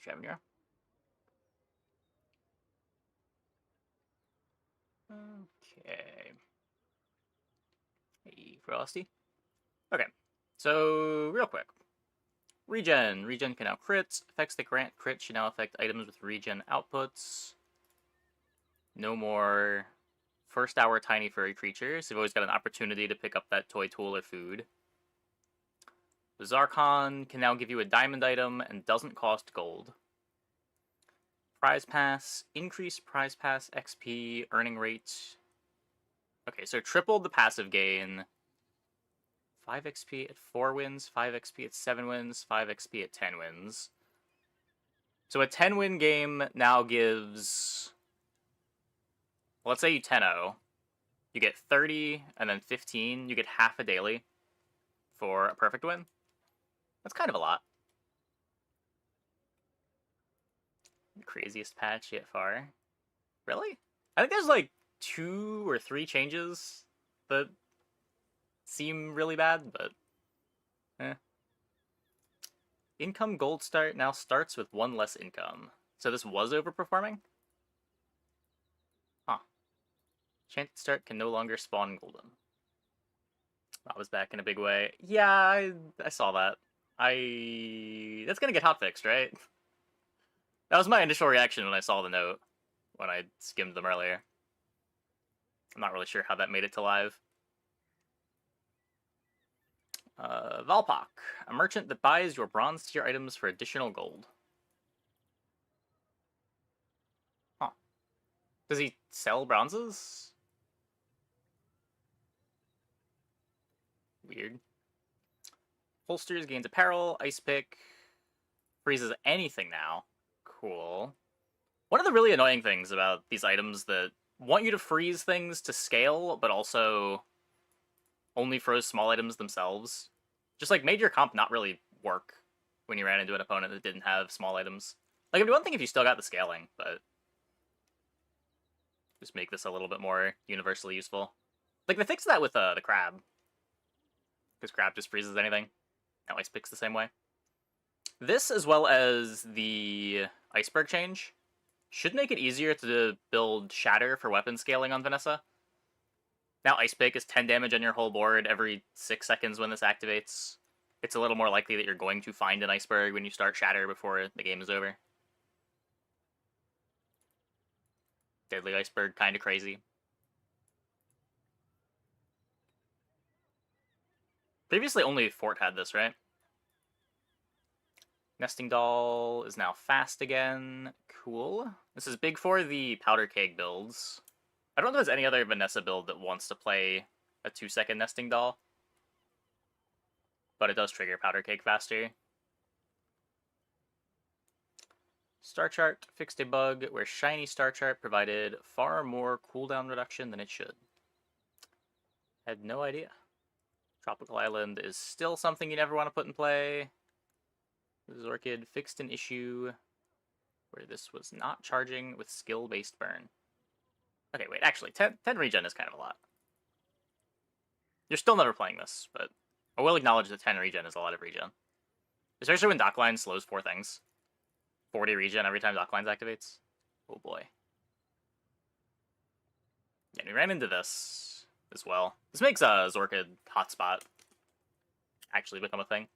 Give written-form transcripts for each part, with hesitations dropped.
Jevnir. Okay. Hey, Frosty. Okay, so real quick. Regen. Regen can now crit. Effects that grant crit should now affect items with regen outputs. No more first hour tiny furry creatures. You've always got an opportunity to pick up that toy tool or food. The Zarkon can now give you a diamond item and doesn't cost gold. Prize Pass. Increase Prize Pass XP earning rate. Okay, so tripled the passive gain. 5 XP at 4 wins, 5 XP at 7 wins, 5 XP at 10 wins. So a 10-win game now gives... Let's say you 10-0. You get 30, and then 15. You get half a daily for a perfect win. That's kind of a lot. The craziest patch yet far. Really? I think there's like 2 or 3 changes that seem really bad, but... eh. Income gold start now starts with 1 less income. So this was overperforming? Huh. Enchanted start can no longer spawn golden. That was back in a big way. Yeah, I saw that. That's gonna get hotfixed, right? That was my initial reaction when I saw the note, when I skimmed them earlier. I'm not really sure how that made it to live. Valpak, a merchant that buys your bronze tier items for additional gold. Huh. Does he sell bronzes? Weird. Holsters gains apparel, ice pick, freezes anything now. Cool. One of the really annoying things about these items that want you to freeze things to scale, but also only froze small items themselves. Just like made your comp not really work when you ran into an opponent that didn't have small items. Like, it'd be one thing if you still got the scaling, but just make this a little bit more universally useful. Like, they fixed that with the crab. Because crab just freezes anything. Now ice picks the same way. This, as well as the iceberg change, should make it easier to build shatter for weapon scaling on Vanessa. Now ice pick is 10 damage on your whole board every 6 seconds when this activates. It's a little more likely that you're going to find an iceberg when you start shatter before the game is over. Deadly iceberg, kind of crazy. Previously only Fort had this, right? Nesting Doll is now fast again. Cool. This is big for the powder keg builds. I don't know if there's any other Vanessa build that wants to play a 2-second Nesting Doll. But it does trigger powder keg faster. Star Chart fixed a bug where shiny Star Chart provided far more cooldown reduction than it should. Had no idea. Tropical Island is still something you never want to put in play. Zorkid fixed an issue where this was not charging with skill-based burn. Okay, wait, actually, 10 regen is kind of a lot. You're still never playing this, but I will acknowledge that 10 regen is a lot of regen. Especially when Dockline slows 4 things. 40 regen every time Docklines activates. Oh boy. Yeah, we ran into this as well. This makes Zorkid hotspot actually become a thing.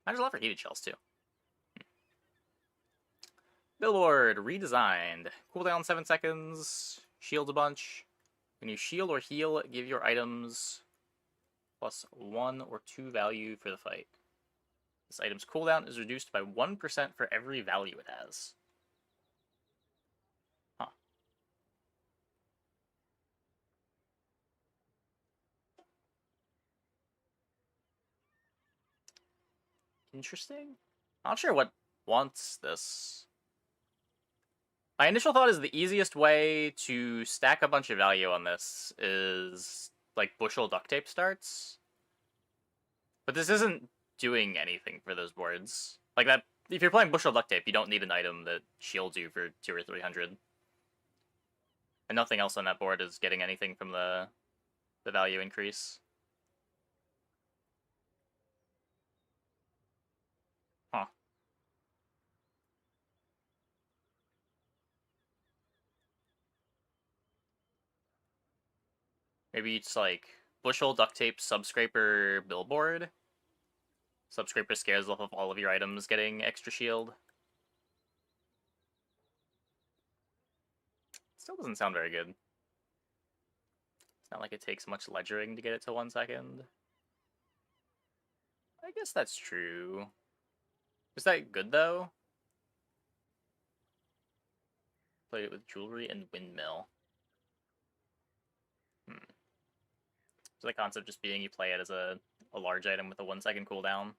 There's a lot for heated shells too. Billboard redesigned. Cooldown 7 seconds. Shields a bunch. When you shield or heal, give your items plus 1 or 2 value for the fight. This item's cooldown is reduced by 1% for every value it has. Huh. Interesting. Not sure what wants this. My initial thought is the easiest way to stack a bunch of value on this is like bushel duct tape starts. But this isn't doing anything for those boards. Like that, if you're playing bushel duct tape, you don't need an item that shields you for 200 or 300. And nothing else on that board is getting anything from the value increase. Maybe it's like bushel, duct tape, subscraper, billboard. Subscraper scares off of all of your items getting extra shield. Still doesn't sound very good. It's not like it takes much ledgering to get it to 1 second. I guess that's true. Is that good though? Play it with jewelry and windmill. So the concept just being you play it as a large item with a 1 second cooldown.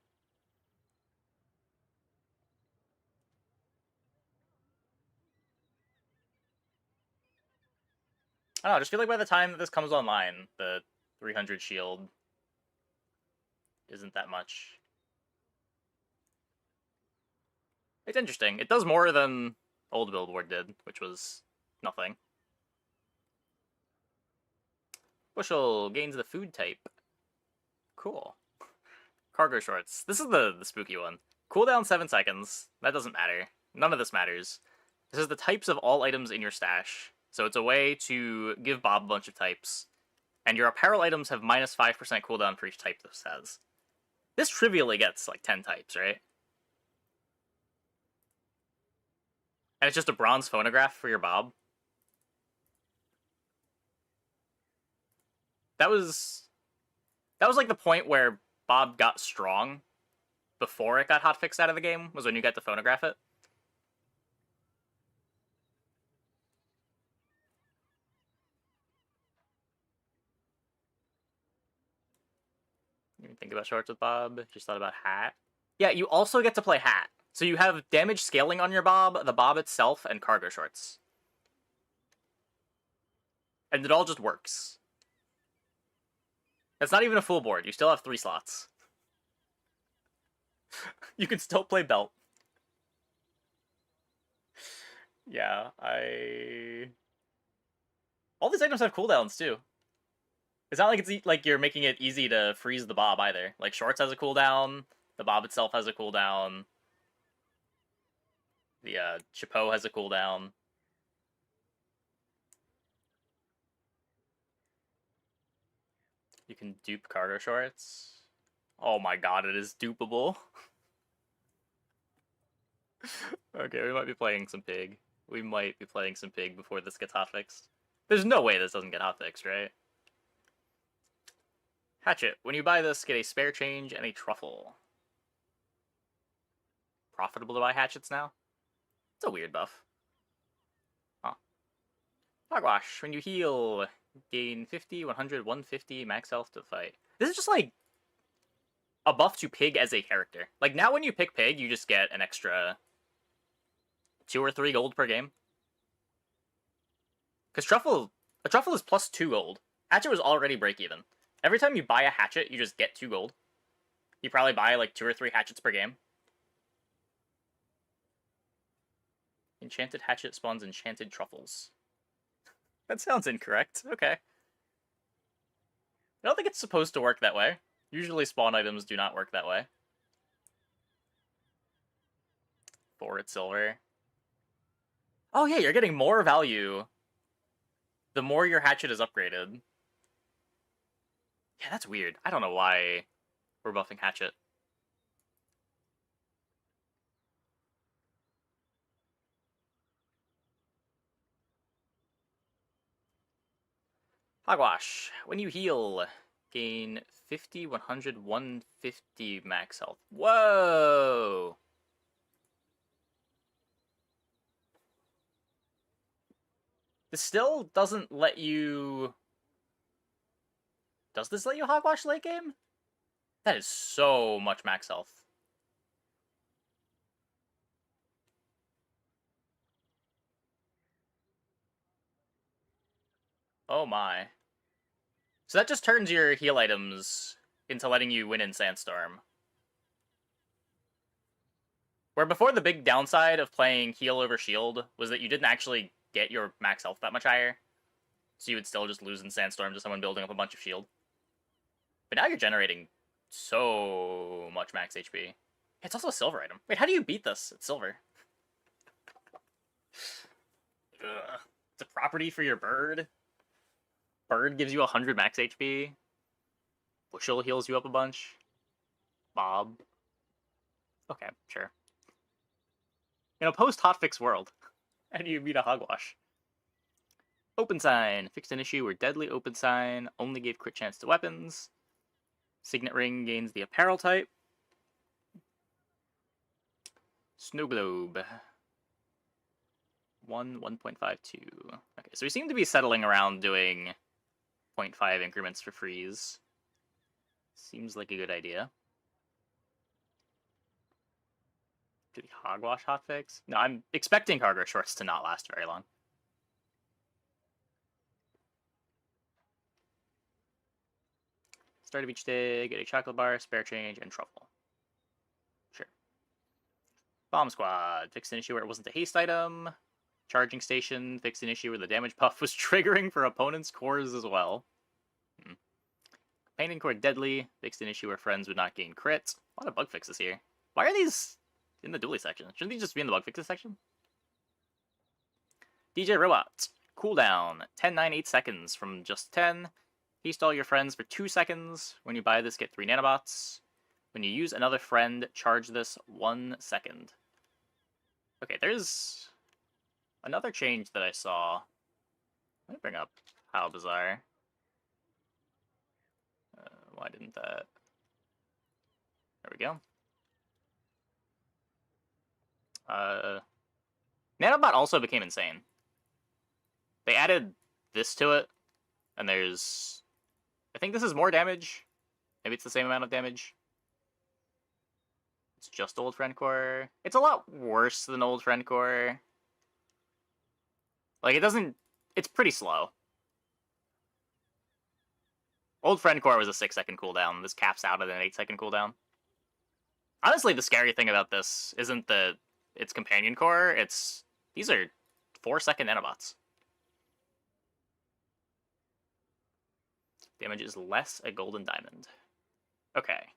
I don't know, I just feel like by the time that this comes online, the 300 shield isn't that much. It's interesting. It does more than old Billboard did, which was nothing. Bushel gains the food type. Cool. Cargo shorts. This is the spooky one. Cooldown 7 seconds. That doesn't matter. None of this matters. This is the types of all items in your stash. So it's a way to give Bob a bunch of types. And your apparel items have minus 5% cooldown for each type this has. This trivially gets like 10 types, right? And it's just a bronze phonograph for your Bob. That was like the point where Bob got strong before it got hotfixed out of the game, was when you got to phonograph it. You think about shorts with Bob, just thought about hat. Yeah, you also get to play hat. So you have damage scaling on your Bob, the Bob itself, and cargo shorts. And it all just works. That's not even a full board. You still have 3 slots. You can still play belt. Yeah, all these items have cooldowns, too. It's not like it's like you're making it easy to freeze the Bob, either. Like, shorts has a cooldown, the Bob itself has a cooldown, the Chapeau has a cooldown. You can dupe cargo shorts. Oh my god, it is dupable. Okay, we might be playing some pig. We might be playing some pig before this gets hotfixed. There's no way this doesn't get hotfixed, right? Hatchet. When you buy this, get a spare change and a truffle. Profitable to buy hatchets now? It's a weird buff. Huh. Hogwash. When you heal, gain 50, 100, 150 max health to fight. This is just like a buff to Pig as a character. Like, now when you pick Pig, you just get an extra 2 or 3 gold per game. Because a truffle is plus 2 gold. Hatchet was already break even. Every time you buy a hatchet, you just get 2 gold. You probably buy like 2 or 3 hatchets per game. Enchanted hatchet spawns enchanted truffles. That sounds incorrect. Okay. I don't think it's supposed to work that way. Usually spawn items do not work that way. 4 at silver. Oh yeah, you're getting more value the more your hatchet is upgraded. Yeah, that's weird. I don't know why we're buffing hatchet. Hogwash. When you heal, gain 50, 100, 150 max health. Whoa! This still doesn't let you... Does this let you Hogwash late game? That is so much max health. Oh my. So that just turns your heal items into letting you win in Sandstorm. Where before the big downside of playing heal over shield was that you didn't actually get your max health that much higher. So you would still just lose in Sandstorm to someone building up a bunch of shield. But now you're generating so much max HP. It's also a silver item. Wait, how do you beat this? It's silver. Ugh. It's a property for your bird. Bird gives you 100 max HP. Bushel heals you up a bunch. Bob. Okay, sure. In a post-hotfix world, and you beat a Hogwash. Open Sign. Fixed an issue where deadly Open Sign only gave crit chance to weapons. Signet Ring gains the apparel type. Snow Globe. 1.52. Okay, so we seem to be settling around doing 0.5 increments for freeze. Seems like a good idea. Do the Hogwash hotfix? No, I'm expecting cargo shorts to not last very long. Start of each day, get a chocolate bar, spare change, and truffle. Sure. Bomb Squad. Fixed an issue where it wasn't a haste item. Charging Station. Fixed an issue where the damage buff was triggering for opponents' cores as well. Painting Core Deadly. Fixed an issue where friends would not gain crits. A lot of bug fixes here. Why are these in the dually section? Shouldn't these just be in the bug fixes section? DJ Robot. Cooldown. 10, 9, 8 seconds from just 10. Feast all your friends for 2 seconds. When you buy this, get 3 nanobots. When you use another friend, charge this 1 second. Okay, there's another change that I saw. Let me bring up How Bizarre. Why didn't that? There we go. Nanobot also became insane. They added this to it, and there's... I think this is more damage. Maybe it's the same amount of damage. It's just Old Friend Core. It's a lot worse than Old Friend Core. Like, it doesn't... It's pretty slow. Old Friend Core was a 6-second cooldown. This caps out at an 8-second cooldown. Honestly, the scary thing about this isn't that it's Companion Core. It's... These are 4-second nanobots. Damage is less a golden diamond. Okay.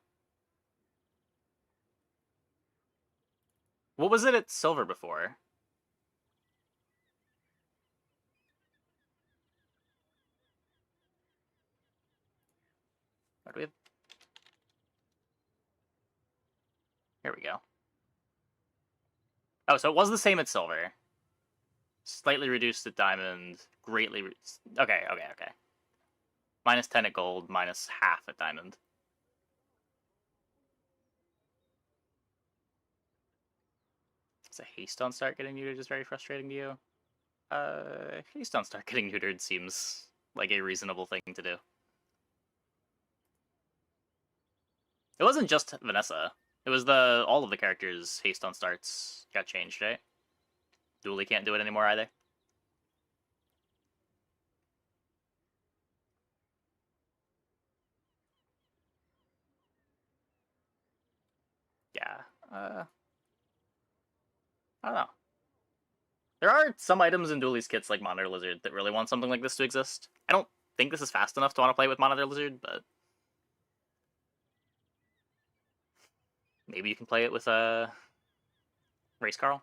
What was it at silver before? What do we have? Here we go. Oh, so it was the same at silver. Slightly reduced at diamond. Greatly reduced. Okay. Minus 10 at gold, minus half at diamond. Does a haste on start getting neutered is very frustrating to you? Haste on start getting neutered seems like a reasonable thing to do. It wasn't just Vanessa. It was all of the characters' haste on starts got changed, right? Dooley can't do it anymore either. Yeah. I don't know. There are some items in Dooley's kits like Monitor Lizard that really want something like this to exist. I don't think this is fast enough to want to play with Monitor Lizard, but maybe you can play it with Race Carl.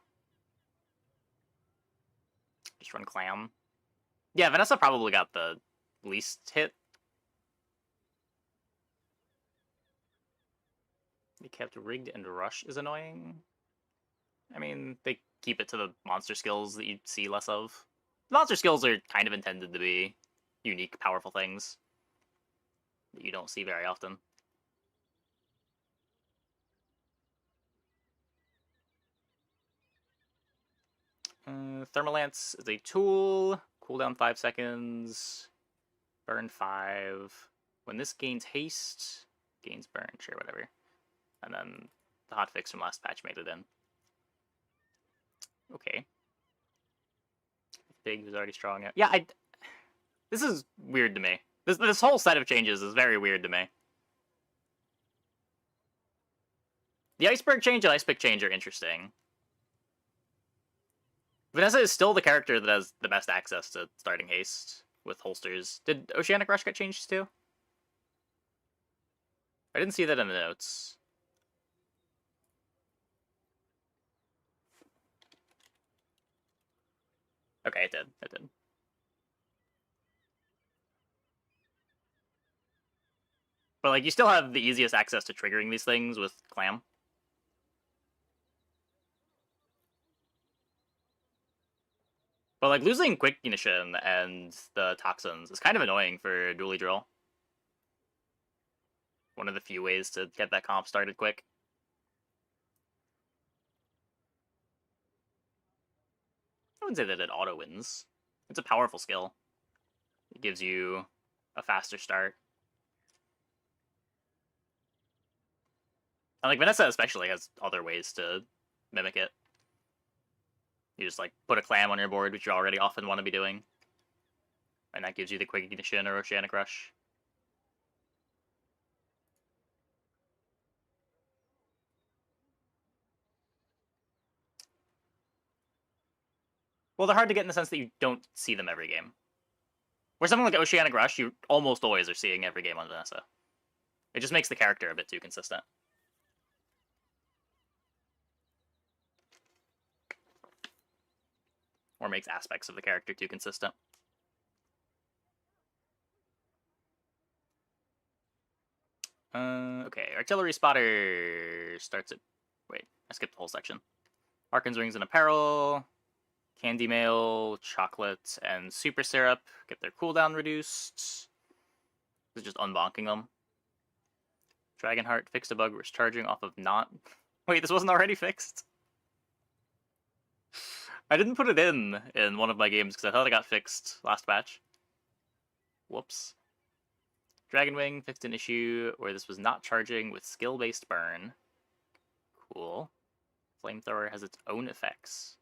Just run Clam. Yeah, Vanessa probably got the least hit. They kept Rigged and Rush is annoying. I mean, they keep it to the monster skills that you see less of. Monster skills are kind of intended to be unique, powerful things that you don't see very often. Thermalance is a tool. Cooldown 5 seconds. Burn 5. When this gains haste, gains burn, sure, whatever. And then the hotfix from last patch made it in. Okay. Big was already strong. Yeah, this is weird to me. This whole set of changes is very weird to me. The Iceberg change and Ice Pick change are interesting. Vanessa is still the character that has the best access to starting haste with holsters. Did Oceanic Rush get changed too? I didn't see that in the notes. Okay, it did. But, like, you still have the easiest access to triggering these things with Clam. But, like, losing Quick Ignition and the Toxins is kind of annoying for Dually Drill. One of the few ways to get that comp started quick. I wouldn't say that it auto-wins. It's a powerful skill. It gives you a faster start. And, like, Vanessa especially has other ways to mimic it. You just, like, put a Clam on your board, which you already often want to be doing. And that gives you the Quick Ignition or Oceanic Rush. Well, they're hard to get in the sense that you don't see them every game. Where something like Oceanic Rush, you almost always are seeing every game on Vanessa. It just makes the character a bit too consistent. Or makes aspects of the character too consistent. Okay, Artillery Spotter starts at... Wait, I skipped the whole section. Harkin's Rings and Apparel, Candy Mail, Chocolate, and Super Syrup get their cooldown reduced. This is just unbonking them. Dragonheart fixed a bug was charging off of not... Wait, this wasn't already fixed? I didn't put it in one of my games because I thought it got fixed last batch. Whoops. Dragonwing fixed an issue where this was not charging with skill-based burn. Cool. Flamethrower has its own effects.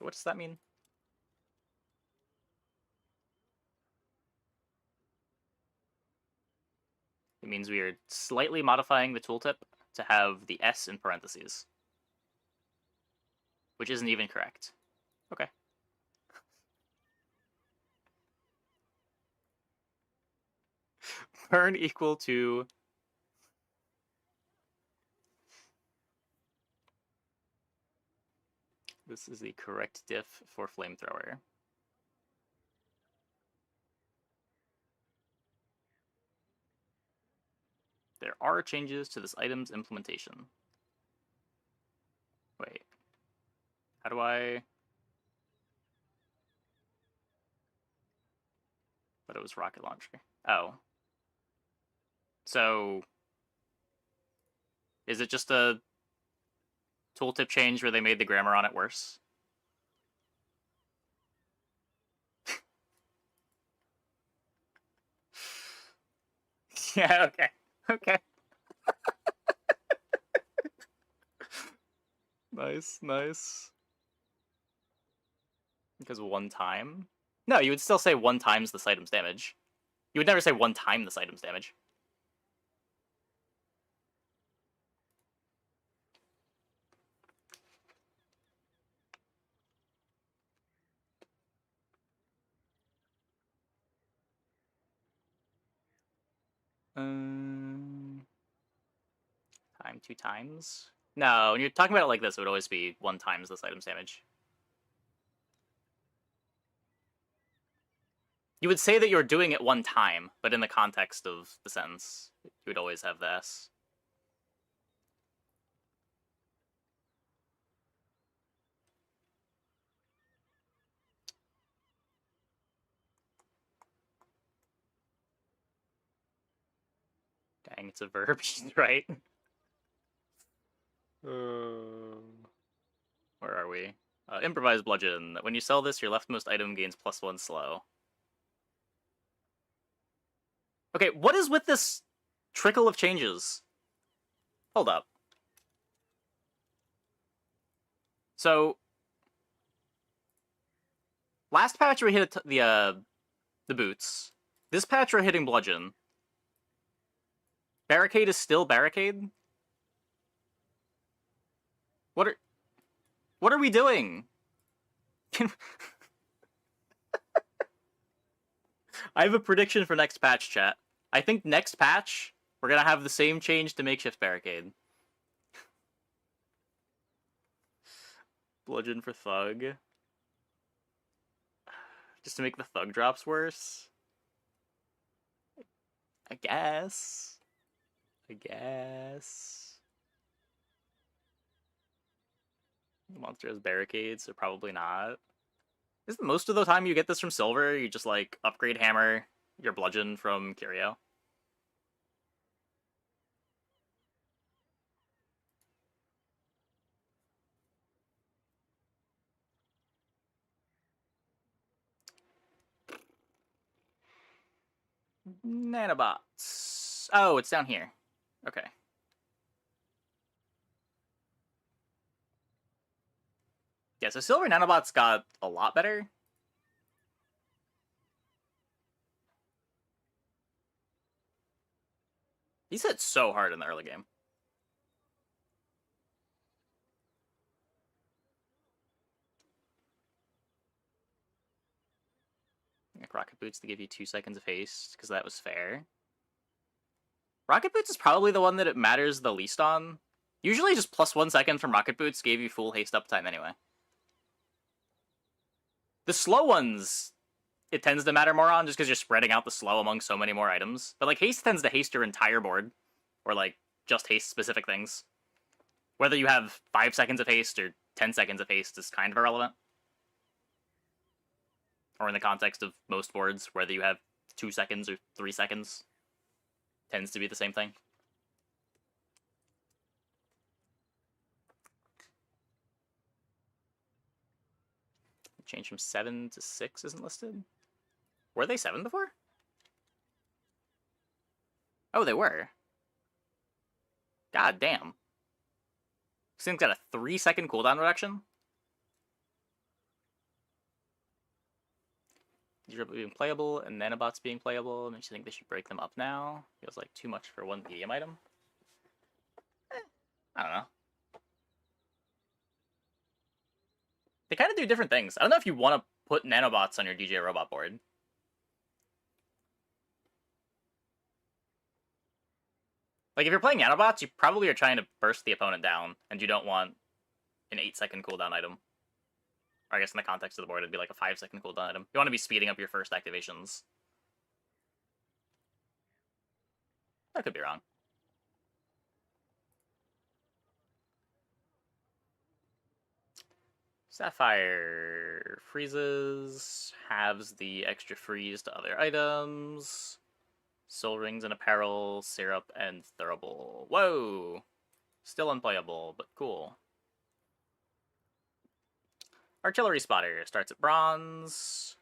What does that mean? It means we are slightly modifying the tooltip to have the S in parentheses. Which isn't even correct. Okay. Burn equal to... This is the correct diff for Flamethrower. There are changes to this item's implementation. Wait. How do I... But it was rocket launcher. Oh. So... Is it just a tooltip change where they made the grammar on it worse? Yeah, okay. Okay. Nice, nice. Because one time? No, you would still say one times this item's damage. You would never say one time this item's damage. Time 2 times? No, when you're talking about it like this, it would always be 1 times this item's damage. You would say that you're doing it 1 time, but in the context of the sentence, you would always have the S. Dang, it's a verb, right? Where are we? Improvise Bludgeon. When you sell this, your leftmost item gains +1 slow. Okay, what is with this trickle of changes? Hold up. So, last patch we hit the boots. This patch we're hitting Bludgeon. Barricade is still Barricade? What are we doing? I have a prediction for next patch, chat. I think next patch, we're gonna have the same change to Makeshift Barricade. Bludgeon for Thug. Just to make the Thug drops worse? I guess. I guess. The monster has barricades, so probably not. Isn't most of the time you get this from silver, you just like upgrade hammer your bludgeon from Curio? Nanobots. Oh, it's down here. Okay. Yeah, so silver nanobots got a lot better. He's hit so hard in the early game. Like rocket boots to give you 2 seconds of haste, because that was fair. Rocket boots is probably the one that it matters the least on. Usually just plus 1 second from rocket boots gave you full haste uptime anyway. The slow ones, it tends to matter more on just because you're spreading out the slow among so many more items. But like haste tends to haste your entire board, or like just haste specific things. Whether you have 5 seconds of haste or 10 seconds of haste is kind of irrelevant. Or in the context of most boards, whether you have 2 seconds or 3 seconds, tends to be the same thing. Change from 7 to 6 isn't listed. Were they 7 before? Oh, they were. God damn. This thing's got a 3-second cooldown reduction. Zero being playable and nanobots being playable makes you think they should break them up now. Feels like too much for one medium item. I don't know. They kind of do different things. I don't know if you want to put nanobots on your DJ robot board. Like, if you're playing nanobots, you probably are trying to burst the opponent down, and you don't want an 8-second cooldown item. Or I guess in the context of the board, it'd be like a 5-second cooldown item. You want to be speeding up your first activations. I could be wrong. Sapphire freezes, halves the extra freeze to other items. Soul rings and apparel, syrup, and thurible. Whoa! Still unplayable, but cool. Artillery spotter starts at bronze.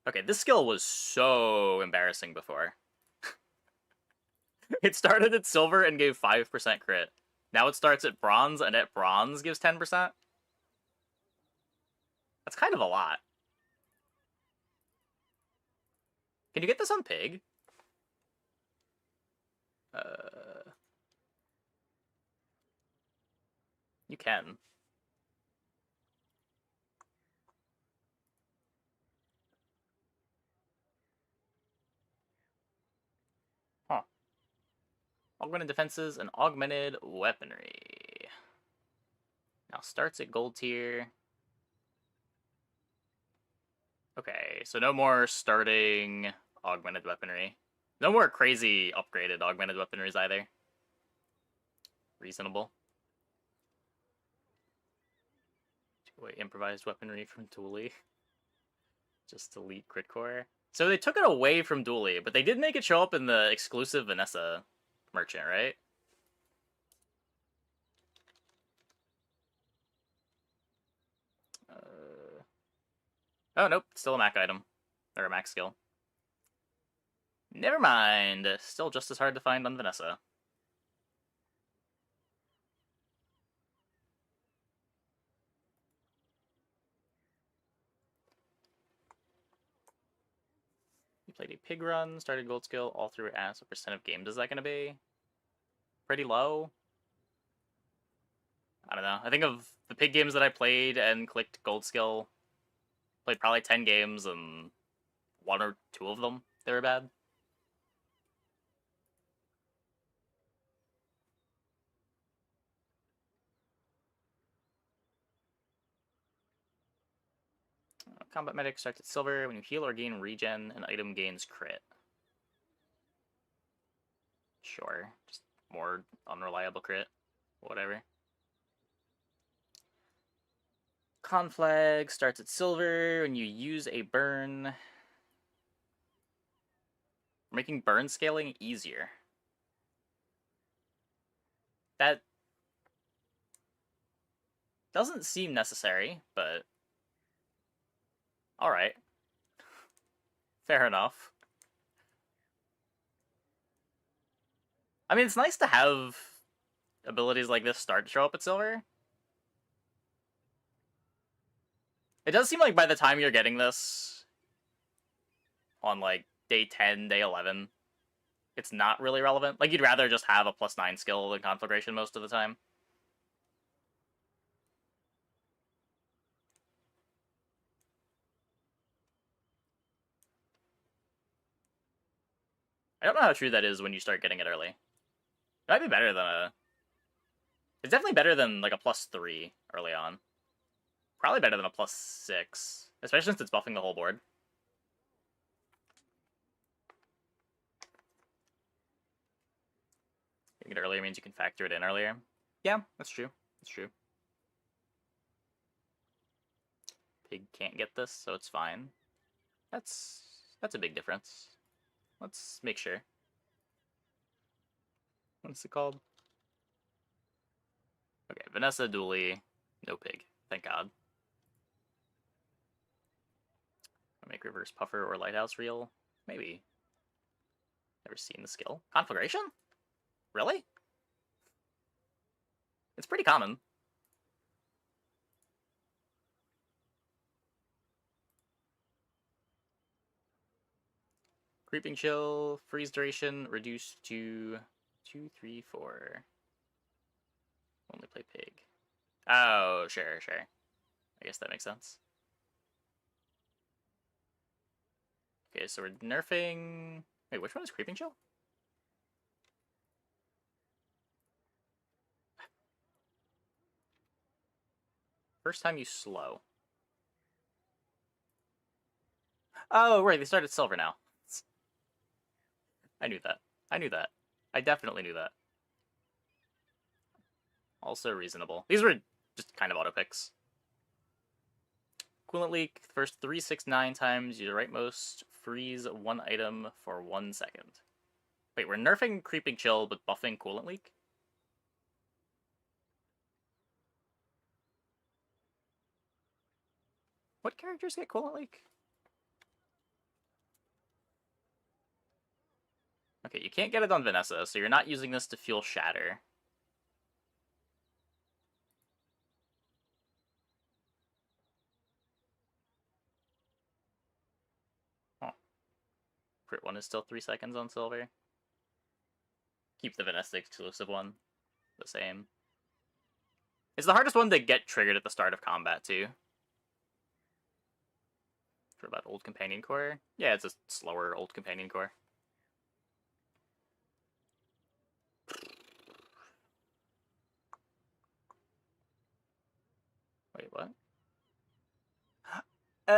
Okay, this skill was so embarrassing before. It started at silver and gave 5% crit. Now it starts at bronze, and at bronze gives 10%. That's kind of a lot. Can you get this on Pig? You can. Huh. Augmented defenses and augmented weaponry. Now starts at gold tier. Okay, so no more starting augmented weaponry. No more crazy upgraded augmented weaponries either. Reasonable. Wait, improvised weaponry from Dually. Just elite crit core. So they took it away from Dually, but they did make it show up in the exclusive Vanessa merchant, right? Oh, nope. Still a Mac item. Or a Mac skill. Never mind. Still just as hard to find on Vanessa. You played a pig run, started gold skill, all through as. What percent of games is that going to be? Pretty low. I don't know. I think of the pig games that I played and clicked gold skill, played probably 10 games, and 1 or 2 of them, they were bad. Combat medic starts at silver. When you heal or gain regen, an item gains crit. Sure. Just more unreliable crit. Whatever. Conflag starts at silver when you use a burn. Making burn scaling easier. That doesn't seem necessary, but alright. Fair enough. I mean, it's nice to have abilities like this start to show up at silver. It does seem like by the time you're getting this on like day 10, day 11, it's not really relevant. Like, you'd rather just have a +9 skill in conflagration most of the time. I don't know how true that is when you start getting it early. It might be better than a... It's definitely better than like a +3 early on. Probably better than a +6, especially since it's buffing the whole board. Getting it earlier means you can factor it in earlier. Yeah, that's true. That's true. Pig can't get this, so it's fine. That's a big difference. Let's make sure. What's it called? Okay, Vanessa, Dooley, no pig. Thank God. I'll make reverse puffer or lighthouse reel. Maybe. Never seen the skill. Conflagration? Really? It's pretty common. Creeping chill, freeze duration reduced to 2, 3, 4. Only play pig. Oh, sure. I guess that makes sense. Okay, so we're nerfing... Wait, which one is creeping chill? First time you slow. Oh, right, they started silver now. I knew that. I definitely knew that. Also reasonable. These were just kind of auto picks. Equivalent leak, first 3, 6, 9 times you rightmost freeze one item for 1 second. Wait, we're nerfing creeping chill but buffing coolant leak? What characters get coolant leak? Okay, you can't get it on Vanessa, so you're not using this to fuel Shatter. Oh. Crit 1 is still 3 seconds on silver. Keep the Vanessa exclusive one the same. It's the hardest one to get triggered at the start of combat, too. For about Old Companion Core? Yeah, it's a slower Old Companion Core. Wait, what? Oh.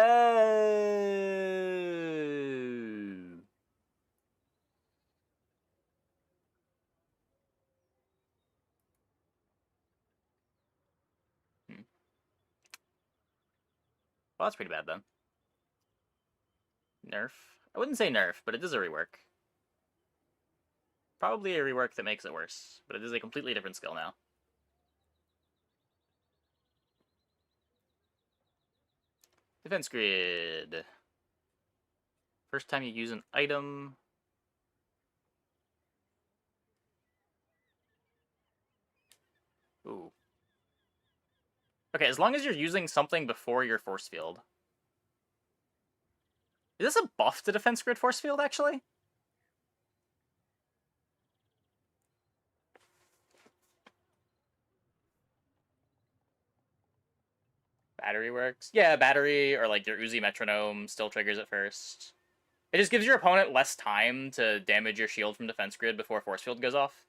Well, that's pretty bad then. Nerf? I wouldn't say nerf, but it is a rework. Probably a rework that makes it worse, but it is a completely different skill now. Defense grid. First time you use an item. Ooh. Okay, as long as you're using something before your force field. Is this a buff to defense grid force field, actually? Battery works. Yeah, battery or like your Uzi metronome still triggers it first. It just gives your opponent less time to damage your shield from defense grid before force field goes off.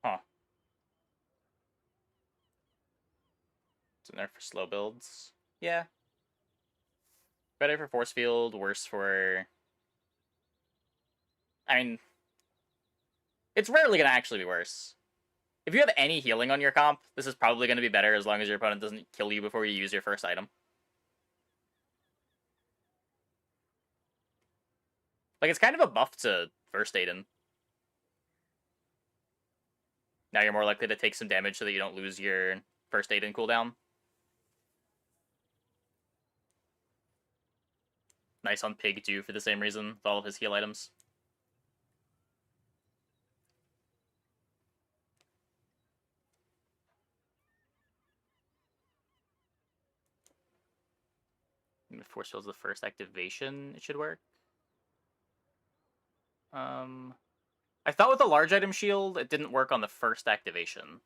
Huh. It's in there for slow builds. Yeah. Better for force field, worse for... I mean, it's rarely going to actually be worse. If you have any healing on your comp, this is probably going to be better as long as your opponent doesn't kill you before you use your first item. Like, it's kind of a buff to first aid in. Now you're more likely to take some damage so that you don't lose your first aid in cooldown. Nice on Pig, too, for the same reason, with all of his heal items. If force field's the first activation, it should work. I thought with the large item shield, it didn't work on the first activation.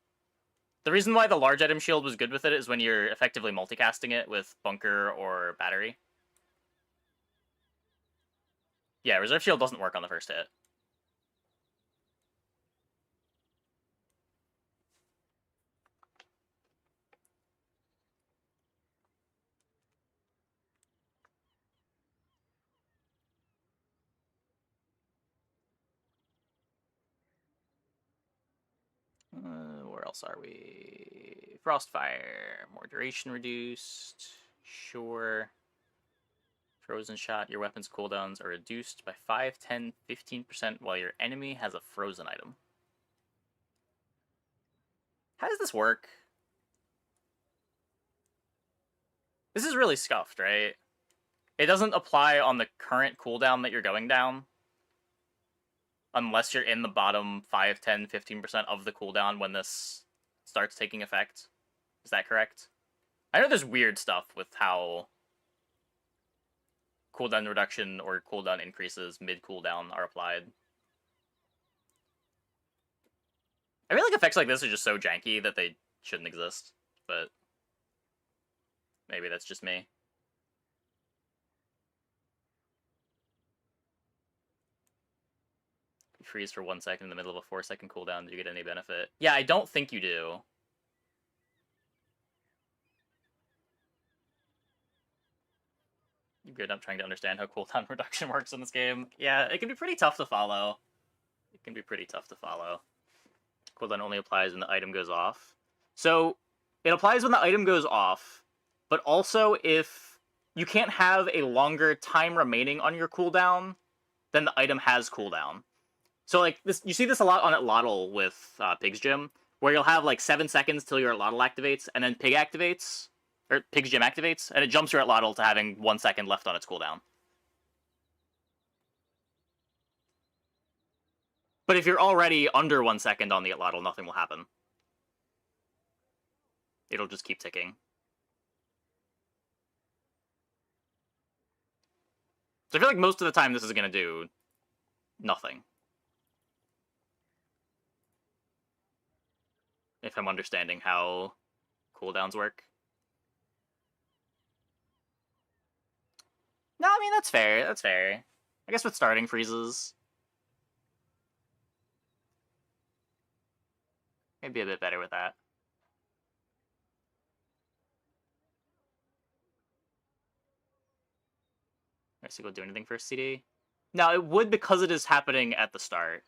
The reason why the large item shield was good with it is when you're effectively multicasting it with bunker or battery. Yeah, reserve shield doesn't work on the first hit. Where else are we? Frostfire. More duration reduced. Sure. Frozen shot. Your weapon's cooldowns are reduced by 5, 10, 15% while your enemy has a frozen item. How does this work? This is really scuffed, right? It doesn't apply on the current cooldown that you're going down. Unless you're in the bottom 5, 10, 15% of the cooldown when this starts taking effect. Is that correct? I know there's weird stuff with how cooldown reduction or cooldown increases mid-cooldown are applied. I feel like effects like this are just so janky that they shouldn't exist, but maybe that's just me. You freeze for 1 second in the middle of a 4-second cooldown. Do you get any benefit? Yeah, I don't think you do. You good? I'm trying to understand how cooldown reduction works in this game. Yeah, it can be pretty tough to follow. It can be pretty tough to follow. Cooldown only applies when the item goes off. So, it applies when the item goes off, but also if you can't have a longer time remaining on your cooldown than the item has cooldown. So, like, this, you see this a lot on Atlatl with Pig's Gym, where you'll have, like, 7 seconds till your Atlatl activates, and then Pig activates, or Pig's Gym activates, and it jumps your Atlatl to having 1 second left on its cooldown. But if you're already under 1 second on the Atlatl, nothing will happen. It'll just keep ticking. So I feel like most of the time this is going to do nothing. If I'm understanding how cooldowns work. No, I mean, that's fair. That's fair. I guess with starting freezes, maybe a bit better with that. Alright, so go do anything for CD? No, it would because it is happening at the start.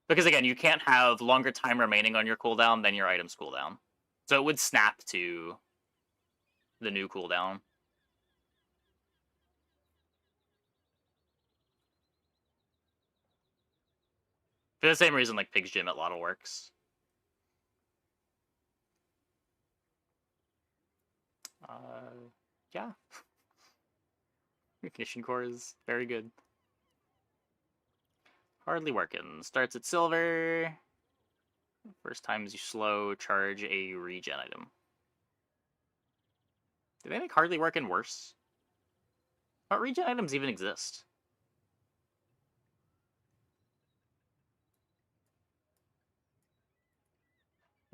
Because again, you can't have longer time remaining on your cooldown than your item's cooldown. So it would snap to the new cooldown. For the same reason, like, Pig's Gym Atlatl works. Yeah. Ignition core is very good. Hardly working. Starts at silver. First times you slow, charge a regen item. Do they make hardly working worse? What regen items even exist?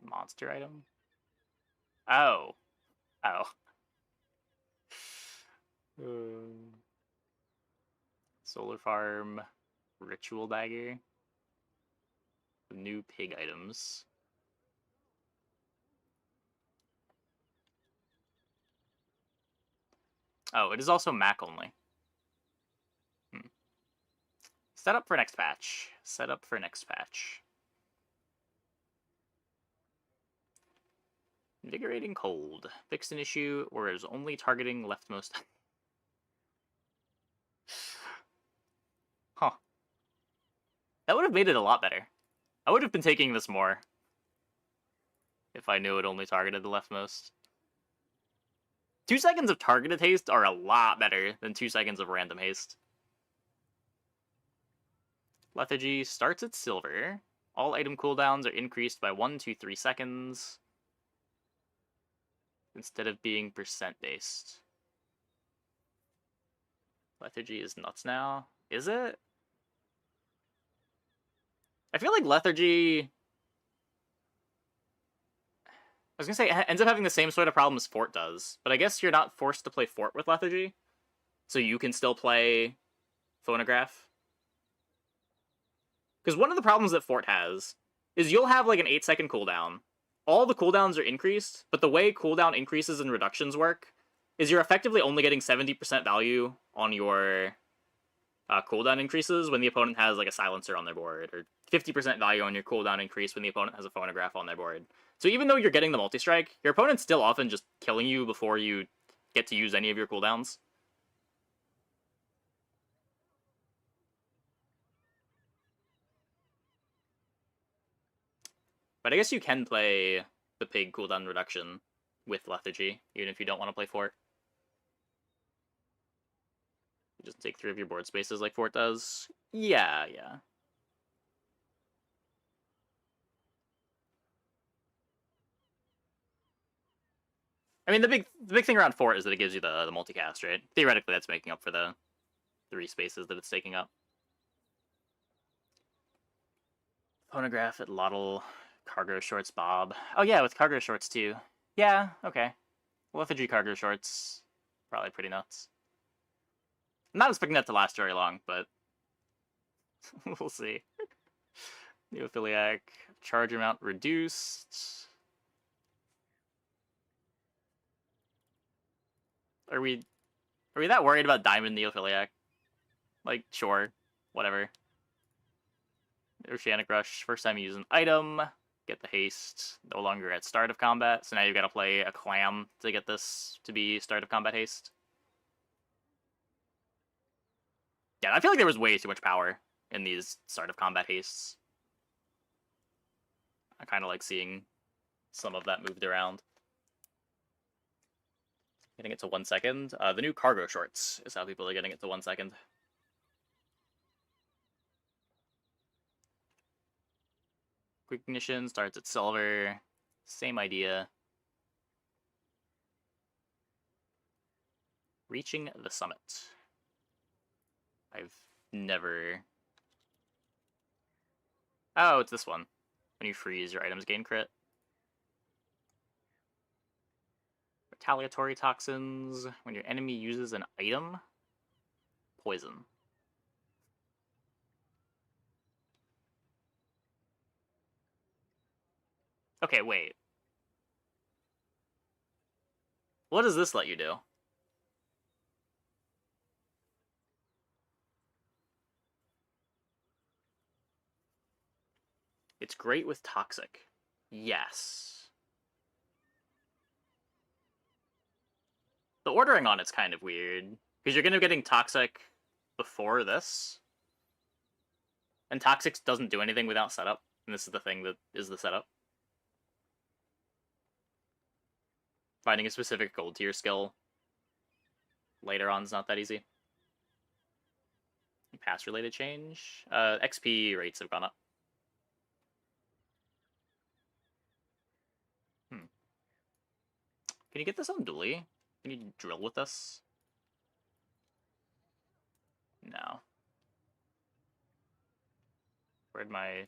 Monster item? Oh. Oh. Solar Farm. Ritual Dagger. New pig items. Oh, it is also Mac only. Set up for next patch. Set up for next patch. Invigorating Cold. Fixed an issue where it is only targeting leftmost. Huh. That would have made it a lot better. I would have been taking this more if I knew it only targeted the leftmost. 2 seconds of targeted haste are a lot better than 2 seconds of random haste. Lethargy starts at silver. All item cooldowns are increased by 1 to 3 seconds instead of being percent based. Lethargy is nuts now. Is it? I feel like Lethargy, I was gonna say, ends up having the same sort of problem as Fort does, but I guess you're not forced to play Fort with Lethargy, so you can still play Phonograph. Because one of the problems that Fort has is you'll have like an 8-second cooldown. All the cooldowns are increased, but the way cooldown increases and reductions work is you're effectively only getting 70% value on your cooldown increases when the opponent has like a silencer on their board, or 50% value on your cooldown increase when the opponent has a phonograph on their board. So even though you're getting the multi-strike, your opponent's still often just killing you before you get to use any of your cooldowns. But I guess you can play the pig cooldown reduction with Lethargy, even if you don't want to play Fort. You just take 3 of your board spaces like Fort does. Yeah. I mean, the big thing around Fort is that it gives you the multicast, right? Theoretically, that's making up for the 3 spaces that it's taking up. Phonograph at Lottle, cargo shorts Bob. Oh yeah, with cargo shorts too. Yeah, okay. Lethargy cargo shorts, probably pretty nuts. I'm not expecting that to last very long, but we'll see. Neophiliac, charge amount reduced. Are we that worried about Diamond Neophiliac? Like, sure, whatever. Oceanic Rush, first time you use an item, get the haste, no longer at start of combat, so now you've got to play a clam to get this to be start of combat haste. Yeah, I feel like there was way too much power in these start of combat hastes. I kind of like seeing some of that moved around. Getting it to 1 second. The new cargo shorts is how people are getting it to 1 second. Quick ignition starts at silver. Same idea. Reaching the summit. I've never... Oh, it's this one. When you freeze, your items gain crit. Retaliatory toxins. When your enemy uses an item. Poison. Okay, wait. What does this let you do? It's great with toxic. Yes. The ordering on it's kind of weird, because you're going to be getting toxic before this. And toxic doesn't do anything without setup, and this is the thing that is the setup. Finding a specific gold tier skill later on is not that easy. Pass related change. XP rates have gone up. Can you get this on dually? Can you drill with this? No. Where'd my...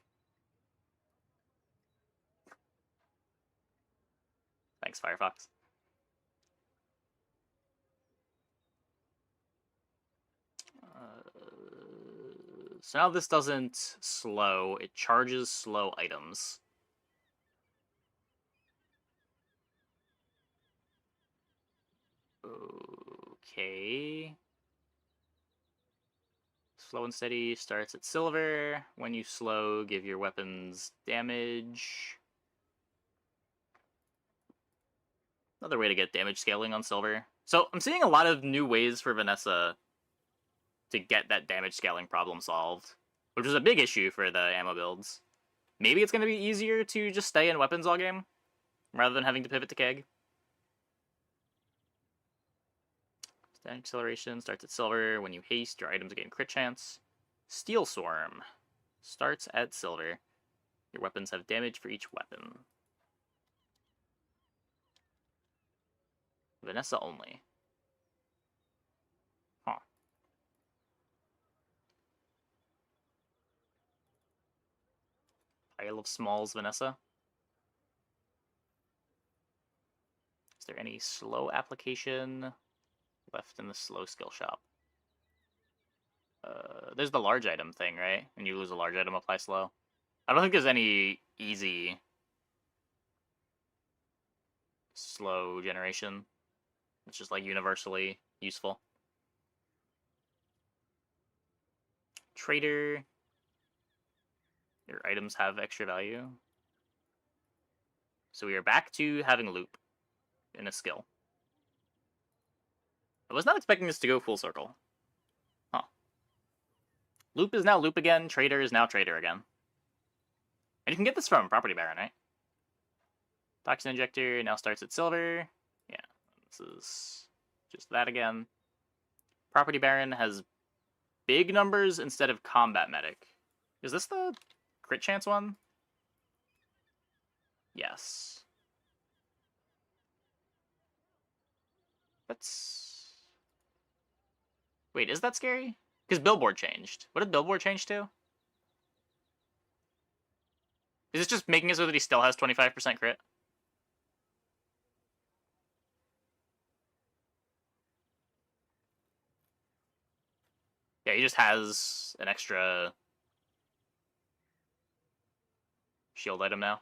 Thanks, Firefox. So now this doesn't slow, it charges slow items. Okay. Slow and steady starts at silver. When you slow, give your weapons damage. Another way to get damage scaling on silver. So I'm seeing a lot of new ways for Vanessa to get that damage scaling problem solved, which is a big issue for the ammo builds. Maybe it's going to be easier to just stay in weapons all game, rather than having to pivot to keg. Static acceleration starts at silver. When you haste, your items gain crit chance. Steel Swarm starts at silver. Your weapons have damage for each weapon. Vanessa only. Huh. Pile of Smalls Vanessa. Is there any slow application left in the slow skill shop? There's the large item thing, right? When you lose a large item, apply slow. I don't think there's any easy slow generation. It's just like universally useful. Trader. Your items have extra value. So we are back to having loop in a skill. I was not expecting this to go full circle. Huh. Loop is now loop again, trader is now trader again. And you can get this from Property Baron, right? Toxin Injector now starts at silver. Yeah, this is just that again. Property Baron has big numbers instead of Combat Medic. Is this the crit chance one? Yes. That's... Wait, is that scary? Because Billboard changed. What did Billboard change to? Is it just making it so that he still has 25% crit? Yeah, he just has an extra shield item now.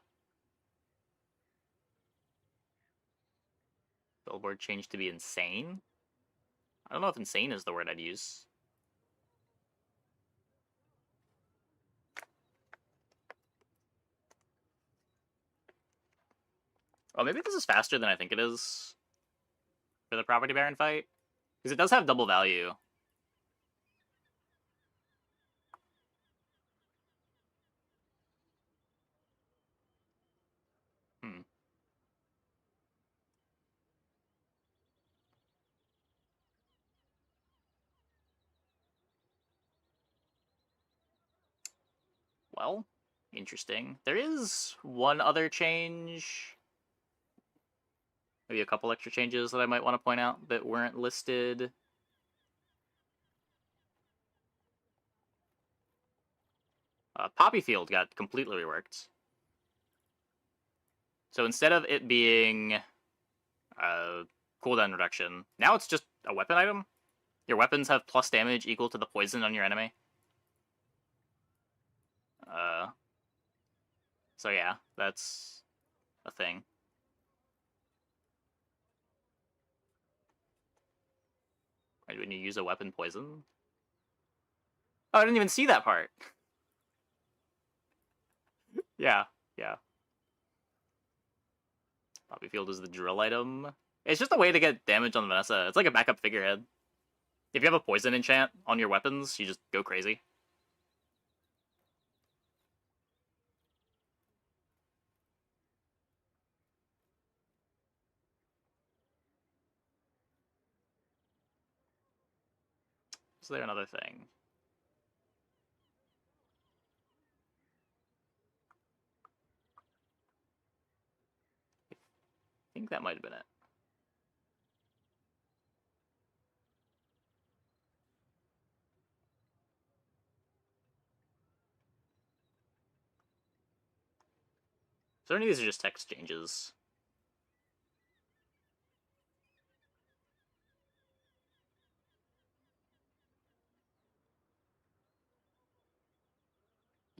Billboard changed to be insane? I don't know if insane is the word I'd use. Oh, maybe this is faster than I think it is for the Property Baron fight. Because it does have double value. Well, interesting. There is one other change. Maybe a couple extra changes that I might want to point out that weren't listed. Poppy Field got completely reworked. So instead of it being cooldown reduction, now it's just a weapon item. Your weapons have plus damage equal to the poison on your enemy. So yeah, that's a thing. Right, when you use a weapon poison. Oh, I didn't even see that part. Yeah, yeah. Poppy Field is the drill item. It's just a way to get damage on Vanessa. It's like a backup figurehead. If you have a poison enchant on your weapons, you just go crazy. Is there another thing? I think that might have been it. So any of these are just text changes.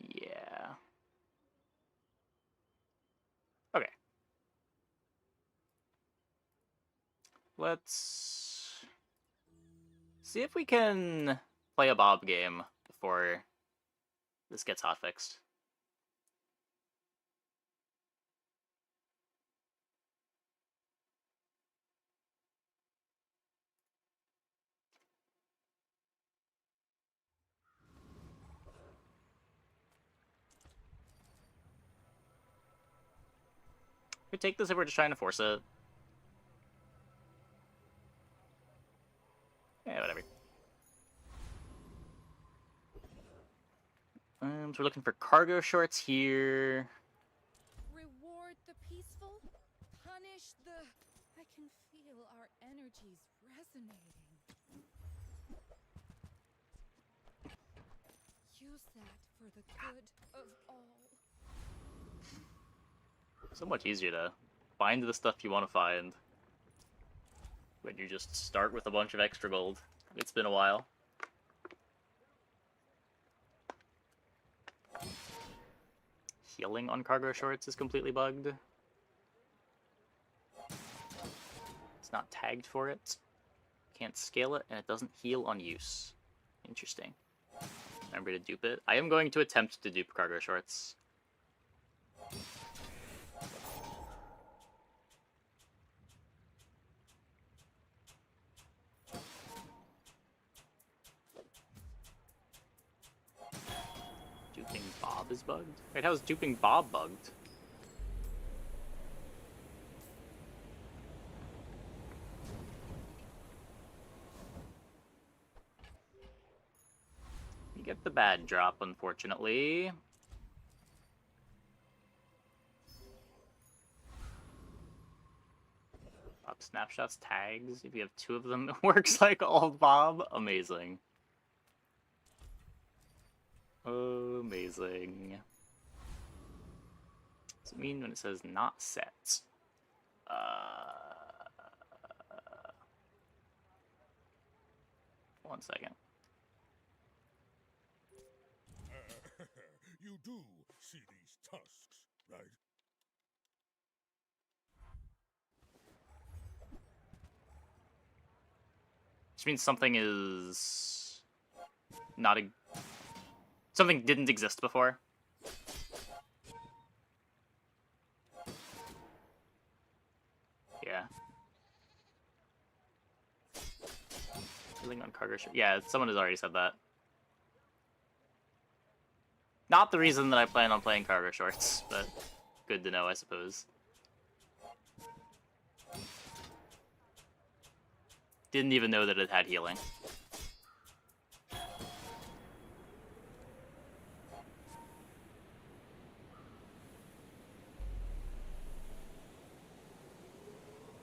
Yeah. Okay. Let's see if we can play a Bob game before this gets hotfixed. We take this if we're just trying to force it. Yeah, whatever. So we're looking for cargo shorts here. Reward the peaceful, punish the... I can feel our energies resonating. Use that for the good of all. So much easier to find the stuff you want to find when you just start with a bunch of extra gold. It's been a while. Healing on cargo shorts is completely bugged. It's not tagged for it. Can't scale it, and it doesn't heal on use. Interesting. Remember to dupe it. I am going to attempt to dupe cargo shorts. Duping Bob is bugged? Wait, how is duping Bob bugged? You get the bad drop, unfortunately. Bob snapshots, tags. If you have 2 of them, it works like old Bob. Amazing. Amazing. What's it mean when it says not set? One second. You do see these tusks, right? Which means something is not a... Something didn't exist before. Yeah. Healing on cargo short. Yeah, someone has already said that. Not the reason that I plan on playing cargo shorts, but good to know, I suppose. Didn't even know that it had healing.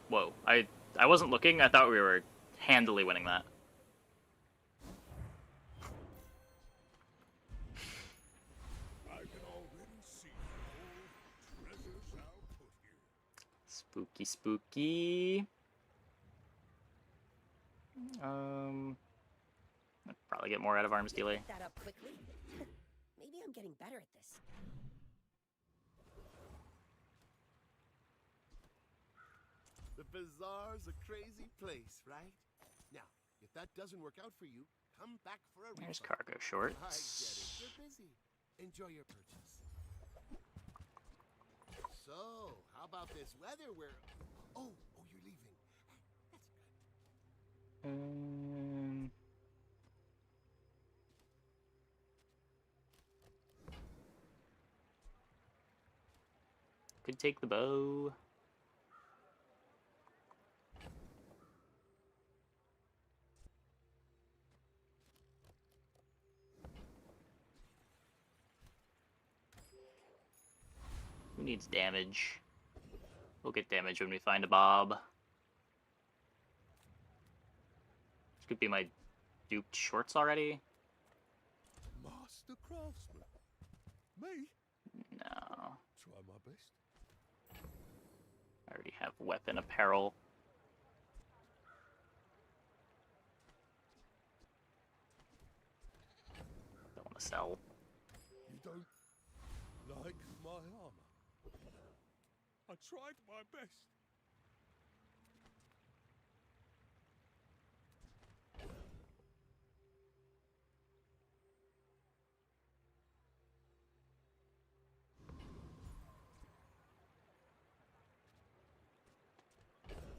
Whoa, I wasn't looking. I thought we were handily winning that. I can already see all treasures I'll put here. Spooky, spooky. I'd probably get more out of Arms Dealer. Get that up quickly. Maybe I'm getting better at this. The bazaar's a crazy place, right? Now, if that doesn't work out for you, come back for a There's refund. cargo I get it. shorts. You're busy. Enjoy your purchase. So, how about this weather where... Oh, you're leaving. That's good. Could take the bow. Who needs damage? We'll get damage when we find a Bob. This could be my duped shorts already. Master craftsman. Me? No. Try my best. I already have weapon apparel. Don't want to sell. You don't like my armor? I tried my best.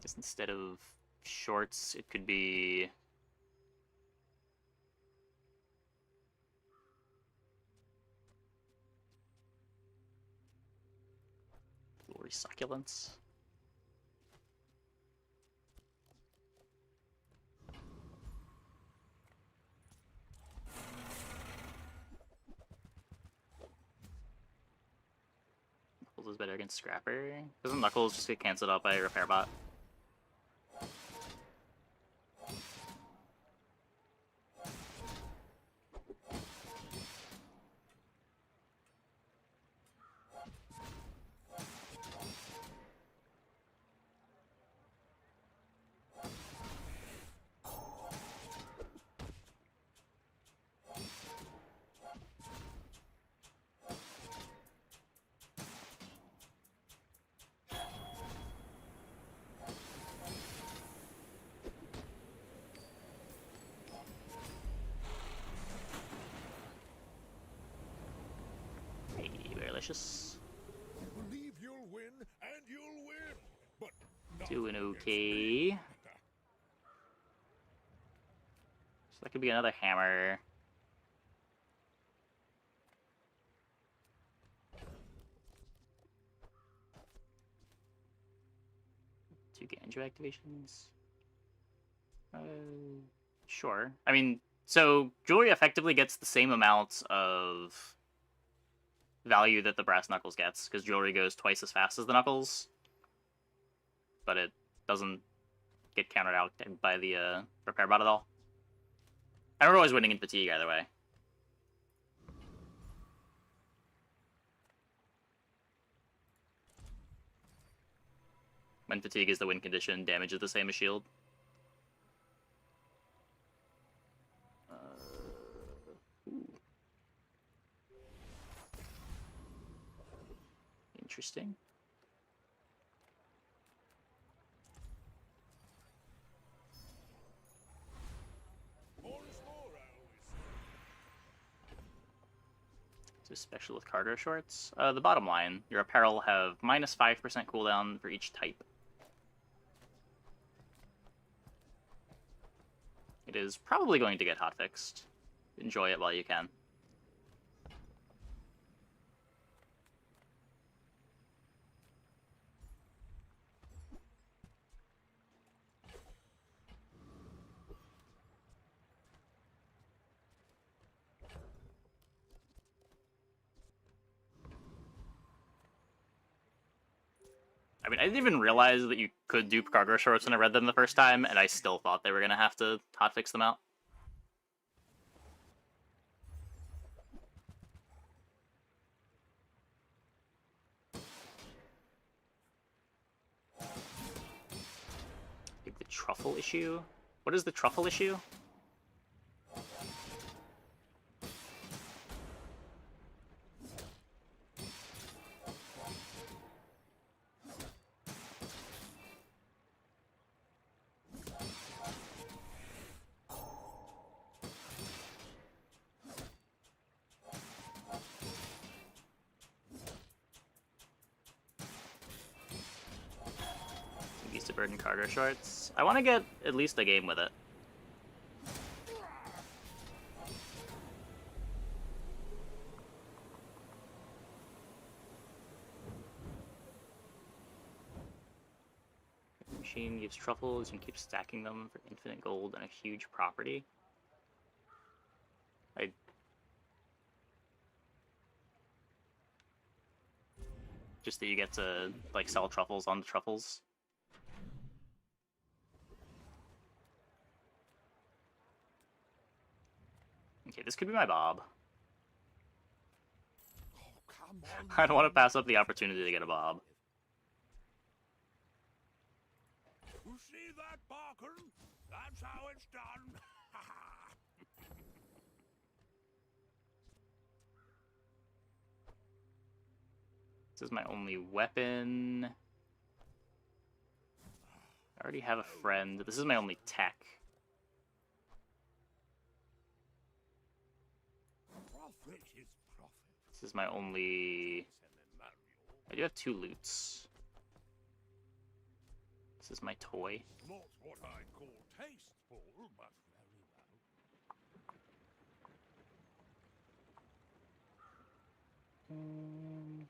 Just instead of shorts, it could be glory succulents. Knuckles is better against Scrapper. Doesn't Knuckles just get cancelled out by a repair bot? Hey, very delicious. Believe you'll win, and you'll win. But Doing okay. So that could be another hammer. Two Ganjo activations. Sure. I mean, so jewelry effectively gets the same amount of value that the brass knuckles gets, because jewelry goes twice as fast as the knuckles, but it doesn't get countered out by the repair bot at all. And we're always winning in fatigue either way. When fatigue is the win condition, damage is the same as shield. Ooh. Interesting. more is more, I always say. So special with cargo shorts. The bottom line, your apparel have minus 5% cooldown for each type. It is probably going to get hotfixed. Enjoy it while you can. I mean, I didn't even realize that you could do cargo shorts when I read them the first time, and I still thought they were going to have to hotfix them out. Like the truffle issue? What is the truffle issue? Beast of Burden cargo shorts. I want to get at least a game with it. Machine gives truffles and keeps stacking them for infinite gold and a huge property. Just that you get to like sell truffles on the truffles. Okay, this could be my Bob. Oh, come on. I don't want to pass up the opportunity to get a Bob. You see that, Barker? That's how it's done. This is my only weapon. I already have a friend. This is my only tech. Profit is profit. This is my only... I do have 2 loots. This This is my toy. Not what I'd call tasteful, but very well.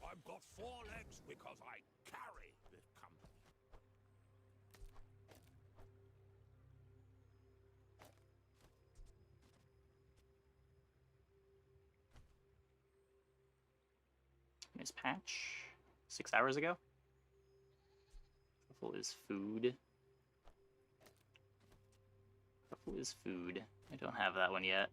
I've got 4 legs because I carry this company. Nice patch. 6 hours ago. Truffle is food. Truffle is food. I don't have that one yet.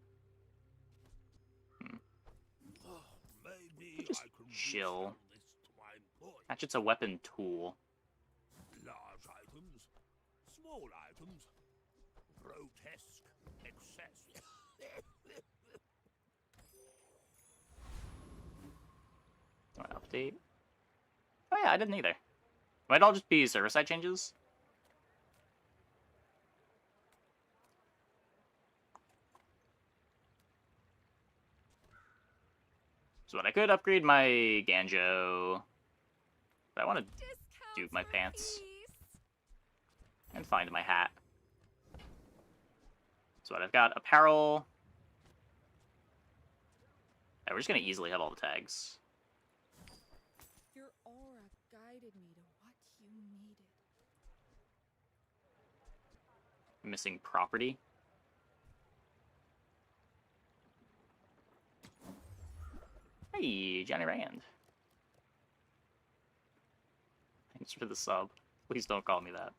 Maybe Just I could chill. resell this to my employees. Hatchet's a weapon tool. Large items, small items, grotesque excess. Do I update? Oh yeah, I didn't either. Might all just be server side changes. So I could upgrade my Ganjo, but I want to do my pants and find my hat. So what I've got apparel. Yeah, we're just gonna easily have all the tags. Your aura guided me to what you needed. Missing property. Hey, Johnny Rand. Thanks for the sub. Please don't call me that.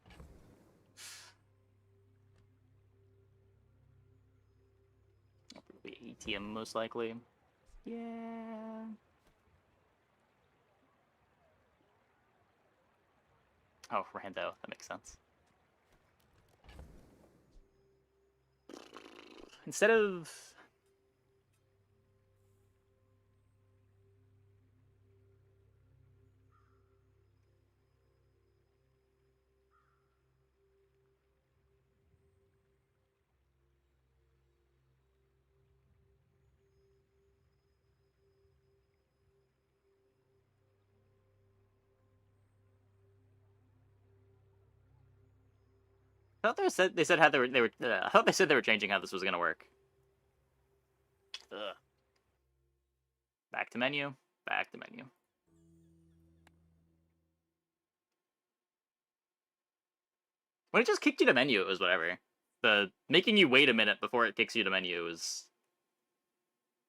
Probably ATM most likely. Yeah. Oh, Rando. That makes sense. Instead of... I thought they said how they were I thought they said they were changing how this was gonna work. Ugh. Back to menu. Back to menu. When it just kicked you to menu, it was whatever. The making you wait a minute before it kicks you to menu is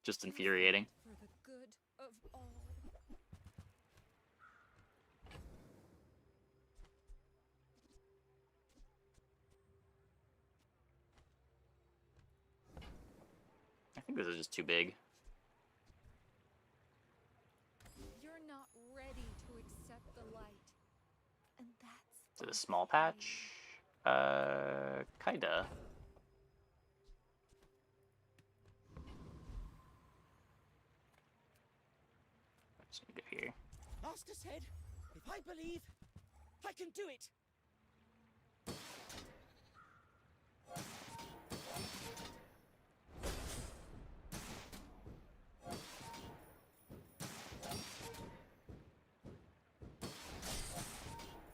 just infuriating. For the good of all. I think this is just too big. You're not ready to accept the light. And that's Is it a small patch? Kinda. Let's go here. Master said, if I believe, I can do it.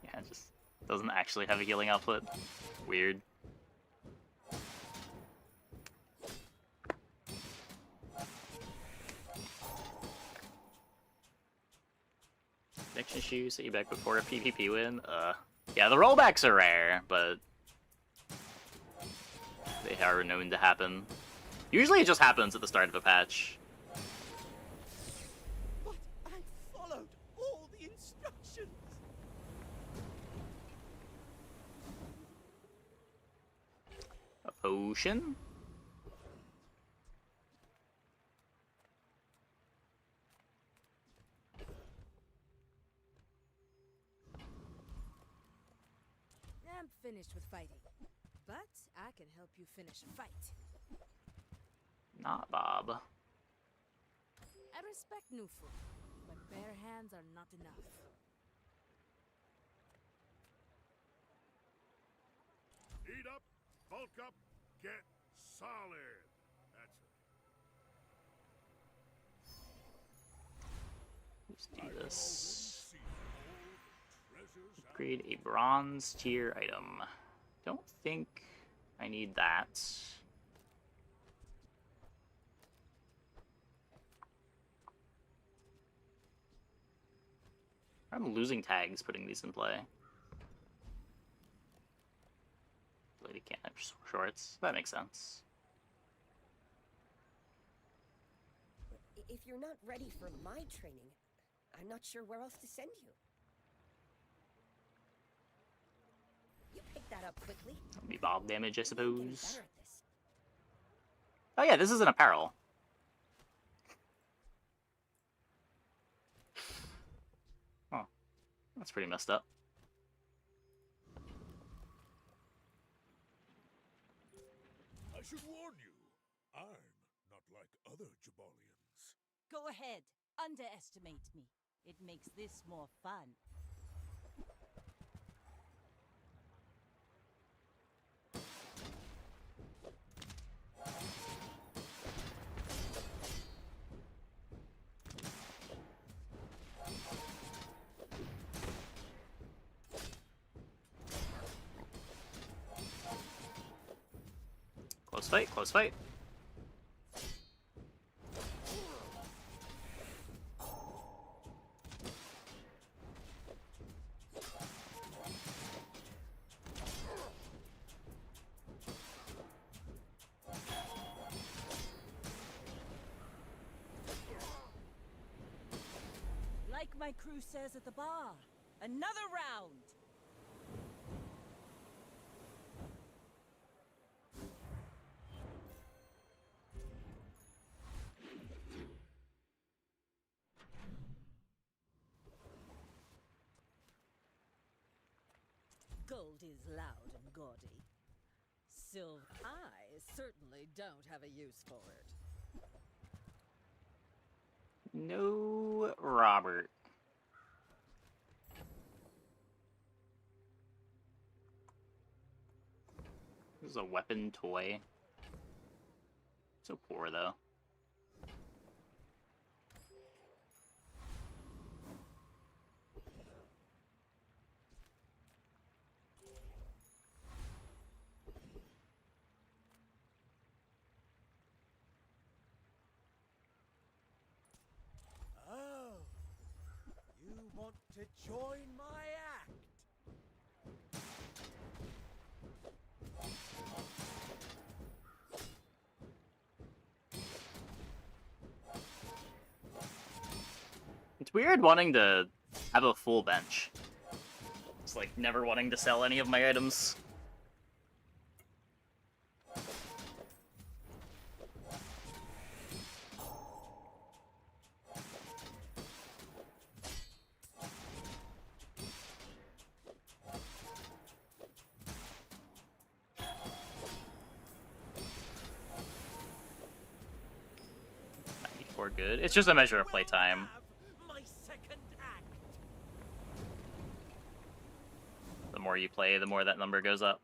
Yeah, it just doesn't actually have a healing output. Weird. Connection issue, set you back before a PvP win. Yeah, the rollbacks are rare, but they are known to happen. Usually it just happens at the start of a patch. But I followed all the instructions. A potion? I'm finished with fighting, but I can help you finish a fight. Not Bob. I respect new food, but bare hands are not enough. Eat up, bulk up, get solid. That's it. Let's do this. See all the treasures treasures out Upgrade a bronze tier item. Don't think I need that. I'm losing tags putting these in play. Lady can't have shorts. That makes sense. If you're not ready for my training, I'm not sure where else to send you. You picked that up quickly. That'll be bob damage, I Maybe I'm getting suppose. better at this. Oh yeah, this is an apparel. Oh, that's pretty messed up. I should warn you, I'm not like other Jabalians. Go ahead. Underestimate me. It makes this more fun. Close fight, close fight. Like my crew says at the bar, another round! Gold is loud and gaudy. I certainly don't have a use for it. No, Robert. This is a weapon toy. So poor, though. Oh, you want to join my act? It's weird wanting to have a full bench. It's like never wanting to sell any of my items. Good. It's just a measure of playtime. My second act. The more you play, the more that number goes up.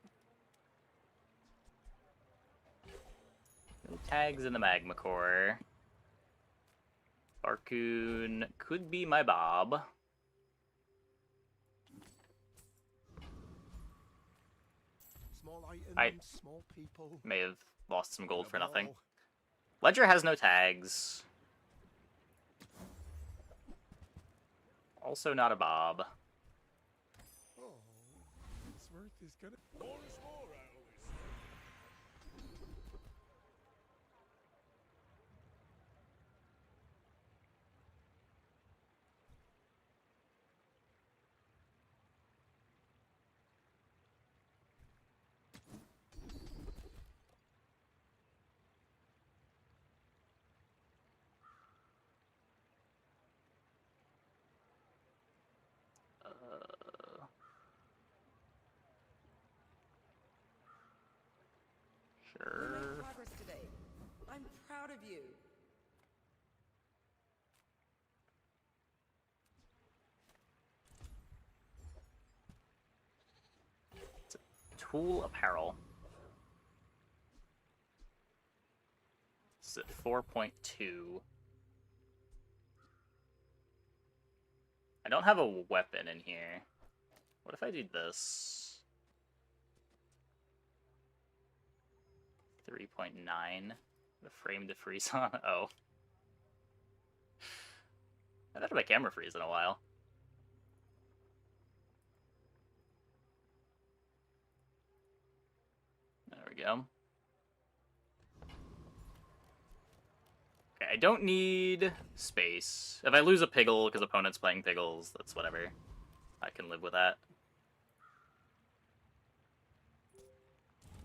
No tags in the magma core. Barcoon could be my Bob. Small items, I small people. may have lost some gold for Grab 'em nothing. all. Ledger has no tags. Also not a Bob. Oh, its worth is gonna. More is more, I always say. You Sure. made progress today. I'm proud of you. Tool apparel. It's at 4.2. I don't have a weapon in here. What if I do this? 3.9. The frame to freeze on. Oh. I haven't had my camera freeze in a while. There we go. Okay, I don't need space. If I lose a Piggle because opponent's playing Piggles, that's whatever. I can live with that.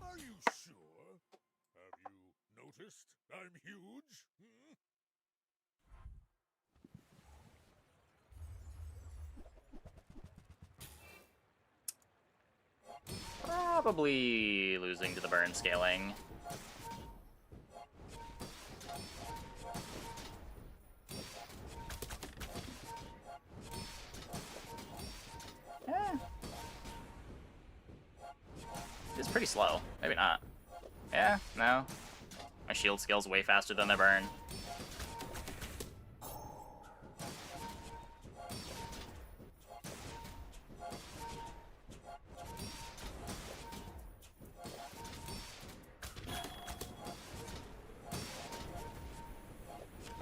Are you sure? Have you noticed I'm huge? Hmm? Probably losing to the burn scaling. It's pretty slow. Maybe not. Yeah, no. My shield scale's way faster than their burn.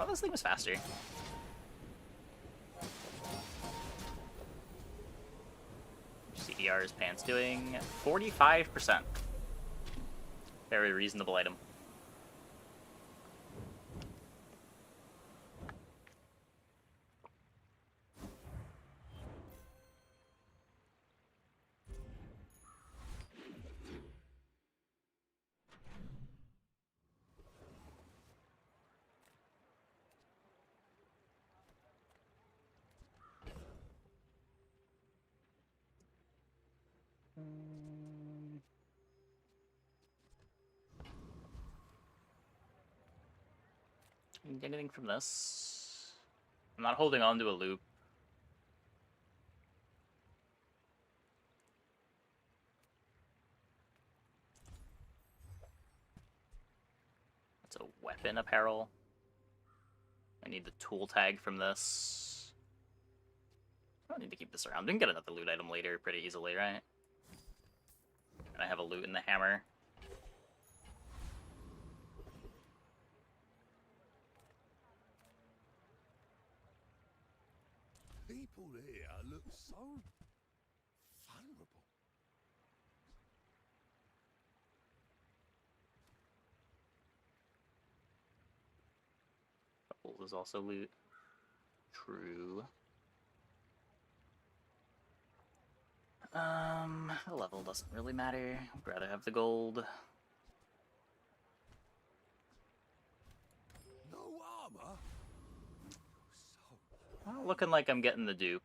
Oh, this thing was faster. CDR's pants doing 45%. Very reasonable item. Can get anything from this? I'm not holding on to a loop. That's a weapon apparel. I need the tool tag from this. I don't need to keep this around. We can get another loot item later pretty easily, right? And I have a loot in the hammer. People here look so vulnerable. Bubbles is also loot. True. The level doesn't really matter. I'd rather have the gold. No armor? So Well, looking like I'm getting the dupe.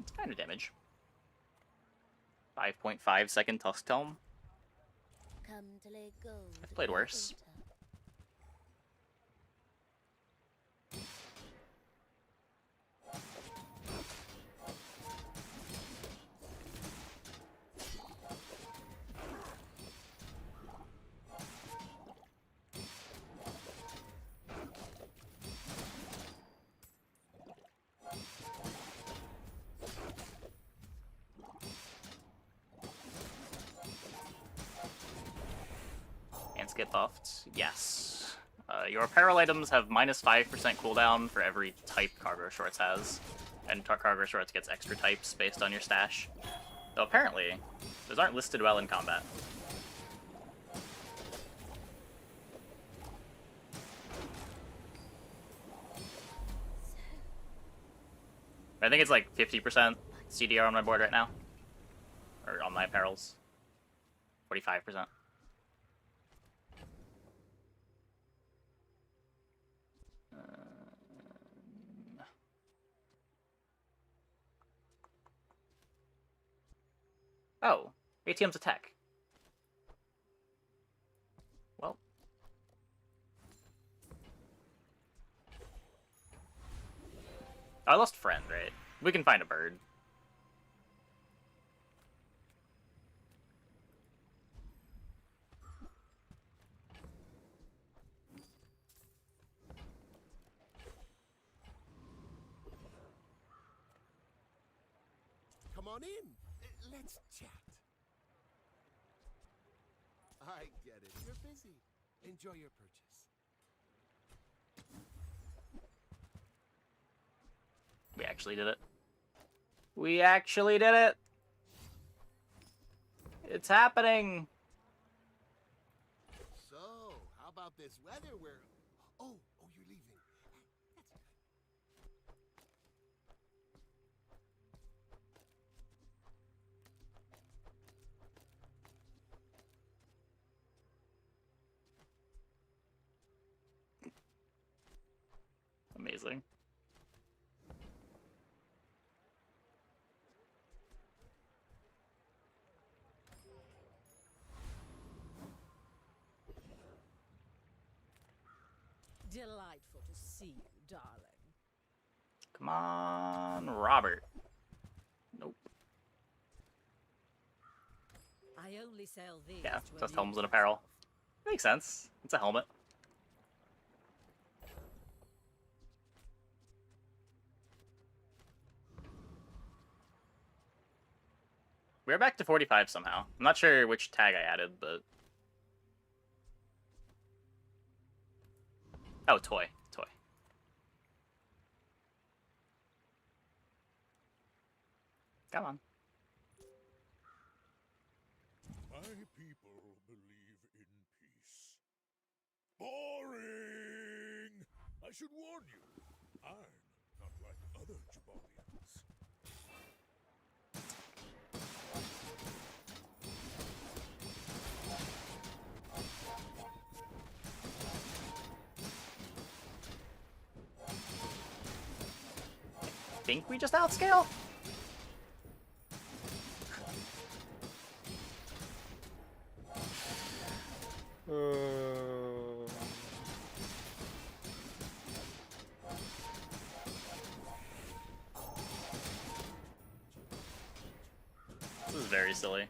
It's kind of damage. 5.5 second Tusk Tome. Come to lay gold. I've played worse. Get buffed? Yes. Your apparel items have minus 5% cooldown for every type cargo shorts has, and cargo shorts gets extra types based on your stash. So apparently, those aren't listed well in combat. I think it's like 50% CDR on my board right now, or on my apparels. 45%. Oh, ATM's attack. Well. I lost friend, right? We can find a bird. Come on in. Let's chat. I get it. You're busy. Enjoy your purchase. We actually did it. We actually did it! It's happening! So, how about this weather where... Oh, you're leaving. That's good. Amazing. Delightful to see you, darling. Come on, Robert. Nope. I only sell these Yeah, to just amuse helmets and apparel. myself. Makes sense. It's a helmet. We're back to 45 somehow. I'm not sure which tag I added, but... Oh, toy. Toy. Come on. My people believe in peace. Boring! I should warn you, I'm not like other Jabalians. Think we just outscale? This is very silly.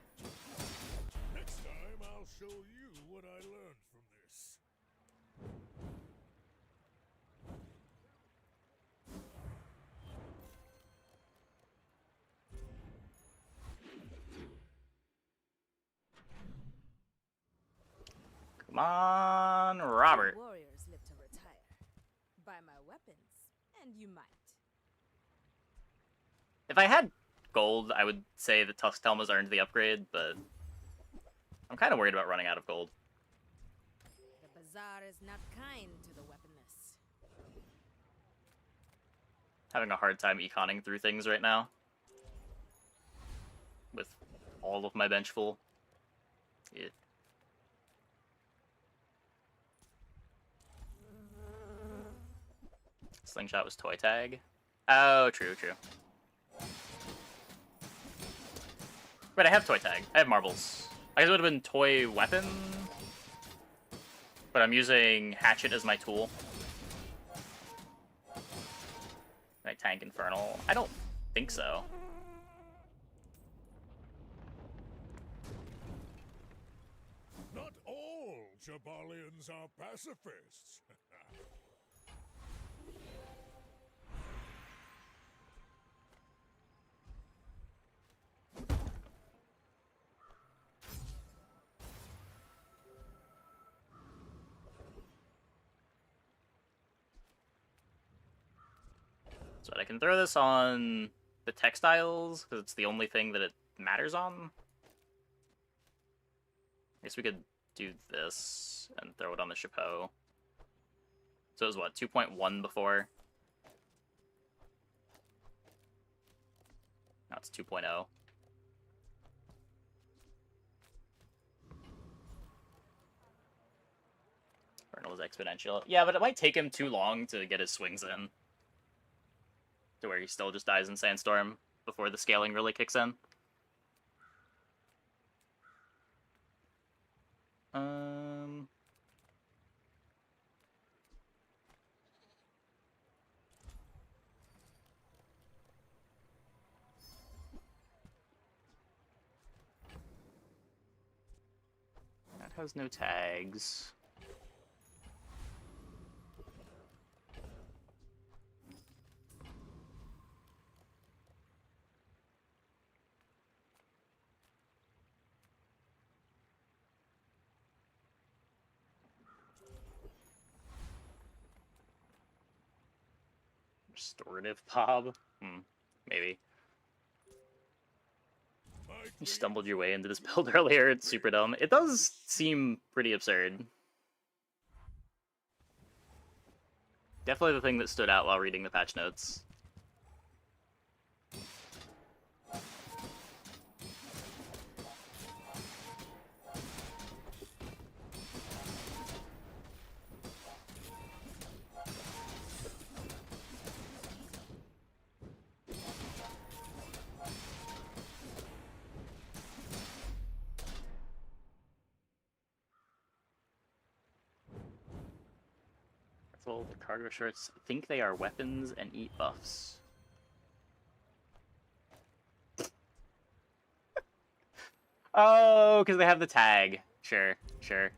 Next time I'll show you what I learned from this. Come on, Robert. Warriors live to retire. Buy my weapons, and you might. If I had gold, I would say the Tusk Helm has earned the upgrade, but I'm kind of worried about running out of gold. The bazaar is not kind to the weaponless. Having a hard time econing through things right now. With all of my bench full. Yeah. Slingshot was toy tag. Oh, true. But I have toy tag. I have marbles. I guess it would have been toy weapon. But I'm using hatchet as my tool. Can I tank infernal? I don't think so. Not all Jabalians are pacifists. So I can throw this on the textiles, because it's the only thing that it matters on. I guess we could do this and throw it on the chapeau. So it was what, 2.1 before? Now it's 2.0. Vernal is exponential. Yeah, but it might take him too long to get his swings in. To where he still just dies in Sandstorm before the scaling really kicks in. Has no tags. Restorative Bob? Maybe. You stumbled your way into this build earlier, it's super dumb. It does seem pretty absurd. Definitely the thing that stood out while reading the patch notes. The cargo shorts think they are weapons and eat buffs. Oh, because they have the tag. Sure, sure.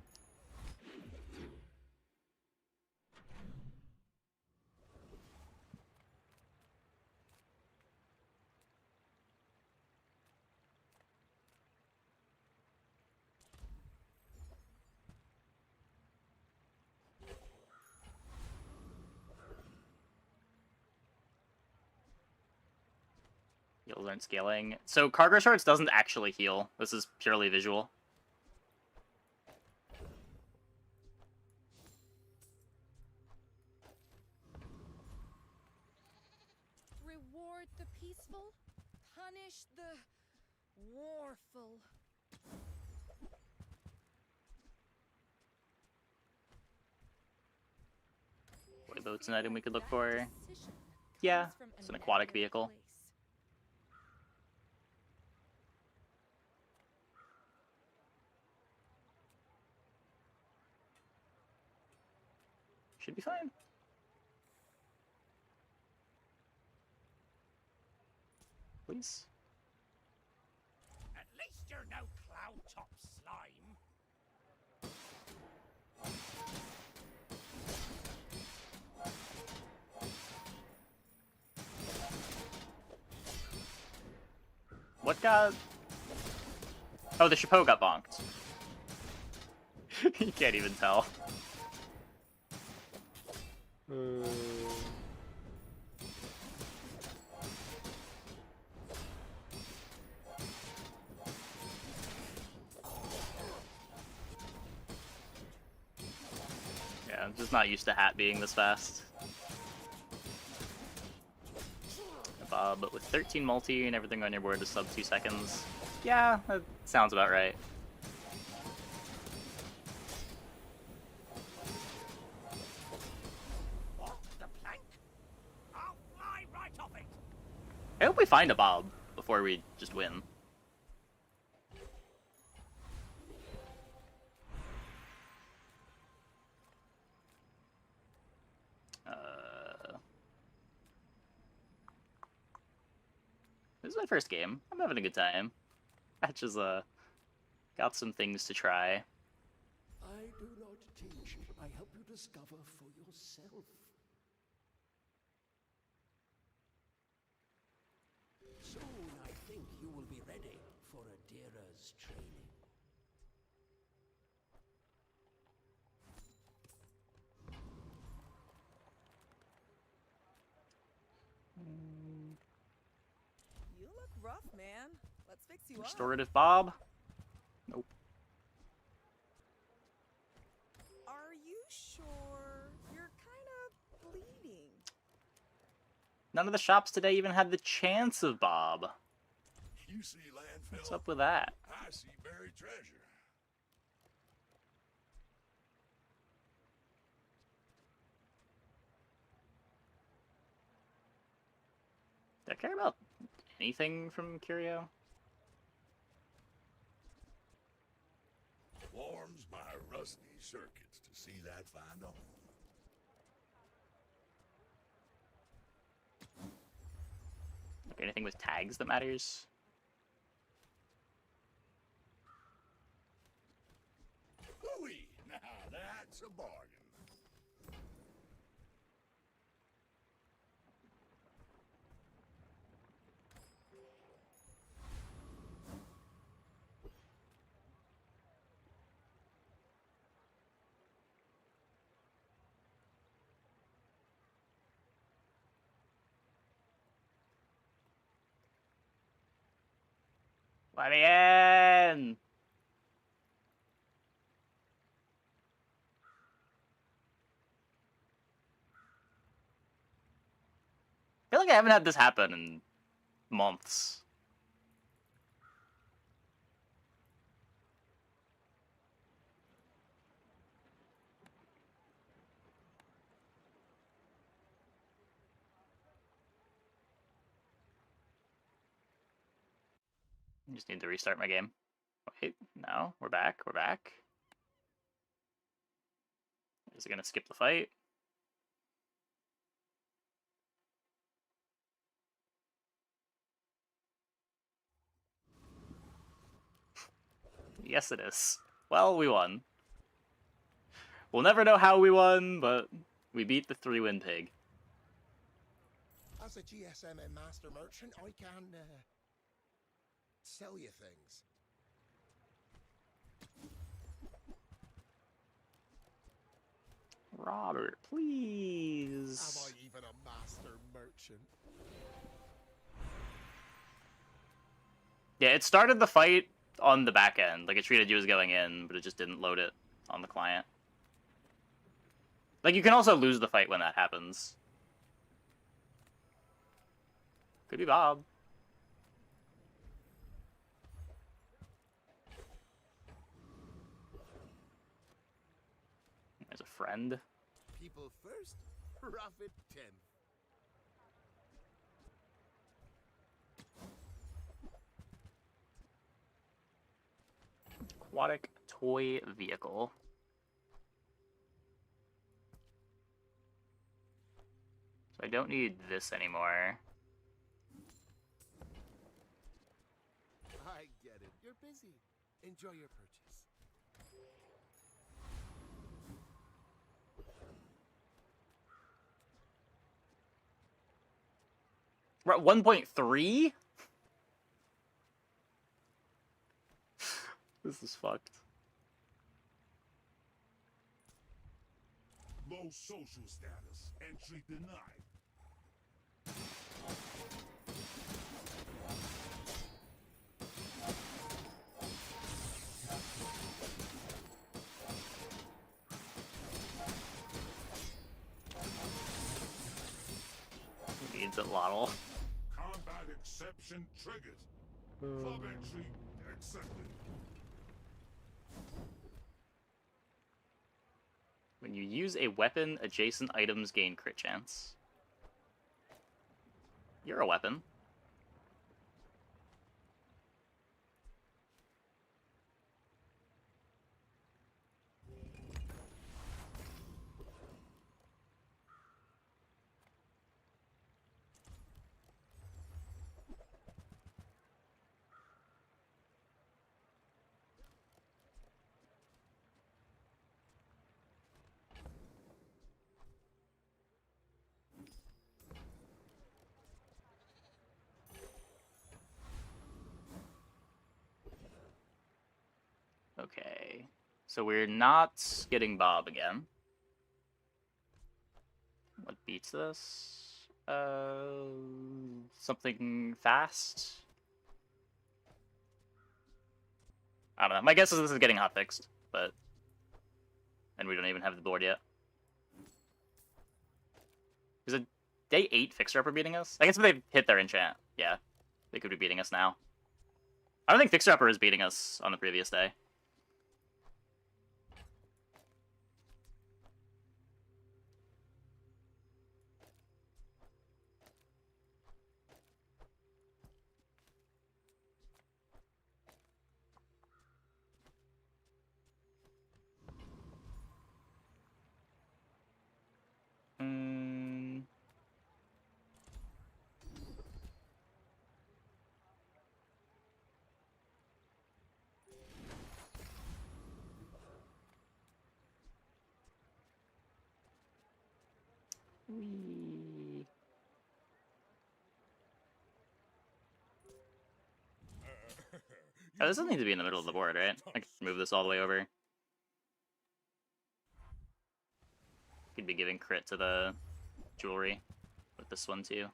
Heals aren't scaling. So cargo shorts doesn't actually heal. This is purely visual. Reward the peaceful, punish the warful. What boat's an item we could look for? Yeah, it's an aquatic vehicle. Should be fine. Please. At least you're no cloud top slime. What got... Oh, the chapeau got bonked. You can't even tell. Yeah, I'm just not used to Hat being this fast. But with 13 multi and everything on your board is sub 2 seconds. Yeah, that sounds about right. I hope we find a Bob before we just win. This is my first game. I'm having a good time. Patch is got some things to try. I do not teach. I help you discover for yourself. Soon, I think you will be ready for Adira's training. You look rough, man. Let's fix you up. Restorative Bob? Nope. Are you sure? You're kind of bleeding. None of the shops today even had the chance of Bob. You see landfill? What's up with that? I see buried treasure. Do I care about anything from Curio? Warms my rusty circuits to see that find on. Like anything with tags that matters? a bargain. Let me in! I feel like I haven't had this happen in months. I just need to restart my game. Wait, no, we're back, we're back. Is it gonna skip the fight? Yes, it is. Well, we won. We'll never know how we won, but we beat the 3-win pig. As a GSM and master merchant, I can sell you things. Robert, please. Am I even a master merchant? Yeah, it started the fight on the back end. Like, it treated you as going in, but it just didn't load it on the client. Like, you can also lose the fight when that happens. Could be Bob. There's a friend. People first, profit 10. Aquatic toy vehicle. So I don't need this anymore. I get it. You're busy. Enjoy your purchase. We're at 1.3? This is fucked. Low social status. Entry denied. Who needs it, Lottle? Combat exception triggered. Club entry accepted. When you use a weapon, adjacent items gain crit chance. You're a weapon. Okay, so we're not getting Bob again. What beats this? Something fast? I don't know. My guess is this is getting hotfixed, but... And we don't even have the board yet. Is it day 8 Fixer-Upper beating us? I guess if they hit their enchant, yeah. They could be beating us now. I don't think Fixer-Upper is beating us on the previous day. Whee. Oh, this doesn't need to be in the middle of the board, right? I can move this all the way over. Could be giving crit to the jewelry with this one too.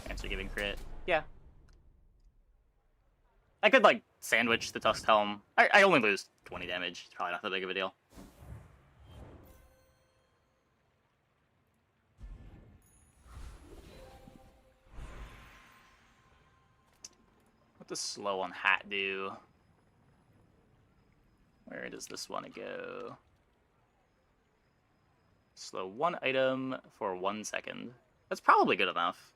Answer giving crit. Yeah. I could, like, sandwich the Tusked Helm. I only lose 20 damage. It's probably not that big of a deal. What does slow on hat do? Where does this want to go? Slow one item for 1 second. That's probably good enough,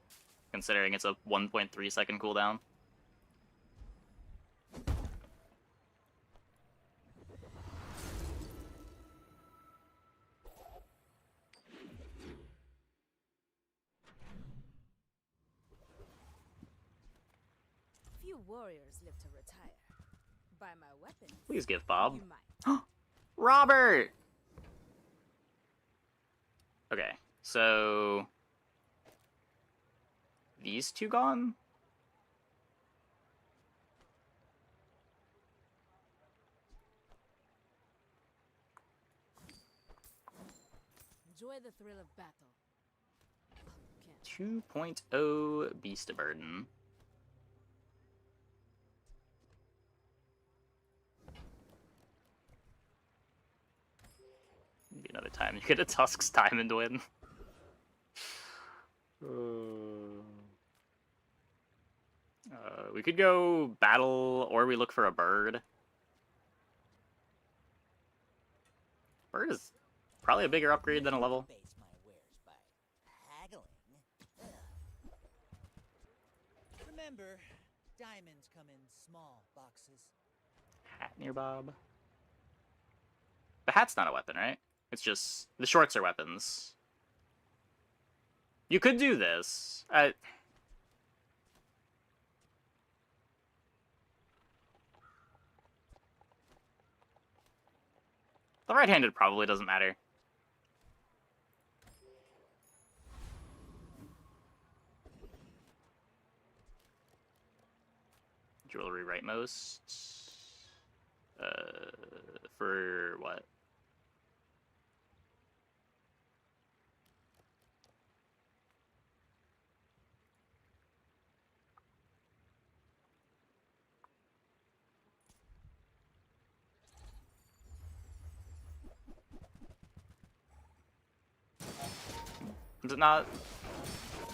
considering it's a 1.3 second cooldown. Few warriors live to retire. By my weapons. Please give Bob. You might. Robert! Okay, so... these two gone? Enjoy the thrill of battle. Can't. 2.0 Beast of Burden. Maybe another time you get a Tusk's Diamond win. We could go battle, or we look for a bird. Bird is probably a bigger upgrade than a level. Base my wares by haggling. Remember, diamonds come in small boxes. Hat near Bob. The hat's not a weapon, right? It's just the shorts are weapons. You could do this. The right-handed probably doesn't matter. Jewelry rightmost. For what? Is it not?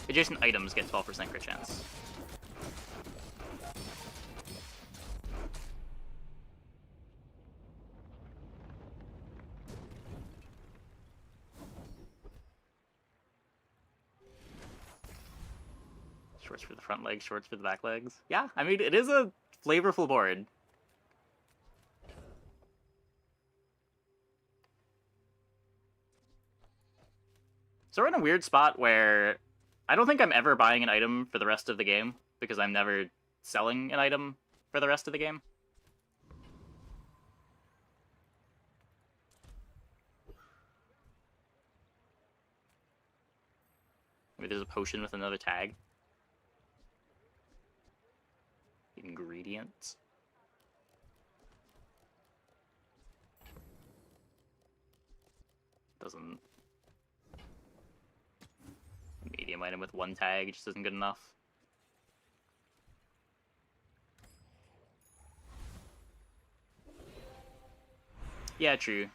Adjacent items get 12% crit chance. Shorts for the front legs, shorts for the back legs. Yeah, I mean, it is a flavorful board. So we're in a weird spot where I don't think I'm ever buying an item for the rest of the game, because I'm never selling an item for the rest of the game. Maybe there's a potion with another tag. Ingredients. Doesn't... medium item with one tag just isn't good enough. Yeah, true.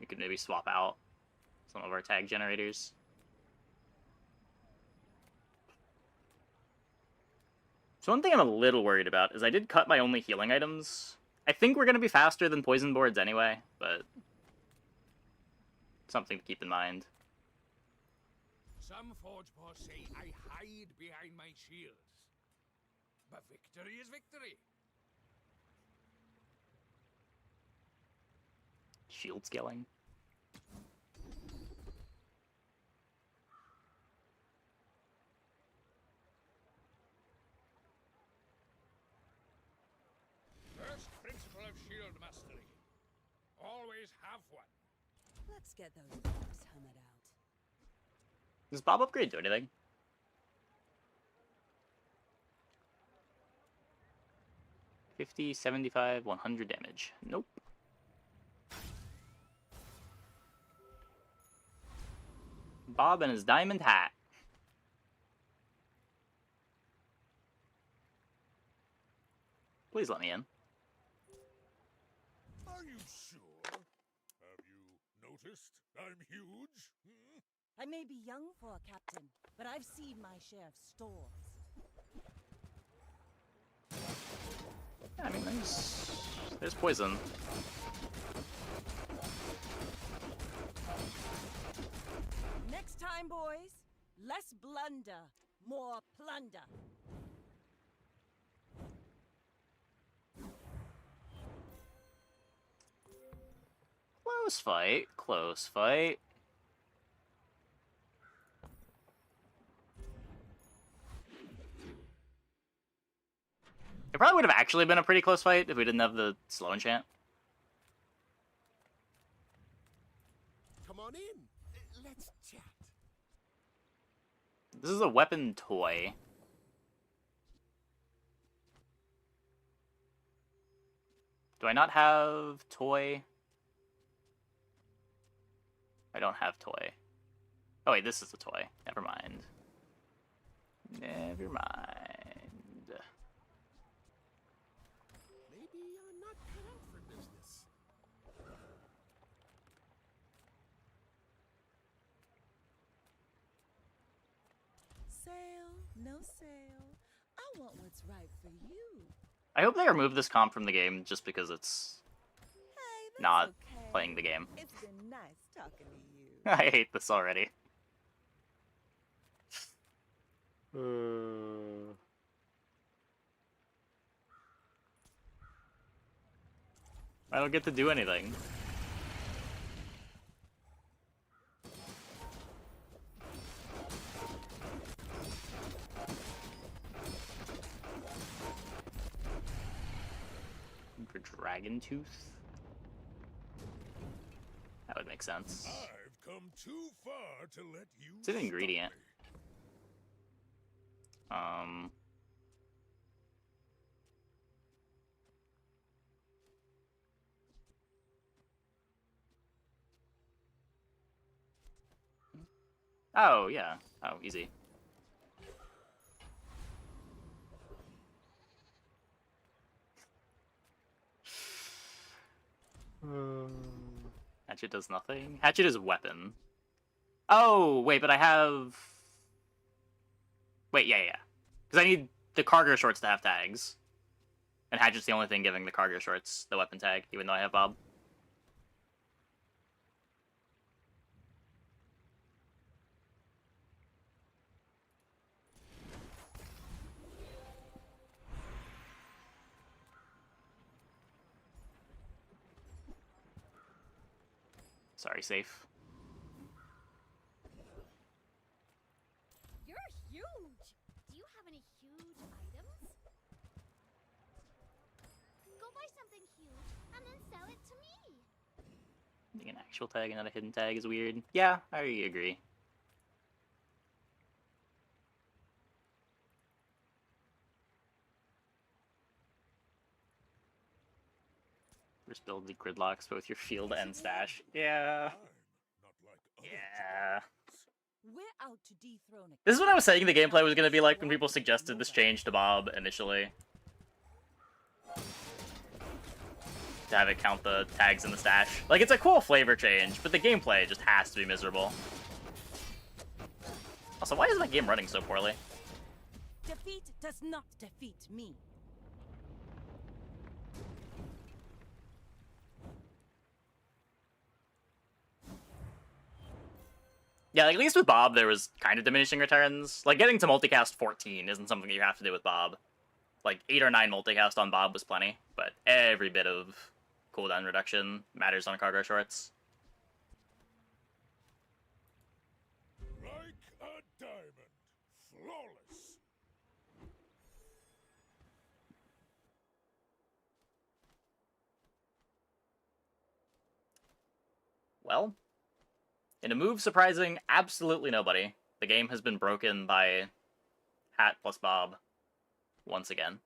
We could maybe swap out some of our tag generators. So one thing I'm a little worried about is I did cut my only healing items. I think we're going to be faster than poison boards anyway, but something to keep in mind. Some forge boss say I hide behind my shields. But victory is victory. Shield scaling. have one. Let's get those dogs hammered out. Does Bob upgrade do anything? $50, $75, $100 damage. Nope. Bob and his diamond hat. Please let me in. Are you sure? Have you noticed I'm huge? Hmm? I may be young for a captain, but I've seen my share of stores. Yeah, I mean, there's poison. Next time, boys, less blunder, more plunder. Close fight, close fight. It probably would have actually been a pretty close fight if we didn't have the slow enchant. Come on in. Let's chat. This is a weapon toy. Do I not have toy? I don't have toy. Oh wait, this is the toy. Never mind. Never mind. Maybe I'm not cut out for business. Sale, no sale. I want what's right for you. I hope they remove this comp from the game just because it's Hey, that's not okay. playing the game. It's been nice talking to you. I hate this already. I don't get to do anything. For Dragon Tooth? That would make sense. I've come too far to let you. It's an stop ingredient. me. Oh, yeah. Oh, easy. Hatchet does nothing? Hatchet is weapon. Oh, wait, but I have... Wait, yeah. Because I need the cargo shorts to have tags. And Hatchet's the only thing giving the cargo shorts the weapon tag, even though I have Bob. Sorry, safe. You're huge. Do you have any huge items? Go buy something huge and then sell it to me. Being an actual tag and not a hidden tag is weird. Yeah, I agree. Just build the gridlocks both your field and stash. Yeah. I'm not like other Yeah. We're out to dethrone a This is what I was saying the gameplay was going to be like when people suggested this change to Bob initially. To have it count the tags in the stash. Like, it's a cool flavor change, but the gameplay just has to be miserable. Also, why is my game running so poorly? Defeat does not defeat me. Yeah, like, at least with Bob, there was kind of diminishing returns. Like, getting to multicast 14 isn't something you have to do with Bob. Like, 8 or 9 multicast on Bob was plenty, but every bit of cooldown reduction matters on cargo shorts. Like a diamond. Flawless. Well, in a move surprising absolutely nobody, the game has been broken by Hat plus Bob once again.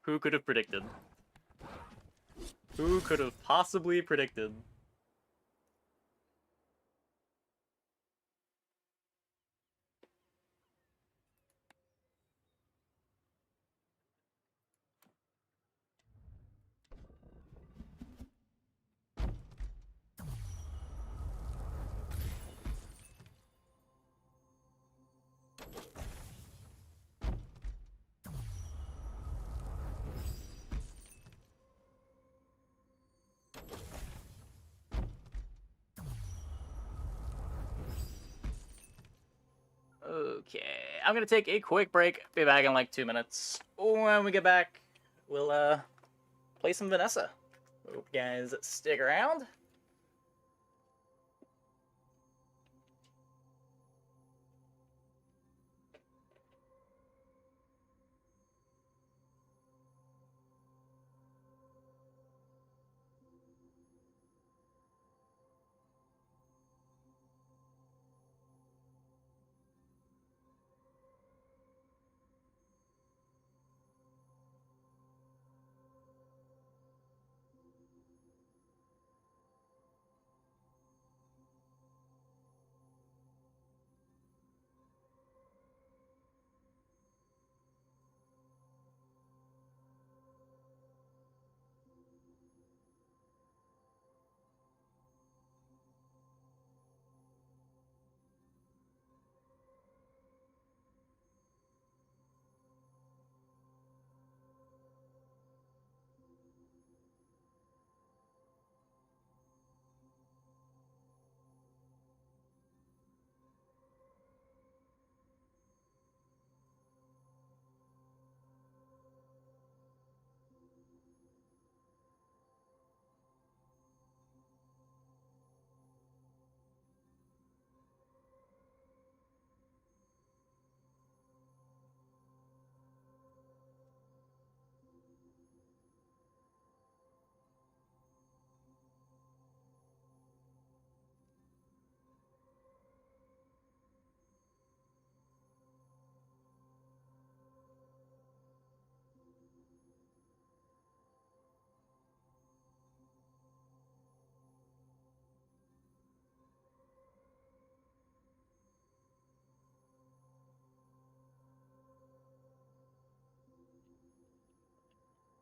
Who could have predicted? Who could have possibly predicted? Okay, I'm gonna take a quick break. Be back in like 2 minutes. When we get back, we'll play some Vanessa. Hope you guys stick around.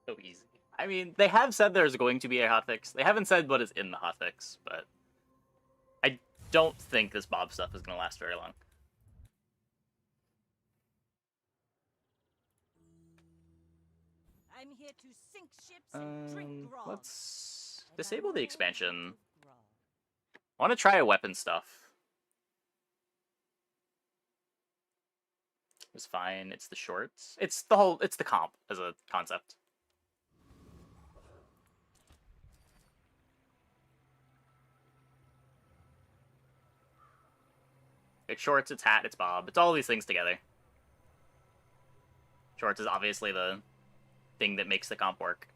So easy. I mean, they have said there's going to be a hotfix. They haven't said what is in the hotfix, but I don't think this Bob stuff is going to last very long. I'm here to sink ships and drink grog. Let's And disable I'm the no expansion. grog. I want to try a weapon stuff. It's fine. It's the shorts. It's the comp as a concept. It's shorts, it's hat, it's Bob. It's all these things together. Shorts is obviously the thing that makes the comp work.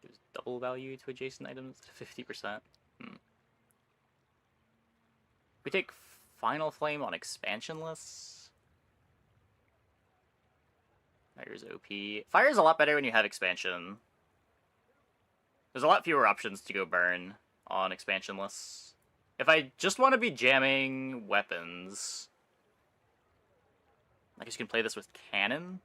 Gives double value to adjacent items, 50%. We take Final Flame on expansion lists. Fire's OP. Fire's a lot better when you have expansion. There's a lot fewer options to go burn on expansion lists. If I just want to be jamming weapons, I guess you can play this with cannon.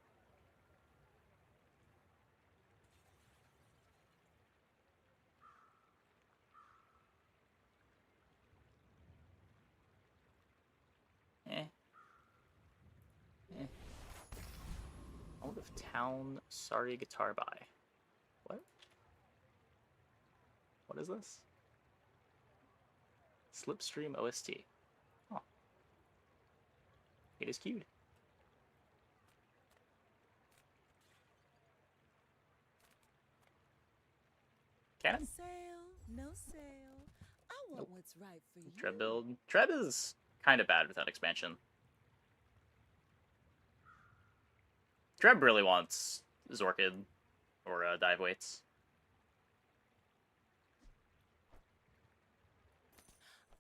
Out of town, sorry guitar buy. What? What is this? Slipstream OST. Oh. It is queued. Cannon? Sail No sale. I want what's right for you. Treb build. Treb is kind of bad without expansion. Treb really wants Zorkid or dive weights.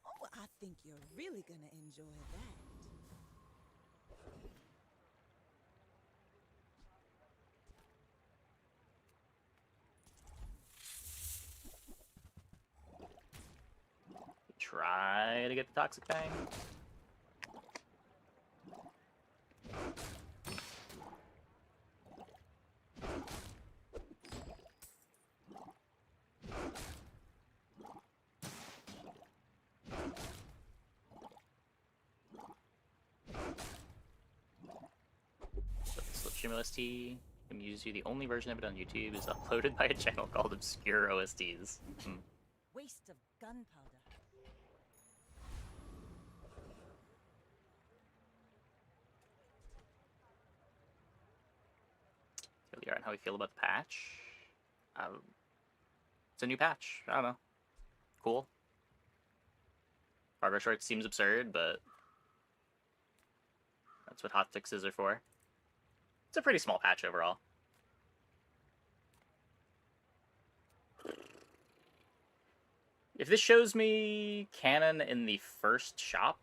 Oh, I think you're really gonna enjoy that. Try to get the Toxic Fang. Stimulus T. I'm using the only version of it on YouTube is uploaded by a channel called Obscure OSTs. Waste of gunpowder. Really aren't how we feel about the patch. It's a new patch. I don't know. Cool. Cargo shorts seems absurd, but that's what hotfixes are for. It's a pretty small patch overall. If this shows me canon in the first shop,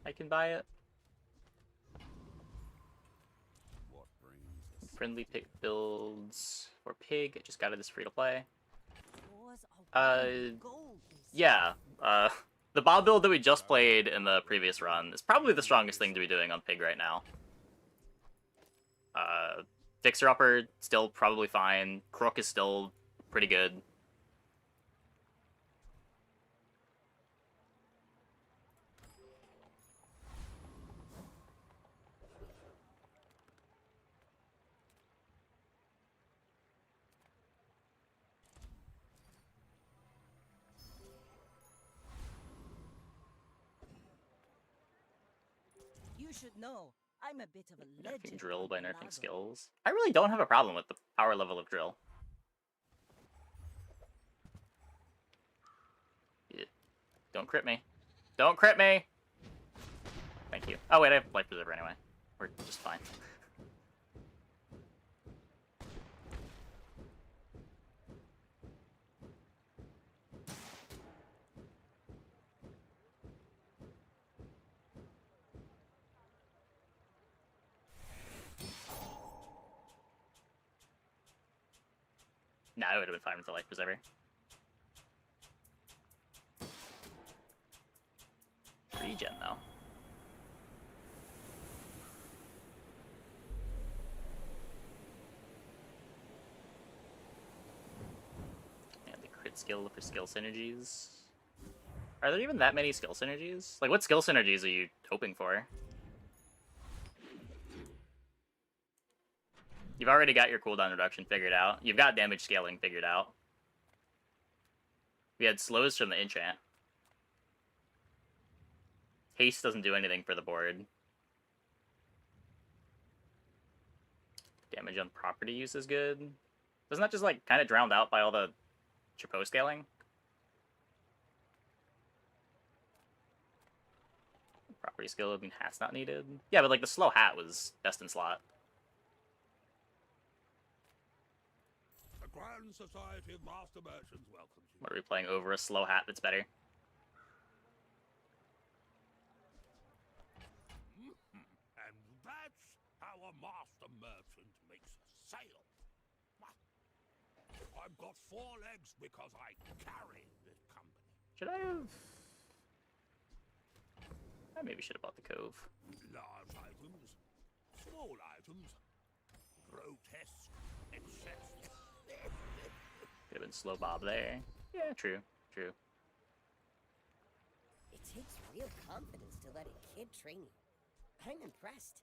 I can buy it. What brings us? Friendly pig builds for pig. I just got it as free to play. Yours are gold, they say. Yeah. The Bob build that we just played in the previous run is probably the strongest thing to be doing on pig right now. Fixer Upper, still probably fine. Crook is still pretty good. You should know, I'm a bit of a Nerfing legend. drill on by nerfing Galago. skills. I really don't have a problem with the power level of drill. Yeah. Don't crit me. Don't crit me! Thank you. Oh wait, I have Life Preserver anyway. We're just fine. Nah, I would have been fine with the Life Preserver. Regen, though. And the crit skill for skill synergies. Are there even that many skill synergies? Like, what skill synergies are you hoping for? You've already got your cooldown reduction figured out. You've got damage scaling figured out. We had slows from the enchant. Haste doesn't do anything for the board. Damage on property use is good. Doesn't that just, like, kind of drowned out by all the Chapeau scaling? Property skill, I mean, hat's not needed. Yeah, but, like, the slow hat was best in slot. The Grand Society of Master Merchants welcomes you. What are we playing over a slow hat that's better? And that's how a Master Merchant makes a sale. I've got 4 legs because I carry this company. Should I have... I maybe should have bought the Cove. Large items, small items, grotesque, excessive. Could have been slow Bob there. Yeah, true, true. It takes real confidence to let a kid train you. I'm impressed.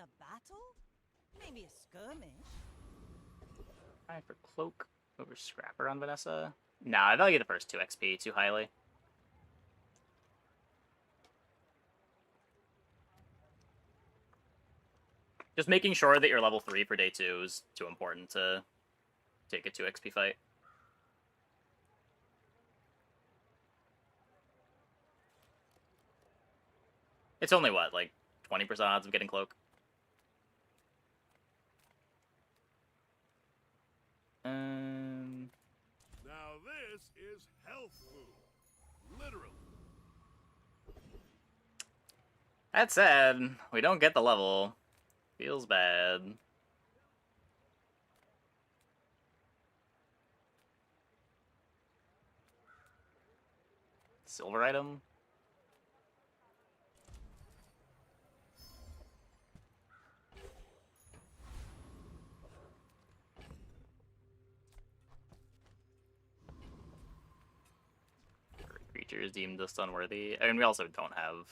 A battle? Maybe a skirmish. Alright, for Cloak over Scrapper on Vanessa. Nah, I value the first 2 XP too highly. Just making sure that you're level 3 for day 2 is too important to take a 2 XP fight. It's only what, like 20% odds of getting Cloak? Now this is health food. Literally. That said, we don't get the level. Feels bad. Silver item? Creatures deemed just unworthy. I mean, we also don't have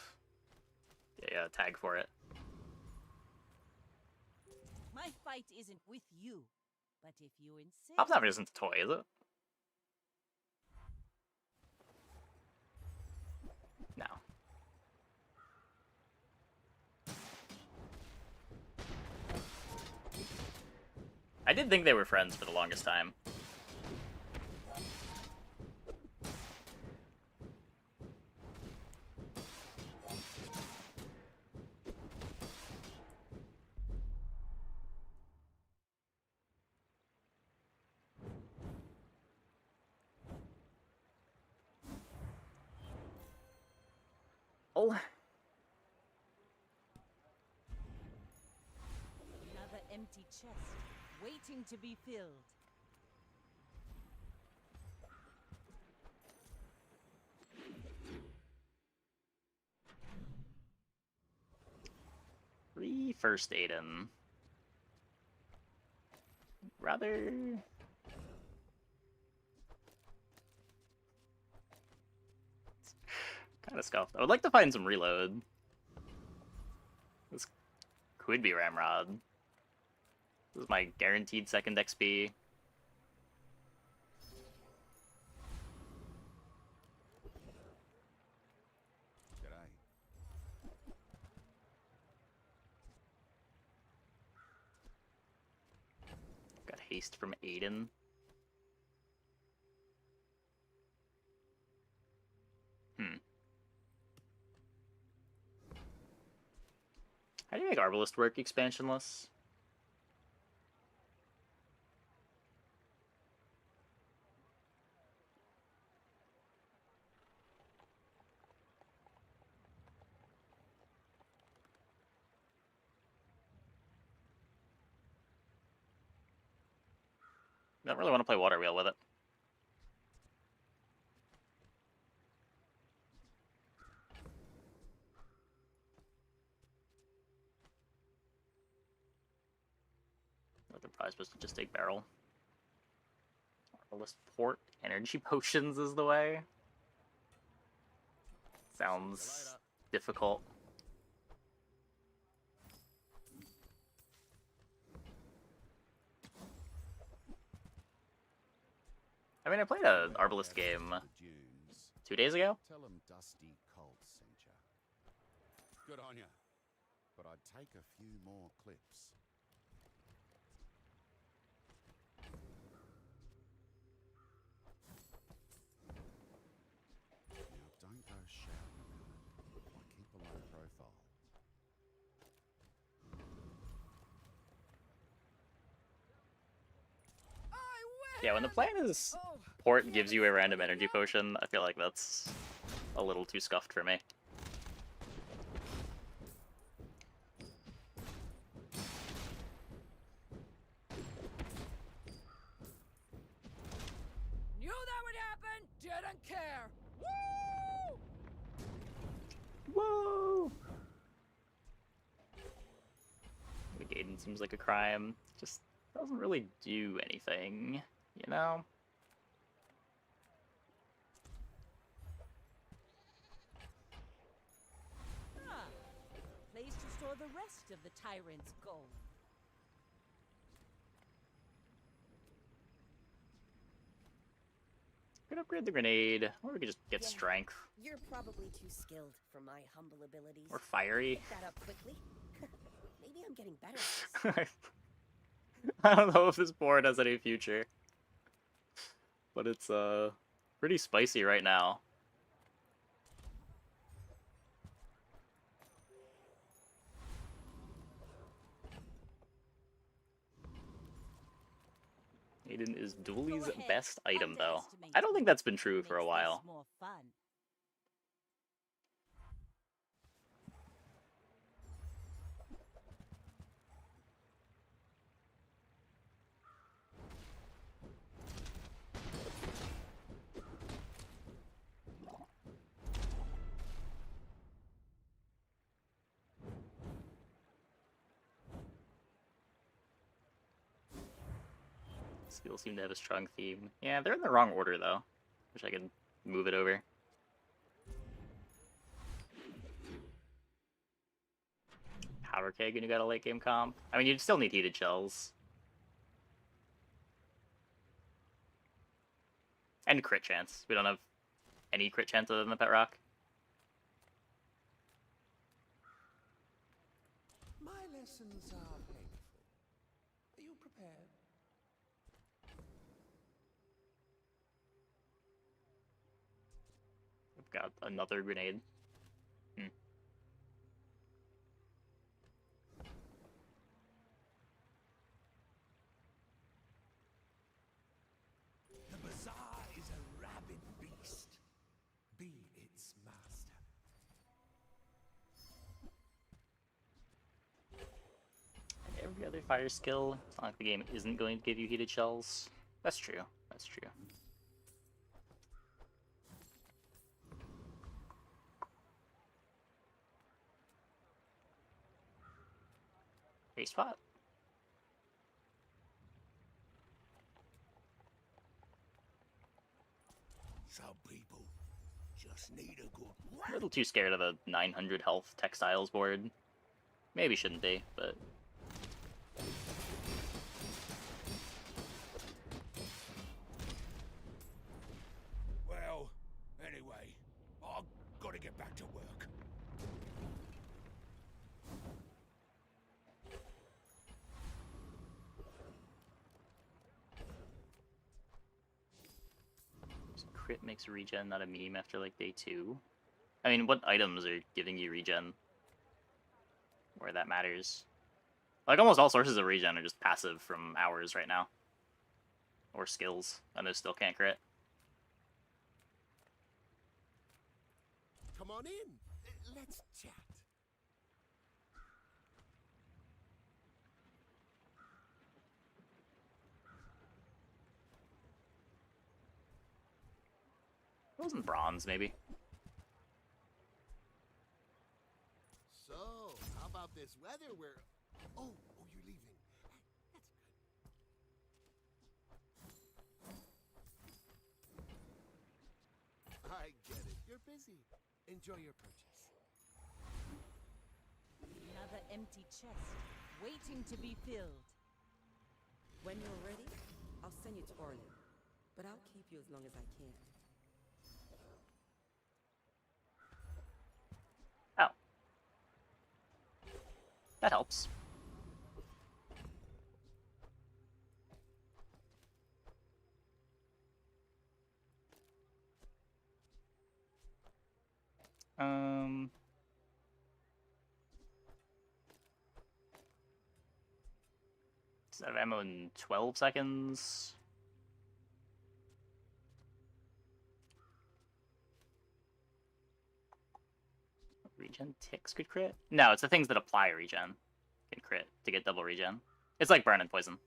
a tag for it. My fight isn't with you, but if you insist. Hobnobbing isn't a toy, is it? No. I did think they were friends for the longest time. Oh. Another empty chest, waiting to be filled. Free first aid him. Rather. Kind of scuffed. I would like to find some reload. This could be Ramrod. This is my guaranteed second XP. G'day. Got haste from Aiden. How do you make Arbalist work expansionless? I don't really want to play Water Wheel with it. They're probably supposed to just take Barrel. Arbalist Port. Energy Potions is the way. Sounds difficult. I mean, I played an Arbalist game 2 days ago. Tell them Dusty Colt sent ya. Good on ya. But I'd take a few more clips. Now, don't go shouting about it. I keep a low profile. Yeah, when the plan is Port gives you a random energy potion, I feel like that's a little too scuffed for me. Knew that would happen. Didn't care. Woo! Whoa! Gaiden seems like a crime. Just doesn't really do anything, you know? Ah, place to store for the rest of the tyrant's gold. We could upgrade the grenade, or we could just get Yeah. strength. You're probably too skilled for my humble abilities. Or fiery. Pick that up quickly. Maybe I'm getting better at this. I don't know if this board has any future. But it's pretty spicy right now. Aiden is Dooley's ahead. best item, though. Underestimate I don't think me. that's been true It for a makes while. this more fun. Skills seem to have a strong theme. Yeah, they're in the wrong order, though. Wish I could move it over. Powder keg when you got a late game comp. I mean, you'd still need heated shells. And crit chance. We don't have any crit chance other than the pet rock. My lessons are painful. Are you prepared? We've got another grenade. The bazaar is a rabid beast. Be its master. Every other fire skill, it's not like the game isn't going to give you heated shells. That's true. That's true. Haste spot. Some people just need a good A little too scared of a 900 health textiles board. Maybe shouldn't be, but Well, anyway, I've got to get back to work. crit makes regen not a meme after like day 2. I mean, what items are giving you regen? Where that matters. Like, almost all sources of regen are just passive from hours right now. Or skills, and those still can't crit. Come on in. Let's chat. It wasn't bronze, maybe. So, how about this weather where... Oh, you're leaving. That's good. I get it. You're busy. Enjoy your purchase. Another empty chest, waiting to be filled. When you're ready, I'll send you to Orlin. But I'll keep you as long as I can. Oh. That helps. Does that have ammo in 12 seconds? Regen ticks could crit? No, it's the things that apply regen can crit to get double regen. It's like burn and poison.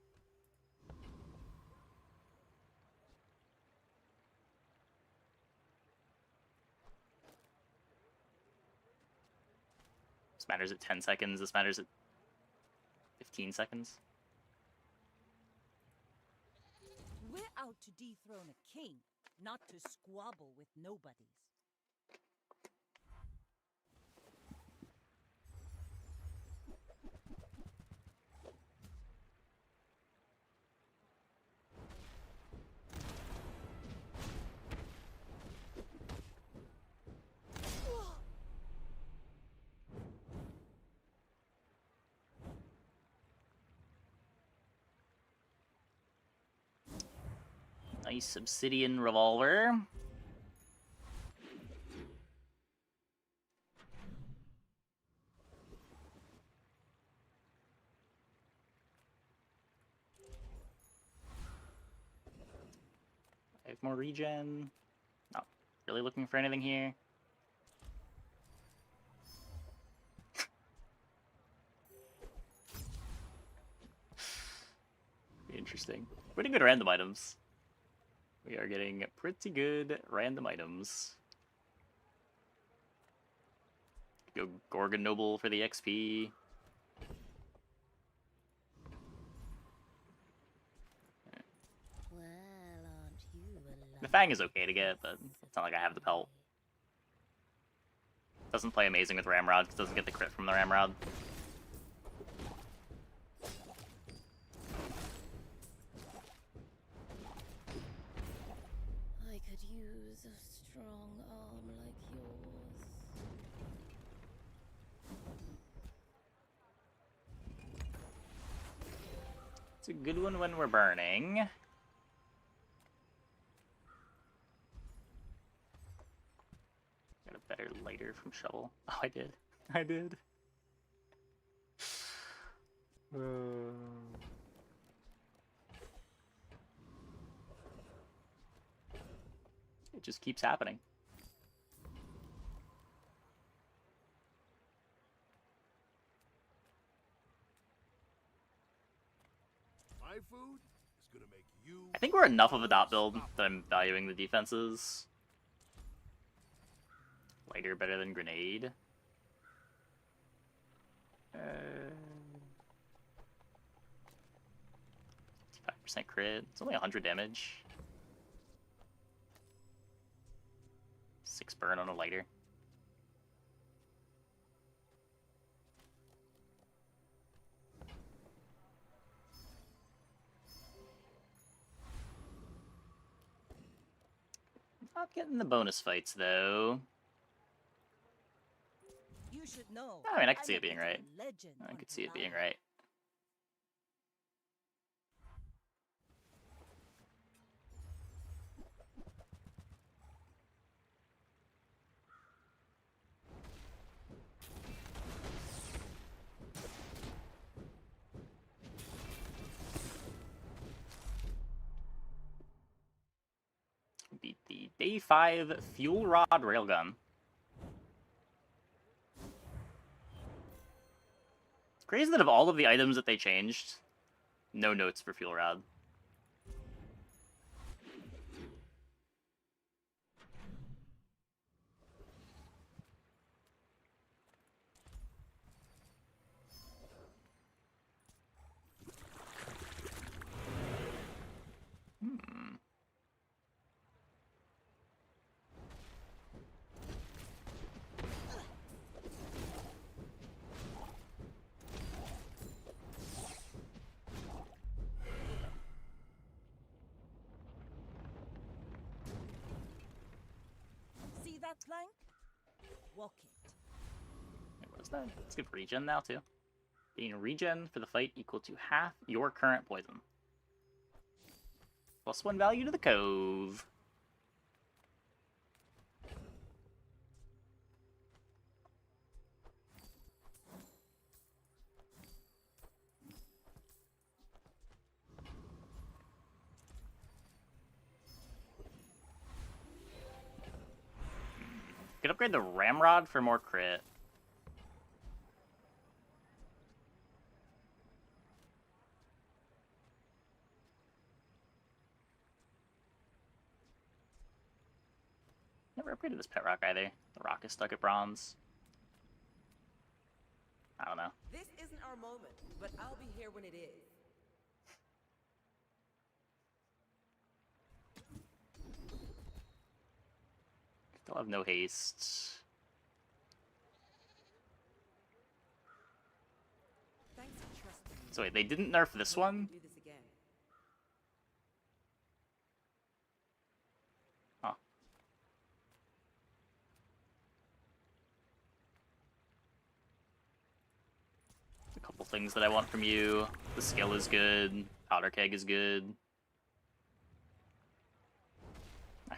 This matters at 10 seconds, this matters at 15 seconds. We're out to dethrone a king, not to squabble with nobodies. Nice obsidian revolver. I have more regen. Not really looking for anything here. Interesting. Pretty good random items. We are getting pretty good random items. Go Gorgon Noble for the XP. Well, aren't you a The Fang is okay to get, but it's not like I have the pelt. Doesn't play amazing with Ramrod because it doesn't get the crit from the Ramrod. I could use a strong arm like yours. It's a good one when we're burning. Got a better lighter from Shovel. Oh, I did. I did. It just keeps happening. My food is gonna make you. I think we're enough of a dot build that I'm valuing the defenses. Lighter better than grenade. 5% crit. It's only 100 damage. 6 burn on a lighter. Not getting the bonus fights though. You should know. I mean, I could see I'm it being a bit of right. a legend I on could see it being Goliath. right. Beat the Day 5 Fuel Rod Railgun. It's crazy that of all of the items that they changed, no notes for Fuel Rod. See that plank? Walk it. What is that? Let's give regen now too. Being regen for the fight equal to half your current poison. +1 value to the Cove. Could upgrade the Ramrod for more crit. Never upgraded this pet rock either. The rock is stuck at bronze. I don't know. This isn't our moment, but I'll be here when it is. Still have no haste. Thanks for trusting me. So wait, they didn't nerf this one? Do this again. Huh. A couple things that I want from you. The skill is good. Powder keg is good.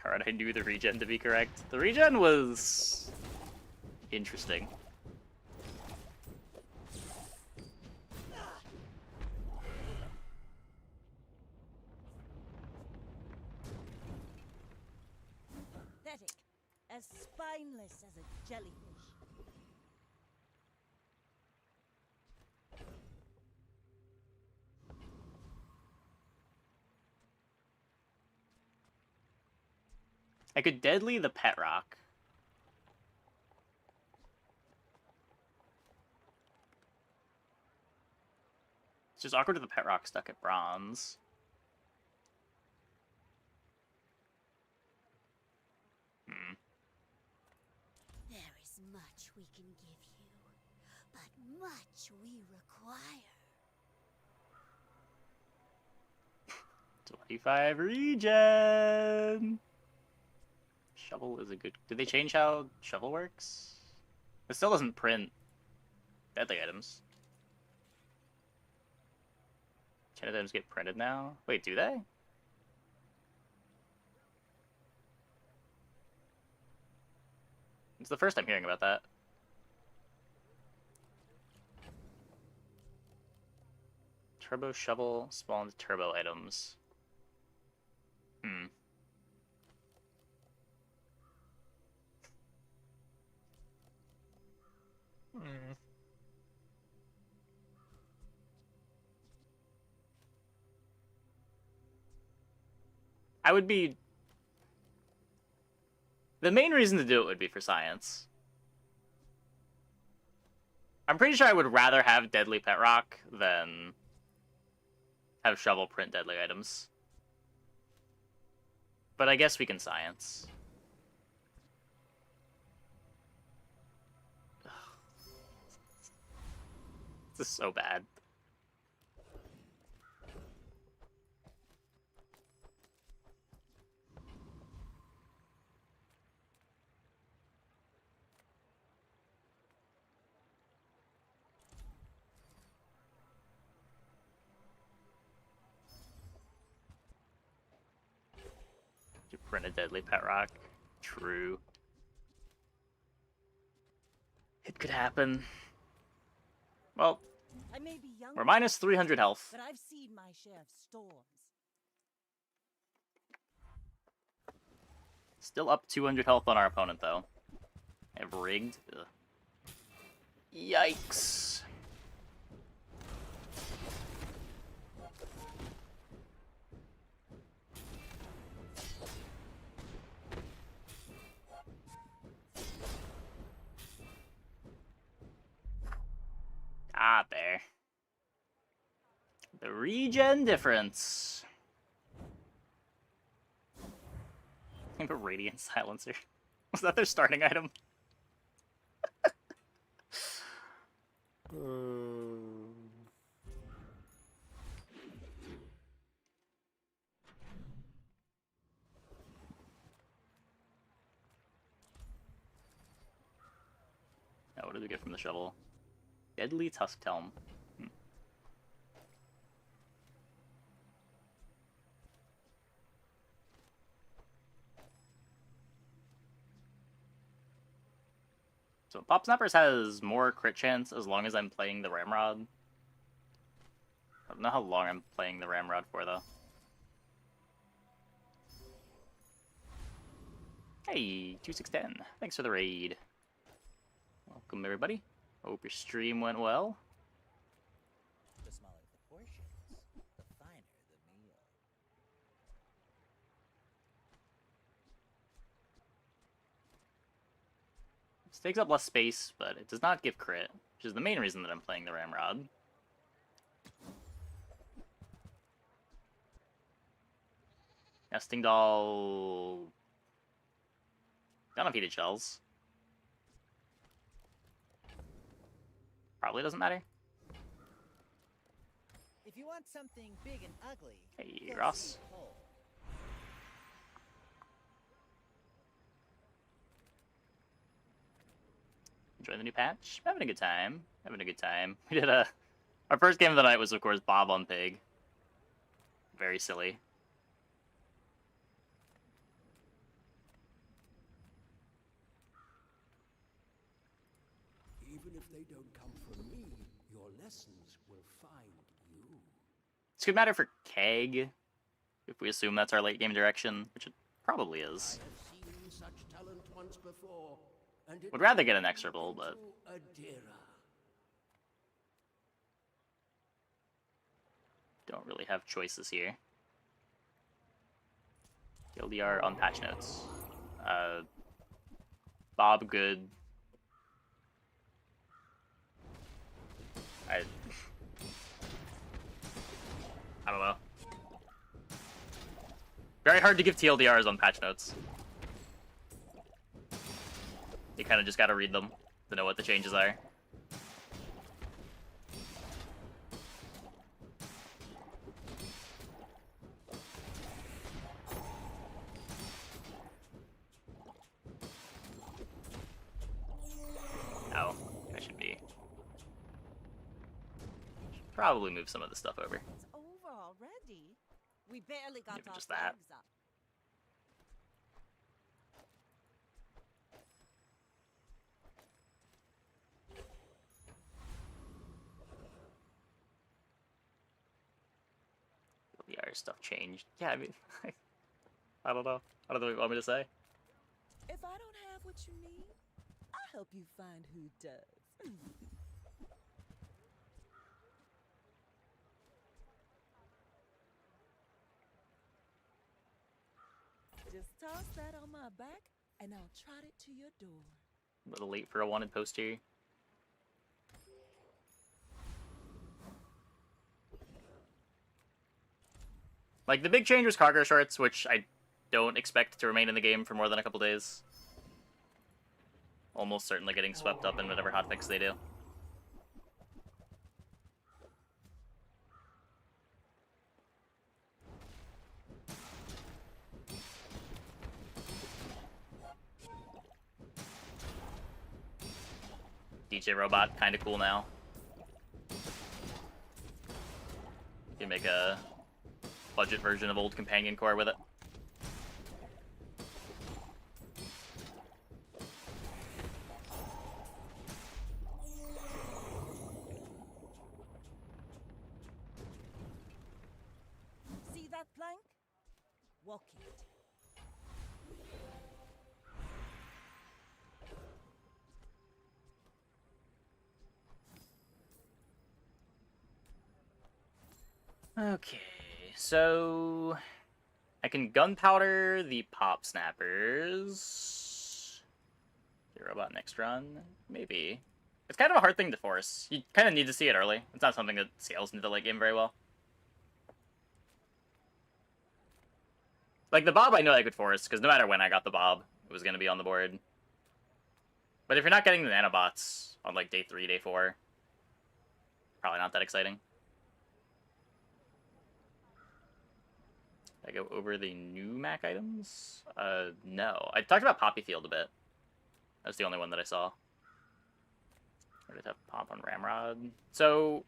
Alright, I knew the regen to be correct. The regen was interesting. Pathetic. As spineless as a jellyfish. I could deadly the pet rock. It's just awkward with the pet rock stuck at bronze. There is much we can give you, but much we require. 25 regen! Shovel is a good... Did they change how shovel works? It still doesn't print deadly items. Enchanted items get printed now? Wait, do they? It's the first I'm hearing about that. Turbo shovel spawns turbo items. I would be... The main reason to do it would be for science. I'm pretty sure I would rather have Deadly Pet Rock than have Shovel print deadly items. But I guess we can science. This is so bad. You print a deadly pet rock. True. It could happen. Well, I may be young, we're minus 300 health. but I've seen my share of storms. Still up 200 health on our opponent, though. I've rigged. Ugh. Yikes. Ah, there. The regen difference. I have a radiant silencer. Was that their starting item? Now, what did we get from the shovel? Deadly Tusked Helm. So Pop Snappers has more crit chance as long as I'm playing the Ramrod. I don't know how long I'm playing the Ramrod for, though. Hey, 2610. Thanks for the raid. Welcome, everybody. Hope your stream went well. The smaller the portions, the finer the meal. This takes up less space, but it does not give crit, which is the main reason that I'm playing the Ramrod. Nesting Doll... Undefeated shells. Probably doesn't matter. If you want something big and ugly, Hey, go Ross. see Cole. Enjoying the new patch? Having a good time. Having a good time. We did a... Our first game of the night was, of course, Bob on Pig. Very silly. This could matter for Keg, if we assume that's our late game direction, which it probably is. Would rather get an exorable, but don't really have choices here. TLDR on patch notes. Bob good. I don't know. Very hard to give TLDRs on patch notes. You kind of just gotta read them to know what the changes are. Oh, I should probably move some of the stuff over. It's over already. We barely got Maybe our just that. flags up. The other stuff changed. Yeah, I mean, I don't know. I don't know what you want me to say. If I don't have what you need, I'll help you find who does. Just toss that on my back, and I'll trot it to your door. A little late for a wanted post here. Like, the big change was cargo shorts, which I don't expect to remain in the game for more than a couple days. Almost certainly getting swept up in whatever hotfix they do. DJ Robot, kinda cool now. You can make a budget version of old Companion Core with it. See that plank? Walk it. Okay, so I can gunpowder the pop snappers. The robot next run, maybe. It's kind of a hard thing to force. You kind of need to see it early. It's not something that scales into the late game very well. Like the Bob, I know I could force because no matter when I got the Bob, it was going to be on the board. But if you're not getting the nanobots on like day 3, day 4, probably not that exciting. I go over the new Mac items? No. I talked about Poppy Field a bit. That's the only one that I saw. Or did it have Pop on Ramrod? So,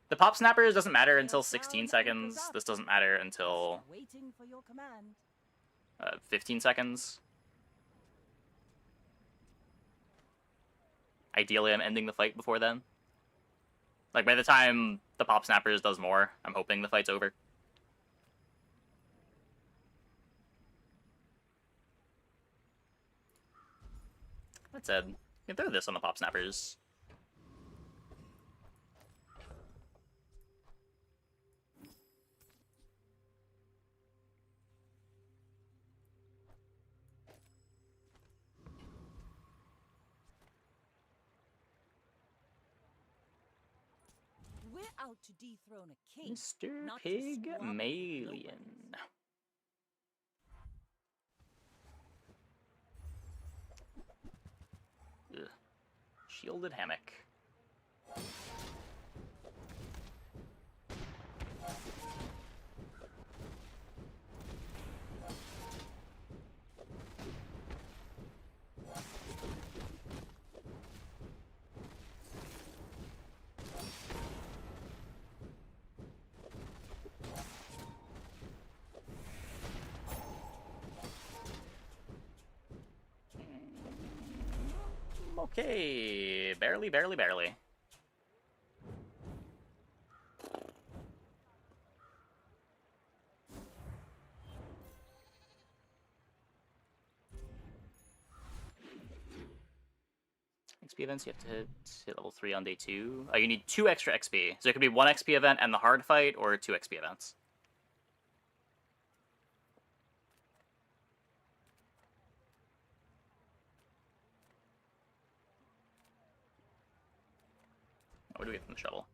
the Pop Snappers doesn't matter until 16 seconds. This doesn't matter until Waiting for your command. 15 seconds. Ideally, I'm ending the fight before then. Like, by the time the Pop Snappers does more, I'm hoping the fight's over. That said, you can throw this on the Pop Snappers. We're out to dethrone a king. Mr. not to squabble with Pygmalion. Ugh. Shielded hammock. Okay, barely. XP events you have to hit level 3 on day 2. Oh, you need 2 extra XP. So it could be 1 XP event and the hard fight, or 2 XP events. What do we get from the shovel?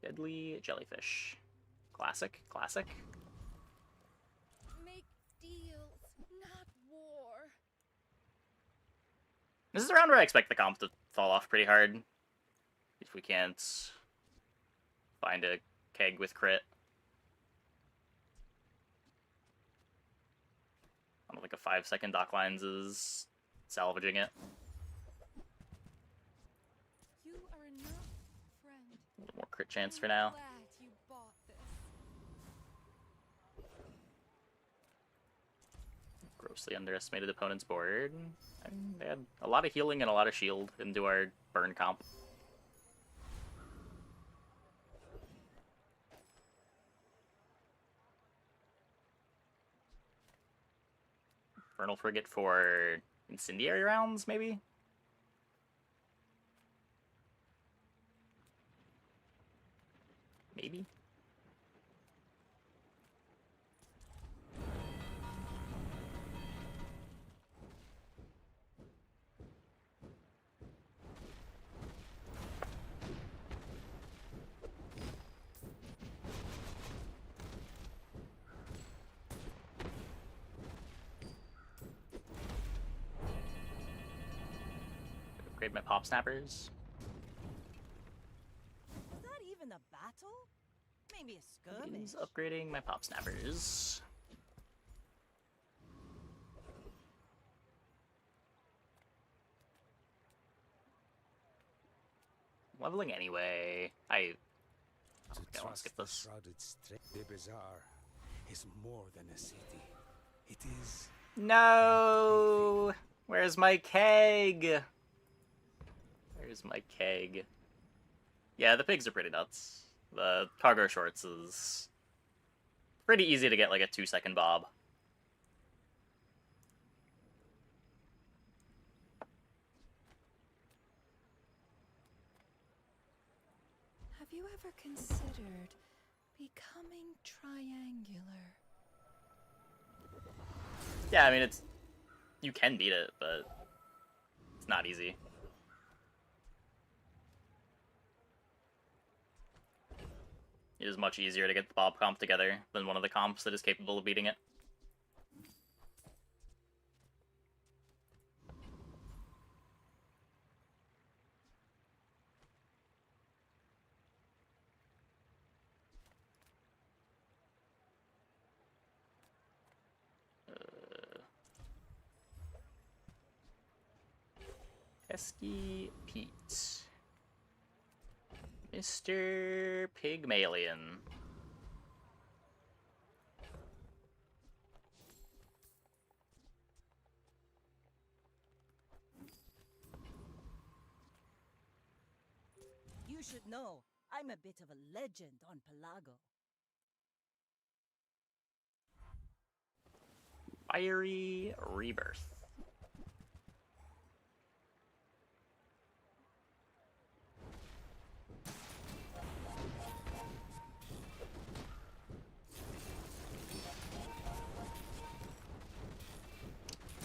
Deadly jellyfish. Classic, classic. Make deals, not war. This is the round where I expect the comp to fall off pretty hard. If we can't find a keg with crit. I don't think a 5-second dock lines is salvaging it. You are enough, friend. A little more crit chance for now. Glad you bought this. Grossly underestimated opponent's board. And they had a lot of healing and a lot of shield into our burn comp. Infernal Frigate for incendiary rounds, maybe? Maybe? Upgrade my pop snappers. Was that even a battle? Maybe a skirmish. Begins upgrading my pop snappers. Leveling anyway. I don't think I want to skip this. The bazaar is more than a city. It is. No! Where's my keg? Where's my keg? Yeah, the pigs are pretty nuts. The cargo shorts is pretty easy to get like a 2-second bob. Have you ever considered becoming triangular? Yeah, I mean, it's... You can beat it, but it's not easy. It is much easier to get the bob comp together than one of the comps that is capable of beating it. Pesky Pete. Mr. Pygmalion. You should know, I'm a bit of a legend on Pelago. Fiery Rebirth.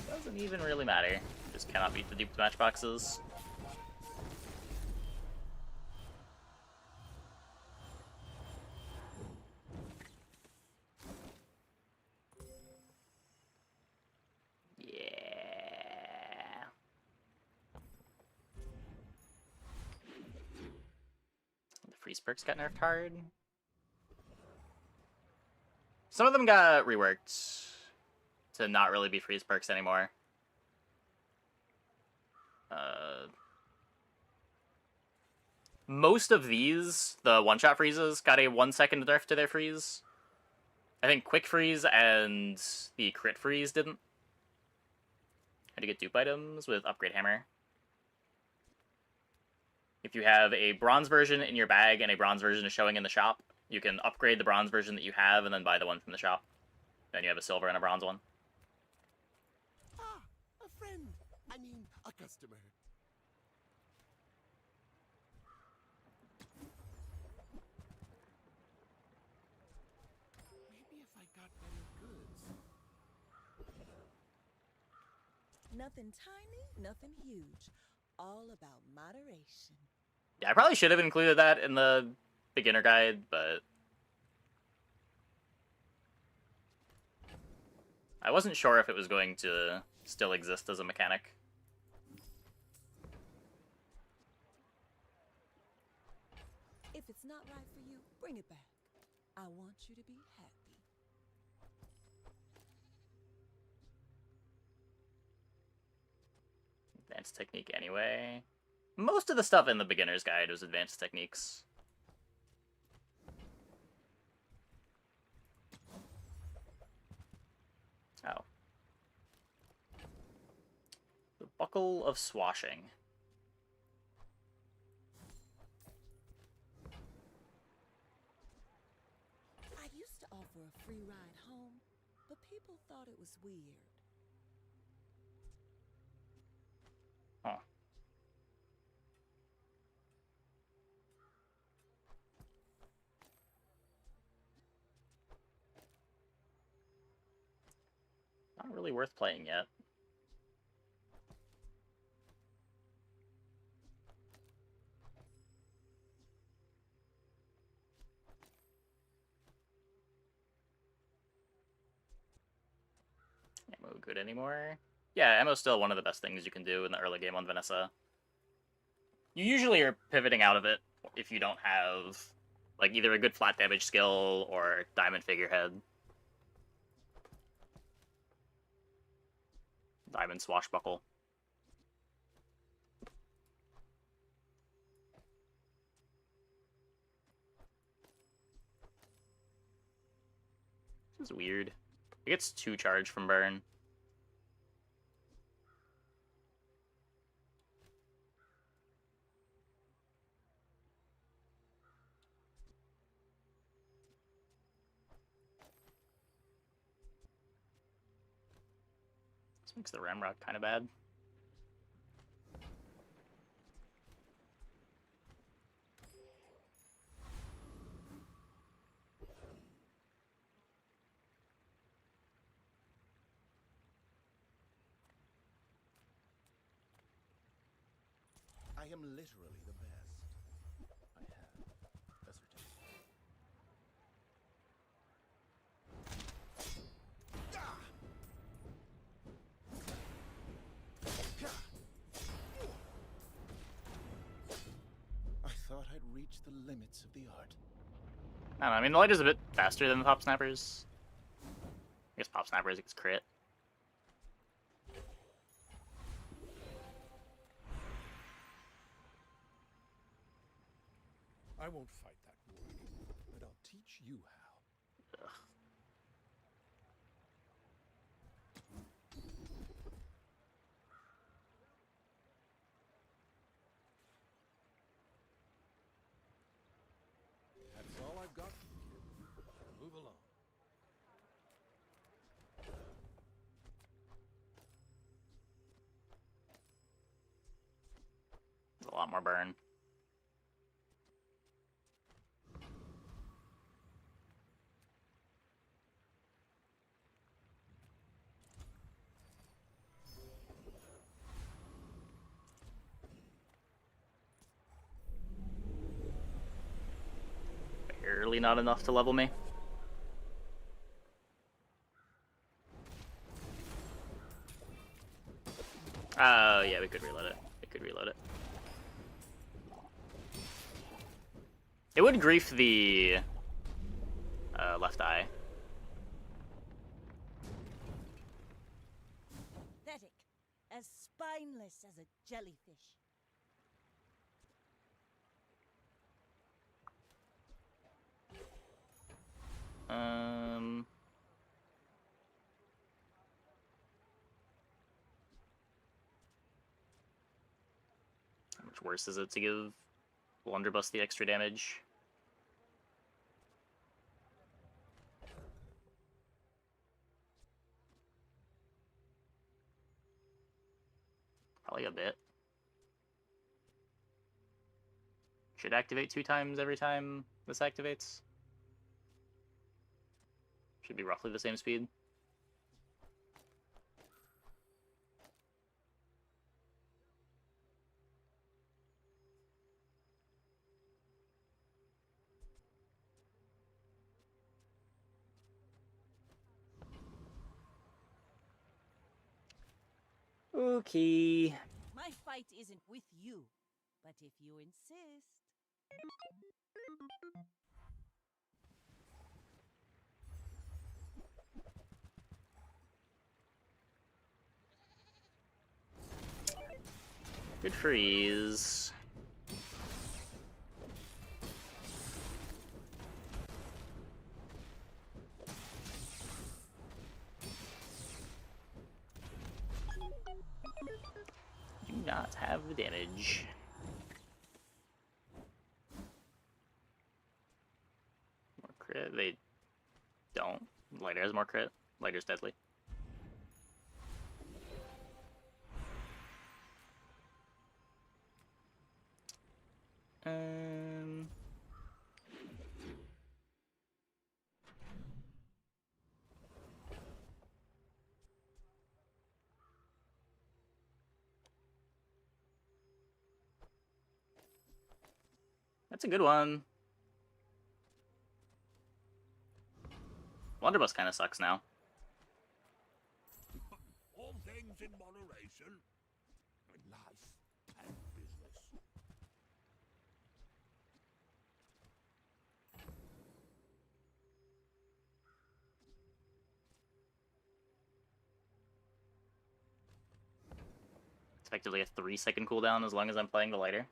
Doesn't even really matter. Just cannot beat the duped matchboxes. Yeah. The freeze perks got nerfed hard. Some of them got reworked to not really be freeze perks anymore. Most of these, the one-shot freezes, got a 1-second nerf to their freeze. I think quick freeze and the crit freeze didn't. Had to get dupe items with upgrade hammer. If you have a bronze version in your bag and a bronze version is showing in the shop, you can upgrade the bronze version that you have and then buy the one from the shop. Then you have a silver and a bronze one. Ah, a friend. I mean, a customer. Nothing tiny, nothing huge. All about moderation. Yeah, I probably should have included that in the beginner guide, but I wasn't sure if it was going to still exist as a mechanic. If it's not right for you, bring it back. I want you to be happy. Advanced technique anyway. Most of the stuff in the beginner's guide was advanced techniques. Oh. The Buckle of Swashing. I used to offer a free ride home, but people thought it was weird. Huh. Not really worth playing yet. Ammo good anymore? Yeah, ammo's still one of the best things you can do in the early game on Vanessa. You usually are pivoting out of it if you don't have like either a good flat damage skill or diamond figurehead. Diamond swashbuckle. This is weird. It gets 2 charge from burn. This makes the Ramrod kind of bad. I am literally the best. I have ascertained. I thought I'd reached the limits of the art. I don't know, I mean, the light is a bit faster than the Pop Snappers. I guess Pop Snappers gets crit. I won't fight that war, but I'll teach you how. Ugh. That's all I've got for you, kid. Move along. There's a lot more burn. Barely not enough to level me. Oh, yeah, we could reload it. We could reload it. It would grief the left eye. Pathetic. As spineless as a jellyfish. How much worse is it to give Blunderbuss the extra damage? Probably a bit. Should activate 2 times every time this activates. Should be roughly the same speed. Okay. My fight isn't with you, but if you insist. Good freeze. Do not have the damage. More crit. They don't. Lighter has more crit. Lighter's deadly. That's a good one. Blunderbuss kind of sucks now. All things in moderation. In life and business. It's effectively a 3-second cooldown as long as I'm playing the lighter.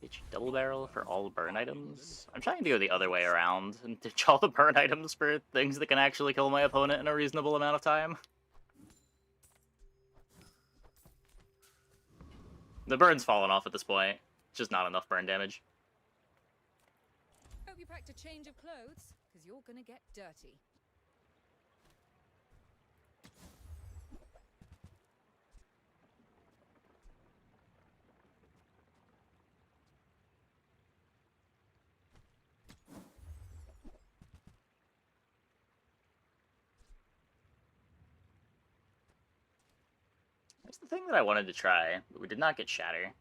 Ditch double barrel for all burn items. I'm trying to go the other way around and ditch all the burn items for things that can actually kill my opponent in a reasonable amount of time. The burn's fallen off at this point. It's just not enough burn damage. Hope you packed a change of clothes, because you're gonna get dirty. That's the thing that I wanted to try, but we did not get Shatter.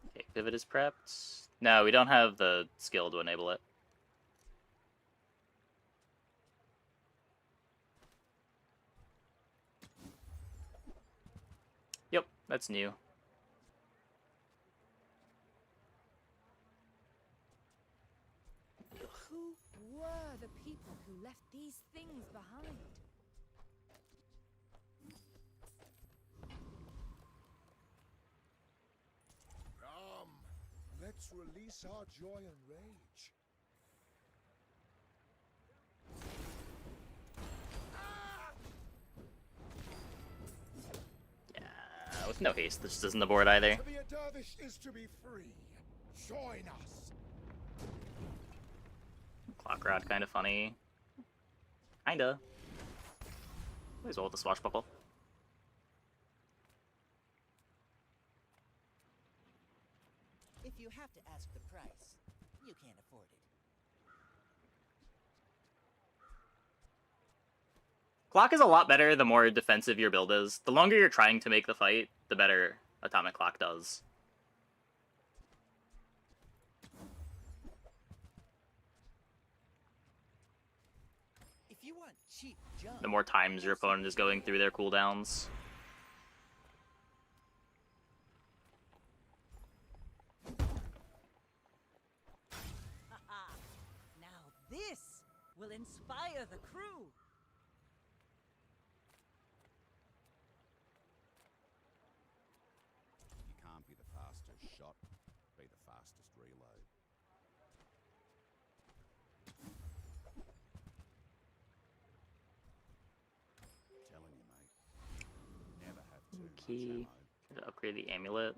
Okay, pivot is prepped. No, we don't have the skill to enable it. Yep, that's new. Who were the people who left these things behind? Come, let's release our joy and rage. Yeah, with no haste, this isn't the board either. To be a dervish is to be free. Join us. Clock Rod kind of funny. Kinda. Might as well with the swashbuckle. If you have to ask the price, you can't afford it. Clock is a lot better the more defensive your build is. The longer you're trying to make the fight, the better Atomic Clock does. If you want cheap junk, The more times your opponent is going through their cooldowns. Haha! Now this will inspire the crew. You can't be the fastest shot, be the fastest reload. Telling you, mate. Never have too much Key. ammo. To upgrade the amulet.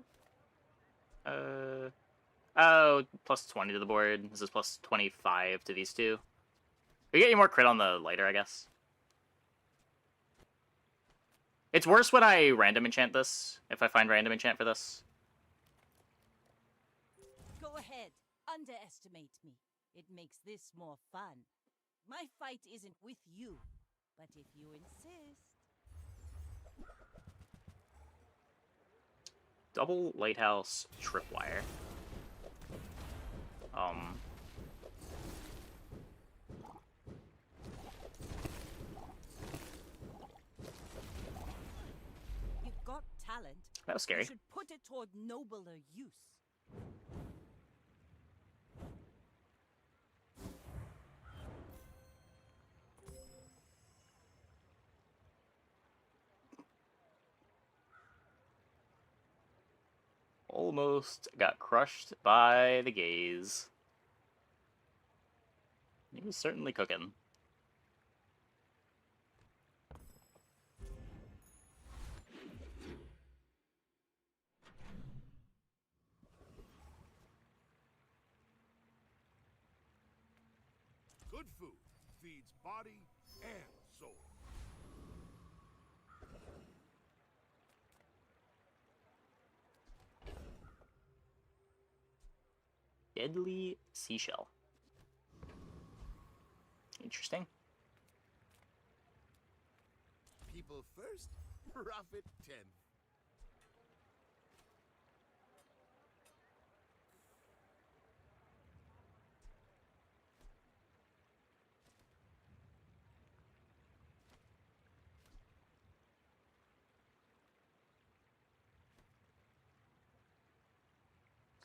Oh, plus 20 to the board. This is plus 25 to these two. We get you more crit on the lighter, I guess. It's worse when I random enchant this, if I find random enchant for this. Go ahead, underestimate me. It makes this more fun. My fight isn't with you, but if you insist. Double lighthouse tripwire. You've got talent. That was scary. You should put it toward nobler use. Almost got crushed by the gaze. He was certainly cooking. Good food feeds body and soul. Deadly seashell. Interesting. People first, profit 10.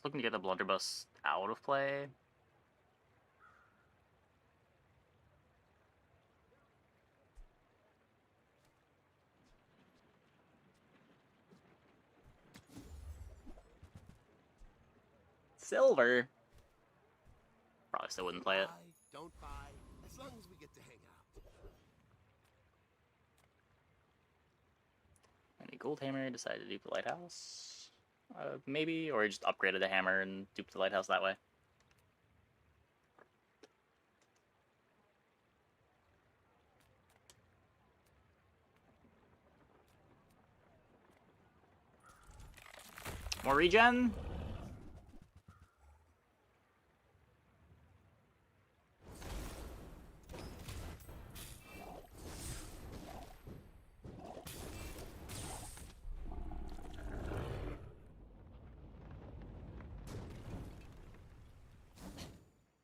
Looking to get the blunderbuss out of play. Silver. Probably still wouldn't play it. Buy, don't buy, as long as we get to hang out. And a gold hammer decided to dupe the lighthouse. Maybe, or just upgraded the hammer and duped the lighthouse that way. More regen?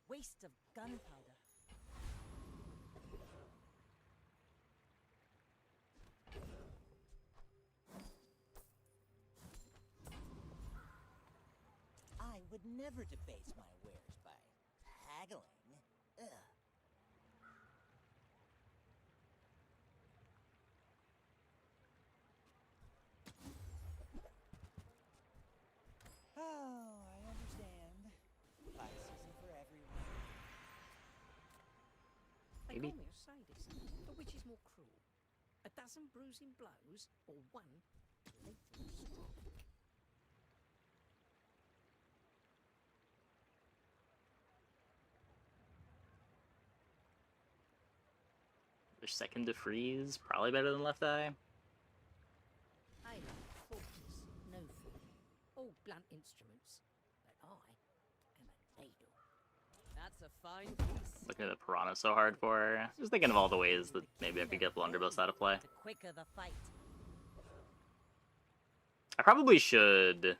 Waste of gunpowder. I would never debase my wares by haggling. Ugh. Oh, I understand. Pie season for everyone. They Maybe. call me a sadist, but which is more cruel? A dozen bruising blows, or one lethal strike? Their second to freeze, probably better than left eye. I like forces, no fear. All blunt instruments, but I am a ladle. That's a fine piece. Looking at the piranha so hard for her. Just thinking of all the ways that maybe I could get blunderbuss out of play. The quicker the fight. I probably should...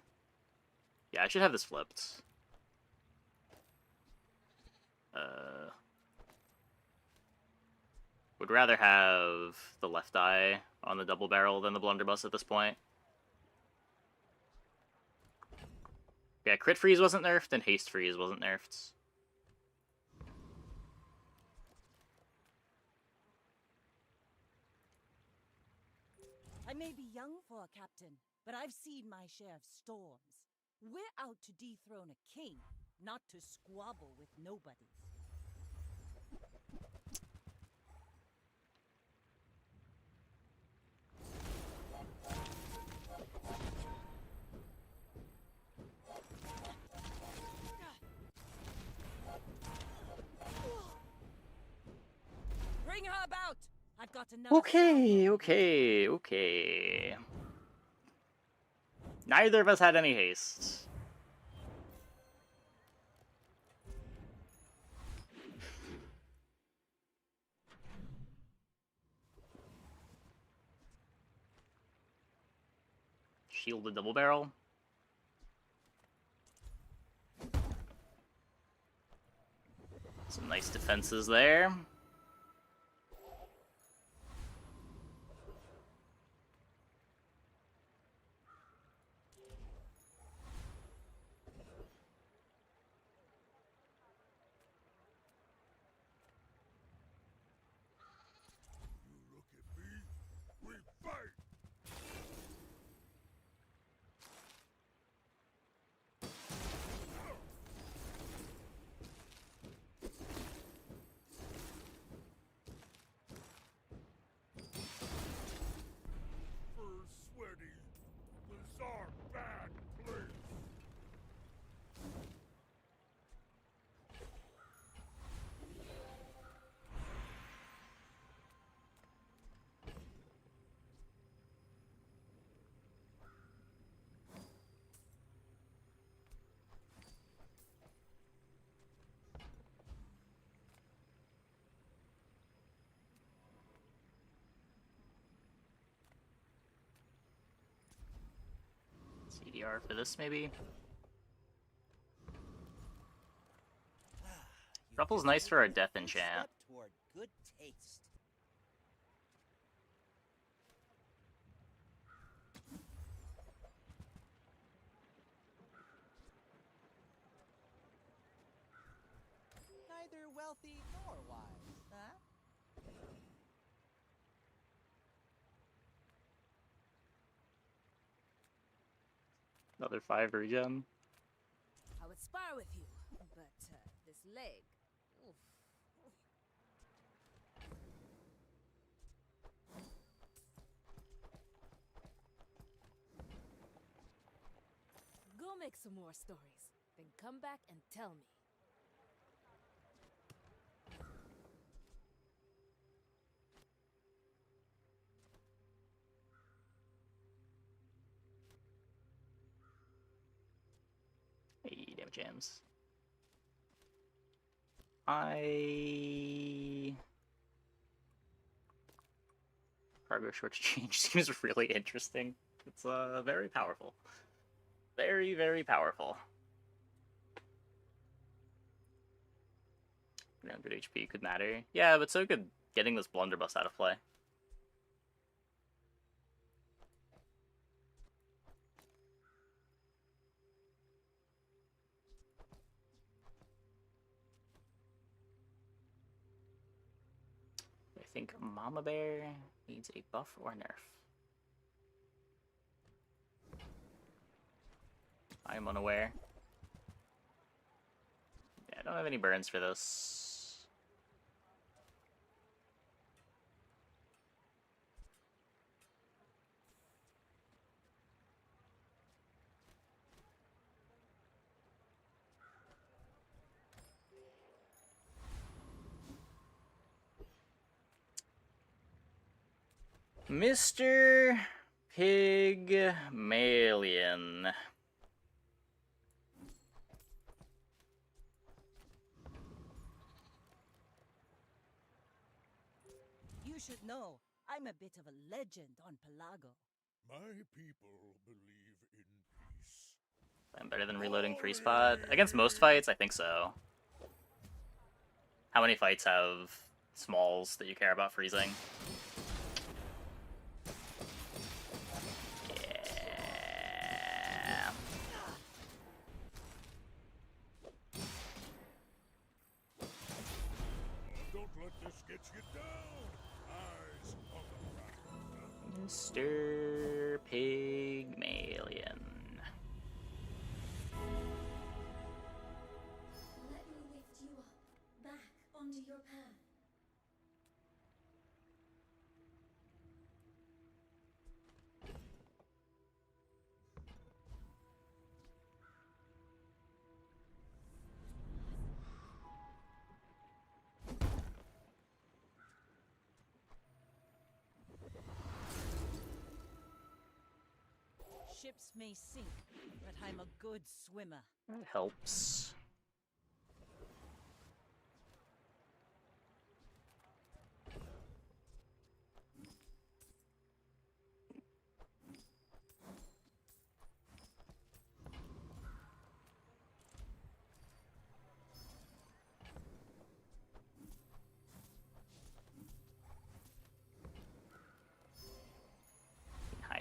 Yeah, I should have this flipped. Would rather have the left eye on the double barrel than the blunderbuss at this point. Yeah, crit freeze wasn't nerfed and haste freeze wasn't nerfed. I may be young for a captain, but I've seen my share of storms. We're out to dethrone a king, not to squabble with nobodies. Bring her about! I've got another. Okay. Neither of us had any haste. heal the double barrel. Some nice defenses there. You look at me, we fight! For sweaty, bizarre, bad place. CDR for this, maybe? Ruffle's nice for a death enchant. Toward good taste. Neither wealthy nor wise, huh? Another 5 regen. I would spar with you, but this leg. Oof. Go make some more stories, then come back and tell me. Hey, damage jams. Cargo short change seems really interesting. It's very powerful. Very, very powerful. 300 HP could matter. Yeah, but so could getting this blunderbuss out of play. I think Mama Bear needs a buff or a nerf. I am unaware. Yeah, I don't have any burns for this. Mr. Pygmalion. You should know, I'm a bit of a legend on Pelago. My people believe in peace. I'm better than reloading free spot. Against most fights, I think so. How many fights have smalls that you care about freezing? Yeah. Don't let this get you down. Eyes on the battlefield. Mr. Pygmalion. Let me lift you up, back onto your path. Ships may sink, but I'm a good swimmer. That helps.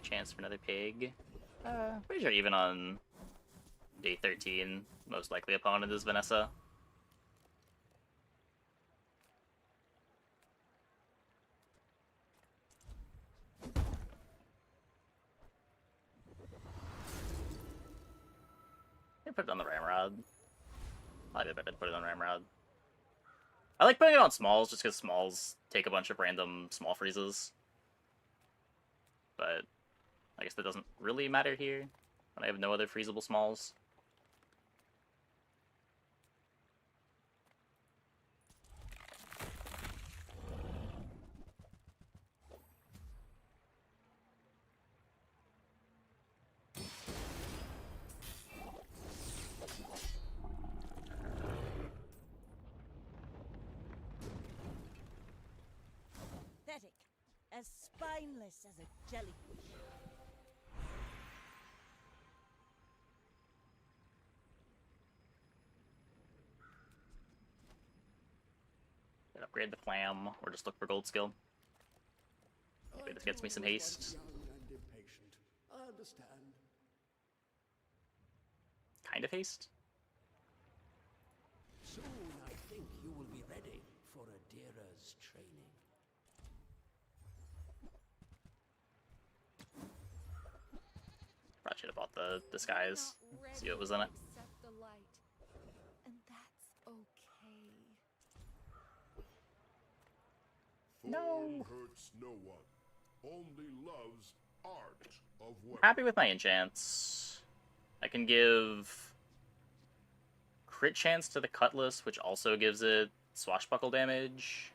chance for another pig. Pretty sure even on day 13, most likely opponent is Vanessa. I put it on the Ramrod. I did put it on Ramrod. I like putting it on smalls just because smalls take a bunch of random small freezes. But I guess that doesn't really matter here when I have no other freezable smalls. Pathetic. As spineless as a jellyfish. Upgrade the flam, or just look for gold skill. Maybe this gets me some haste. I understand. Kind of haste? Soon I think you will be ready for Adira's training. Probably should have bought the disguise. See what was in it. Accept the light. And that's okay. Thorn hurts no one. Only loves art of weapon. Happy with my enchants. I can give crit chance to the cutlass, which also gives it swashbuckle damage.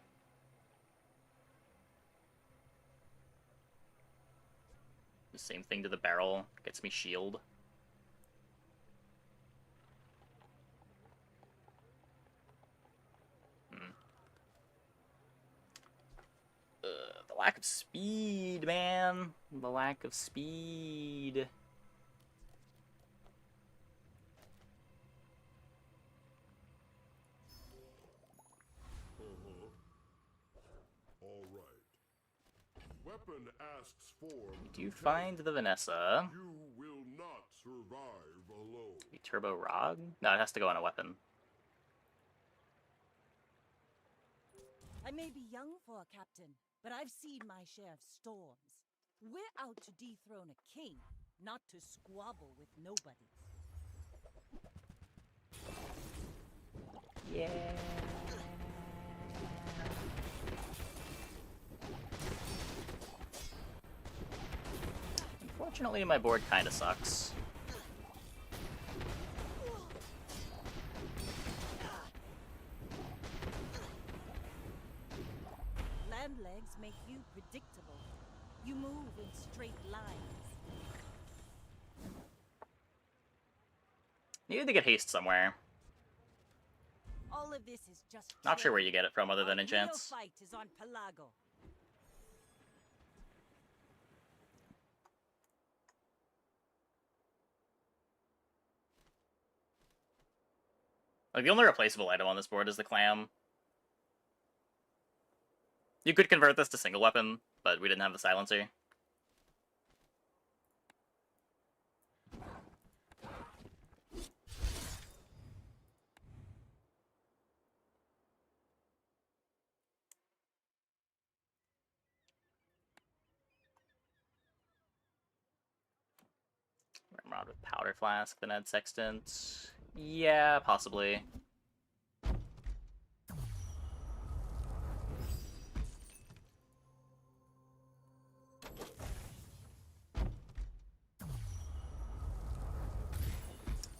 The same thing to the barrel, gets me shield. The lack of speed, man. The lack of speed. All right. Weapon asks for. Do you find the Vanessa? You will not survive alone. The Turbo Rog? No, it has to go on a weapon. I may be young for a captain, but I've seen my share of storms. We're out to dethrone a king, not to squabble with nobody. Yeah. Unfortunately, my board kind of sucks. Land legs make you predictable. You move in straight lines. Needed to get haste somewhere. All of this is just Not sure where training. you get it from other than Our real enchants. fight is on Pelago. Like, the only replaceable item on this board is the clam. You could convert this to single weapon, but we didn't have the silencer. Ramrod with powder flask, then add sextant. Yeah, possibly.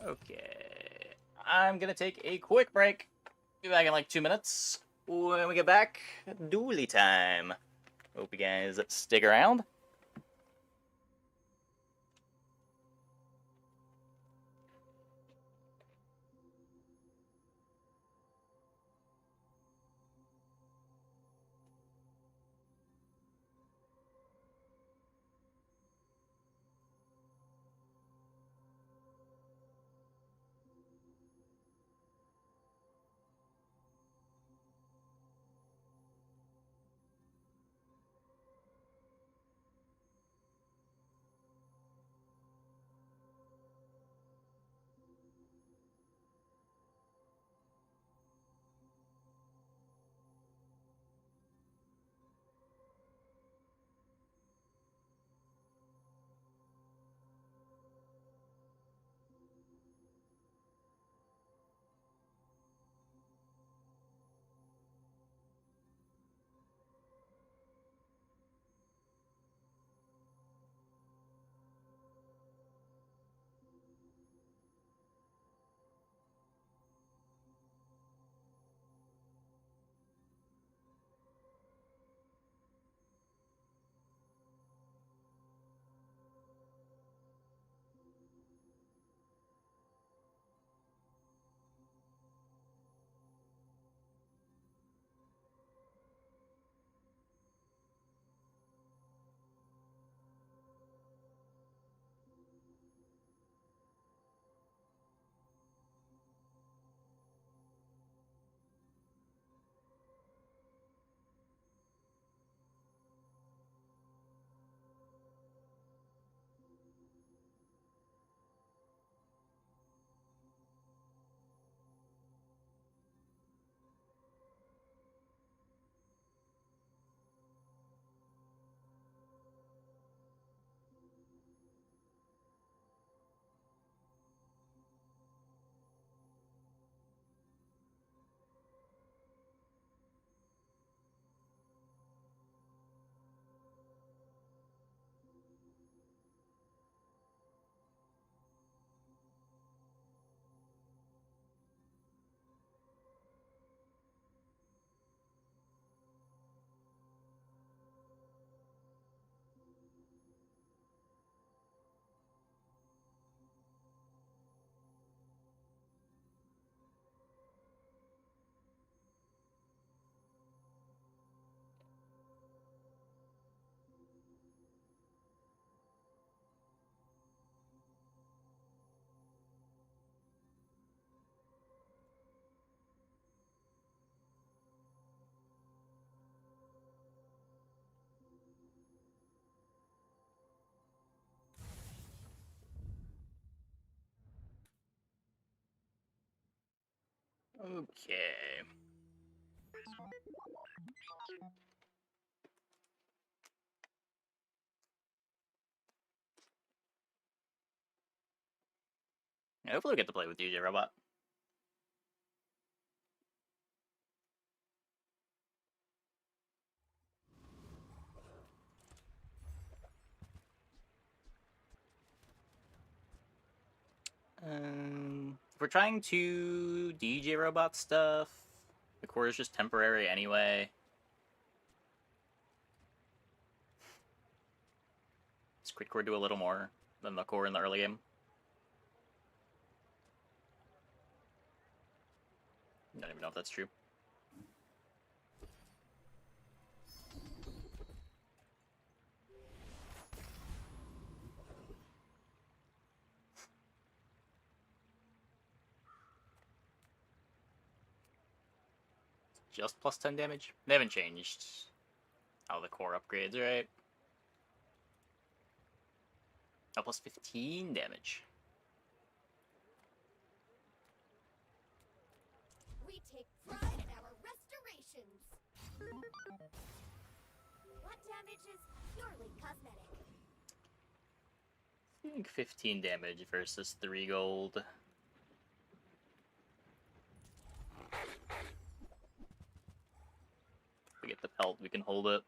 Okay. I'm gonna take a quick break. Be back in like 2 minutes. When we get back, dually time. Hope you guys stick around. Okay. Hopefully we get to play with DJ Robot. If we're trying to DJ Robot stuff, the core is just temporary anyway. Does Crit Core do a little more than the core in the early game? I don't even know if that's true. Just plus 10 damage? They haven't changed how the core upgrades, right? Oh, plus 15 damage. We take pride in our restorations. What damage is purely cosmetic? I think 15 damage versus 3 gold. If we get the pelt, we can hold it.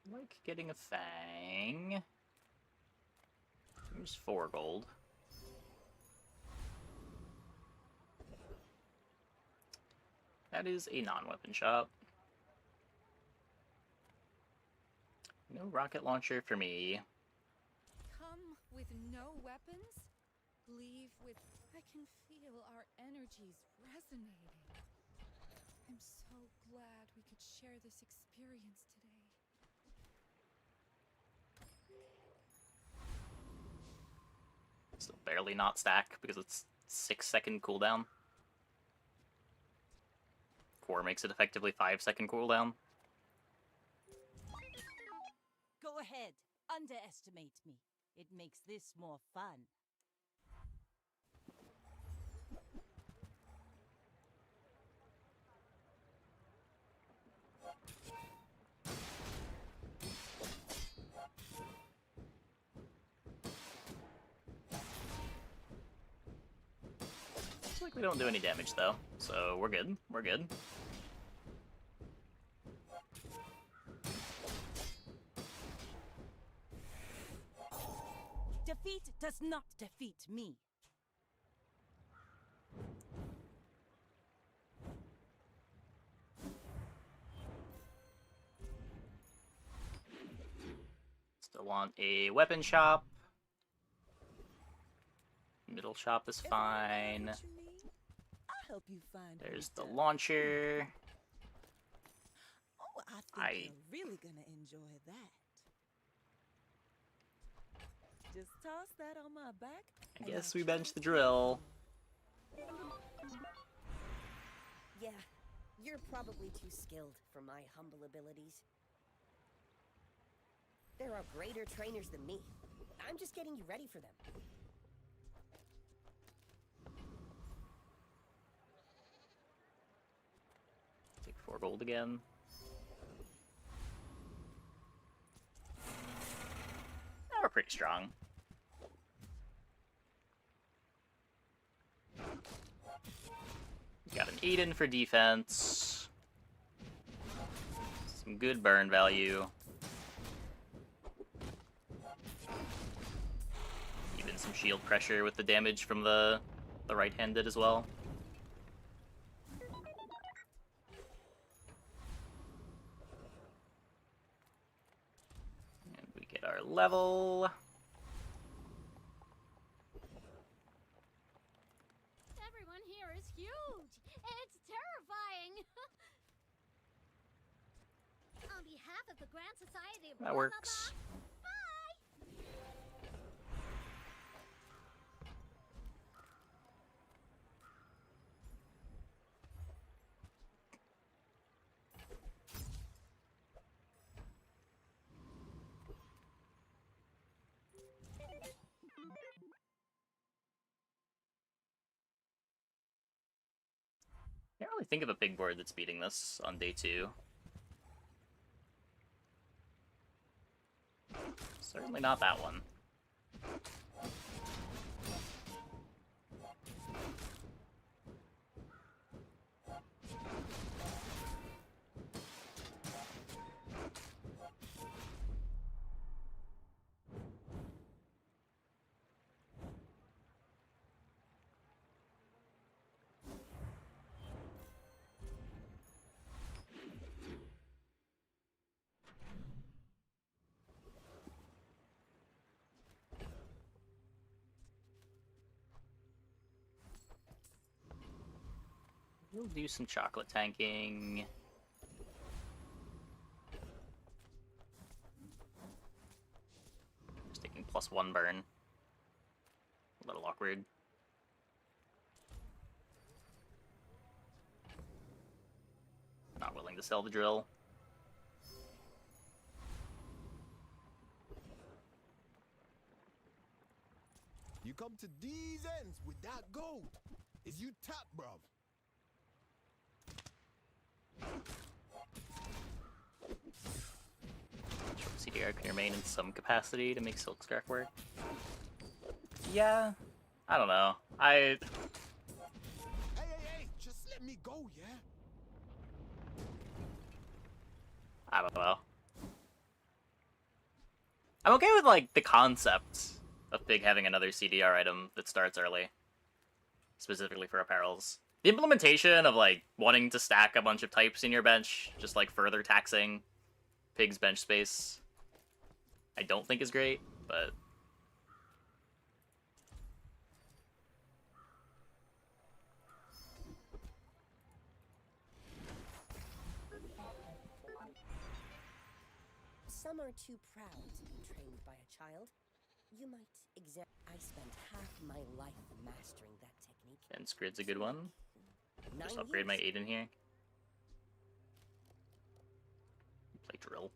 Like getting a fang. Here's 4 gold. That is a non-weapon shop. No rocket launcher for me. Come with no weapons? Leave with... I can feel our energies resonating. I'm so glad we could share this experience today. Still barely not stack because it's 6-second cooldown. Core makes it effectively 5-second cooldown. Go ahead, underestimate me. It makes this more fun. Looks like we don't do any damage though, so we're good. We're good. Defeat does not defeat me. Still want a weapon shop. Middle shop is fine. I'll help you find. There's the launcher. Oh, I think you're really gonna enjoy that. Just toss that on my back. I guess we bench the drill. Yeah, you're probably too skilled for my humble abilities. There are greater trainers than me. I'm just getting you ready for them. Take 4 gold again. Now we're pretty strong. Got an Eden for defense. Some good burn value. Even some shield pressure with the damage from the right-handed as well. And we get our level. Everyone here is huge. It's terrible. behalf of the Grand Society of That works. Can't really think of a big board that's beating this on day 2. Certainly not that one. We'll do some chocolate tanking. Just taking +1 burn. A little awkward. Not willing to sell the drill. You come to these ends with that gold. Is you tap, bruv? CDR can remain in some capacity to make Silk Scarf work. Yeah, I don't know. Hey, just let me go, yeah? I don't know. I'm okay with, like, the concept of Big having another CDR item that starts early. Specifically for apparels. The implementation of, like, wanting to stack a bunch of types in your bench, just, like, further taxing Pig's bench space, I don't think is great, but... Some are too proud to be trained by a child. You might I spent half my life mastering that technique. And Scrid's a good one. 9 Just upgrade my years. 8 in here. Play drill.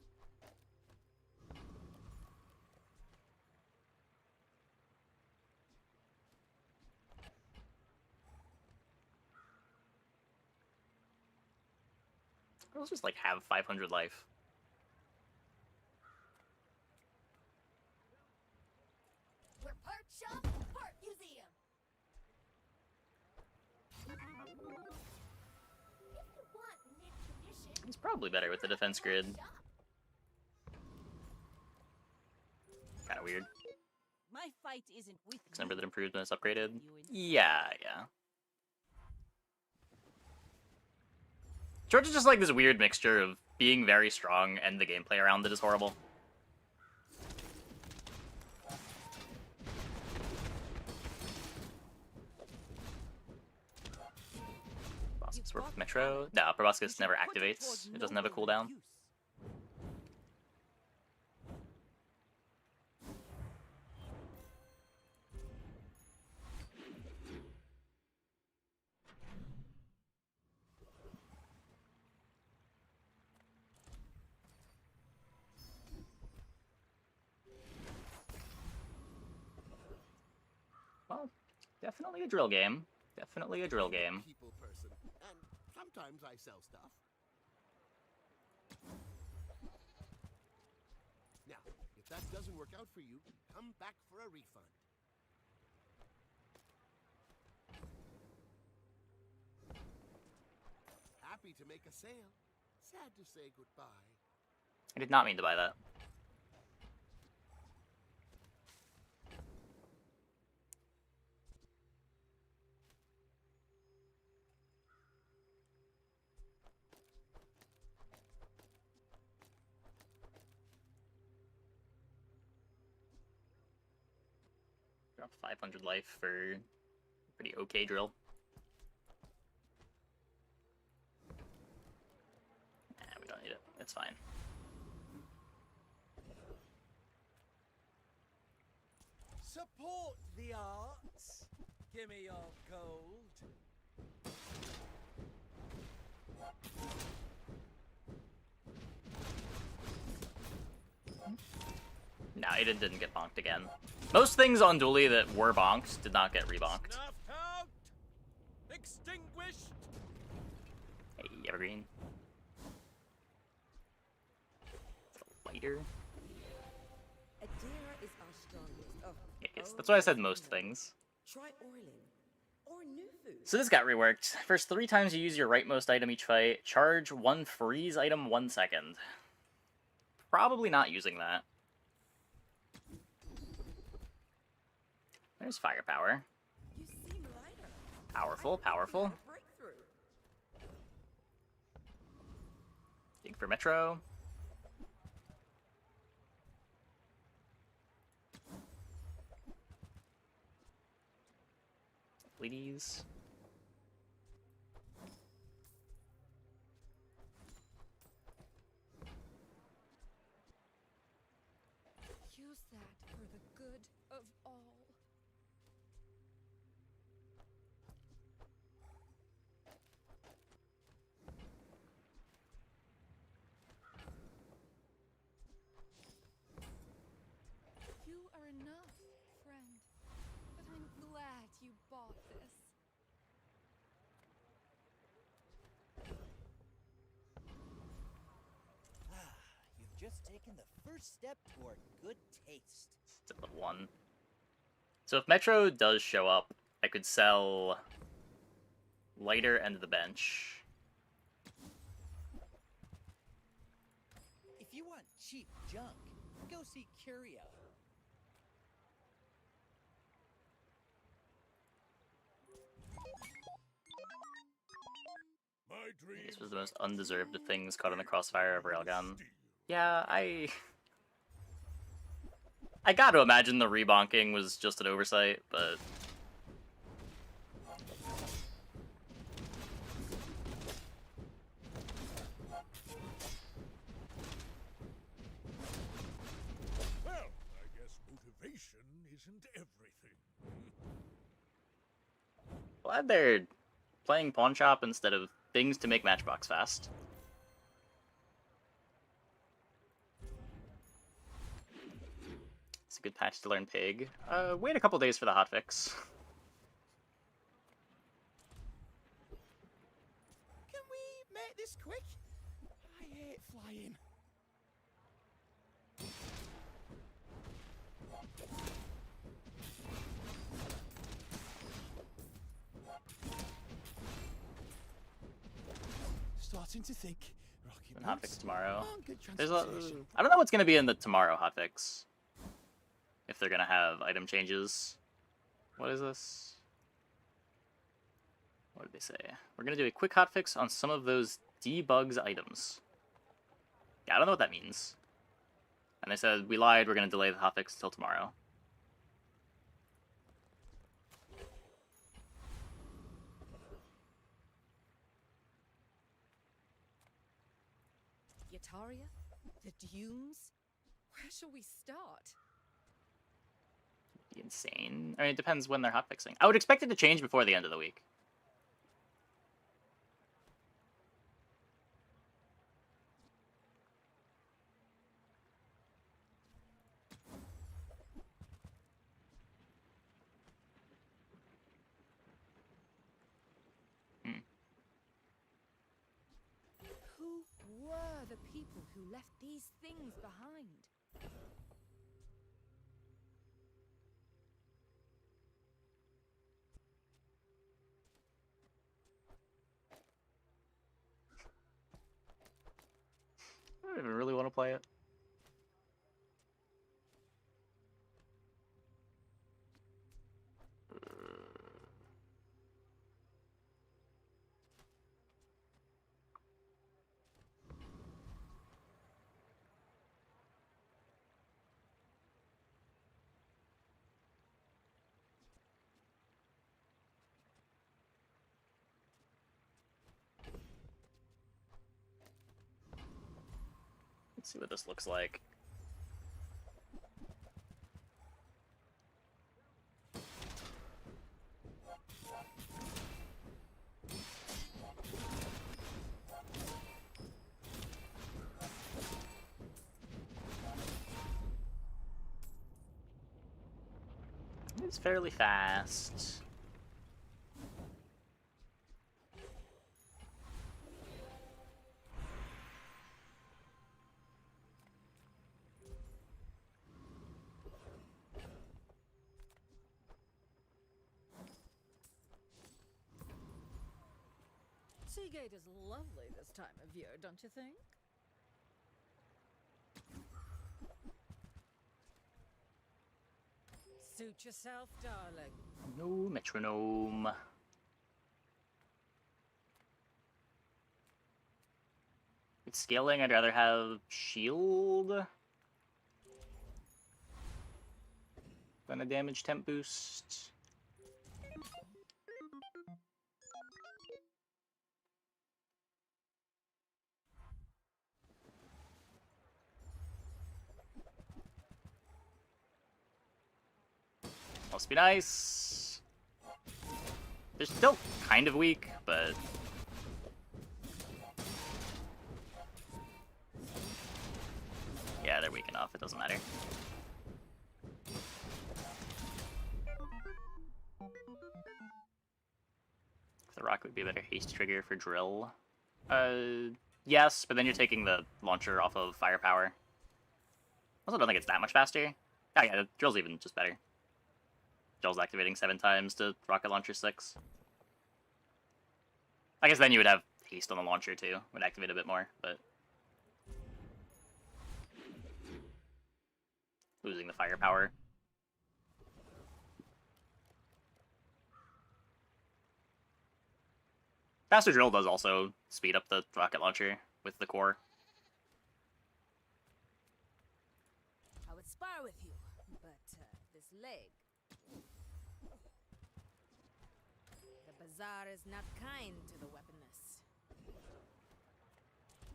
Let's just, like, have 500 life. We're part shop, part museum. If you want knit tradition, It's probably better with the defense grid. Kinda weird. My fight isn't with Because remember that improved when it's upgraded? you in- Yeah. George is just like this weird mixture of being very strong and the gameplay around it is horrible. Proboscis work with Metro? No, Proboscis never activates. It doesn't have a cooldown. Well, definitely a drill game. Definitely a drill game. People person, and sometimes I sell stuff. Now, if that doesn't work out for you, come back for a refund. Happy to make a sale. Sad to say goodbye. I did not mean to buy that. Drop 500 life for pretty okay drill. Nah, we don't need it. It's fine. Support the arts. Give me your gold. Nah, Aiden didn't get bonked again. Most things on Dually that were bonked did not get rebonked. Snuffed out. Extinguished. Hey, Evergreen. Lighter. Adira is our strongest. Oh, Yes, that's why I said most things. try oiling or new food. So this got reworked. First 3 times you use your rightmost item each fight, charge 1 freeze item 1 second. Probably not using that. There's firepower. You seem lighter. Powerful, powerful. Breakthrough. Dig for Metro. Ladies. Use that for the good of all. You are enough, friend. But I'm glad you bought this. You've just taken the first step toward good taste. Step 1. So if Metro does show up, I could sell lighter end of the bench. If you want cheap junk, go see Curio. My dreams This was the most undeserved of things caught in the crossfire of Railgun. Yeah, I got to imagine the rebonking was just an oversight, but Well, I guess motivation isn't everything. glad they're playing Pawn Shop instead of things to make Matchbox fast. It's a good patch to learn Pig. Wait a couple days for the hotfix. Can we make this quick? I hate flying. Starting to think. Rocky And boots hotfix tomorrow. aren't good There's transportation. I don't know what's gonna be in the tomorrow hotfix. If they're gonna have item changes. What is this? What did they say? We're gonna do a quick hotfix on some of those debugs items. Yeah, I don't know what that means. And they said, we lied, we're gonna delay the hotfix until tomorrow. Yataria? The Dunes? Where shall we start? Be insane. I mean, it depends when they're hotfixing. I would expect it to change before the end of the week. Who were the people who left these things behind? I don't even really want to play it. Let's see what this looks like. It's fairly fast. Seagate is lovely this time of year, don't you think? Suit yourself, darling. No metronome. It's scaling, I'd rather have shield than a damage temp boost. Must be nice. They're still kind of weak, but yeah, they're weak enough. It doesn't matter. The rock would be a better haste trigger for drill. Yes, but then you're taking the launcher off of firepower. Also, don't think it's that much faster. Oh yeah, the drill's even just better. Drill's activating 7 times to rocket launcher 6. I guess then you would have haste on the launcher too. Would activate a bit more, but losing the firepower. Faster drill does also speed up the rocket launcher with the core. I would spar with you, but this leg. The bazaar is not kind to the weaponless.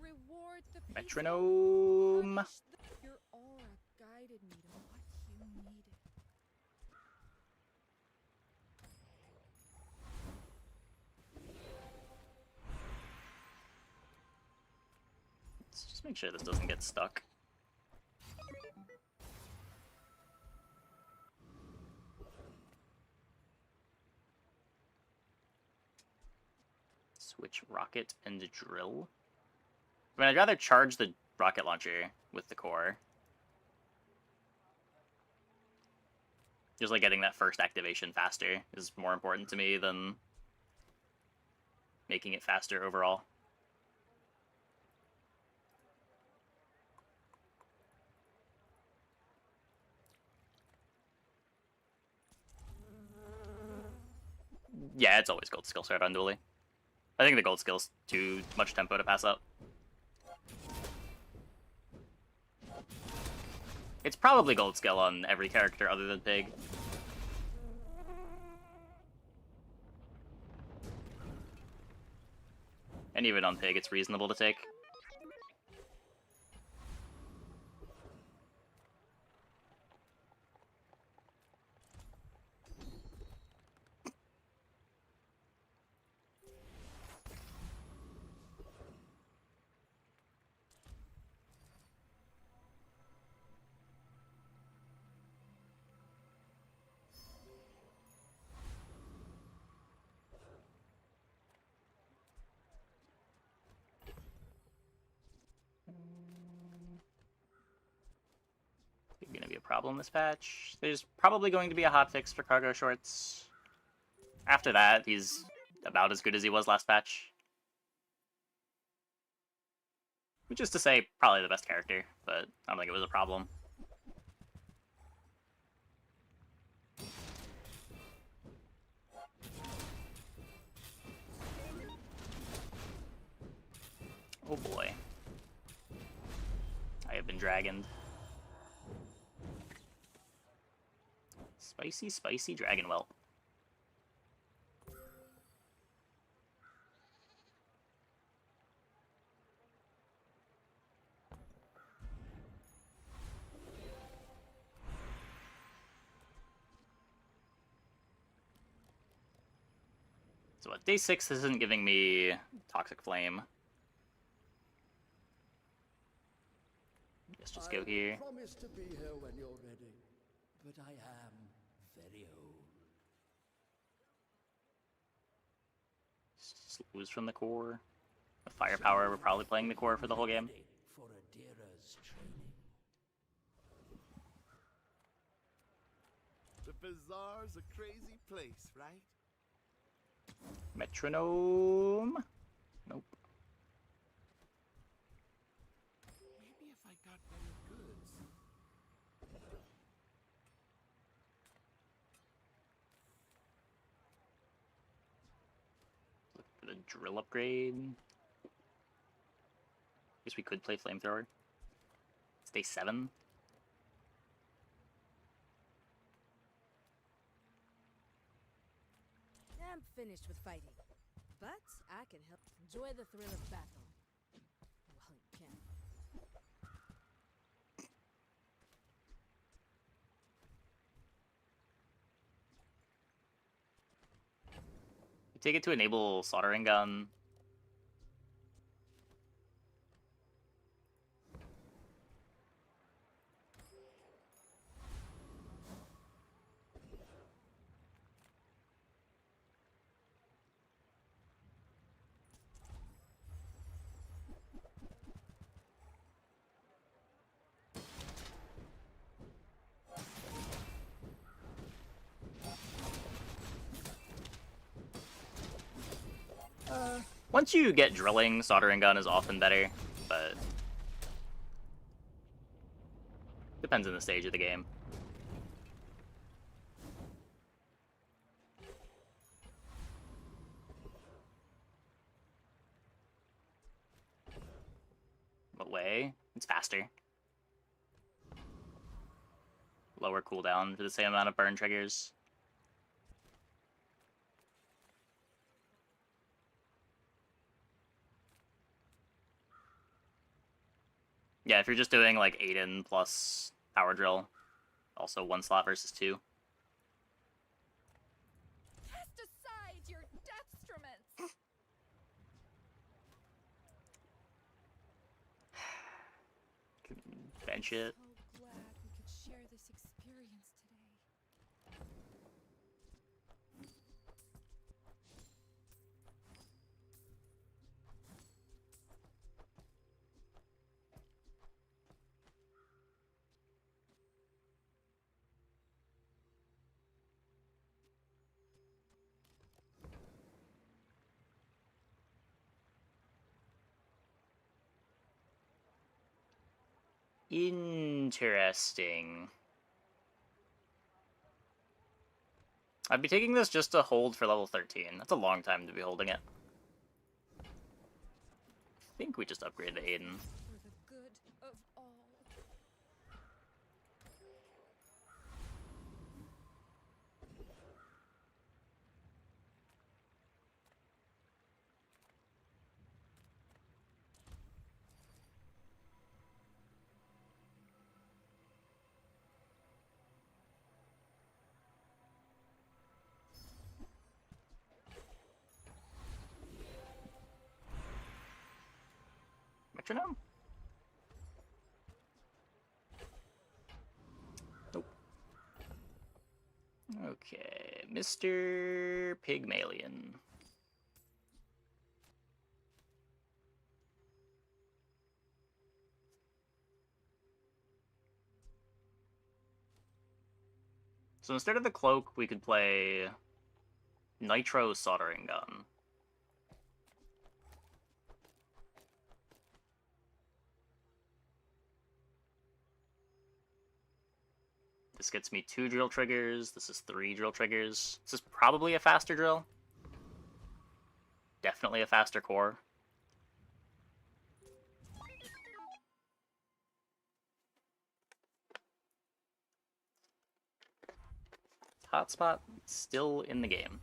Reward the peaceful, Metronome. Your aura guided me to what you needed. Let's just make sure this doesn't get stuck. Switch rocket and drill. I mean, I'd rather charge the rocket launcher with the core. Just like getting that first activation faster is more important to me than making it faster overall. Yeah, it's always gold skill start on dually. I think the gold skill's too much tempo to pass up. It's probably gold skill on every character other than Pig. And even on Pig, it's reasonable to take. Gonna be a problem this patch. There's probably going to be a hotfix for cargo shorts. After that, he's about as good as he was last patch. Which is to say, probably the best character, but I don't think it was a problem. Oh boy. I have been dragoned. Spicy, spicy dragon whelp. So at day 6, this isn't giving me Toxic Flame. Let's just go here. I promise to be here when you're ready, but I am very old. Slows from the core. With firepower, we're probably playing the core for the whole game. For Adira's training. The bazaar's a crazy place, right? Metronome? Nope. Maybe if I got better goods. Look for the drill upgrade. Guess we could play flamethrower. It's day 7. I'm finished with fighting, but I can help. Enjoy the thrill of battle. Well, you can. You take it to enable soldering gun. Once you get drilling, soldering gun is often better, but depends on the stage of the game. What way? It's faster. Lower cooldown for the same amount of burn triggers. Yeah, if you're just doing like Aiden plus power drill, also 1 slot versus 2. Cast aside your destruments. Bench it. So glad we could share this experience today. Interesting. I'd be taking this just to hold for level 13. That's a long time to be holding it. I think we just upgraded Aiden. For the good of all. Metronome? Nope. Okay, Mr. Pygmalion. So instead of the cloak, we could play Nitro Soldering Gun. This gets me 2 drill triggers. This is 3 drill triggers. This is probably a faster drill. Definitely a faster core. Hotspot still in the game.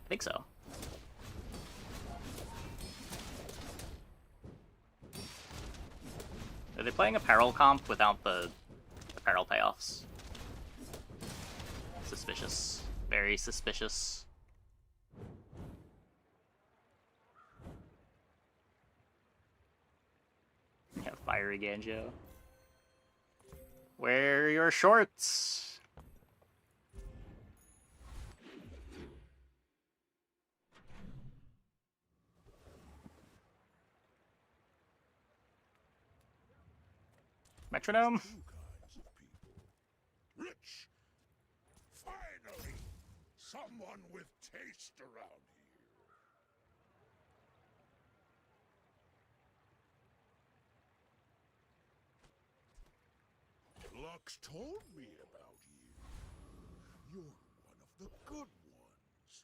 I think so. Are they playing apparel comp without the apparel payoffs? Suspicious. Very suspicious. Fiery Ganjo. Wear your shorts! Metronome? Two kinds of people. Rich. Finally, someone with taste around here. Lux told me about you. You're one of the good ones.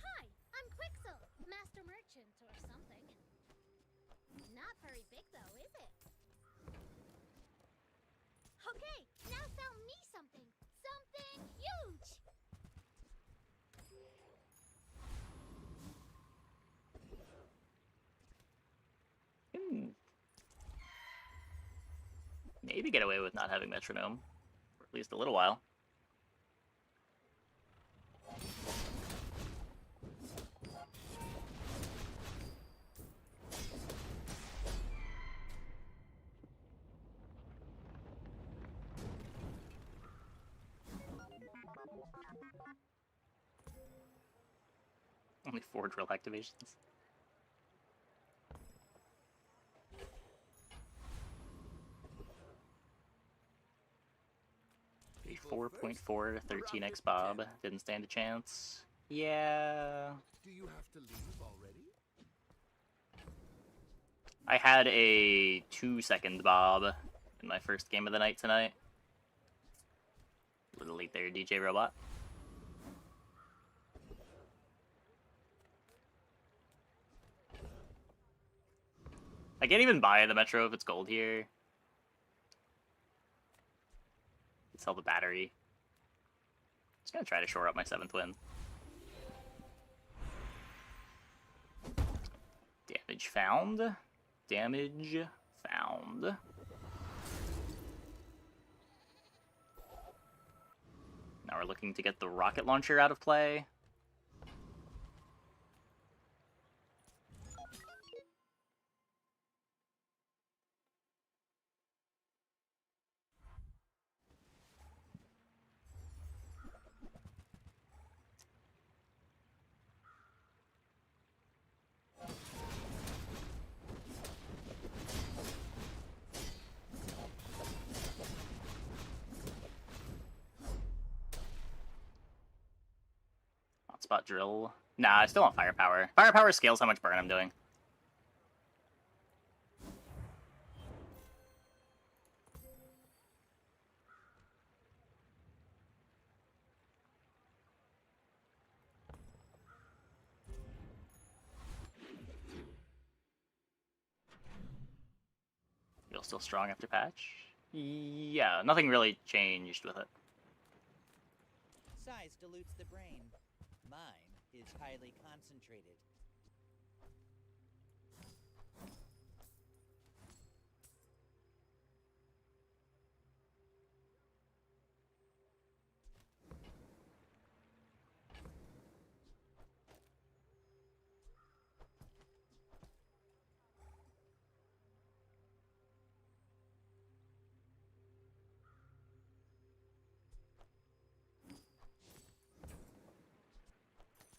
Hi, I'm Quixel, Master Merchant or something. Not very big though, is it? Okay, now sell me something. Something huge! Maybe get away with not having metronome. For at least a little while. Only 4 drill activations. A 4.4 to 13x Bob. Didn't stand a chance. Yeah. Do you have to leave already? I had a 2-second Bob in my first game of the night tonight. A little late there, DJ Robot. I can't even buy the Metro if it's gold here. Sell the battery. Just gonna try to shore up my 7th win. Damage found. Damage found. Now we're looking to get the rocket launcher out of play. Hotspot drill. Nah, I still want firepower. Firepower scales how much burn I'm doing. Feel still strong after patch? Yeah, nothing really changed with it. Size dilutes the brain. Mine is highly concentrated.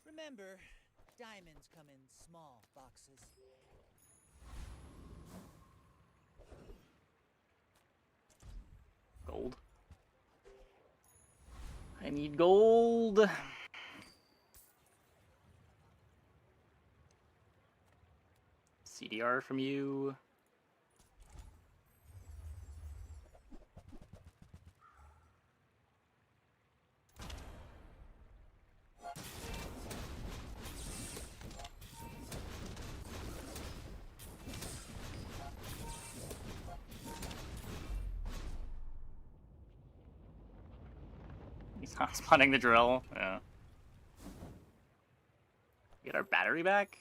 Remember, diamonds come in small boxes. Gold. I need gold. CDR from you. He's not spawning the drill. Yeah. Get our battery back?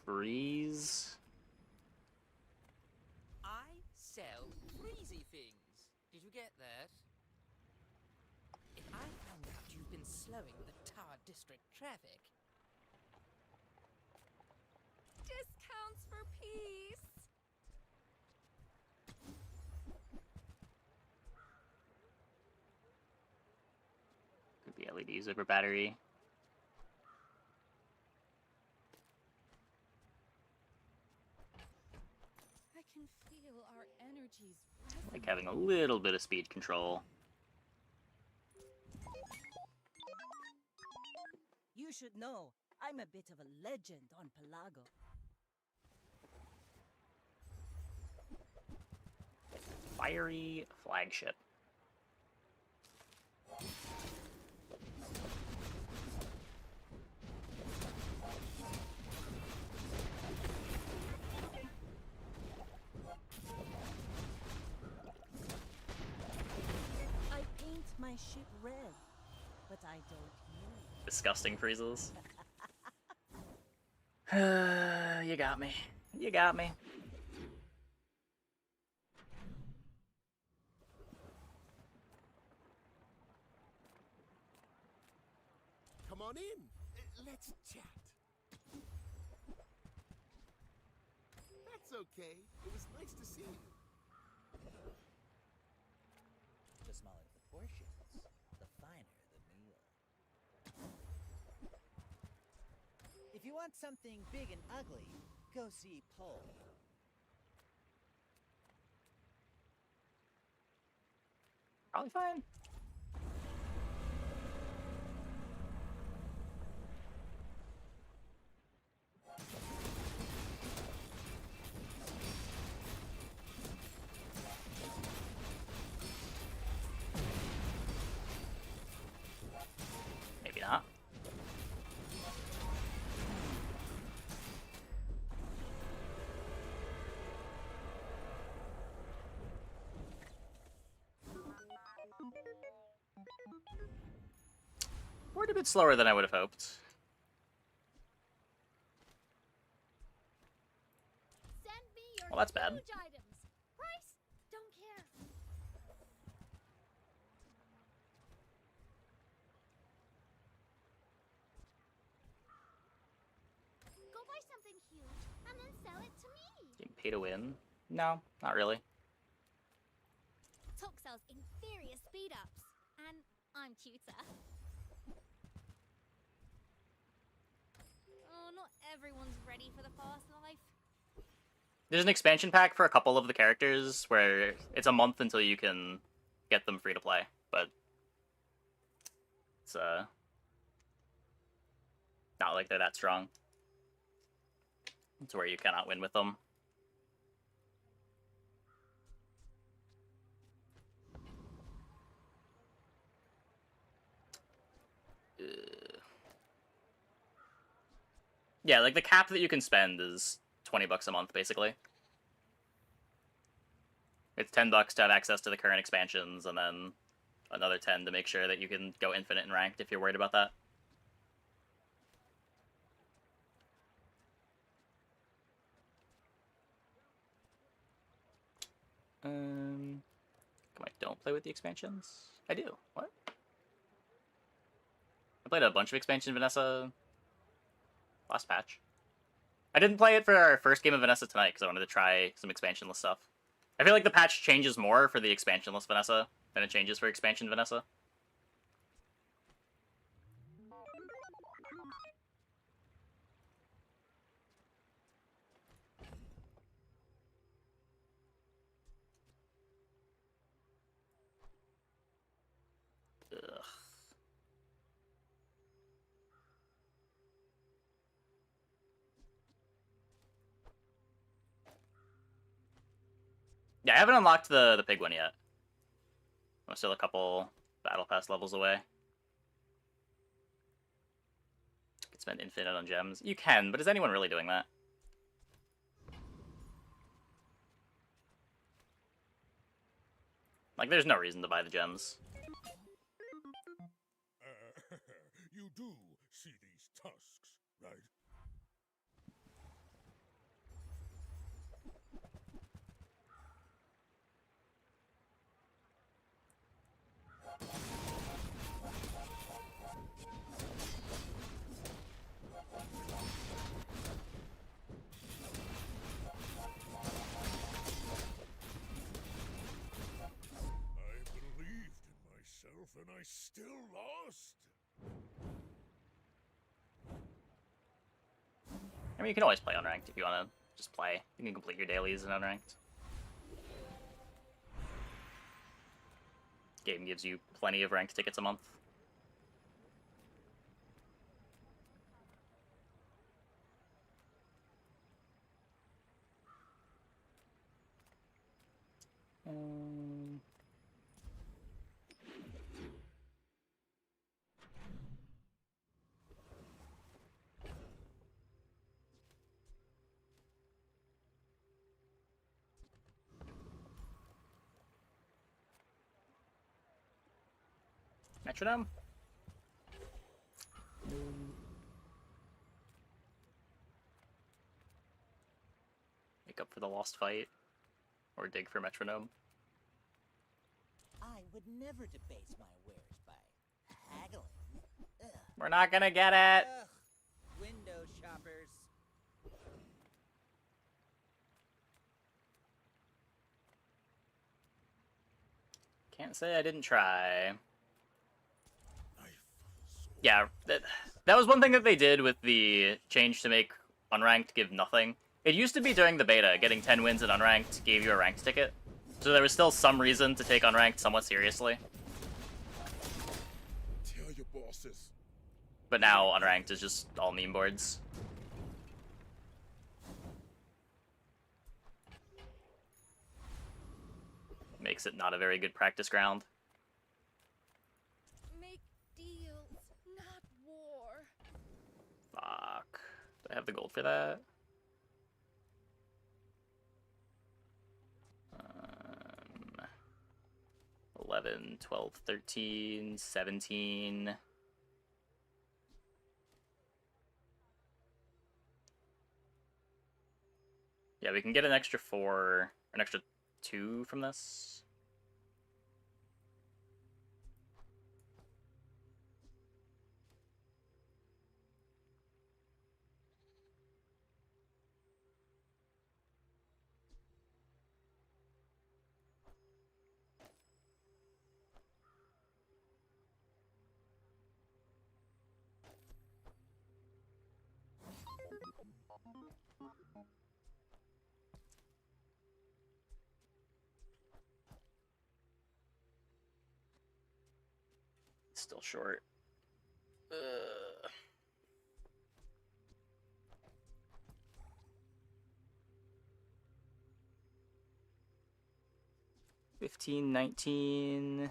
Freeze. I sell freezy things. Did you get that? If I found out you've been slowing the Tar District traffic... Discounts for peace. Could be LEDs over battery. I can feel our energies I like having a little bit of speed control. You should know, I'm a bit of a legend on Pelago. Fiery flagship. I paint my ship red, but I don't use. Disgusting freezes. You got me. You got me. Come on in. Let's chat. That's okay. It was nice to see you. The smaller the portions, the finer the meal. If you want something big and ugly, go see Paul. Probably fine. Maybe not. We're a bit slower than I would have hoped. Send me your Well, that's bad. huge items. Price? Don't care. Go buy something huge and then sell it to me. Getting pay to win? No, not really. Talk sells inferior speed ups, and I'm cuter. Oh, not everyone's ready for the fast life. There's an expansion pack for a couple of the characters where it's a month until you can get them free to play, but it's not like they're that strong. It's where you cannot win with them. Yeah, like the cap that you can spend is $20 a month, basically. It's $10 to have access to the current expansions, and then another 10 to make sure that you can go infinite in ranked if you're worried about that. Come on, don't play with the expansions? I do. What? I played a bunch of expansion Vanessa last patch. I didn't play it for our first game of Vanessa tonight because I wanted to try some expansionless stuff. I feel like the patch changes more for the expansionless Vanessa than it changes for expansion Vanessa. Ugh. Yeah, I haven't unlocked the pig one yet. I'm still a couple battle pass levels away. You can spend infinite on gems. You can, but is anyone really doing that? Like, there's no reason to buy the gems. You do see these tusks, right? I mean, you can always play unranked if you want to just play. You can complete your dailies in unranked. Game gives you plenty of ranked tickets a month. Metronome? Make up for the lost fight. Or dig for metronome. I would never debase my wares by haggling. Ugh. We're not gonna get it! Ugh. Window shoppers. Can't say I didn't try. Yeah, that was one thing that they did with the change to make unranked give nothing. It used to be during the beta, getting 10 wins in unranked gave you a ranked ticket. So there was still some reason to take unranked somewhat seriously. Tell your bosses. But now unranked is just all meme boards. Makes it not a very good practice ground. Make deals, not war. Fuck. Do I have the gold for that? 11, 12, 13, 17. Yeah, we can get an extra 4, an extra 2 from this. Still short. 15, 19,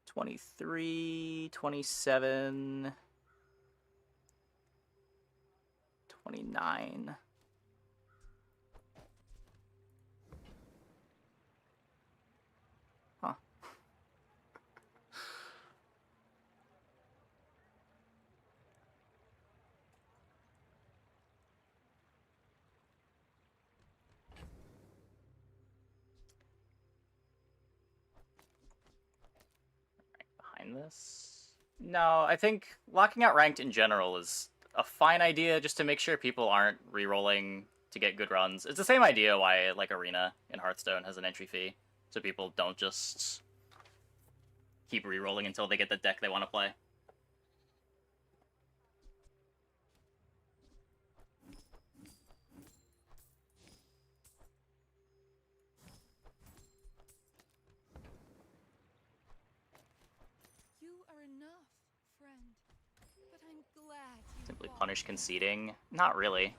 23, 27, 29. Huh. Behind this? No, I think locking out ranked in general is a fine idea just to make sure people aren't re-rolling to get good runs. It's the same idea why like Arena in Hearthstone has an entry fee, so people don't just keep re-rolling until they get the deck they want to play. You are enough, friend. But I'm glad you Simply fought. punish conceding? Not really.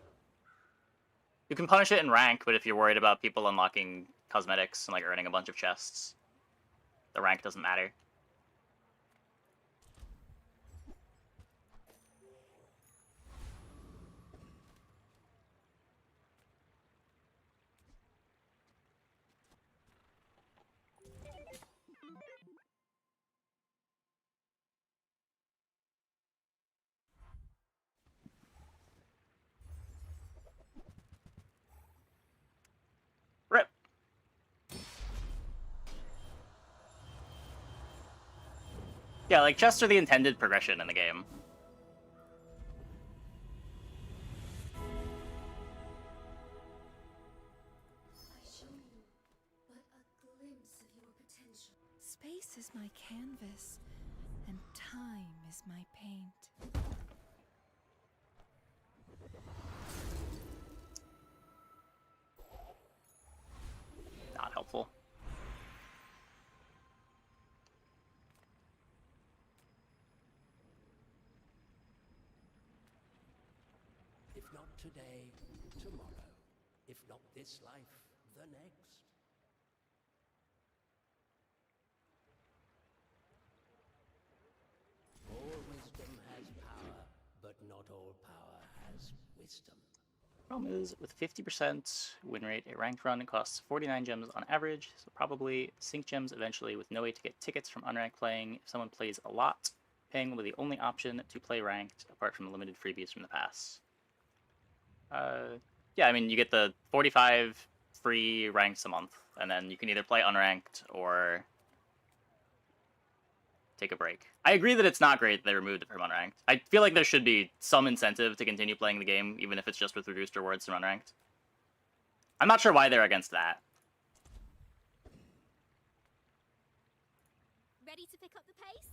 You can punish it in rank, but if you're worried about people unlocking cosmetics and like earning a bunch of chests, the rank doesn't matter. Rip. Yeah, like chests are the intended progression in the game. Space is my canvas, and time is my paint. today, tomorrow. If not this life, the next. All wisdom has power, but not all power has wisdom. Problem is, with 50% win rate, a ranked run costs 49 gems on average, so probably sink gems eventually with no way to get tickets from unranked playing. If someone plays a lot, paying will be the only option to play ranked, apart from limited freebies from the pass. Yeah, I mean, you get the 45 free ranks a month, and then you can either play unranked or take a break. I agree that it's not great that they removed it from unranked. I feel like there should be some incentive to continue playing the game, even if it's just with reduced rewards from unranked. I'm not sure why they're against that. Ready to pick up the pace?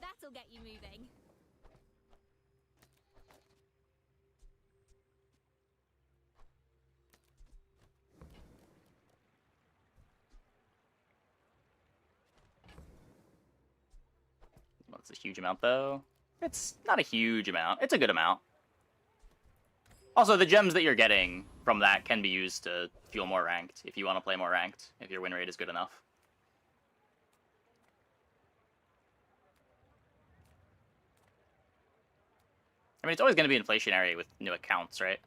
That'll get you moving. Well, it's a huge amount, though. It's not a huge amount. It's a good amount. Also, the gems that you're getting from that can be used to fuel more ranked, if you want to play more ranked, if your win rate is good enough. I mean, it's always going to be inflationary with new accounts, right?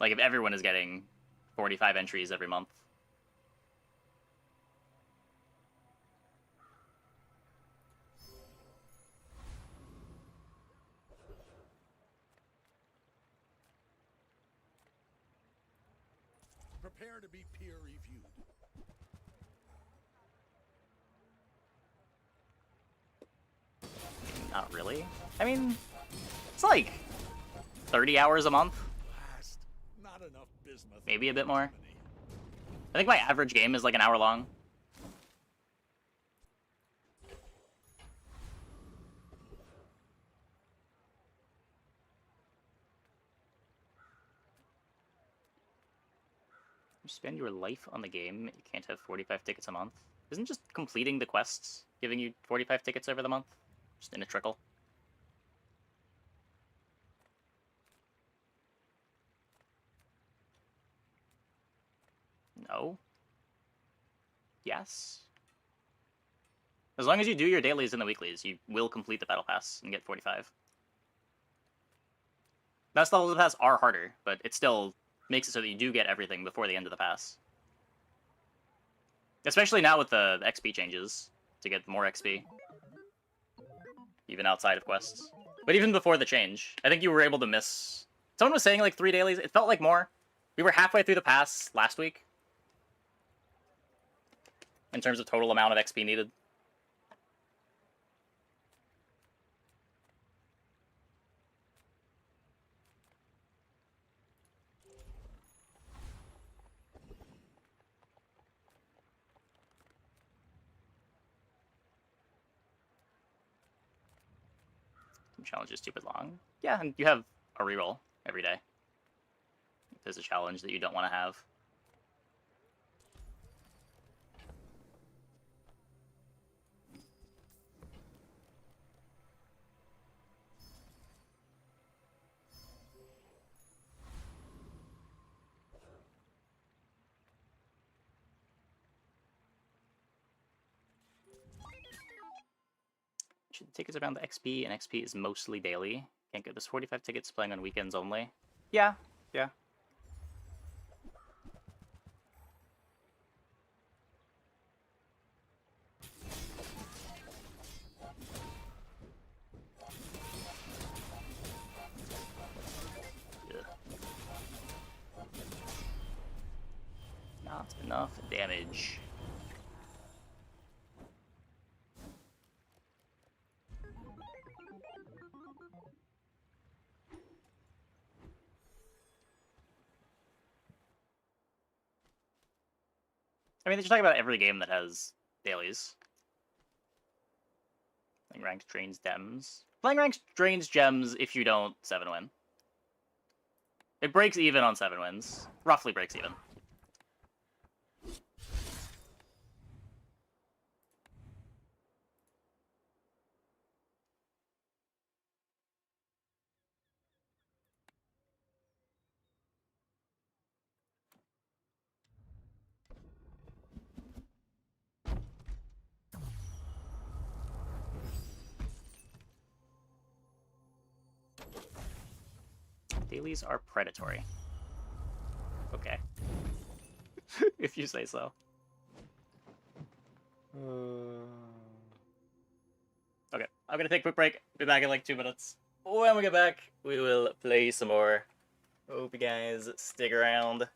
Like, if everyone is getting 45 entries every month. Prepare to be peer reviewed. Not really. I mean, it's like 30 hours a month. Last, not enough bismuth. Maybe a bit more. I think my average game is like an hour long. You spend your life on the game, you can't have 45 tickets a month. Isn't just completing the quests giving you 45 tickets over the month? Just in a trickle. No. Yes. As long as you do your dailies and the weeklies, you will complete the battle pass and get 45. Best levels of the pass are harder, but it still makes it so that you do get everything before the end of the pass. Especially now with the XP changes, to get more XP. Even outside of quests. But even before the change, I think you were able to miss... Someone was saying like 3 dailies, it felt like more. We were halfway through the pass last week. In terms of total amount of XP needed. Some challenges stupid long. Yeah, and you have a reroll every day. If there's a challenge that you don't want to have. Tickets around the XP, and XP is mostly daily. Can't get this 45 tickets playing on weekends only. Yeah, yeah. Ugh. Not enough damage. I mean, they should talk about every game that has dailies. Playing ranked drains gems. Playing ranked drains gems if you don't 7-win. It breaks even on 7 wins. Roughly breaks even. Dailies are predatory. Okay. If you say so. Okay, I'm gonna take a quick break. Be back in like 2 minutes. When we get back, we will play some more. Hope you guys stick around.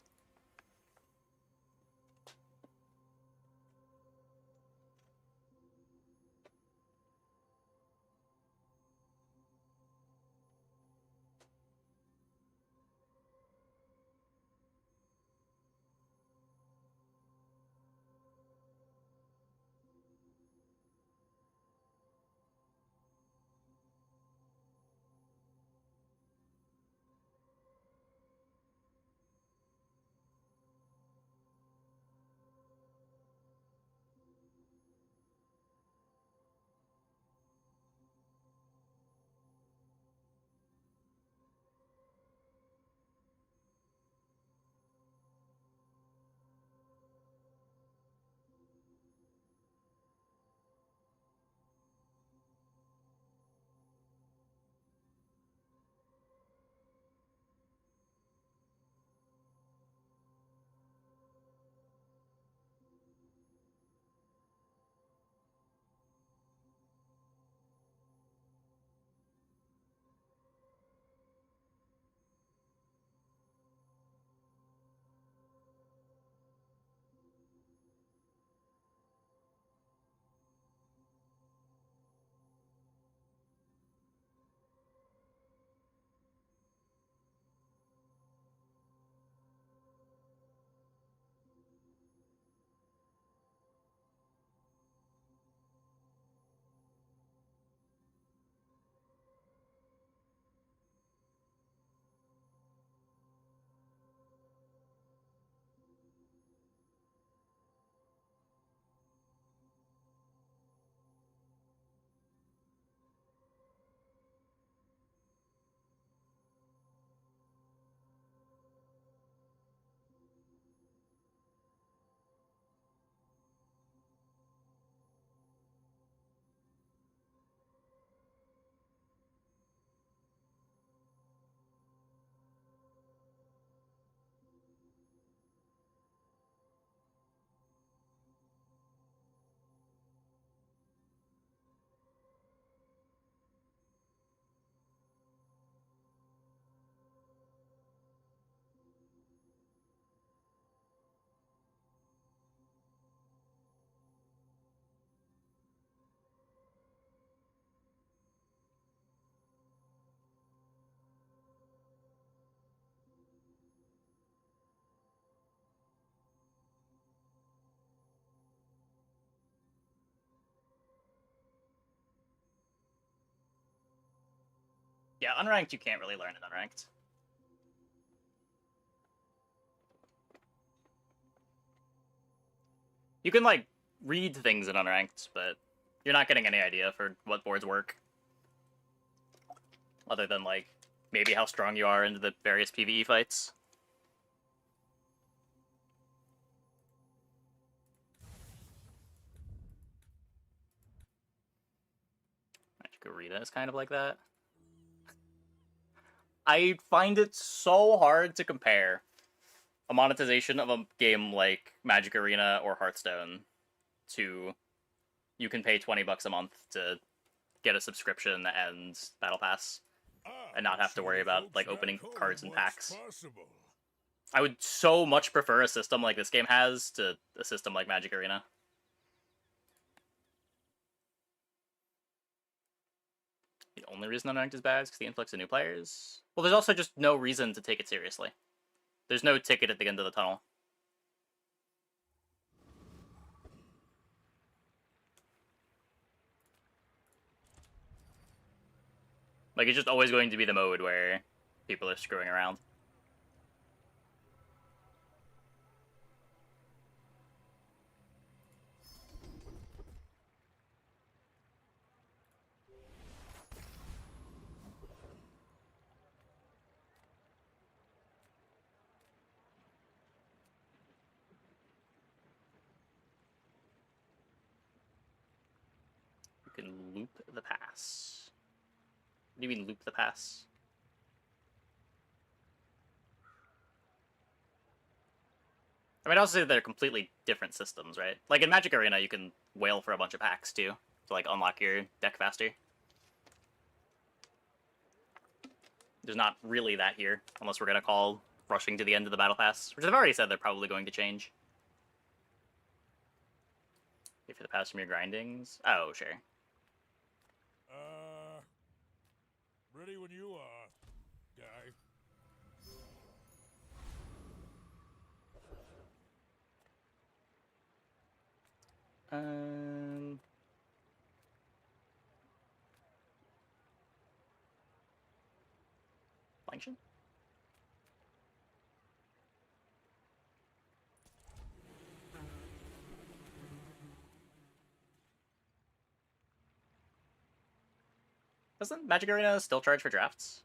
Yeah, unranked you can't really learn it unranked. You can, like, read things in unranked, but you're not getting any idea for what boards work. Other than, like, maybe how strong you are in the various PvE fights. Magic Arena is kind of like that. I find it so hard to compare a monetization of a game like Magic Arena or Hearthstone to you can pay $20 a month to get a subscription and Battle Pass and not have to worry about like opening cards and packs. I would so much prefer a system like this game has to a system like Magic Arena. The only reason Unranked is bad is because the influx of new players. Well, there's also just no reason to take it seriously. There's no ticket at the end of the tunnel. Like, it's just always going to be the mode where people are screwing around. You can loop the pass. What do you mean loop the pass? I mean, also they're completely different systems, right? Like in Magic Arena, you can whale for a bunch of packs too to like unlock your deck faster. There's not really that here, unless we're gonna call rushing to the end of the battle pass, which I've already said they're probably going to change. Wait for the pass from your grindings. Oh, sure. Ready when you are, guy. Function? Doesn't Magic Arena still charge for drafts?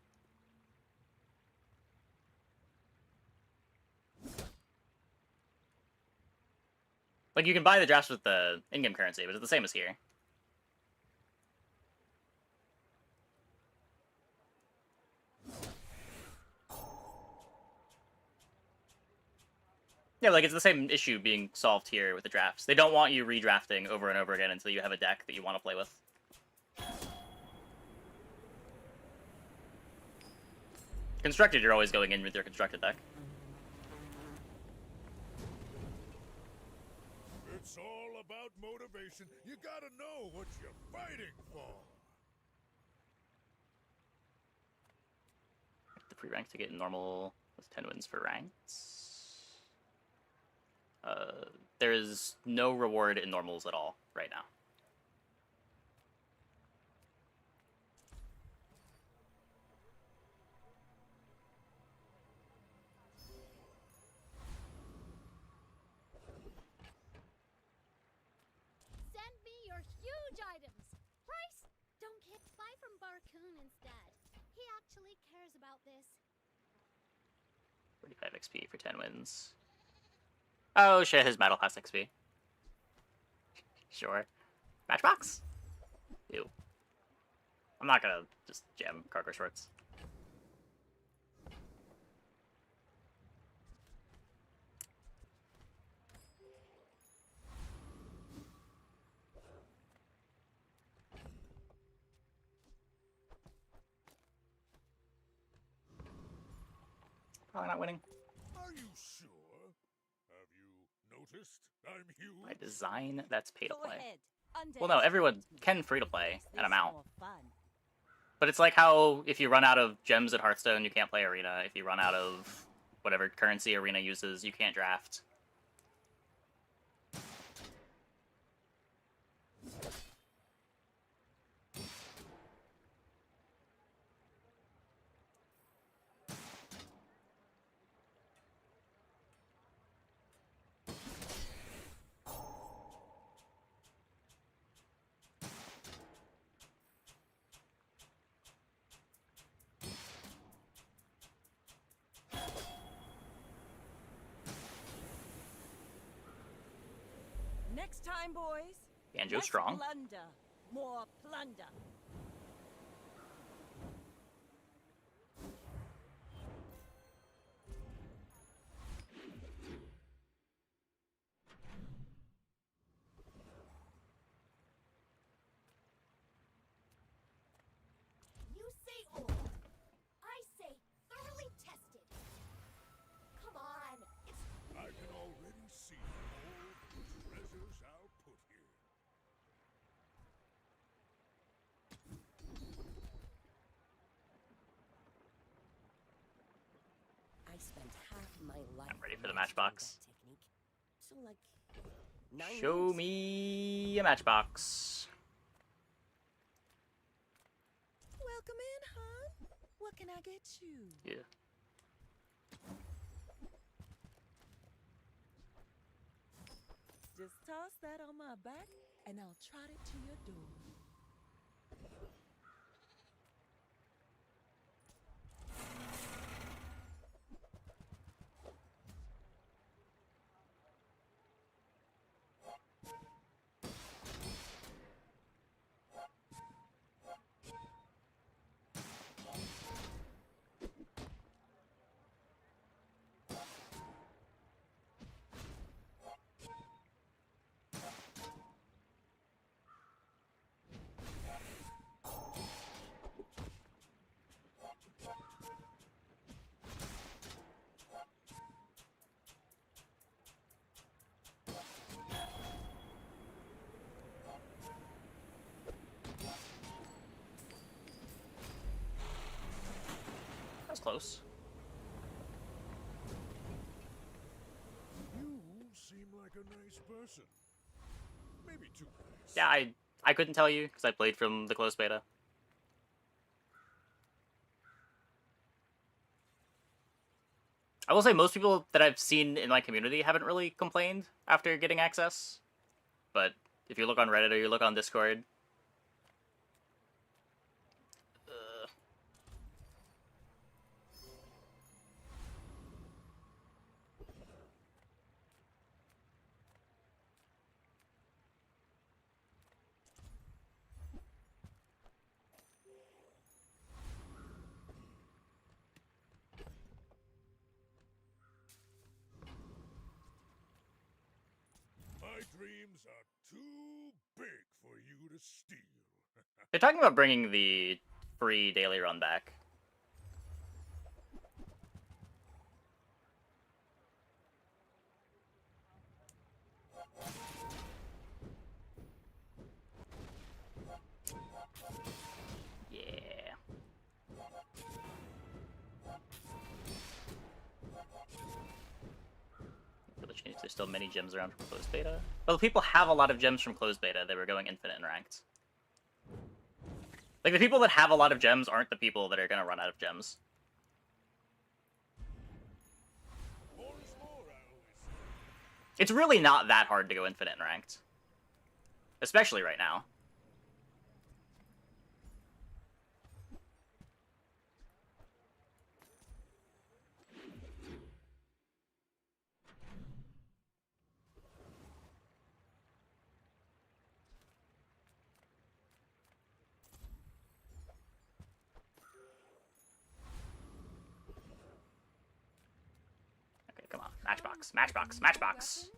Like, you can buy the drafts with the in-game currency, but it's the same as here. Yeah, like, it's the same issue being solved here with the drafts. They don't want you redrafting over and over again until you have a deck that you want to play with. Constructed, you're always going in with your constructed deck. It's all about motivation. You gotta know what you're fighting for. The pre-rank to get normal with 10 wins for ranks. There is no reward in normals at all right now. Send me your huge items. Price? Don't care. Buy from Barcoon instead. He actually cares about this. 45 XP for 10 wins. Oh shit, his Battle Pass XP. Sure. Matchbox? Ew. I'm not gonna just jam cargo shorts. Probably not winning. Are you sure? Have you noticed? I'm huge. By design, that's pay to Go play. ahead. Well, no, everyone can free to play an amount. More fun. But it's like how if you run out of gems at Hearthstone, you can't play Arena. If you run out of whatever currency Arena uses, you can't draft. Next time, boys. Banjo less strong. Plunder, more plunder. You say old. I say thoroughly tested. Come on. I can already see all the treasures I'll put here. I spent half my life. I'm ready for the mastering matchbox. that technique. So like 9 Show years. me a matchbox. Welcome in, hon. What can I get you? Yeah. Just toss that on my back, and I'll trot it to your door. close. You seem like a nice person. Maybe too nice. Yeah, I couldn't tell you because I played from the closed beta. I will say most people that I've seen in my community haven't really complained after getting access. But if you look on Reddit or you look on Discord, My dreams are too big for you to steal. they're talking about bringing the free daily run back. Yeah. There's still many gems around from closed beta. Well, people have a lot of gems from closed beta. They were going infinite and ranked. Like, the people that have a lot of gems aren't the people that are going to run out of gems. It's really not that hard to go infinite and ranked. Especially right now. Okay, come on. Matchbox, matchbox, matchbox.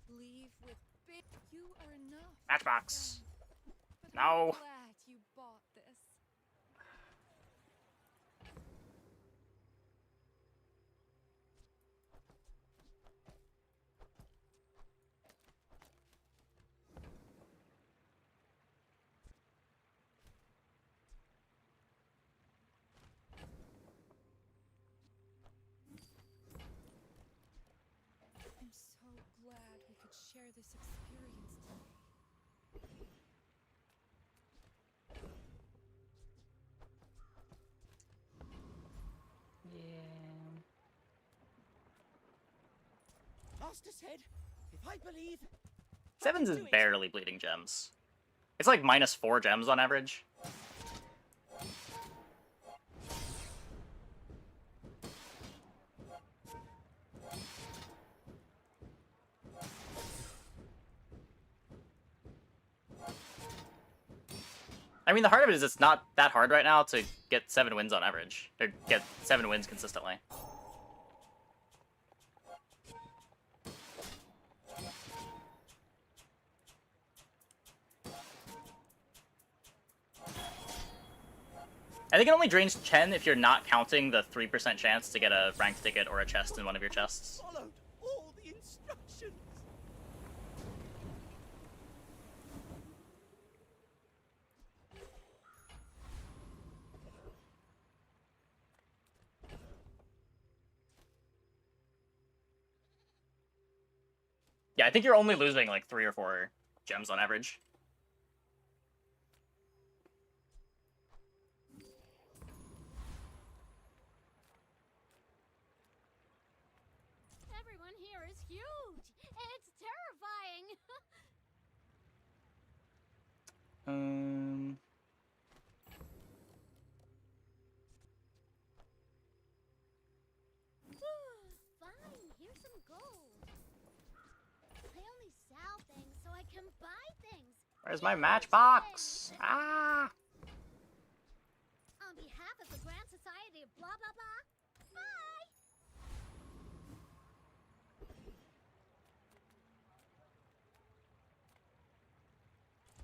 Leave with big. You are enough. Matchbox. But No. I'm glad you bought this. I'm so glad we could share this experience today. Yeah. Master said, if I believe... Sevens is barely bleeding gems. It's like -4 gems on average. I mean, the heart of it is it's not that hard right now to get 7 wins on average. Or get 7 wins consistently. I think it only drains Chen if you're not counting the 3% chance to get a ranked ticket or a chest in one of your chests. Followed all the instructions. Yeah, I think you're only losing like 3 or 4 gems on average. Everyone here is huge. It's terrifying. Fine, here's some gold. I only sell things so I can buy things. Where's my matchbox? Ah! On behalf of the Grand Society of blah blah blah. Bye.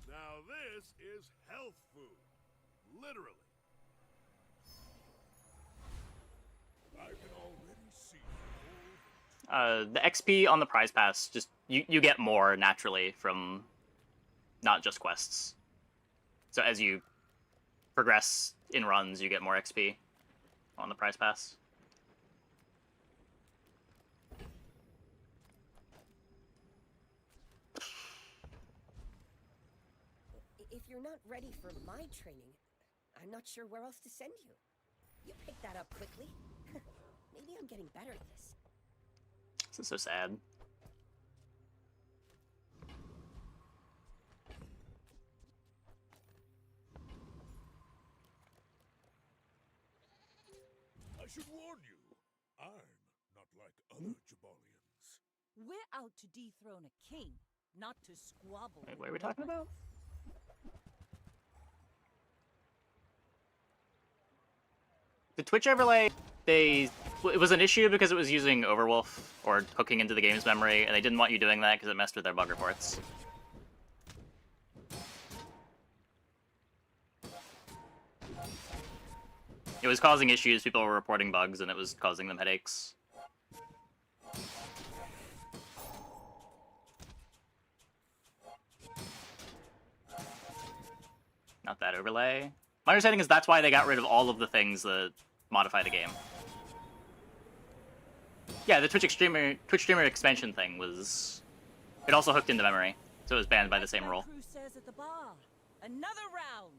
Now this is health food. Literally. I can already see The XP on the prize pass, just you get more naturally from not just quests. So as you progress in runs, you get more XP. on the prize pass. If you're not ready for my training, I'm not sure where else to send you. You picked that up quickly. Maybe I'm getting better at this. This is so sad. I should warn you, I'm not like other Jabalians. We're out to dethrone a king, not to squabble. Wait, with what are we talking nobody. about? The Twitch overlay, it was an issue because it was using Overwolf or hooking into the game's memory, and they didn't want you doing that because it messed with their bug reports. It was causing issues, people were reporting bugs, and it was causing them headaches. Not that overlay. My understanding is that's why they got rid of all of the things that modify the game. Yeah, the Twitch streamer expansion thing was... It also hooked into memory, so it was banned by the same rule. Crew says at the bar. Another round.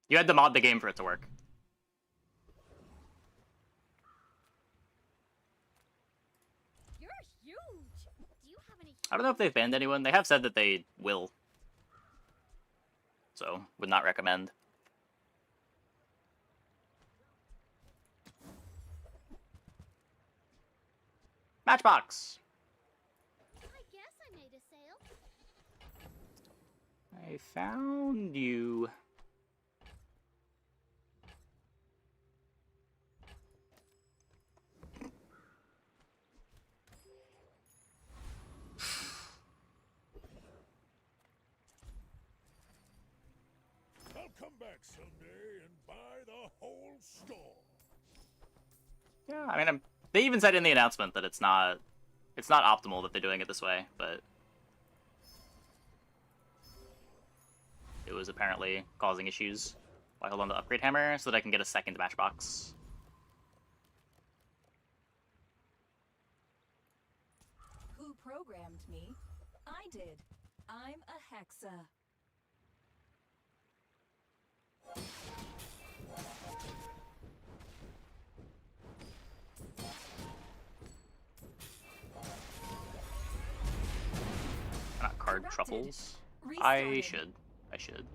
You had to mod the game for it to work. You're huge. Do you have any? I don't know if they've banned anyone. They have said that they will. So, would not recommend. Matchbox! I guess I made a sale. I found you. I'll come back someday and buy the whole store. Yeah, I mean, they even said in the announcement that it's not optimal that they're doing it this way, but it was apparently causing issues. I hold on to upgrade hammer so that I can get a second matchbox. Who programmed me? I did. I'm a hexa. Not card Corrupted. truffles. Restarted. I should.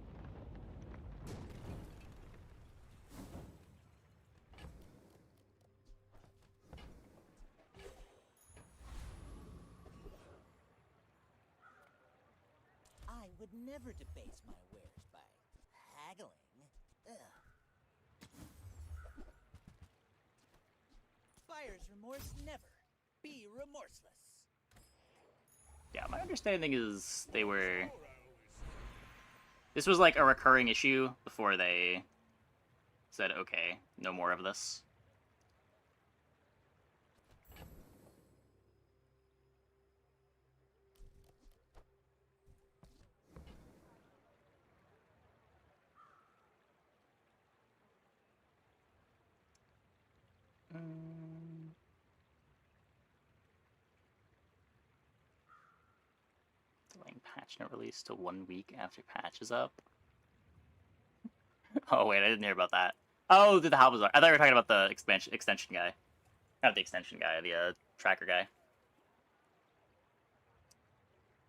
I would never debase my wares by haggling. Ugh. Buyer's remorse never. Be remorseless. Yeah, my understanding is this was like a recurring issue before they said, okay, no more of this. Delaying patch note release to 1 week after patch is up. Oh wait, I didn't hear about that. Oh, the Hogwash. I thought you were talking about the extension guy. Not the extension guy, the tracker guy.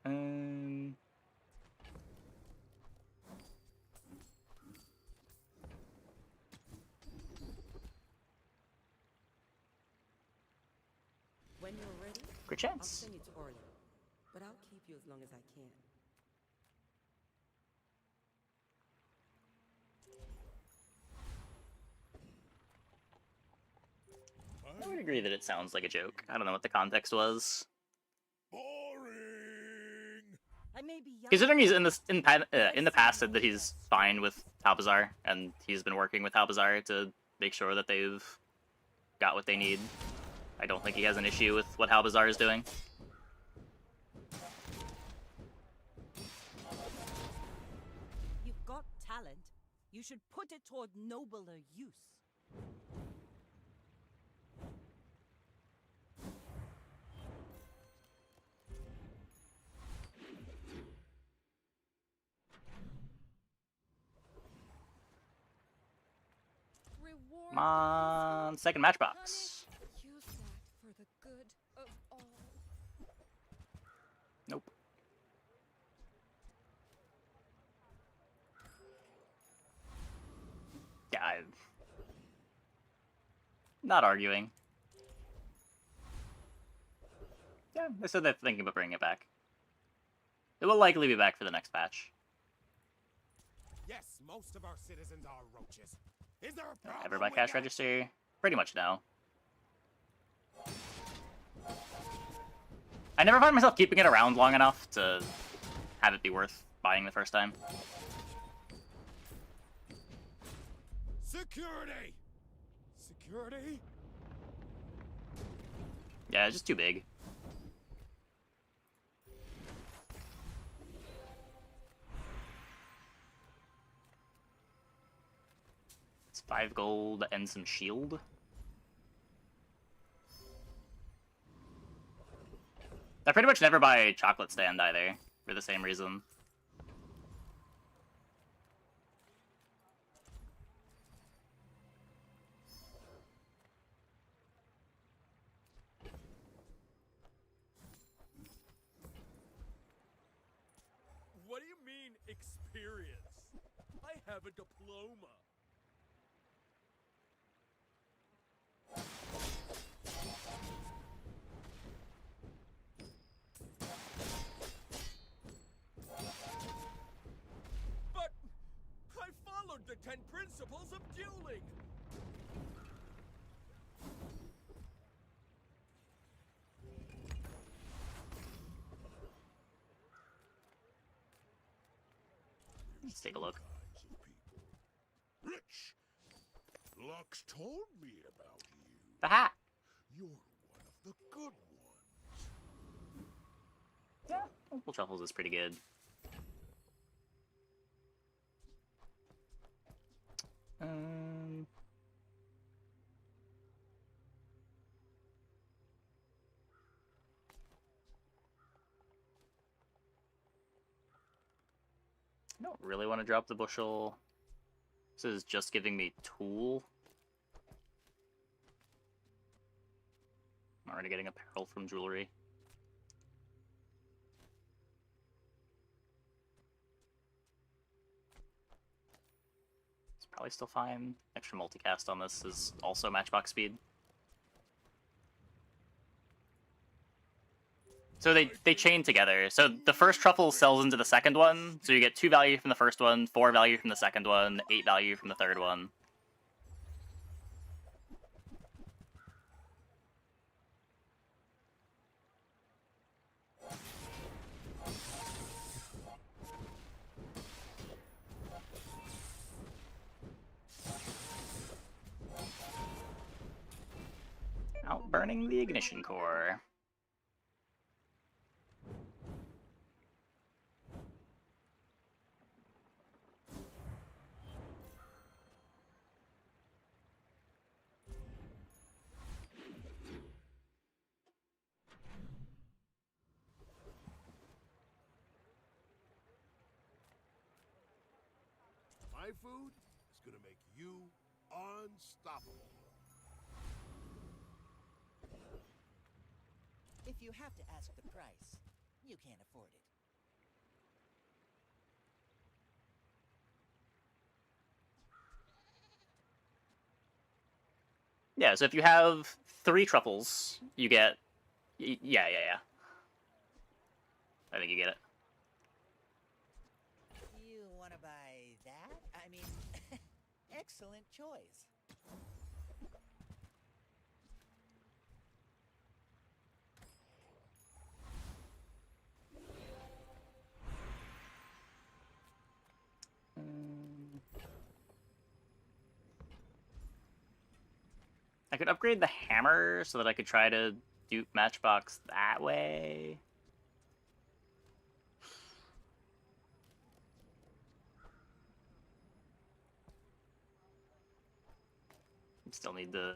When you're ready, Good I'll chance. send you to Orly, but I'll keep you as long as I can. I would agree that it sounds like a joke. I don't know what the context was. Boring. I may be young. Considering he's in the past said that he's fine with Hogwash, and he's been working with Hogwash to make sure that they've got what they need. I don't think he has an issue with what Halbazar is doing. You've got talent. You should put it toward nobler use. Reward Come on, second matchbox. use that for the good of all. Nope. Yeah, not arguing. Yeah, they said they're thinking about bringing it back. It will likely be back for the next patch. Yes, most of our citizens are roaches. Is there a problem Ever buy with cash that? register? Pretty much no. I never find myself keeping it around long enough to have it be worth buying the first time. Security! Security? Yeah, it's just too big. It's 5 gold and some shield. I pretty much never buy chocolate stand either, for the same reason. What do you mean, experience? I have a diploma. But I followed the 10 principles of dueling. Let's take a look. Rich. Lux told me about you. The hat! You're one of the good ones. Yeah, Uncle Truffles is pretty good. I don't really want to drop the bushel. This is just giving me tool. I'm already getting apparel from jewelry. It's probably still fine. Extra multicast on this is also matchbox speed. So they chain together. So the first truffle sells into the second one, so you get 2 value from the first one, 4 value from the second one, 8 value from the third one. Outburning the ignition core. My food is gonna make you unstoppable. If you have to ask the price, you can't afford it. Yeah, so if you have 3 truffles, you get... Yeah. I think you get it. You want to buy that? I mean, excellent choice. I could upgrade the hammer so that I could try to dupe Matchbox that way. Still need to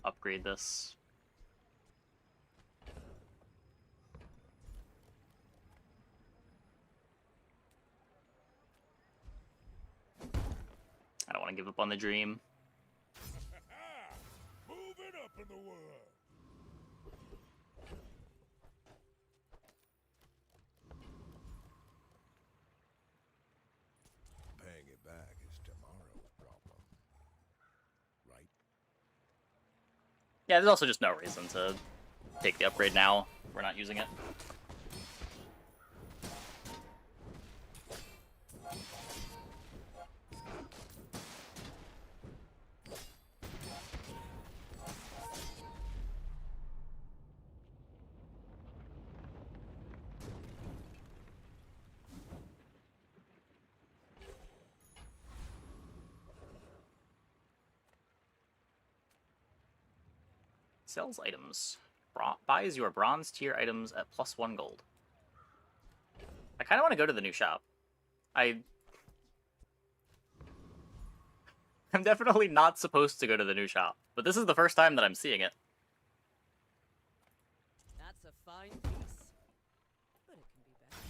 upgrade this. I don't want to give up on the dream. Moving up in the world. Paying it back is tomorrow's problem, right? Yeah, there's also just no reason to take the upgrade now. We're not using it. Sells items. Buys your bronze tier items at +1 gold. I kind of want to go to the new shop. I'm definitely not supposed to go to the new shop, but this is the first time that I'm seeing it. That's a fine piece, but it can be better.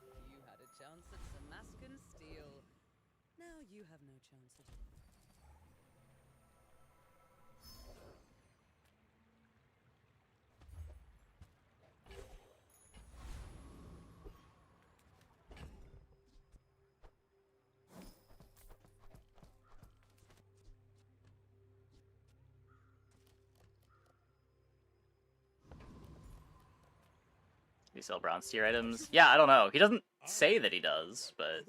You had a chance at Damascus steel. Now you have no chance at all. You sell bronze tier items? Yeah, I don't know. He doesn't say that he does, but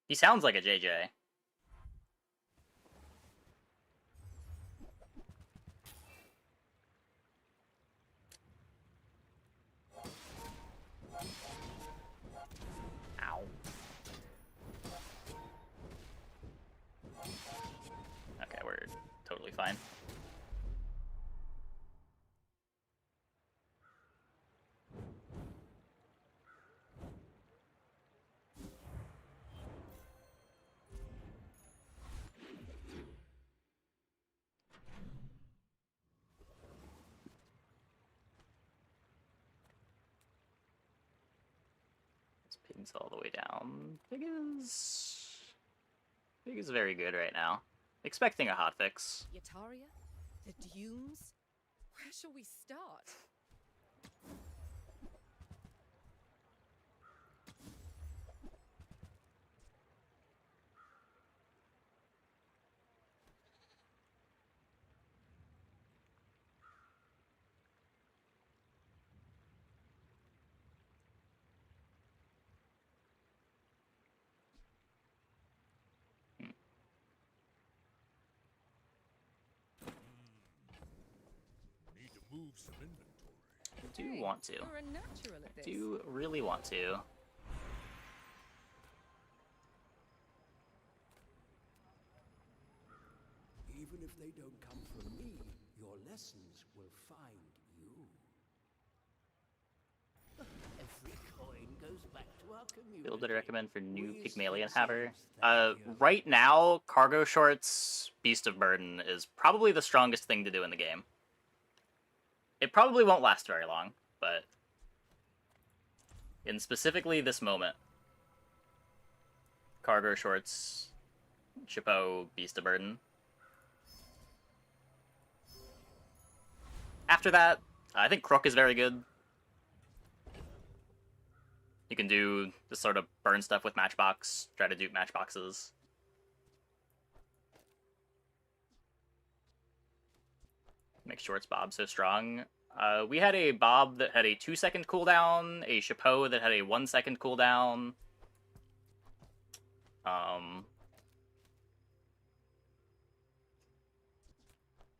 he sounds like a JJ. Ow. Okay, we're totally fine. Pig's all the way down. Pig is very good right now. Expecting a hotfix. Yataria? The dunes? Where shall we start? Need to move some inventory. I do want to. You're a natural at I this. do really want to. Even if they don't come from me, your lessons will find you. Every coin goes back to our community. Build that I recommend for new Pygmalion Haver. Right now, Cargo Shorts Beast of Burden is probably the strongest thing to do in the game. It probably won't last very long, but in specifically this moment, Cargo Shorts, Chapeau, Beast of Burden. After that, I think Crook is very good. You can do this sort of burn stuff with Matchbox, try to dupe Matchboxes. Make Shorts Bob so strong. We had a Bob that had a 2-second cooldown, a Chapeau that had a 1-second cooldown.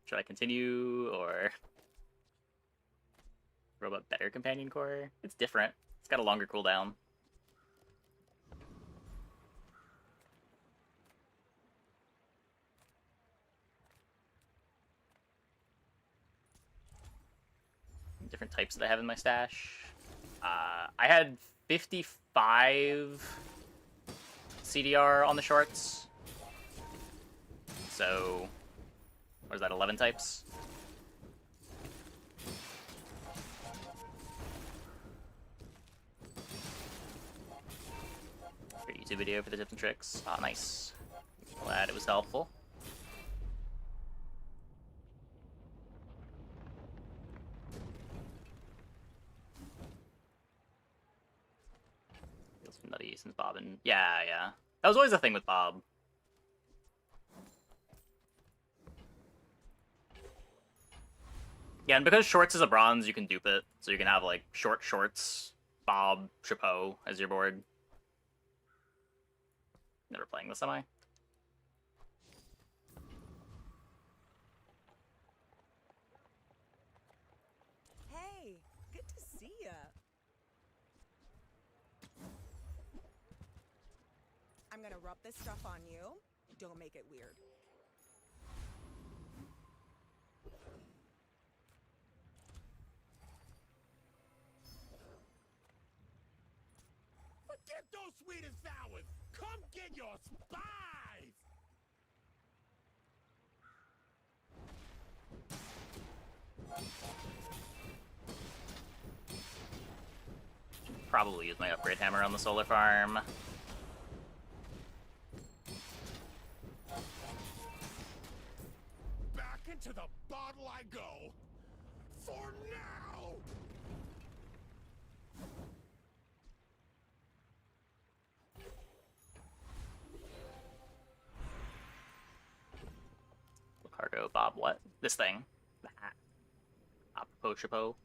Should I continue, or Robot better Companion Core? It's different. It's got a longer cooldown. different types that I have in my stash. I had 55 CDR on the shorts. So, what is that, 11 types? Great YouTube video for the tips and tricks. Ah, nice. Glad it was helpful. Feels nutty since Bob and... Yeah. That was always a thing with Bob. Yeah, and because shorts is a bronze, you can dupe it. So you can have, like, shorts, Bob, Chapeau as your board. Never playing this, am I? Hey, good to see ya. I'm gonna rub this stuff on you. Don't make it weird. Forget those sweet and sours! Come get your spies! Probably use my upgrade hammer on the solar farm. Back into the bottle I go! For now! Cargo, Bob, what? This thing. Apropos Chapeau.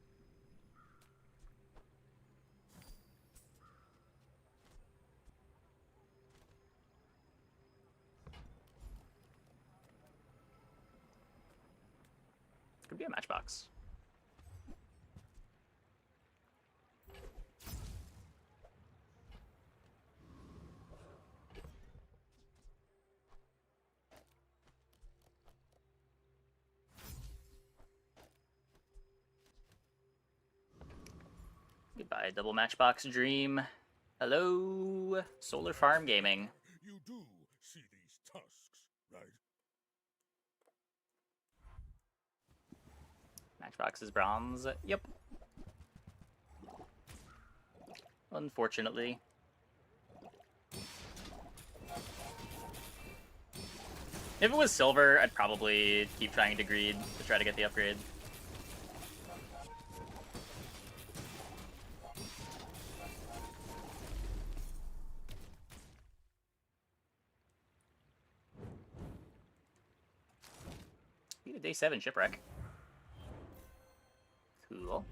Could be a matchbox. Goodbye, double matchbox dream. Hello, Solar Farm Gaming. You do see these tusks, right? Matchbox is bronze. Yep. Unfortunately. If it was silver, I'd probably keep trying to greed to try to get the upgrade. Need a day 7 shipwreck. Cool.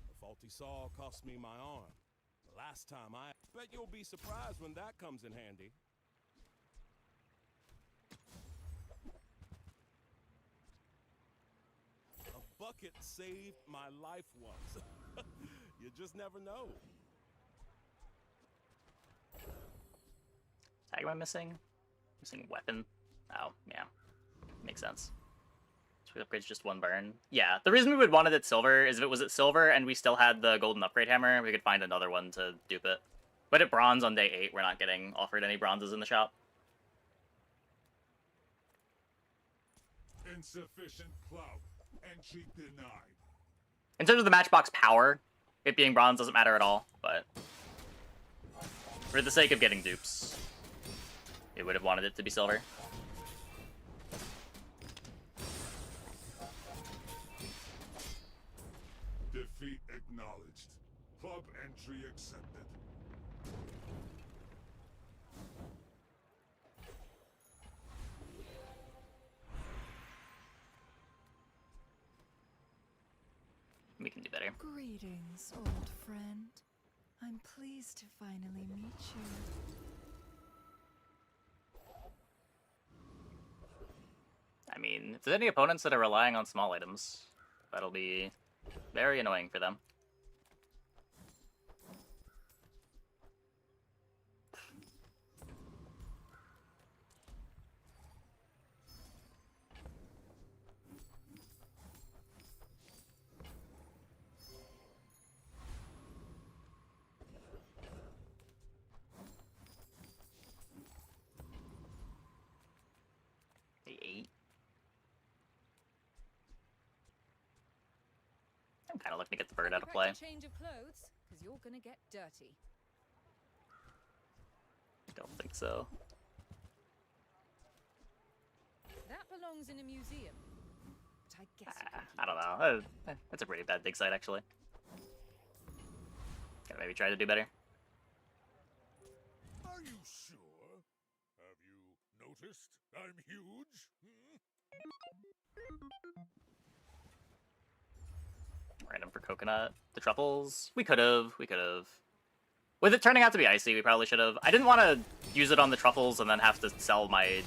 The faulty saw cost me my arm. The last time I... Bet you'll be surprised when that comes in handy. A bucket saved my life once. You just never know. Tag am I missing? Missing weapon. Oh, yeah. Makes sense. So we upgrade's just one burn. Yeah, the reason we would want it at silver is if it was at silver and we still had the golden upgrade hammer, we could find another one to dupe it. But at bronze on day 8, we're not getting offered any bronzes in the shop. Insufficient clout. Entry denied. In terms of the matchbox power, it being bronze doesn't matter at all, but for the sake of getting dupes, it would have wanted it to be silver. Defeat acknowledged. Club entry accepted. We can do better. Greetings, old friend. I'm pleased to finally meet you. I mean, if there's any opponents that are relying on small items, that'll be very annoying for them. The 8. I'm kind of looking to get the bird out of play. Change of clothes, because you're gonna get dirty. Don't think so. That belongs in a museum. But I guess I don't know. That's a pretty bad dig site, actually. Gotta maybe try to do better. Are you sure? Have you noticed I'm huge? Random for coconut. The truffles. We could have. With it turning out to be icy, we probably should have. I didn't want to use it on the truffles and then have to sell my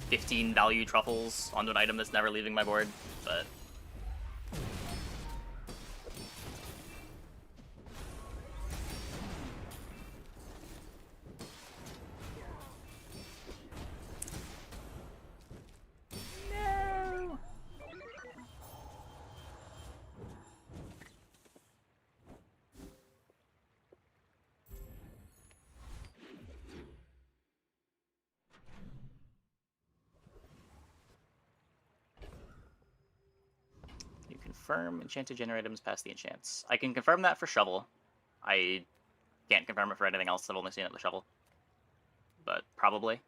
15 value truffles onto an item that's never leaving my board, but... No! Confirm enchanted generate items past the enchants. I can confirm that for shovel. I can't confirm it for anything else. I've only seen it with shovel. But probably.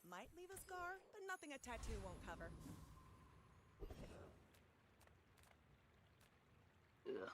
Might leave a scar, but nothing a tattoo won't cover. Ugh.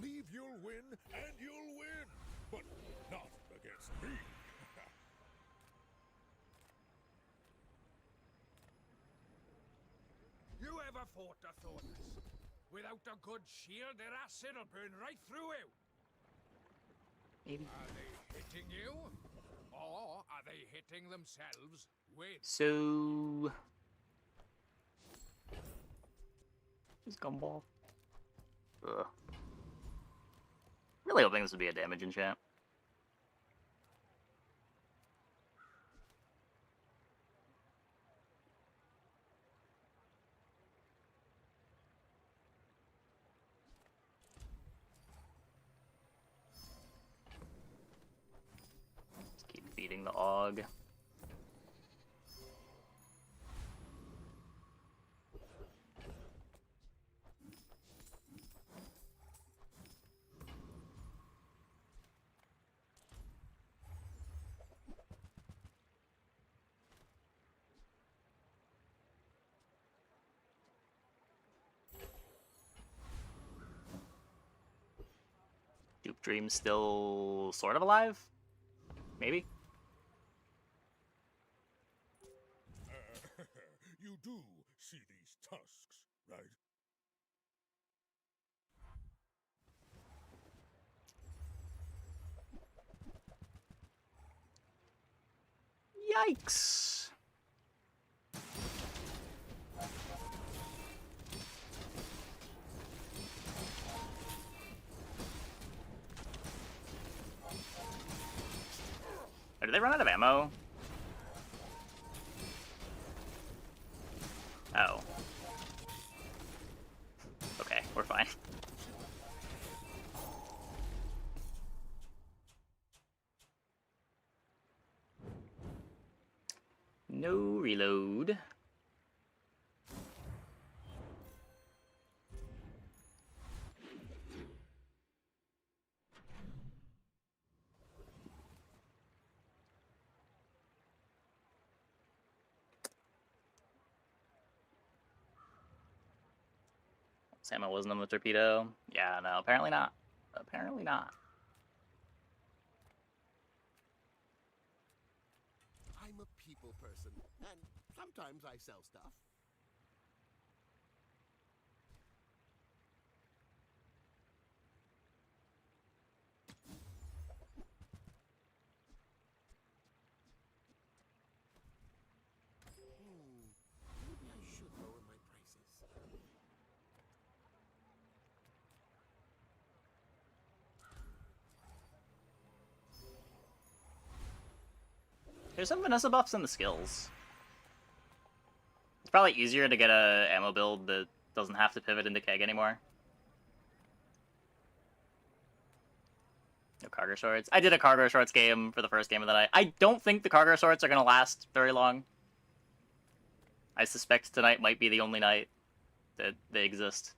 Believe you'll win, and you'll win! But not against me! You ever fought the thorns? Without a good shield, their acid'll burn right through you! Maybe. Are they hitting you? Or are they hitting themselves with... So... Just gumball. Ugh. Really hoping this would be a damage enchant. Let's keep feeding the Og. Dupe Dream's still sort of alive? Maybe? You do see these tusks, right? Yikes! Did they run out of ammo? Oh. Okay, we're fine. Reload. Ammo wasn't on the torpedo. Yeah, no, apparently not. Apparently not. I'm a people person, and sometimes I sell stuff. Maybe I should lower my prices. There's some Vanessa buffs in the skills. It's probably easier to get a ammo build that doesn't have to pivot into keg anymore. No cargo shorts. I did a cargo shorts game for the first game of the night. I don't think the cargo shorts are going to last very long. I suspect tonight might be the only night that they exist.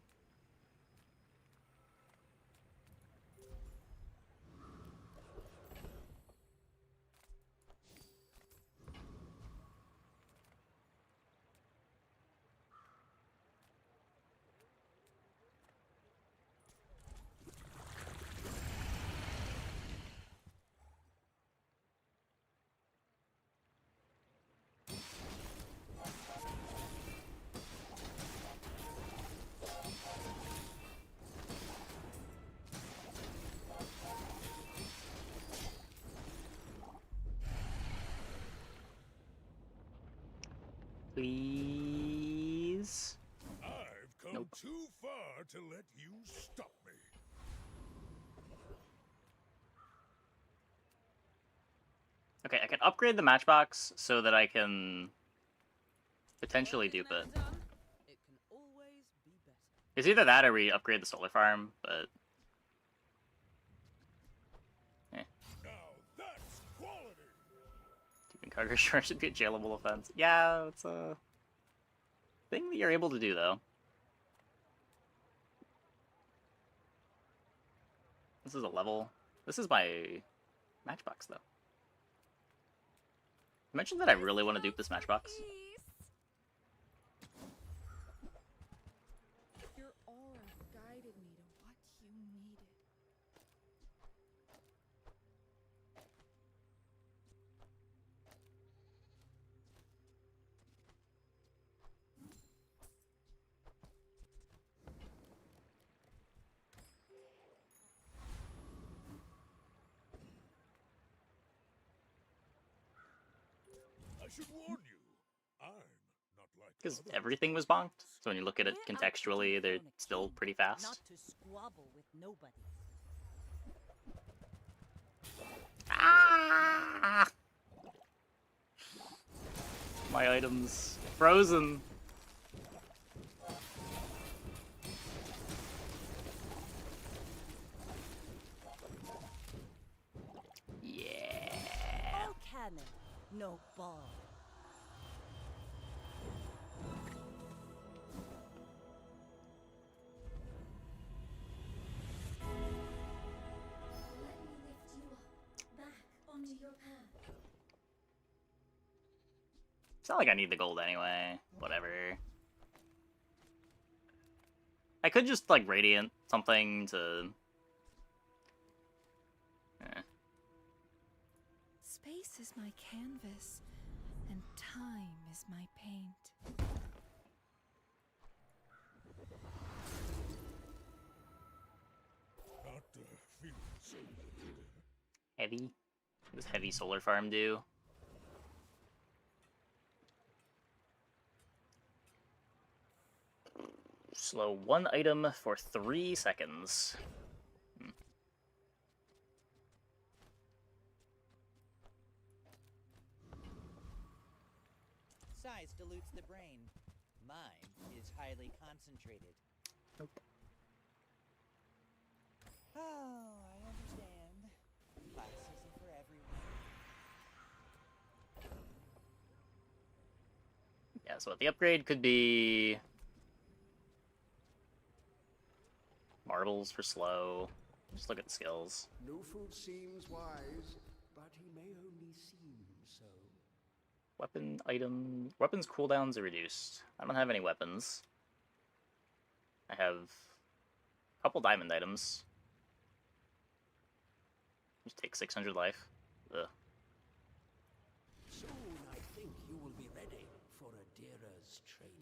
Please? I've come Nope. too far to let you stop me. Okay, I can upgrade the matchbox so that I can potentially dupe it. It's either that or we upgrade the solar farm, but... Now that's quality. Keeping cargo short should be a jailable offense. Yeah, it's a thing that you're able to do, though. This is a level. This is my matchbox, though. I mentioned that I really want to dupe this matchbox. Your aura guided me to what you needed. I should warn you. I'm not like Because others. everything was bonked. So when you look at it contextually, they're still pretty fast. Not to squabble with nobody. Ah! My items frozen. Yeah. All cannon, no ball. Let me lift you up, back onto your path. It's not like I need the gold anyway. Whatever. I could just, like, radiant something to... Space is my canvas, and time is my paint. Not feeling so good. Heavy? What does heavy solar farm do? Slow one item for 3 seconds. Size dilutes the brain. Mine is highly concentrated. Nope. Oh, I understand. Class isn't for everyone. Yeah, so the upgrade could be marbles for slow. Just look at the skills. No fool seems wise, but he may only seem so. Weapons cooldowns are reduced. I don't have any weapons. I have a couple diamond items. Just take 600 life. Ugh. Soon I think you will be ready for Adira's training.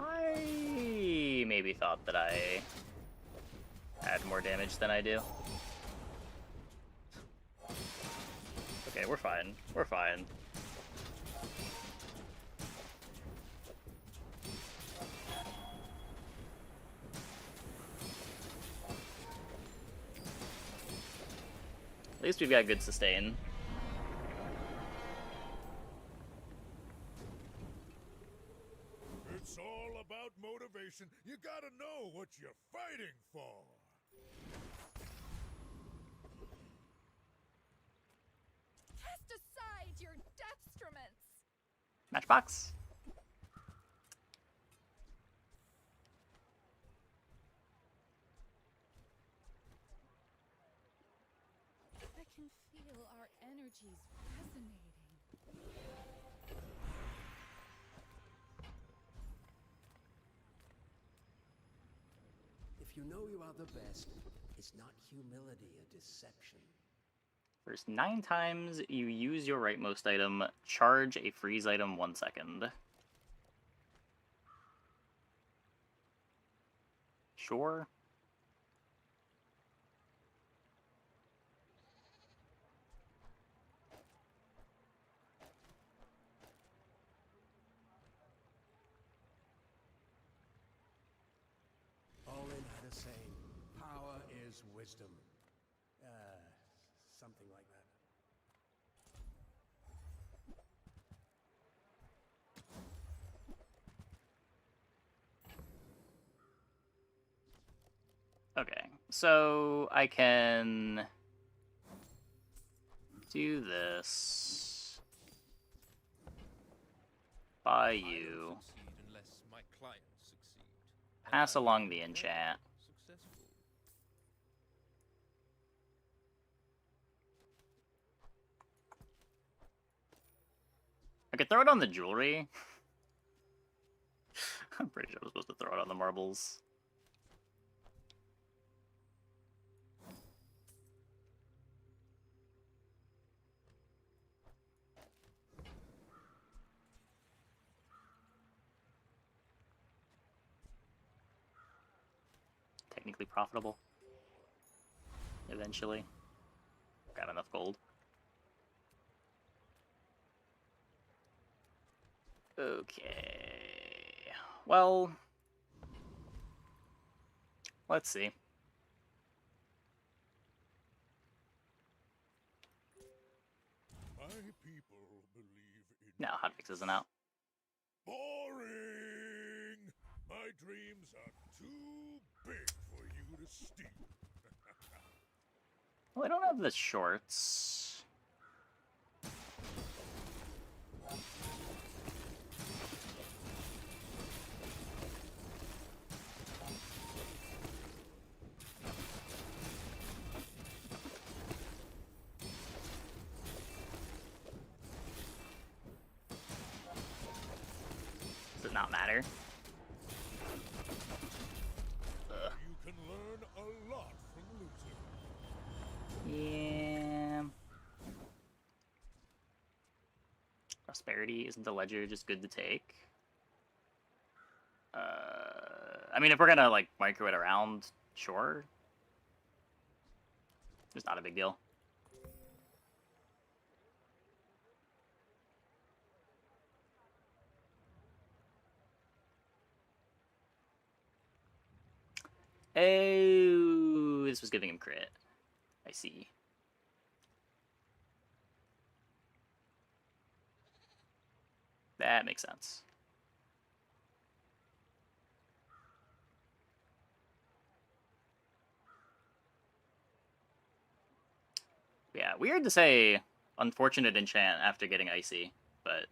I maybe thought that I had more damage than I do. Okay, we're fine. We're fine. At least we've got good sustain. It's all about motivation. You gotta know what you're fighting for. Cast aside your destruments. Matchbox. I can feel our energies resonating. If you know you are the best, is not humility a deception? First 9 times you use your rightmost item, charge a freeze item 1 second. Sure. All in had a saying, power is wisdom. Something like that. Okay, so I can do this. Buy you. Unless my clients succeed. Pass along the enchant. Successful. I could throw it on the jewelry. I'm pretty sure I was supposed to throw it on the marbles. Technically profitable. Eventually. Got enough gold. Okay. Well, let's see. My people believe in No, hotfix isn't out. boring. My dreams are too big for you to steal. Well, I don't have the shorts. Does it not matter? parity. Isn't the ledger just good to take? I mean, if we're gonna like micro it around, sure. It's not a big deal. Oh, this was giving him crit. I see. That makes sense. Yeah, weird to say unfortunate enchant after getting icy, but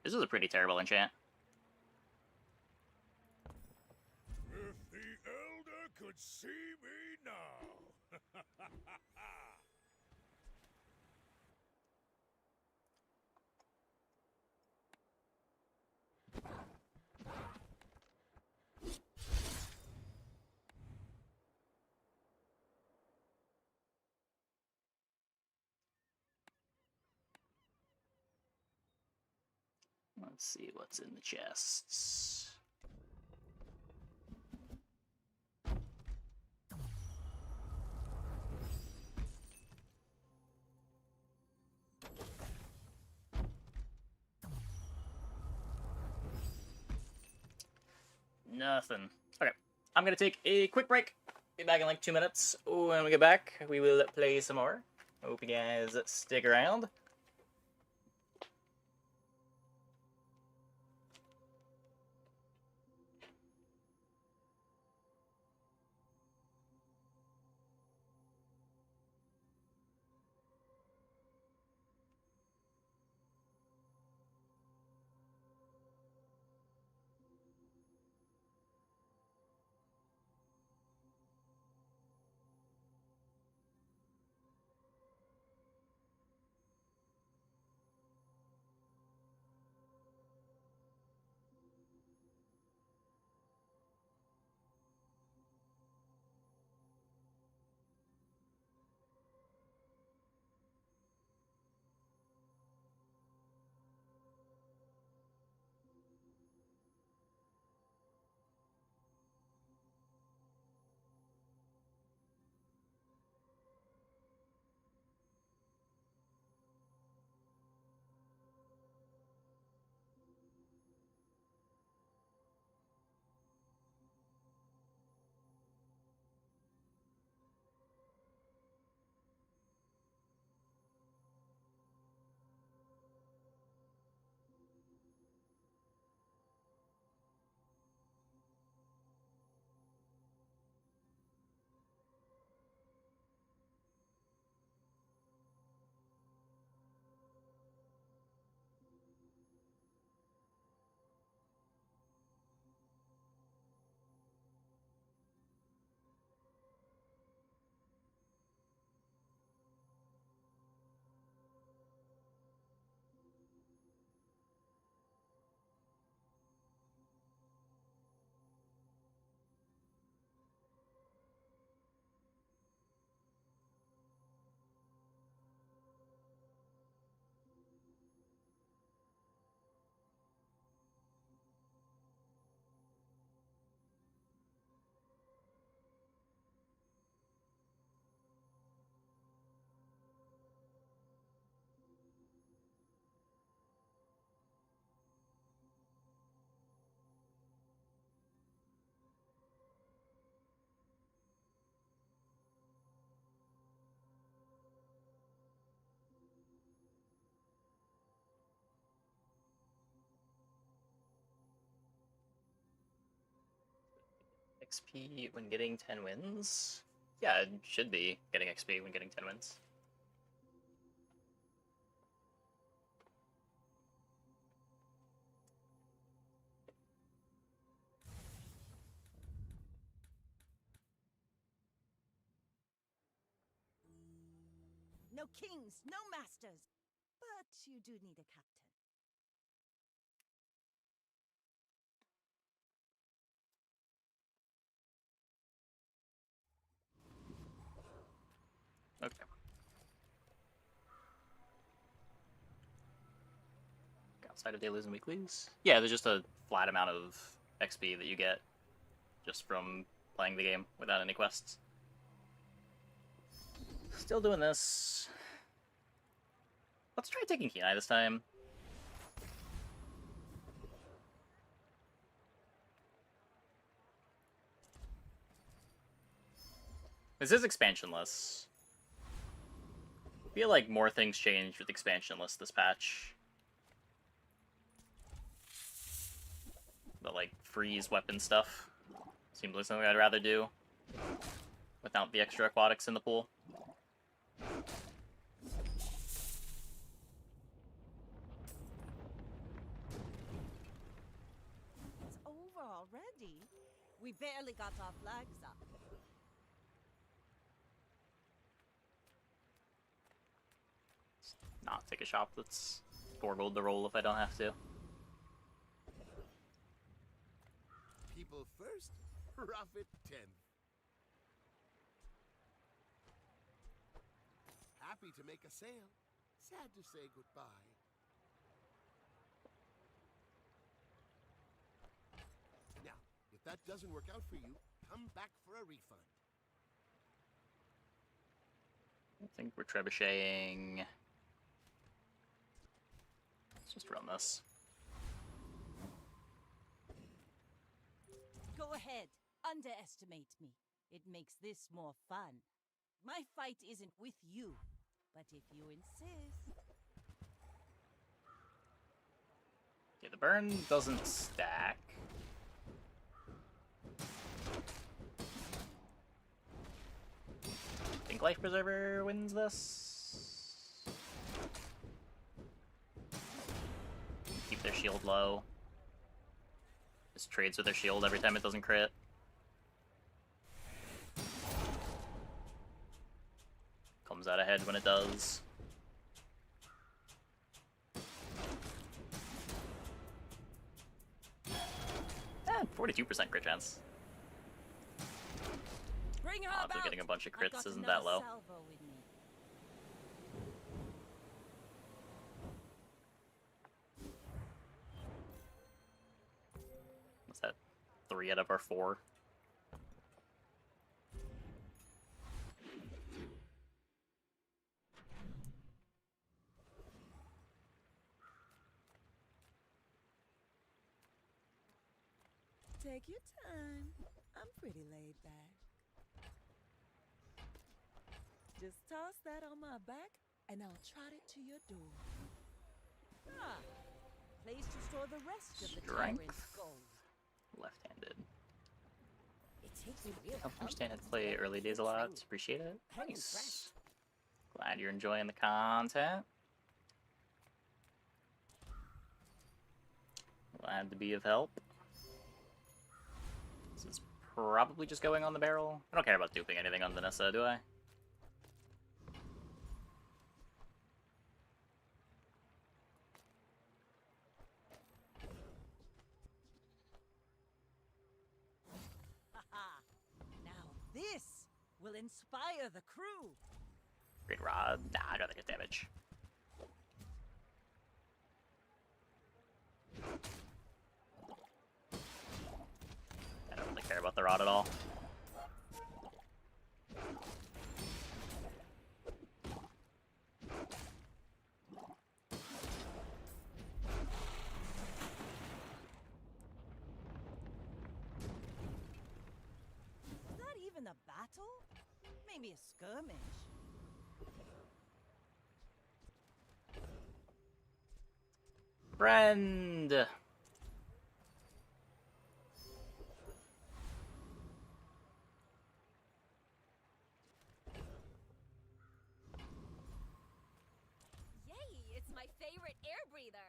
this was a pretty terrible enchant. If the Elder could see me now. Let's see what's in the chests. Nothing. Okay, I'm gonna take a quick break. Be back in like 2 minutes. When we get back, we will play some more. Hope you guys stick around. XP when getting 10 wins? Yeah, it should be getting XP when getting 10 wins. No kings, no masters. But you do need a captain. Okay. outside of dailies and weeklies? Yeah, there's just a flat amount of XP that you get just from playing the game without any quests. Still doing this. Let's try taking Kenai this time. This is expansionless. I feel like more things changed with expansionless this patch. The, like, freeze weapon stuff seems like something I'd rather do without the extra aquatics in the pool. It's over already. We barely got our flags up. Not take a shop that's 4 gold to roll if I don't have to. People first, profit 10. Happy to make a sale. Sad to say goodbye. Now, if that doesn't work out for you, come back for a refund. I think we're trebucheting. Let's just run this. Go ahead. Underestimate me. It makes this more fun. My fight isn't with you, but if you insist... Okay, the burn doesn't stack. I think Life Preserver wins this. Keep their shield low. Just trades with their shield every time it doesn't crit. Comes out ahead when it does. 42% crit chance. Bring her Odds of about. getting a bunch of I've crits got isn't that another low. salvo with me. What's that? 3 out of our 4. Take your time. I'm pretty laid back. Just toss that on my back, and I'll trot it to your door. Ah, place to store the rest of the Strength. tyrant's gold. Left-handed. It takes me real I understand how to play early days a lot. Appreciate it. I'm Nice. impressed. Glad you're enjoying the content. Glad to be of help. This is probably just going on the barrel. I don't care about duping anything on Vanessa, do I? Haha. Now this will inspire the crew. Great rod. Nah, I'd rather get damage. I don't really care about the rod at all. Is that even a battle? Maybe a skirmish. Friend! Yay! It's my favorite air breather.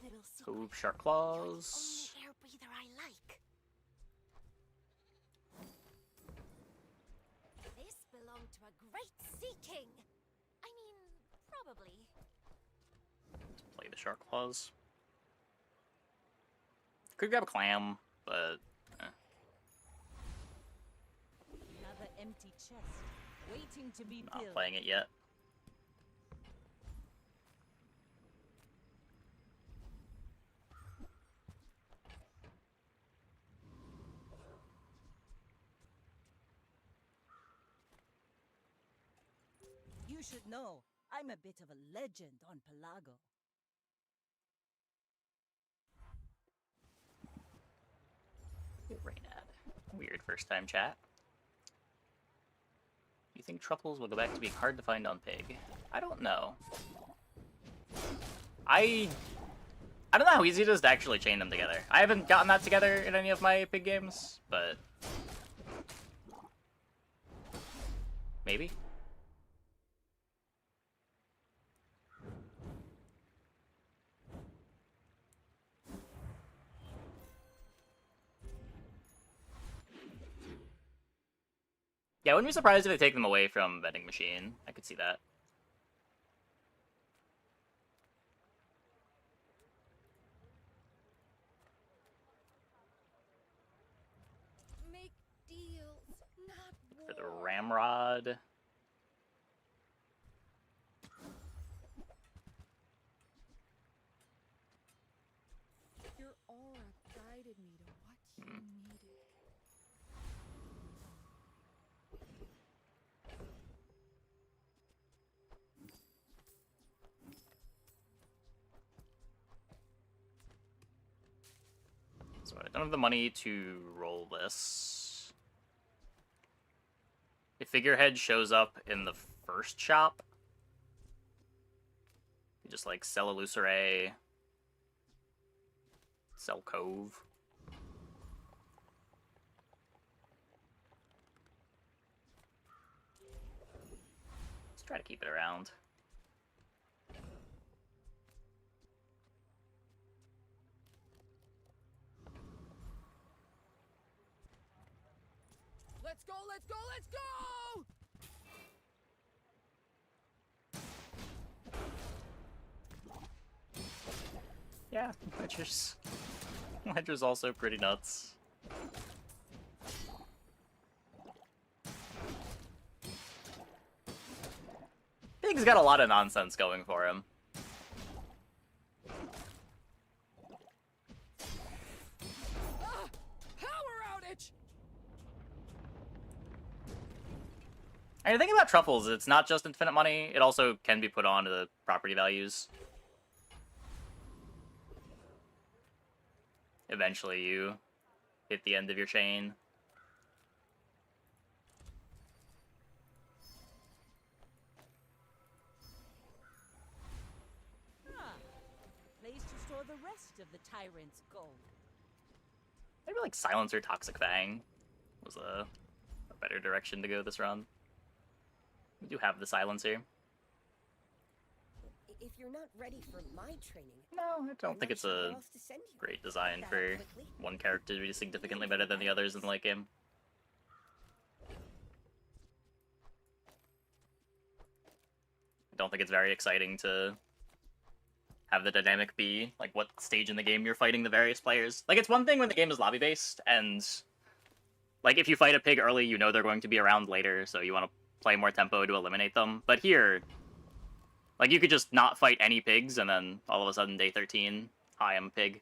Little Cove Shark Claws. Only air breather I like. This belonged to a great sea king. I mean, probably. Play the Shark Claws. Could grab a clam, but Another empty chest, waiting to be not filled. playing it yet. should know, I'm a bit of a legend on Pelago. Raynad. Weird first time chat. You think truffles will go back to being hard to find on Pig? I don't know. I don't know how easy it is to actually chain them together. I haven't gotten that together in any of my Pig games, but maybe. Yeah, I wouldn't be surprised if they take them away from vending machine. I could see that. Make deals, not war. For the ramrod. Your aura guided me to what you needed. So I don't have the money to roll this. If Figurehead shows up in the first shop, you just like sell Illusory, sell Cove. Let's try to keep it around. Let's go, let's go, let's go! Yeah, Ledger's also pretty nuts. Pig's got a lot of nonsense going for him. Power outage! And the thing about truffles, it's not just infinite money, it also can be put on to the property values. Eventually you hit the end of your chain. Place to store the rest of the tyrant's gold. Maybe like Silencer Toxic Fang was a better direction to go this run. We do have the Silencer. If you're not ready for my training, no, I don't think it's a great design for one character to be significantly better than the others in the late game. I don't think it's very exciting to have the dynamic be like what stage in the game you're fighting the various players. Like, it's one thing when the game is lobby based and like if you fight a pig early, you know they're going to be around later, so you want to play more tempo to eliminate them. But here, like, you could just not fight any pigs, and then all of a sudden, day 13, hi, I'm a pig.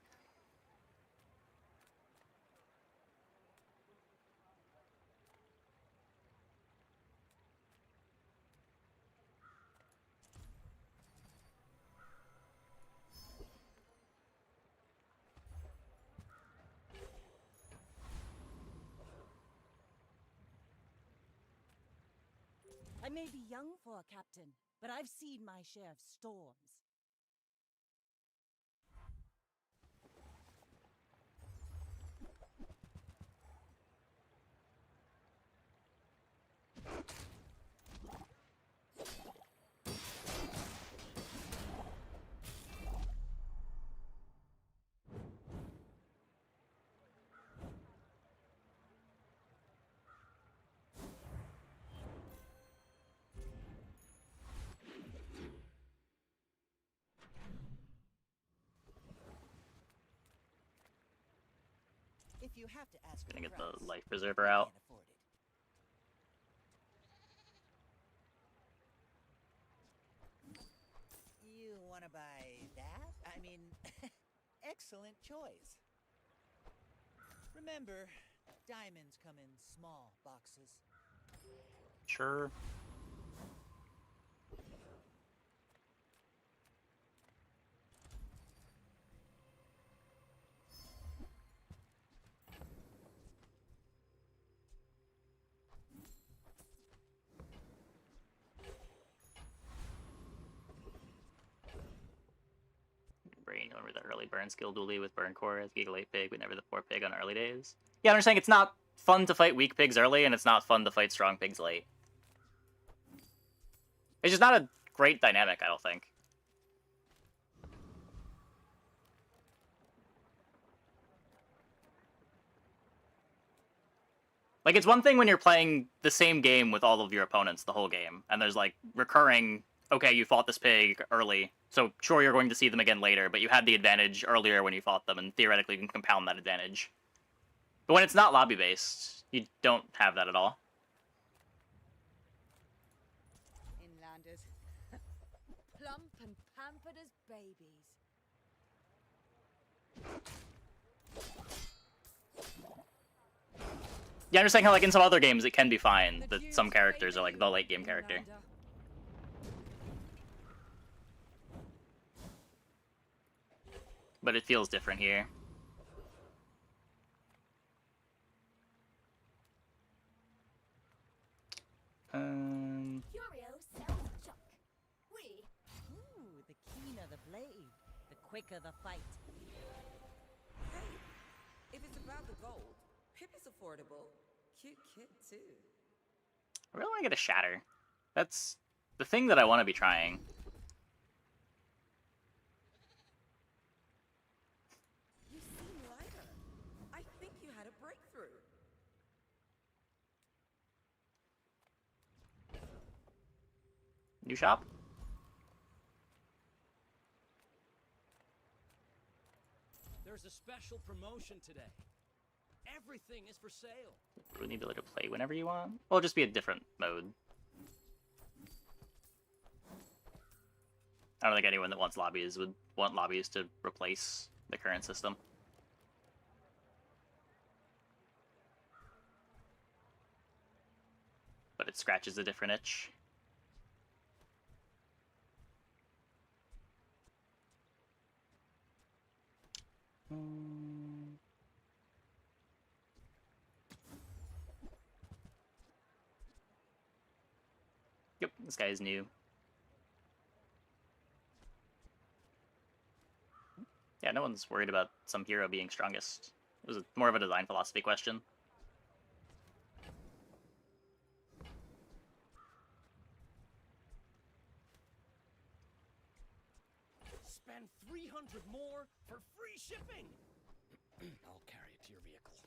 I may be young for a captain, but I've seen my share of storms. If you have to ask Gonna get price, the Life Preserver out. can't afford it. You want to buy that? I mean, excellent choice. Remember, diamonds come in small boxes. Sure. burn skill dually with burn core as Giga late pig, but never the poor pig on early days. Yeah, I'm just saying it's not fun to fight weak pigs early, and it's not fun to fight strong pigs late. It's just not a great dynamic, I don't think. Like, it's one thing when you're playing the same game with all of your opponents the whole game, and there's, like, recurring, okay, you fought this pig early, so sure, you're going to see them again later, but you had the advantage earlier when you fought them, and theoretically you can compound that advantage. But when it's not lobby-based, you don't have that at all. Inlanders. Plump and pampered as babies. Yeah, I'm just saying how, like, in some other games it can be fine that some characters are, like, the late-game character. But it feels different here. Curio sells junk. Ooh, the keener the blade, the quicker the fight. Hey, if it's about the gold, Pip is affordable. Cute kid, too. I really want to get a shatter. That's the thing that I want to be trying. You seem lighter. I think you had a breakthrough. New shop? There's a special promotion today. Everything is for sale. We need to let it play whenever you want. Well, it'll just be a different mode. I don't think anyone that wants lobbies would want lobbies to replace the current system. But it scratches a different itch. Yep, this guy is new. Yeah, no one's worried about some hero being strongest. It was more of a design philosophy question. Spend 300 more for free shipping. I'll carry it to your vehicle.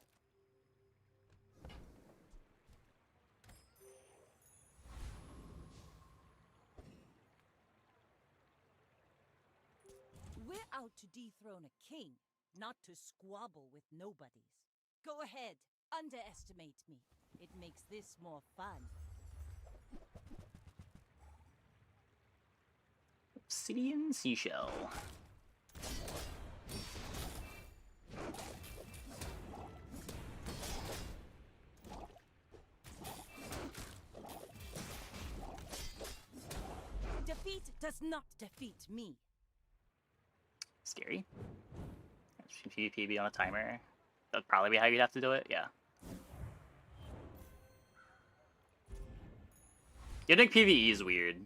We're out to dethrone a king, not to squabble with nobodies. Go ahead, underestimate me. It makes this more fun. Obsidian seashell. Defeat does not defeat me. Scary. Should PvP be on a timer? That'd probably be how you'd have to do it, yeah. You think PvE is weird?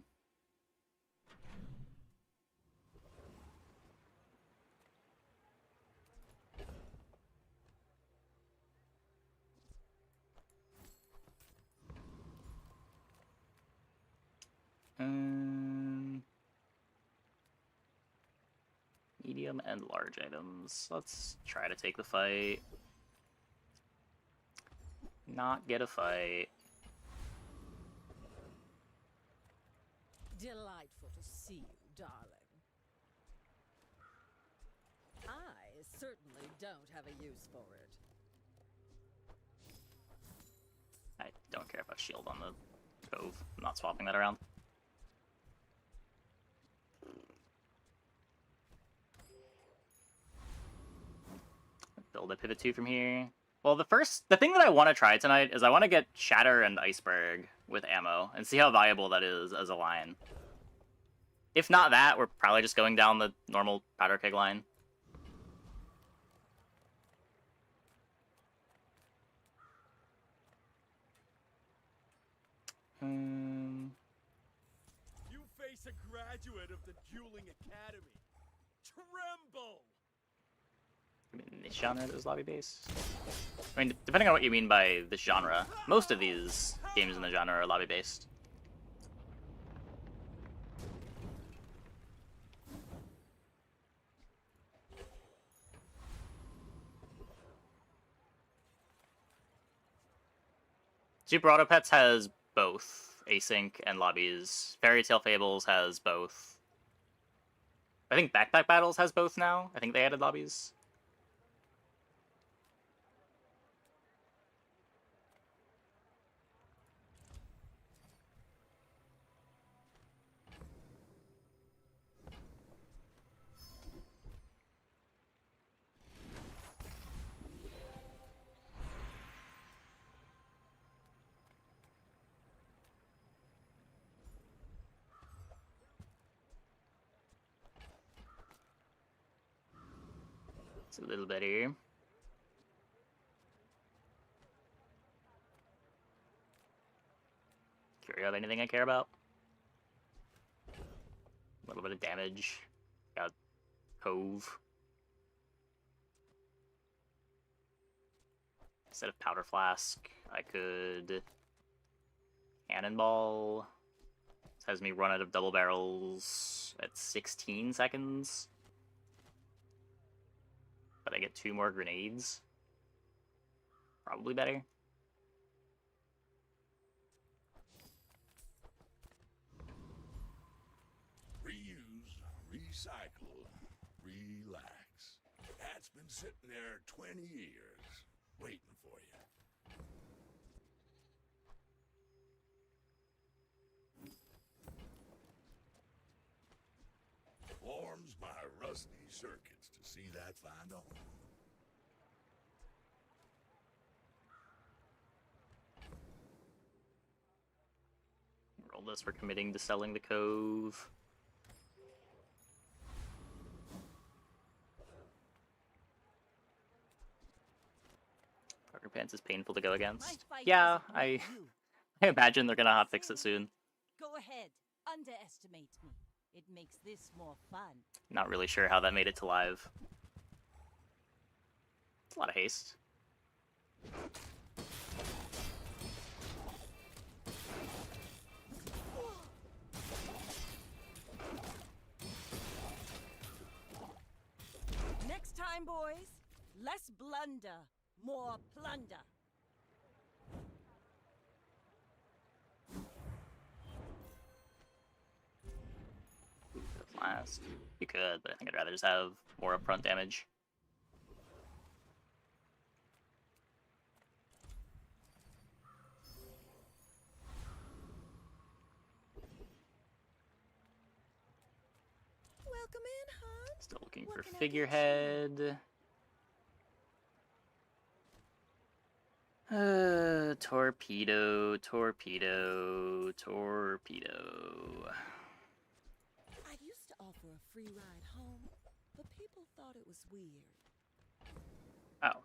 Medium and large items. Let's try to take the fight. Not get a fight. Delightful to see you, darling. I certainly don't have a use for it. I don't care about shield on the cove. I'm not swapping that around. Build a pivot 2 from here. Well, the thing that I want to try tonight is I want to get Shatter and Iceberg with ammo and see how viable that is as a line. If not that, we're probably just going down the normal powder keg line. You face a graduate of the Dueling Academy. Tremble! This genre that was lobby-based? I mean, depending on what you mean by this genre, most of these games in the genre are lobby-based. Super Auto Pets has both async and lobbies. Fairy Tale Fables has both. I think Backpack Battles has both now. I think they added lobbies. It's a little better. Curious of anything I care about? A little bit of damage. Got Cove. Instead of Powder Flask, I could Cannonball. This has me run out of double barrels at 16 seconds. But I get 2 more grenades. Probably better. Reuse, recycle, relax. That's been sitting there 20 years, waiting for you. Warms my rusty circuits to see that find on. Roll this for committing to selling the Cove. Parker Pants is painful to go against. Yeah, I imagine they're gonna hotfix it soon. Go ahead, underestimate me. It makes this more fun. Not really sure how that made it to live. It's a lot of haste. Next time, boys, less blunder, more plunder. Last. You could, but I think I'd rather just have more upfront damage. Welcome in, hon. Still looking for figurehead. Torpedo, torpedo, torpedo. I used to offer a free ride home, but people thought it was weird. Oh.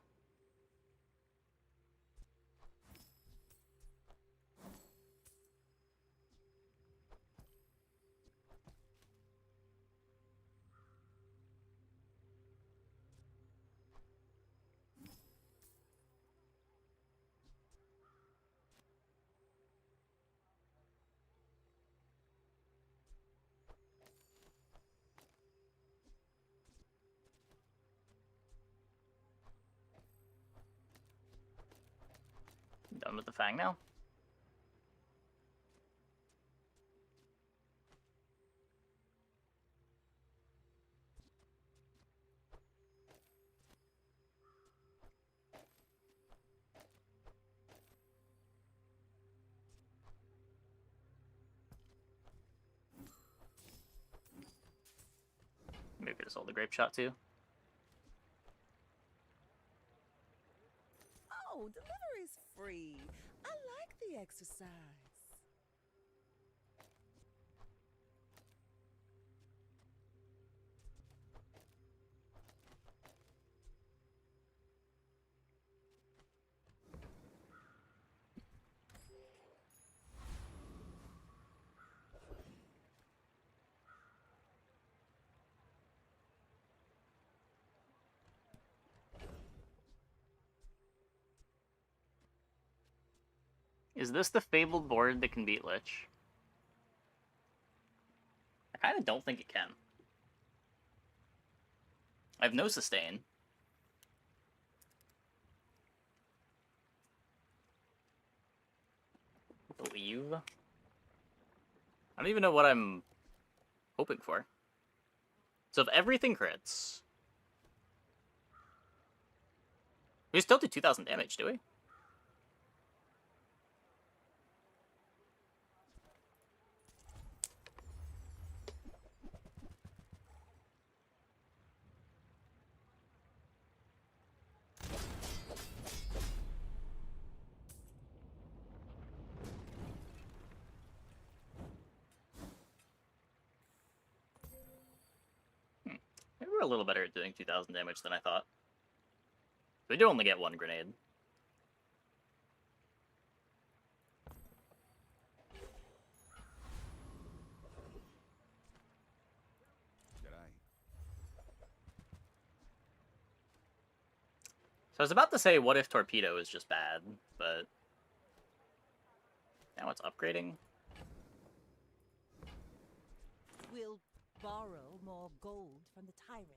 Done with the Fang now. Maybe I could have sold the grape shot too. Oh, delivery's free. I like the exercise. Is this the fabled board that can beat Lich? I kind of don't think it can. I have no sustain. Believe. I don't even know what I'm hoping for. So if everything crits, we still do 2,000 damage, do we? Maybe we're a little better at doing 2,000 damage than I thought. We do only get one grenade. So I was about to say, what if Torpedo is just bad, but now it's upgrading. We'll borrow more gold from the tyrant.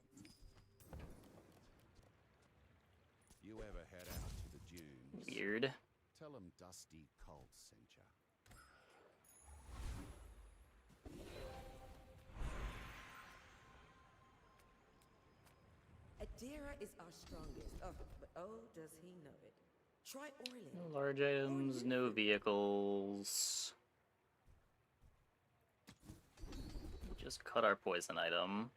You ever head out to the dunes? Weird. Tell them Dusty Colt sent ya. Adira is our strongest. Oh, but oh, does he know it? Try oiling. No large items, no vehicles. Just cut our poison item.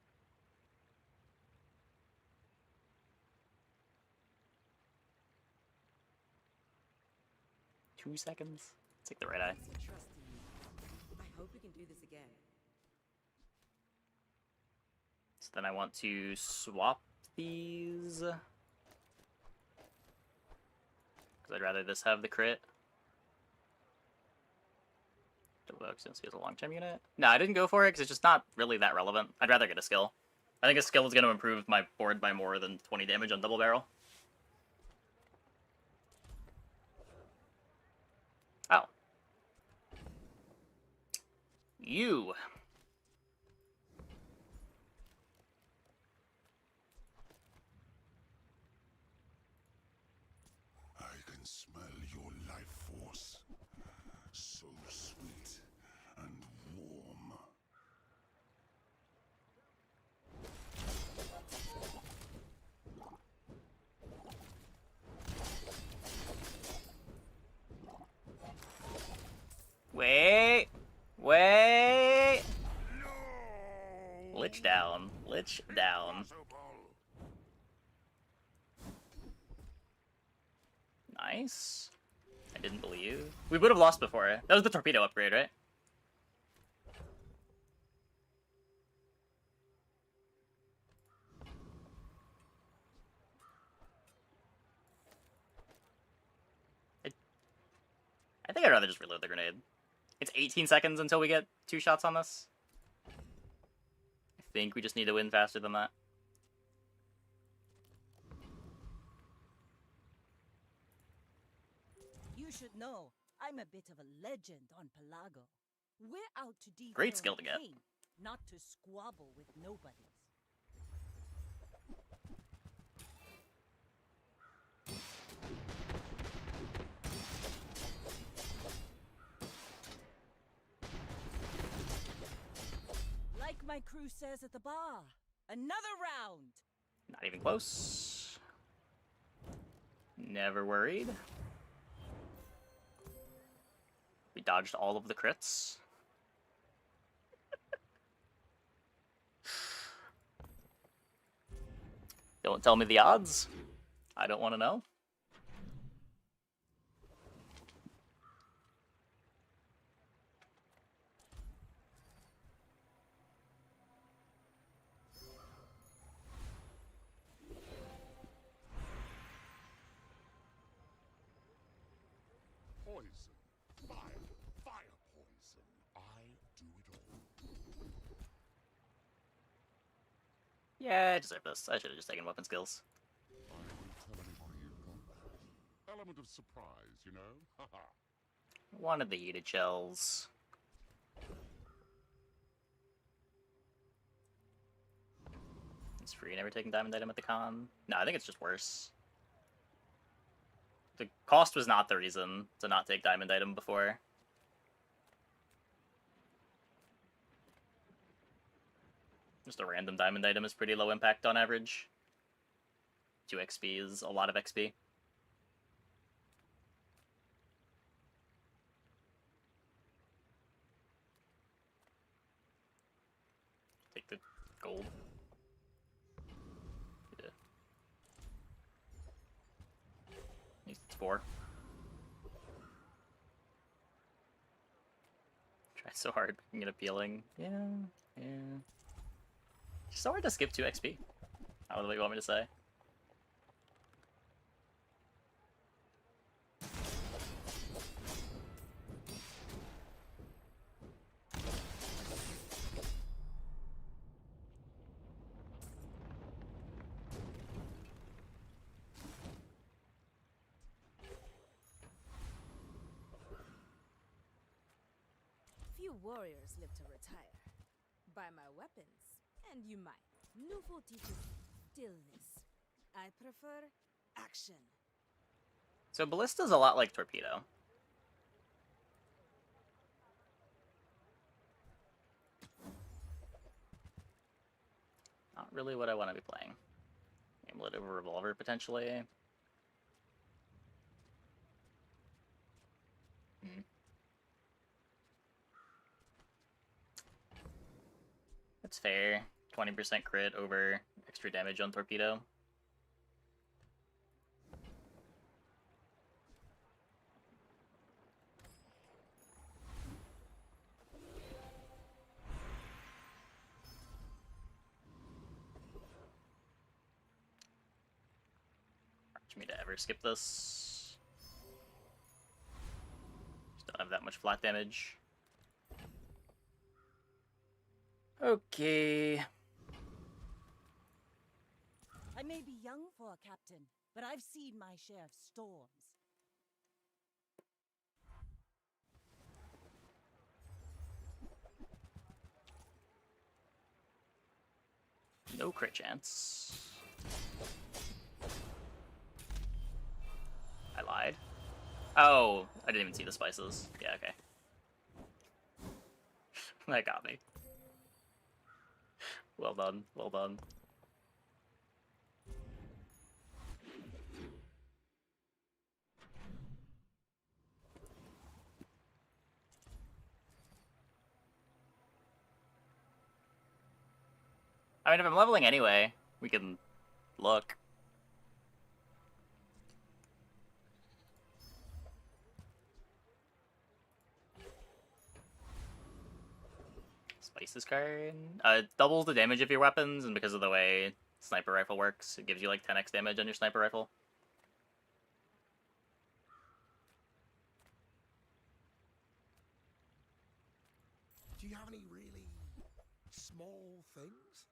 Two seconds. Take the right eye. Trust in you. I hope we can do this again. So then I want to swap these. Because I'd rather this have the crit. Since he has a long-term unit. No, I didn't go for it because it's just not really that relevant. I'd rather get a skill. I think a skill is going to improve my board by more than 20 damage on double barrel. Oh. You. I can smell your life force. So sweet and warm. Wait. Wait. No. Lich down. Lich down. Nice. I didn't believe. We would have lost before. That was the torpedo upgrade, right? I think I'd rather just reload the grenade. It's 18 seconds until we get 2 shots on this. I think we just need to win faster than that. You should know, I'm a bit of a legend on Pelago. We're out to dethrone Great skill to get. King, not to squabble with nobodies. Like my crew says at the bar, another round. Not even close. Never worried. We dodged all of the crits. Don't tell me the odds. I don't want to know. Poison. Fire poison. I do it all. Yeah, I deserve this. I should have just taken weapon skills. I won't tell anybody you got that. Element of surprise, you know? Haha. One of the heated shells. It's free, never taking diamond item at the con. No, I think it's just worse. The cost was not the reason to not take diamond item before. Just a random diamond item is pretty low impact on average. 2 XP is a lot of XP. Take the gold. Yeah. It's 4. Try so hard making it appealing. Yeah. It's so hard to skip 2 XP. I don't know what you want me to say. Few warriors live to retire. Buy my weapons, and you might. Newful teaches stillness. I prefer action. So Ballista's a lot like Torpedo. Not really what I want to be playing. Amulet over Revolver, potentially. That's fair. 20% crit over extra damage on Torpedo. Hard for me to ever skip this. Just don't have that much flat damage. Okay. I may be young for a captain, but I've seen my share of storms. No crit chance. I lied. Oh, I didn't even see the spices. Yeah, okay. That got me. Well done, well done. I mean, if I'm leveling anyway, we can look. Spices card. Doubles the damage of your weapons, and because of the way sniper rifle works, it gives you like 10x damage on your sniper rifle. Do you have any really small things?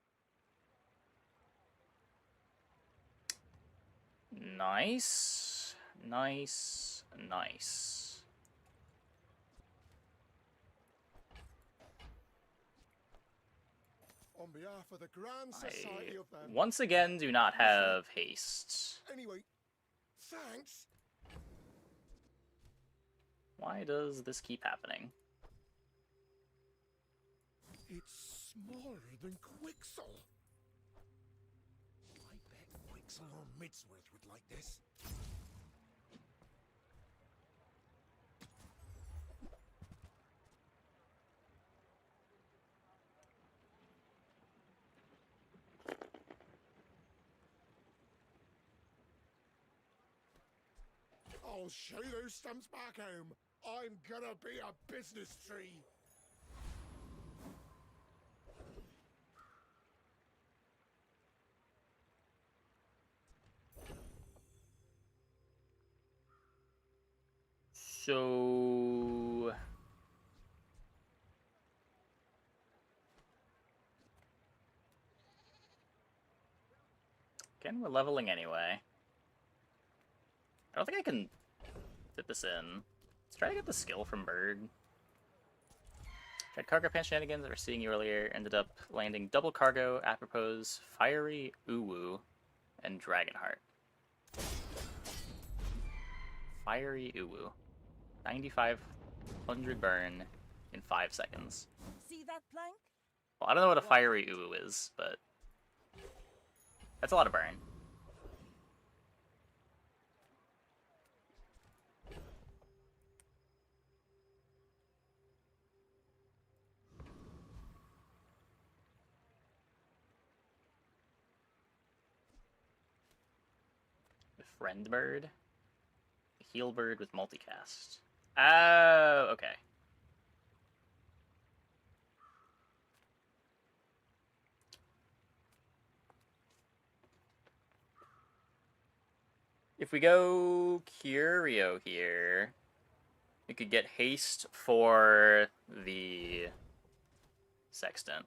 Nice. Nice. Nice. On behalf of the Grand Society of them. Once again do not have haste. Anyway, thanks. Why does this keep happening? It's smaller than Quixel. I bet Quixel or Midsworth would like this. I'll show you those stumps back home. I'm gonna be a business tree. So... Again, we're leveling anyway. I don't think I can fit this in. It's try to get the skill from Bird. Tried cargo pants shenanigans that were seeing you earlier. Ended up landing double cargo, apropos, fiery uwu, and Dragonheart. Fiery uwu. 9,500 burn in 5 seconds. See that plank? Well, I don't know what a fiery uwu is, but that's a lot of burn. Friend bird. Heal bird with multicast. Oh, okay. If we go Curio here, we could get haste for the Sextant.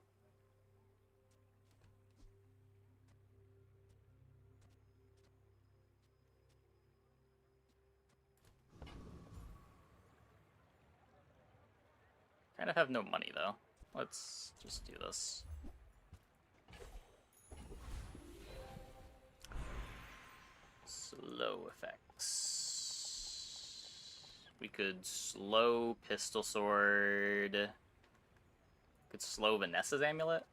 Kind of have no money though. Let's just do this. Slow effects. We could slow Pistol Sword. Could slow Vanessa's amulet.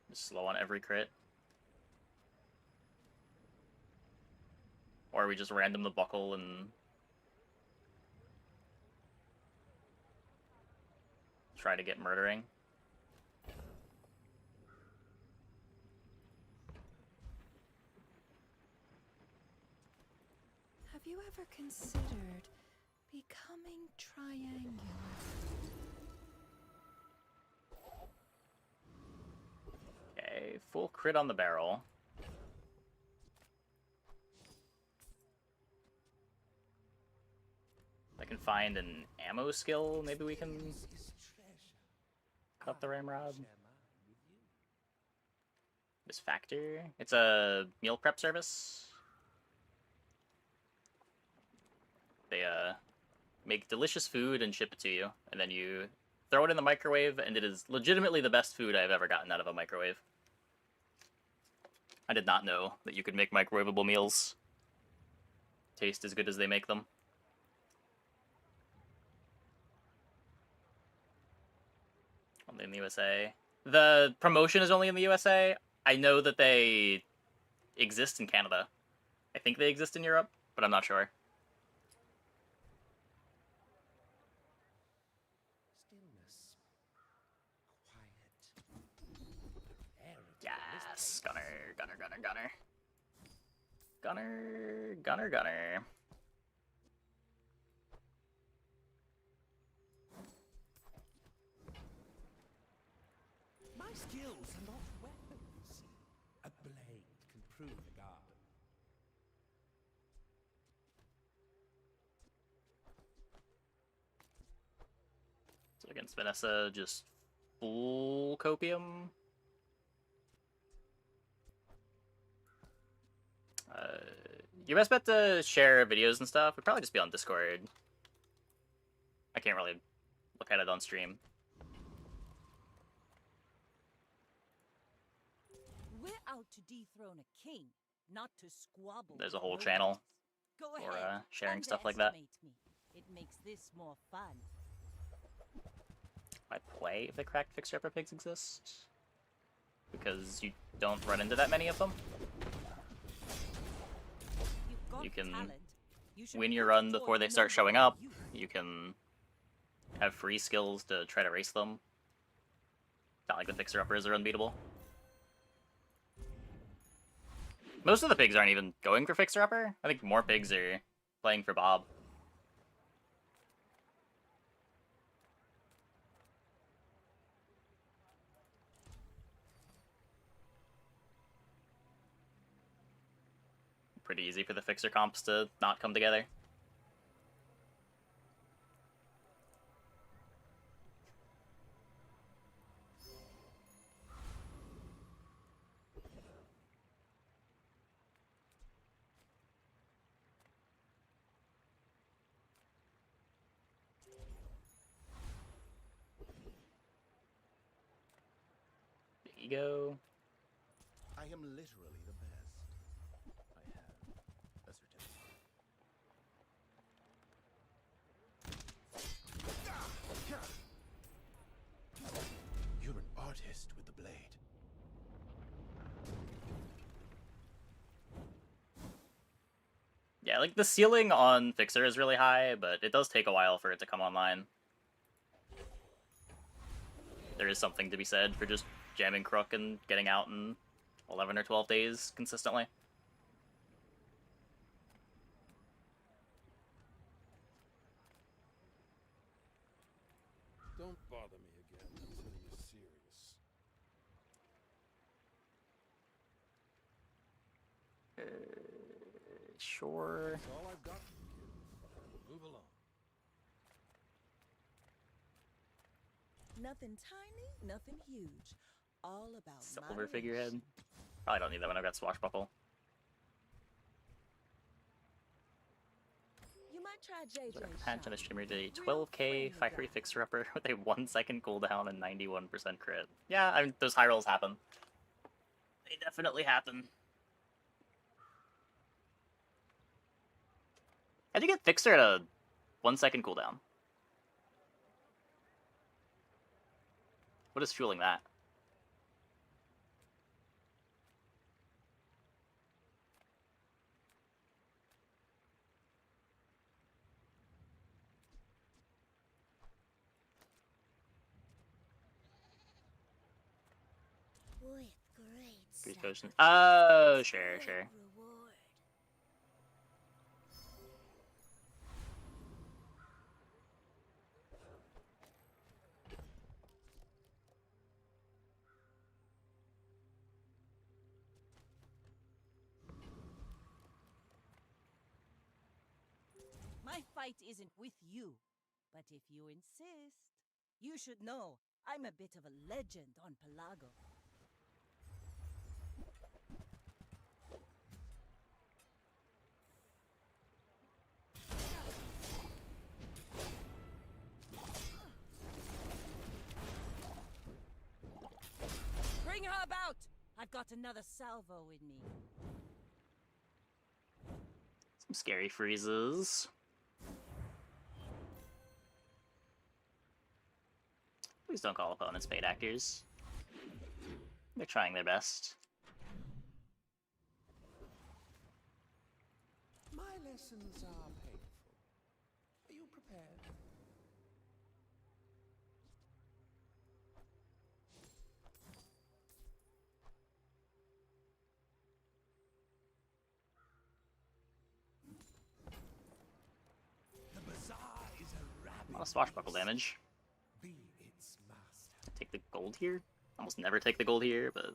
Just slow on every crit. Or we just random the buckle and try to get murdering. Have you ever considered becoming triangular? Okay, full crit on the barrel. If I can find an ammo skill, maybe we can cut the ramrod. This factor. It's a meal prep service. They make delicious food and ship it to you, and then you throw it in the microwave, and it is legitimately the best food I've ever gotten out of a microwave. I did not know that you could make microwavable meals taste as good as they make them. Only in the USA. The promotion is only in the USA. I know that they exist in Canada. I think they exist in Europe, but I'm not sure. Yes, gunner. My skills are not weapons. A blade can prune a garden. So against Vanessa, just full copium. Your best bet to share videos and stuff would probably just be on Discord. I can't really look at it on stream. We're out to dethrone a king, not to squabble. There's a whole with channel Go for ahead, sharing stuff like that. underestimate me. It makes this more fun. I play if the cracked fixer-upper pigs exist, because you don't run into that many of them. You can win your run before they start showing up. You can have free skills to try to race them. Not like the fixer-uppers are unbeatable. Most of the pigs aren't even going for fixer-upper. I think more pigs are playing for Bob. Pretty easy for the fixer comps to not come together. ego. I am literally the best. I have a certificate. You're an artist with the blade. Yeah, like the ceiling on Fixer is really high, but it does take a while for it to come online. There is something to be said for just jamming Crook and getting out in 11 or 12 days consistently. Don't bother me again until you're serious. Sure. That's all I've got for you, kid. Move along. Nothing tiny, nothing huge. All about Silver figurehead. Probably don't need that when I've got Swashbuckle. You might try JJ. Patch on a streamer did a 12k 5-3 Fixer Upper with a 1-second cooldown and 91% crit. Yeah, I mean, those high rolls happen. They definitely happen. How'd you get Fixer at a 1-second cooldown? What is fueling that? With great Grease Potion. Oh, sure. reward. My fight isn't with you, but if you insist, you should know I'm a bit of a legend on Pelago. Bring her about! I've got another salvo in me. Some scary freezes. Please don't call opponents paid actors. They're trying their best. My lessons are painful. Are you prepared? The bazaar is a A rabid lot of swashbuckle beast. damage. Be its master. Take the gold here? Almost never take the gold here, but...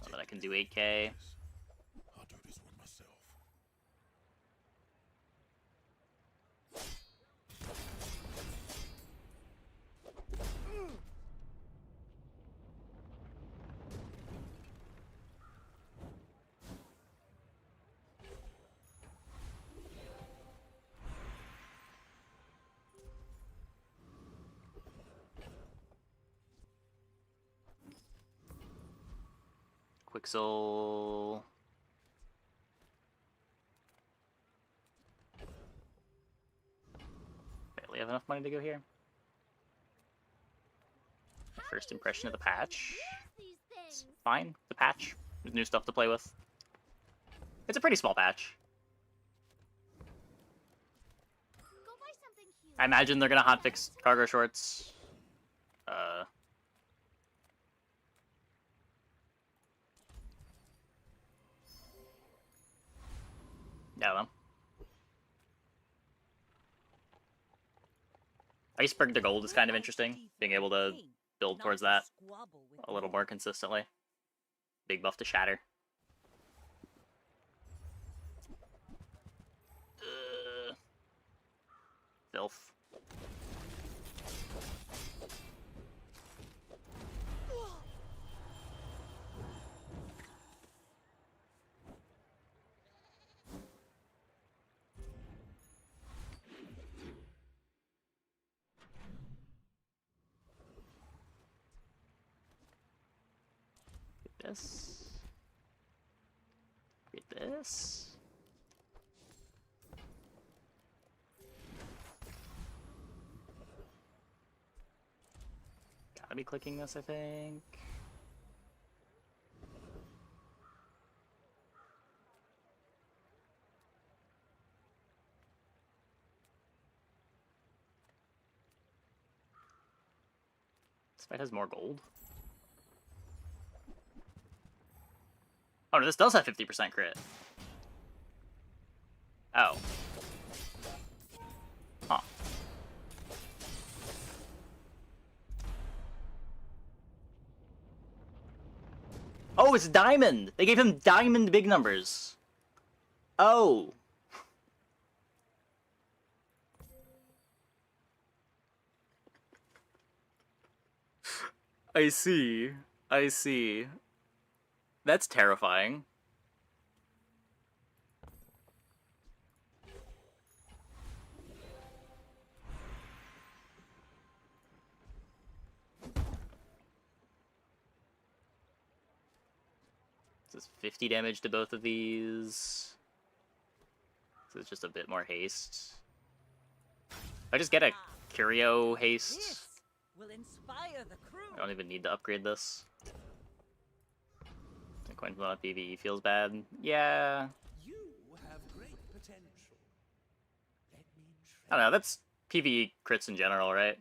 Know that I can do 8k. I'll do this one myself. Quixel. Barely have enough money to go here. My first impression of the patch. It's fine, the patch. There's new stuff to play with. It's a pretty small patch. I imagine they're gonna hotfix cargo shorts. I don't know. Iceberg to gold is kind of interesting. Being able to build towards that a little more consistently. Big buff to shatter. Filth. this. Get this. Gotta be clicking this, I think. This fight has more gold. Oh no, this does have 50% crit. Oh. Huh. Oh, it's diamond! They gave him diamond big numbers. Oh. I see. I see. That's terrifying. This is 50 damage to both of these. This is just a bit more haste. If I just get a Curio haste, Will inspire the crew. I don't even need to upgrade this. The coin on PvE feels bad. Yeah. You have great potential. Let me I don't know, that's PvE crits in general, right?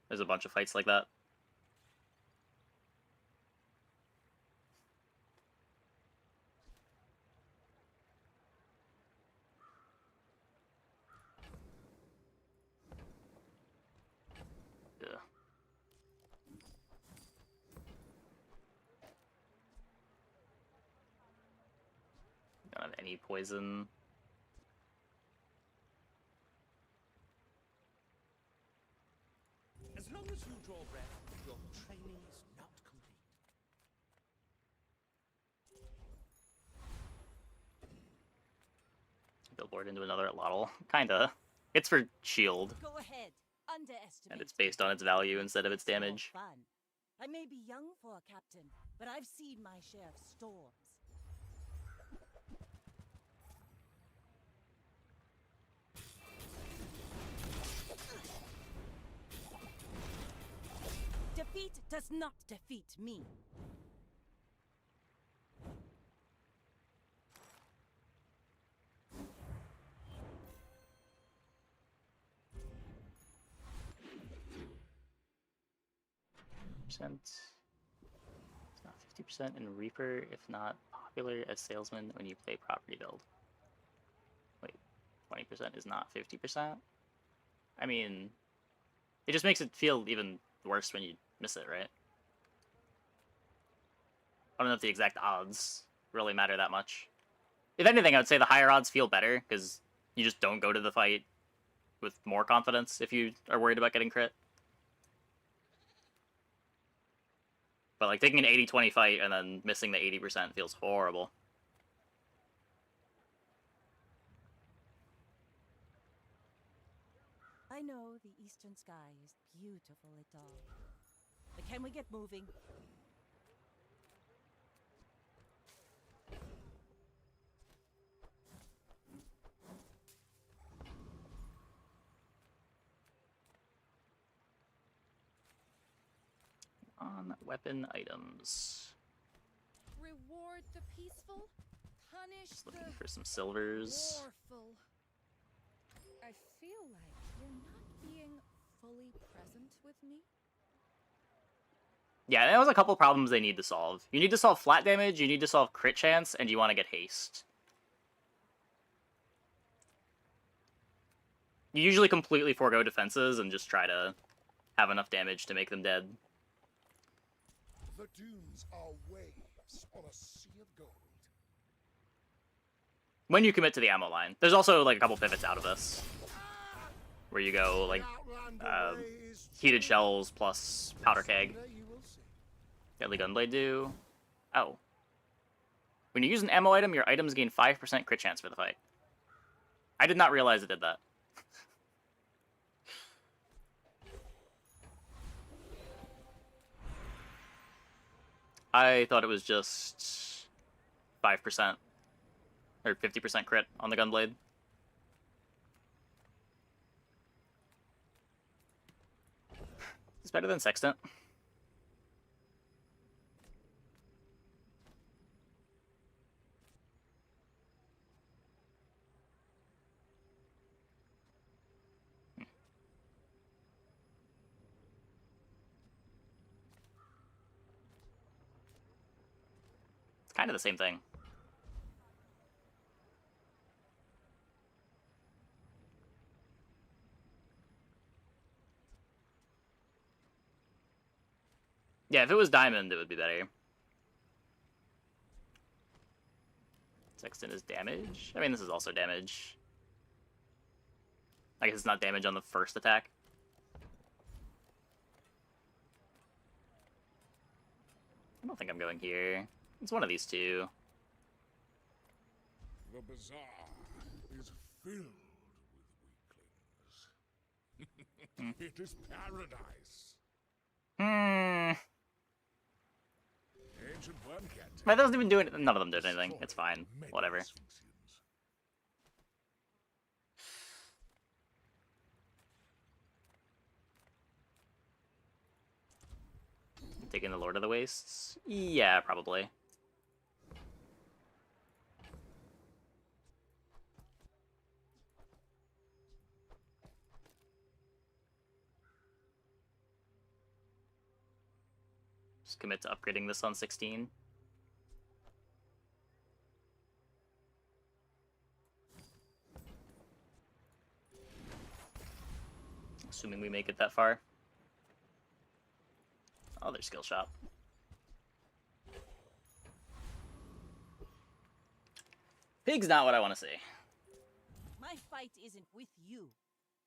There's a bunch of fights like that. Ugh. Don't have any poison. As long as you draw breath, your training is not complete. Billboard into another Lottle. Kinda. It's for shield, Go ahead. Underestimate. and it's based on its value instead of its damage. Fun. I may be young for a captain, but I've seen my share of storms. Defeat does not defeat me. It's not 50% in Reaper, if not popular as salesman when you play property build. Wait, 20% is not 50%? I mean, it just makes it feel even worse when you miss it, right? I don't know if the exact odds really matter that much. If anything, I would say the higher odds feel better, because you just don't go to the fight with more confidence if you are worried about getting crit. But like taking an 80-20 fight and then missing the 80% feels horrible. I know the eastern sky is beautiful at all. But can we get moving? On weapon items. Reward the peaceful, punish Just the looking for some silvers. warful. I feel like you're not being fully present with me. Yeah, that was a couple problems they need to solve. You need to solve flat damage, you need to solve crit chance, and you want to get haste. You usually completely forego defenses and just try to have enough damage to make them dead. The dunes are waves on a sea of gold. When you commit to the ammo line. There's also like a couple pivots out of this. Where you go like heated shells plus powder keg. Deadly gunblade do. Oh. When you use an ammo item, your items gain 5% crit chance for the fight. I did not realize it did that. I thought it was just 5% or 50% crit on the gunblade. It's better than Sextant. It's kind of the same thing. Yeah, if it was diamond, it would be better. Sextant is damage. I mean, this is also damage. I guess it's not damage on the first attack. I don't think I'm going here. It's one of these two. The bazaar is filled with weaklings. It is paradise. Ancient wormcat. That doesn't even do it. None of them did anything. It's fine. Whatever. Taking the Lord of the Wastes? Yeah, probably. Just commit to upgrading this on 16. Assuming we make it that far. Oh, there's skill shop. Pig's not what I want to see. My fight isn't with you,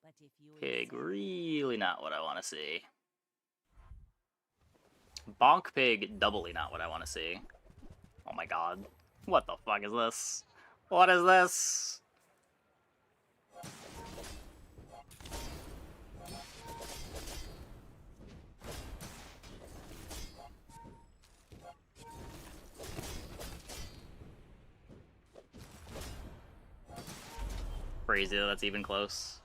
but if you Pig, really not what I want to see. Bonk pig, doubly not what I want to see. Oh my god. What the fuck is this? What is this? Crazy that that's even close.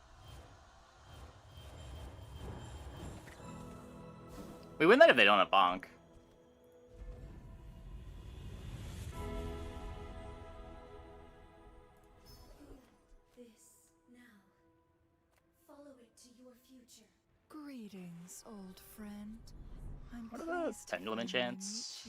We win that if they don't have bonk. This now. Follow it to your future. Greetings, old friend. I'm What are those pendulum enchants?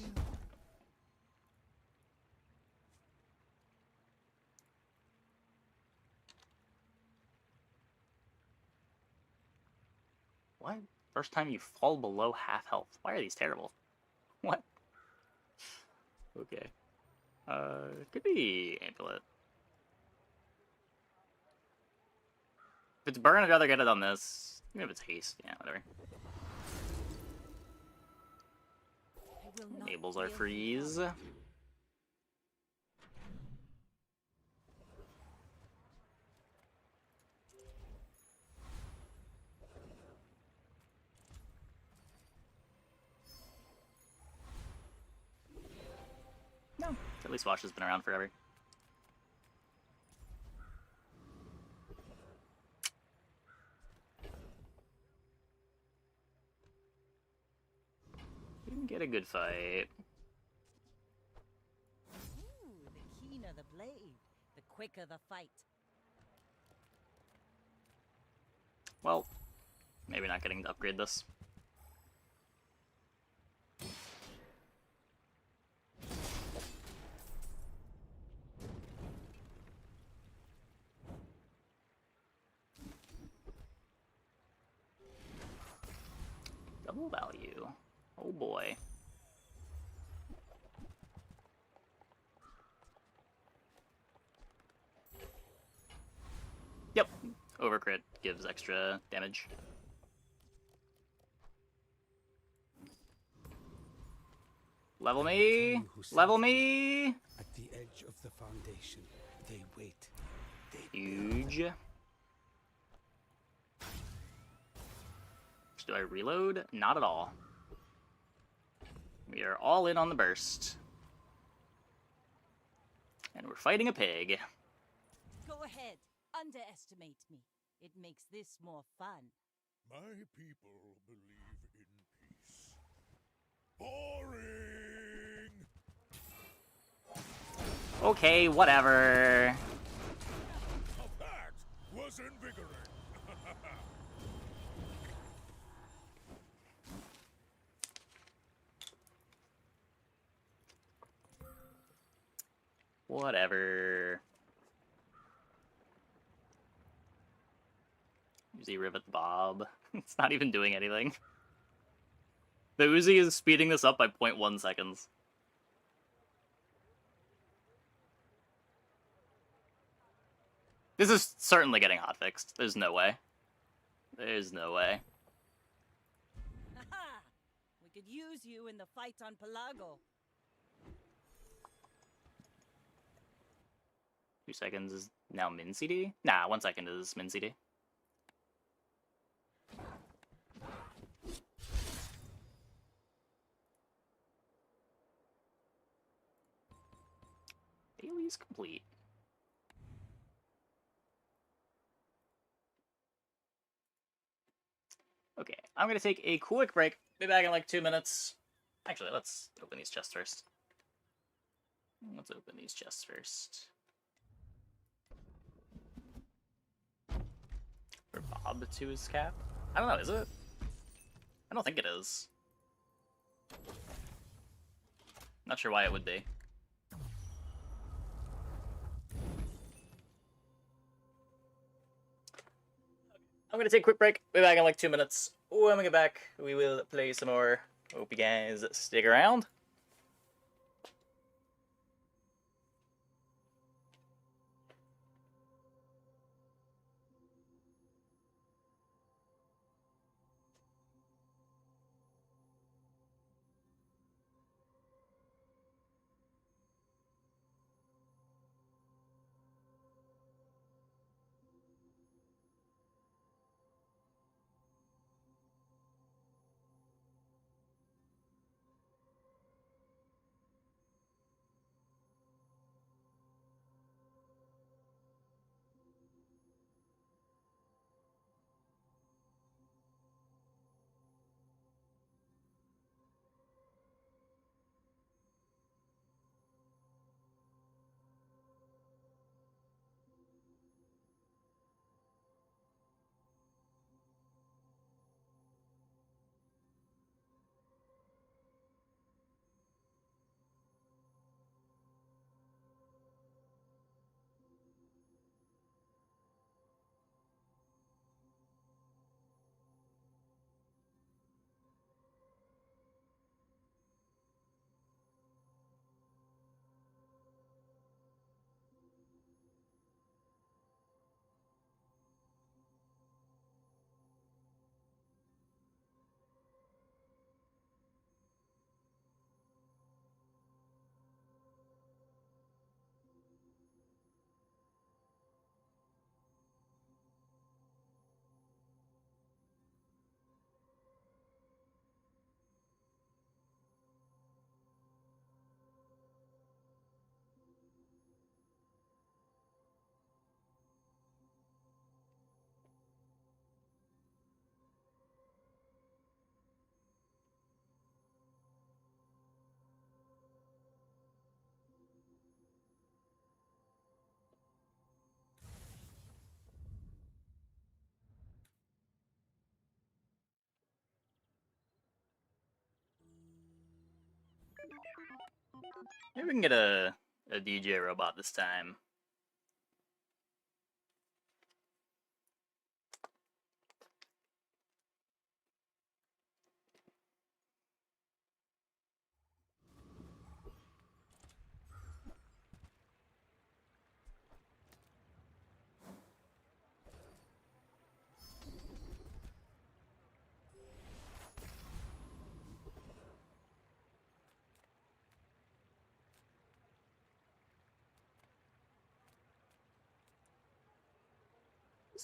What? First time you fall below half health. Why are these terrible? What? Okay. Could be amulet. If it's burn, I'd rather get it on this. Even if it's haste, yeah, whatever. Enables our freeze. No, at least Wash has been around forever. You can get a good fight. Ooh, the keener the blade, the quicker the fight. Well, maybe not getting to upgrade this. Double value. Oh boy. Yep. Overcrit gives extra damage. Level me! Level me! At the edge of the foundation, they wait. Huge. Do I reload? Not at all. We are all in on the burst. And we're fighting a pig. Go ahead. Underestimate me. It makes this more fun. My people believe in peace. Boring! Okay, whatever. Now that was invigorating. Whatever. Uzi Rivet the Bob. It's not even doing anything. The Uzi is speeding this up by 0.1 seconds. This is certainly getting hotfixed. There's no way. There's no way. Aha! We could use you in the fight on Pelago. 2 seconds is now min CD? Nah, 1 second is min CD. Daily's complete. Okay, I'm gonna take a quick break. Be back in like 2 minutes. Actually, let's open these chests first. Let's open these chests first. For Bob to his cap? I don't know, is it? I don't think it is. Not sure why it would be. I'm gonna take a quick break. Be back in like 2 minutes. When we get back, we will play some more. Hope you guys stick around. Maybe we can get a DJ robot this time.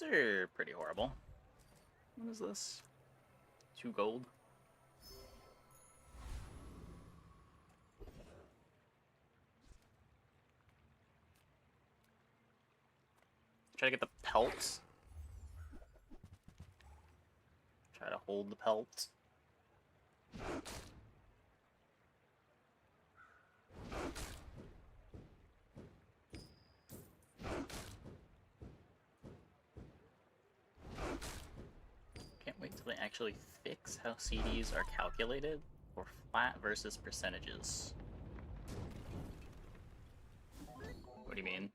These are pretty horrible. What is this? 2 gold? Try to get the pelt. Try to hold the pelt. Can't wait till they actually fix how CDs are calculated, or flat versus percentages. What do you mean?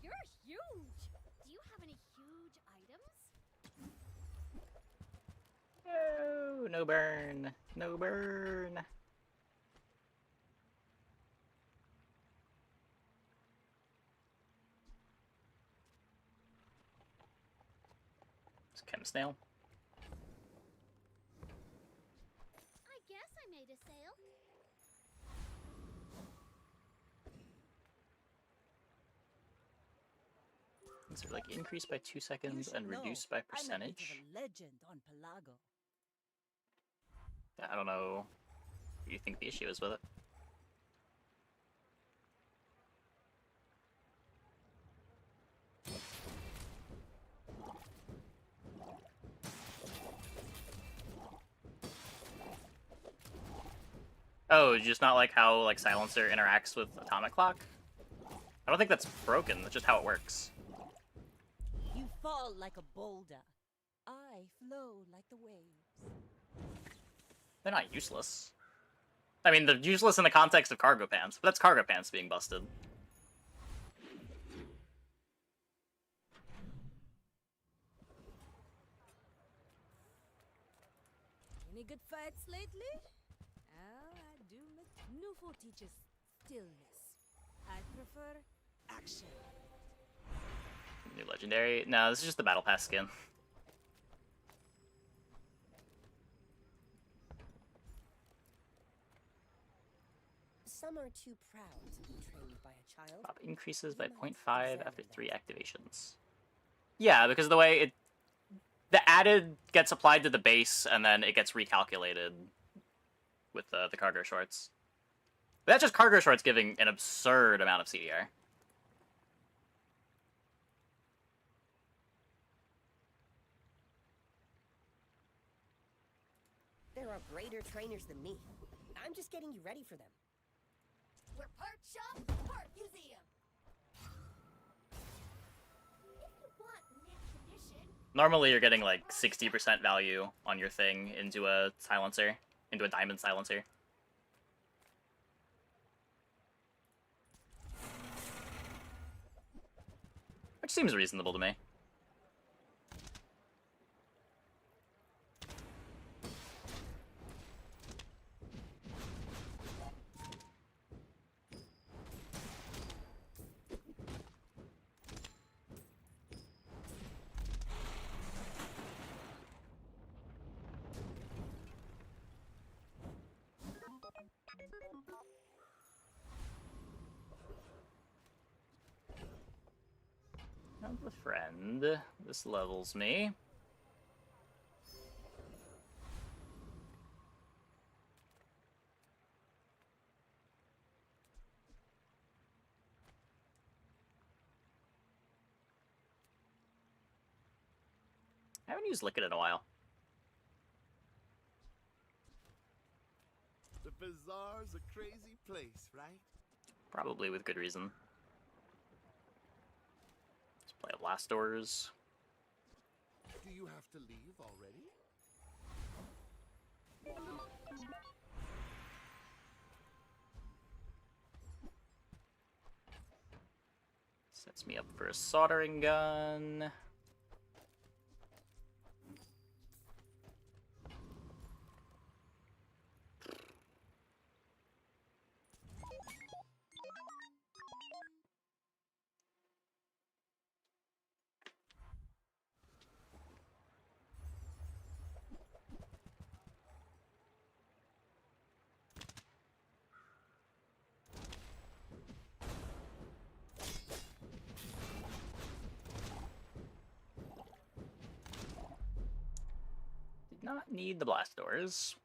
You're huge! Do you have any huge items? Oh, no burn. No burn. It's Chem Snail. I guess I made a sale. These are like increased by 2 seconds and No, reduced by I'm a bit percentage. of a legend on Pelago. I don't know what you think the issue is with it. Oh, just not like how like Silencer interacts with Atomic Clock? I don't think that's broken, that's just how it works. You fall like a boulder. I flow like the waves. They're not useless. I mean, they're useless in the context of cargo pants, but that's cargo pants being busted. Any good fights lately? Oh, I do miss Nufo teaches stillness. I prefer action. New legendary. No, this is just the battle pass skin. Some are too proud to be trained by a child. Pop increases by 0.5 after 3 activations. Yeah, because the way it... The added gets applied to the base, and then it gets recalculated with the cargo shorts. But that's just cargo shorts giving an absurd amount of CDR. There are greater trainers than me. I'm just getting you ready for them. We're part shop, part museum. If you want mint condition, Normally you're getting like 60% value on your thing into a silencer, into a diamond silencer. Which seems reasonable to me. Not the friend. This levels me. I haven't used Liquid in a while. The bazaar's a crazy place, right? Probably with good reason. Let's play Blast Doors. Do you have to leave already? Sets me up for a soldering gun. not need the blast doors.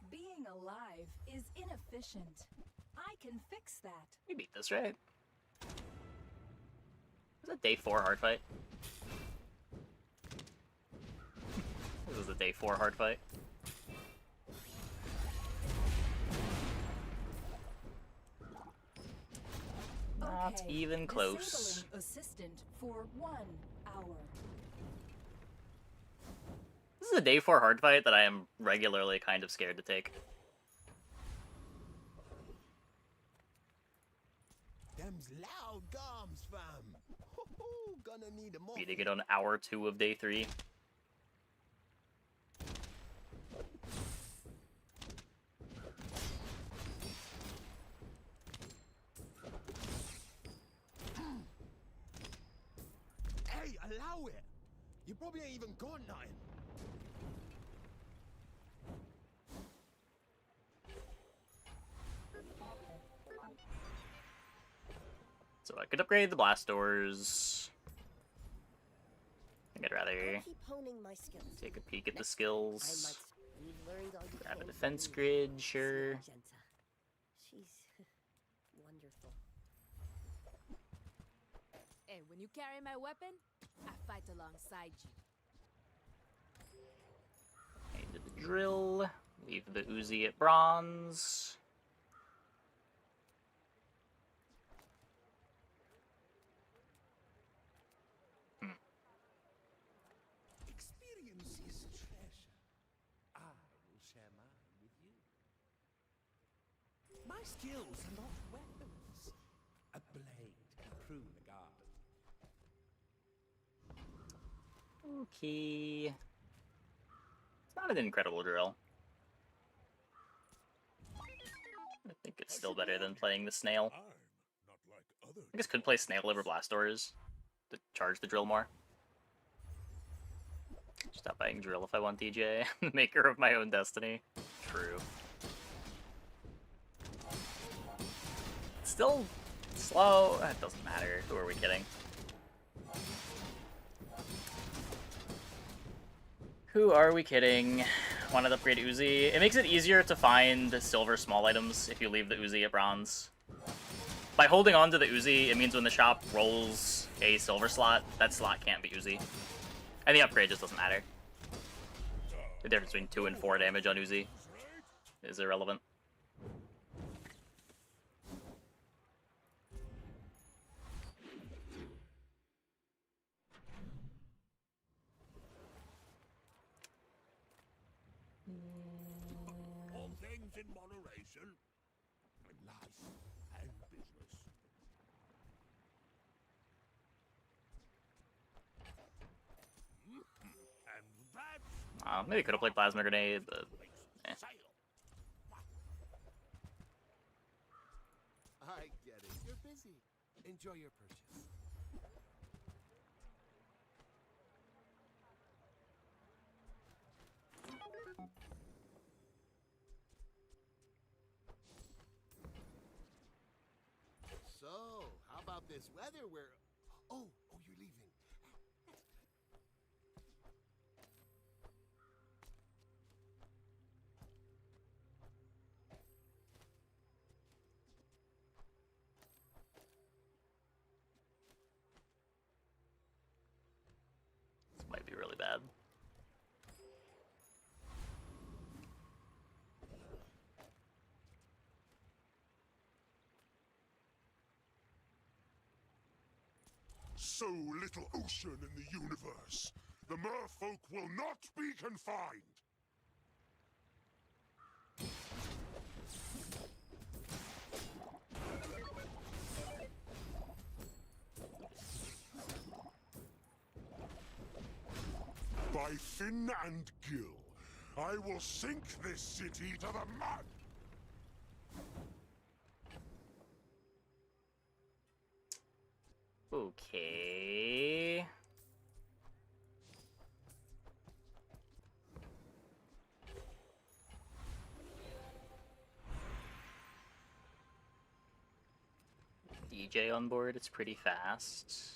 Being alive is inefficient. I can fix that. We beat this, right? Was it day 4 hard fight? This is a day 4 hard fight. Not Okay, even close. disabling assistant for 1 hour. This is a day 4 hard fight that I am regularly kind of scared to take. Them's loud gums, fam. Hoo-hoo, gonna need a more. Beating it on hour 2 of day 3. Hey, allow it. You probably ain't even got nothing. So I could upgrade the blast doors. I think I'd rather Keep honing my skills. take a peek at the We've skills. learned all you Grab a can defense from grid, sure. Magenta. She's wonderful. And when you carry my weapon, I fight alongside you. Into the drill. Leave the Uzi at bronze. Experience is treasure. I will share mine with you. My skills are not weapons. A blade can prune a garden. Okay. It's not an incredible drill. I think it's still better than playing the snail. I guess could play snail over blast doors to charge the drill more. Stop buying drill if I want DJ. Maker of my own destiny. True. Still slow. It doesn't matter. Who are we kidding? Who are we kidding? Wanted to upgrade Uzi. It makes it easier to find silver small items if you leave the Uzi at bronze. By holding on to the Uzi, it means when the shop rolls a silver slot, that slot can't be Uzi. And the upgrade just doesn't matter. The difference between 2 and 4 damage on Uzi is irrelevant. All things in moderation. In life and business. And that's Maybe could have played Plasma Grenade, but eh. I get it. You're busy. Enjoy your purchase. So, how about this weather where... Oh, you're leaving. This might be really bad. so little ocean in the universe. The merfolk will not be confined. by fin and gill. I will sink this city to the mud! Okay. DJ on board, it's pretty fast.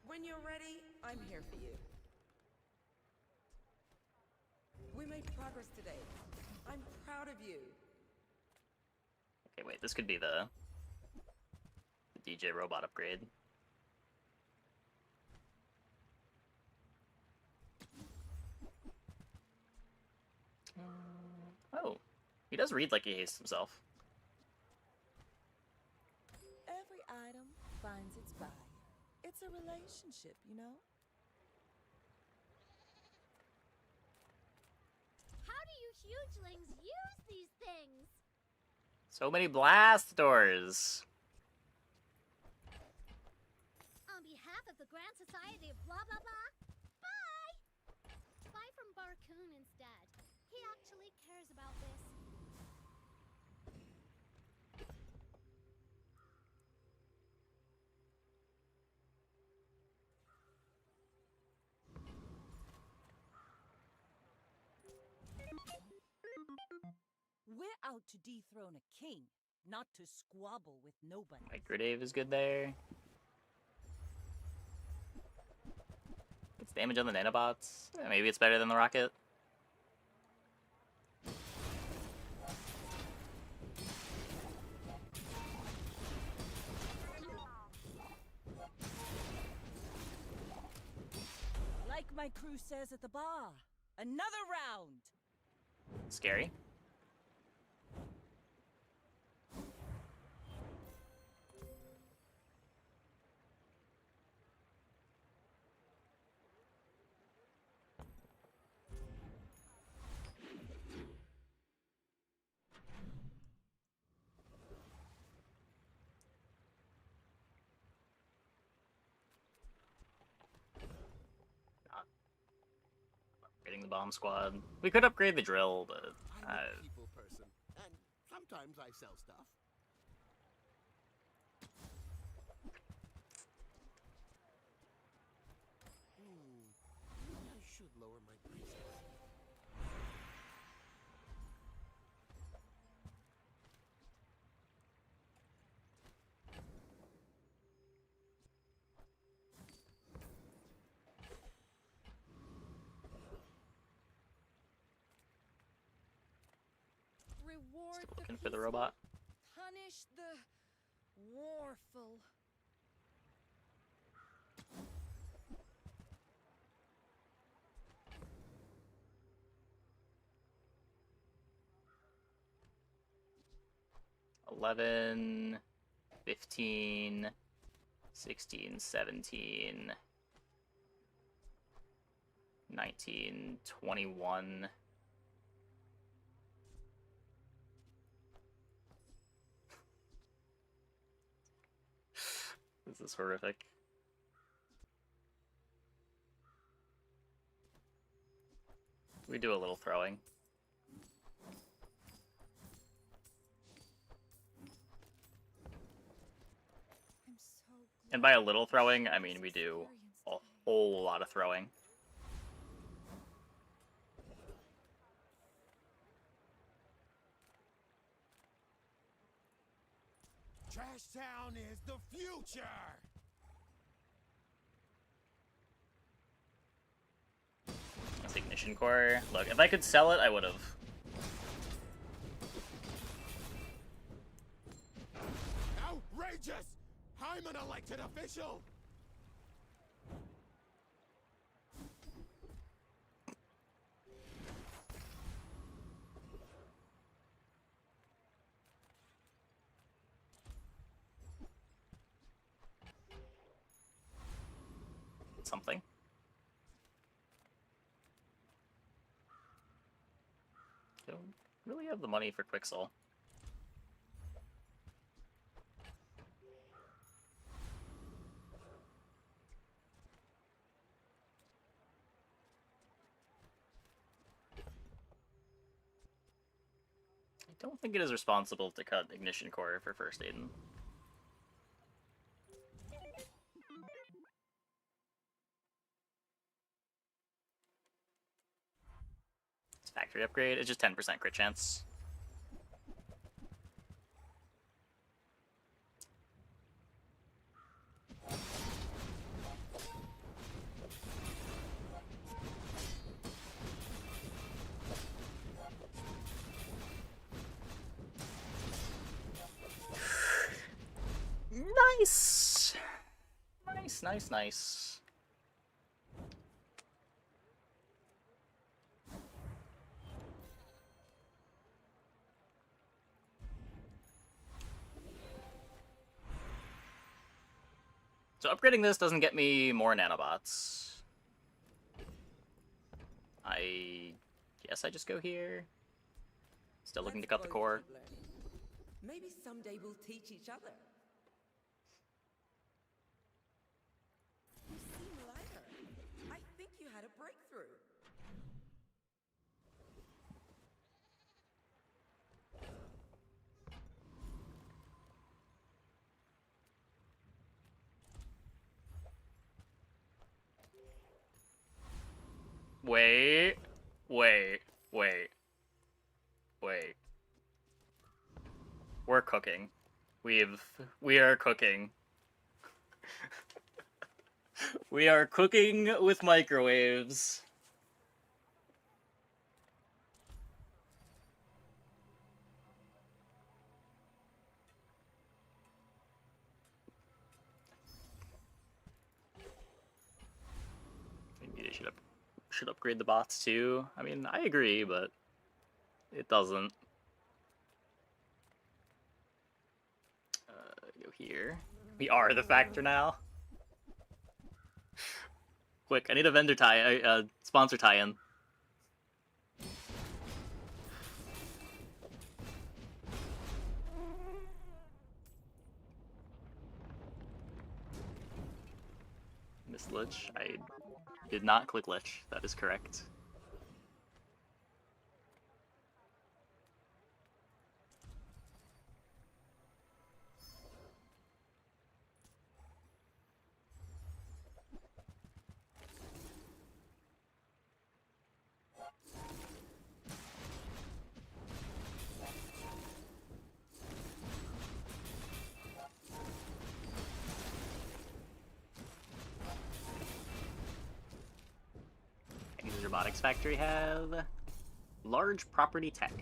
When you're ready, I'm here for you. We made progress today. I'm proud of you. Okay, wait, this could be the DJ robot upgrade. Oh, he does read like he hastes himself. Every item finds its buyer. It's a relationship, you know? How do you hugelings use these things? So many blast doors. On behalf of the Grand Society of blah blah blah, bye! Buy from Barcoon instead. He actually cares about this. We're out to dethrone a king, not to squabble with nobody. Microdave is good there. Gets damage on the nanobots. Maybe it's better than the rocket. Like my crew says at the bar, another round. Scary. Upgrading the bomb squad. We could upgrade the drill, but I'm a people person, and sometimes I sell stuff. Maybe I should lower my prices. Reward still the looking for the peaceful, robot. Punish the warful. 11, 15, 16, 17, 19, 21. This is horrific. We do a little throwing. And by a little throwing, I mean we do a whole lot of throwing. Trash Town is the future! That's Ignition Core. Look, if I could sell it, I would have. Outrageous! I'm an elected official! Something. Don't really have the money for Quixel. I don't think it is responsible to cut Ignition Core for First Aiden. It's factory upgrade. It's just 10% crit chance. Nice! Nice, nice, nice. So upgrading this doesn't get me more nanobots. I guess I just go here. Still looking to cut the core. Maybe someday we'll teach each other. You seem lighter. I think you had a breakthrough. Wait. We're cooking. We are cooking. We are cooking with microwaves. Maybe they should upgrade the bots too. I mean, I agree, but it doesn't. Go here. We are the factor now. Quick, I need a vendor tie, sponsor tie-in. Miss Lich, I did not click Lich. That is correct. Does Robotics Factory have large property tech?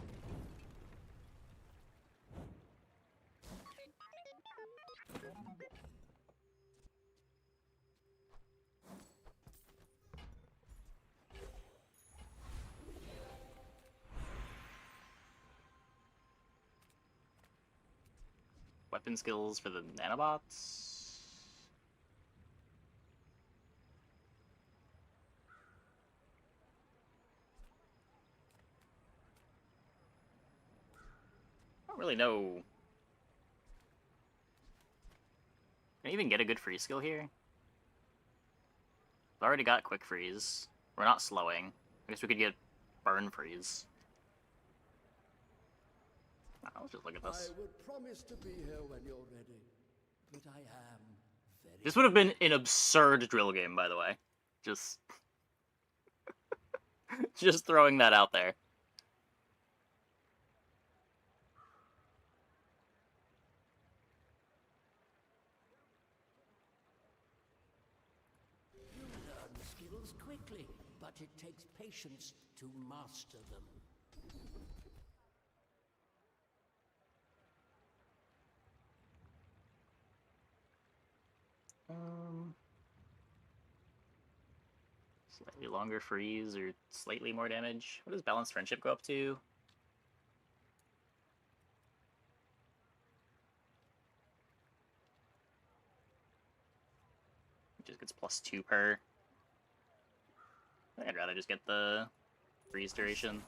Weapon skills for the nanobots? I don't really know. Can I even get a good freeze skill here? I've already got quick freeze. We're not slowing. I guess we could get burn freeze. Let's just look at this. I would promise to be here when you're ready, but I am very... This would have been an absurd drill game, by the way. Just... just throwing that out there. You learn skills quickly, but it takes patience to master them. Slightly longer freeze or slightly more damage. What does Balanced Friendship go up to? It just gets +2 per. I'd rather just get the freeze duration.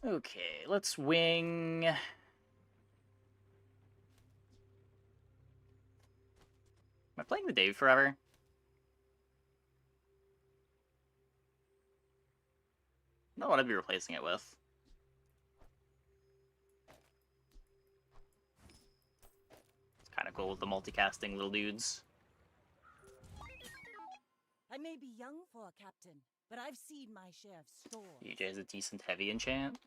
Okay, let's wing. Am I playing the Dave forever? Not what I'd be replacing it with. It's kind of cool with the multicasting little dudes. I may be young for a captain, but I've seen my share of storms. UJ has a decent heavy enchant.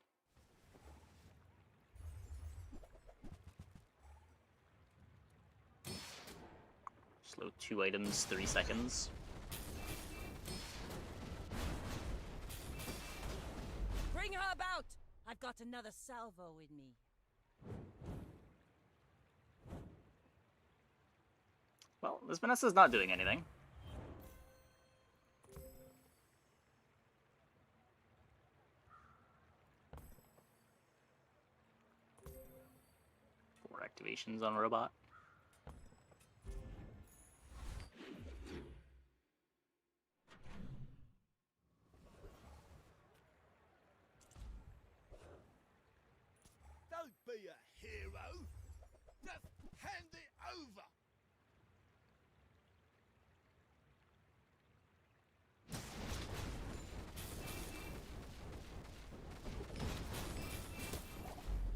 Slow 2 items, 3 seconds. Bring her about! I've got another salvo in me. Well, this Vanessa's not doing anything. Four activations on robot. Don't be a hero. Just hand it over.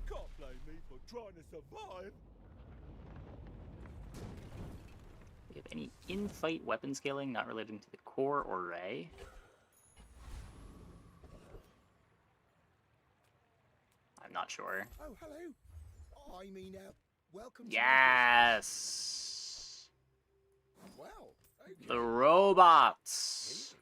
Can't blame me for trying to survive. Do we have any in-fight weapon scaling not relating to the core or Ray? I'm not sure. Oh, hello. I mean, welcome Yes! to my business. Well, okay. The robots!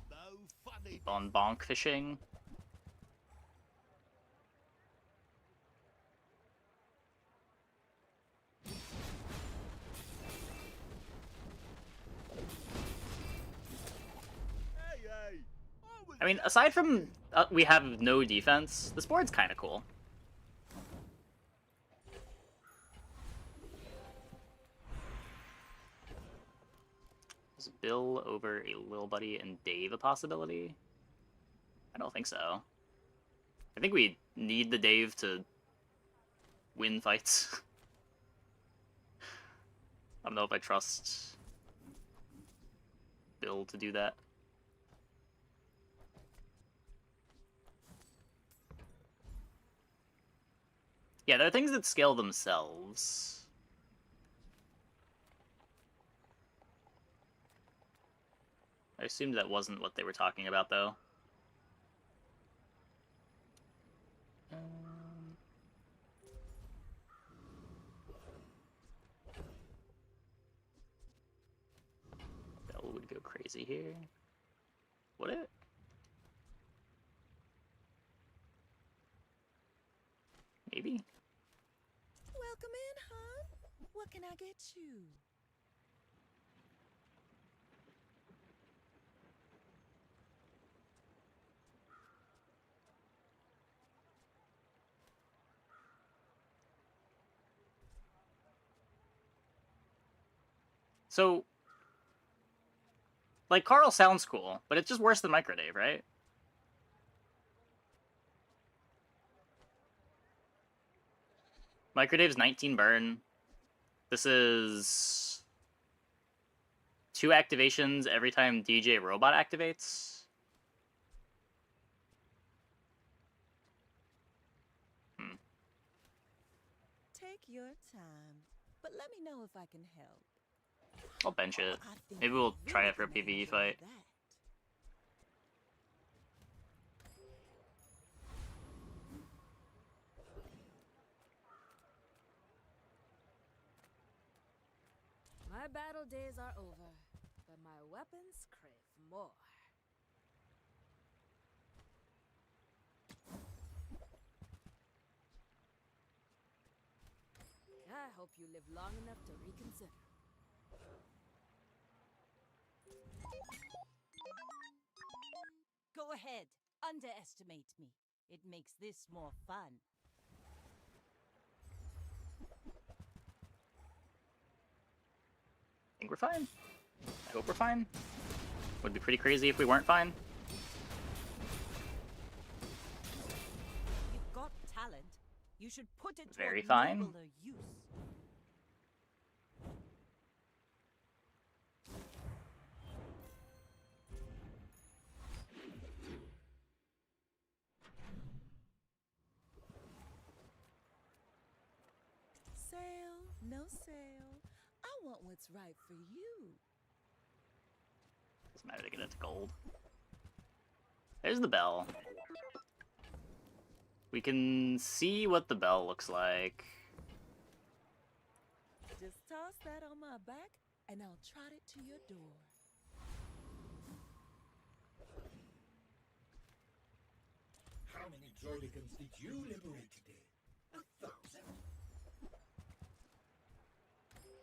No funny. Keep on bonk fishing. Hey, I mean, aside from we have no defense, this board's kind of cool. Is Bill over a Lil Buddy and Dave a possibility? I don't think so. I think we need the Dave to win fights. I don't know if I trust Bill to do that. Yeah, there are things that scale themselves. I assumed that wasn't what they were talking about, though. Bell would go crazy here. Would it? Maybe? Welcome in, hon. What can I get you? So, like, Carl sounds cool, but it's just worse than Microdave, right? Microdave's 19 burn. This is 2 activations every time DJ Robot activates. Take your time, but let me know if I can help. I'll bench it. Maybe we'll try it for a PvE fight. My battle days are over, but my weapons crave more. I hope Hope you live long enough to reconsider. Go ahead. Underestimate me. It makes this more fun. I think we're fine. I hope we're fine. Would be pretty crazy if we weren't fine. You've got talent. You should put it Very toward fine. nobler use. Sale, no sale. I want what's right for you. Doesn't matter to get it to gold. There's the bell. We can see what the bell looks like. Just toss that on my back, and I'll trot it to your door. How many droidicans did you liberate today? 1,000.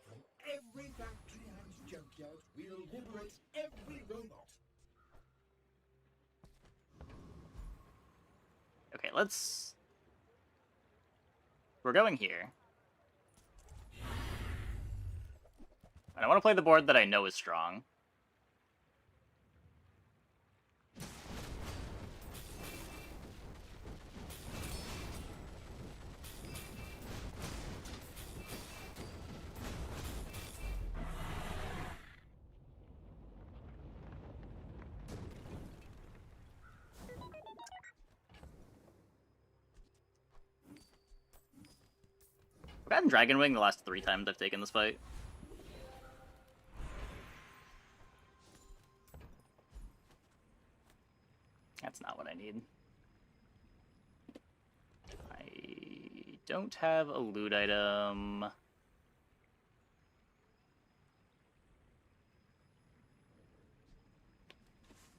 From every factory and junkyard, we'll liberate every robot. Okay, let's... We're going here. And I want to play the board that I know is strong. I've gotten Dragon Wing the last 3 times I've taken this fight. That's not what I need. I don't have a loot item.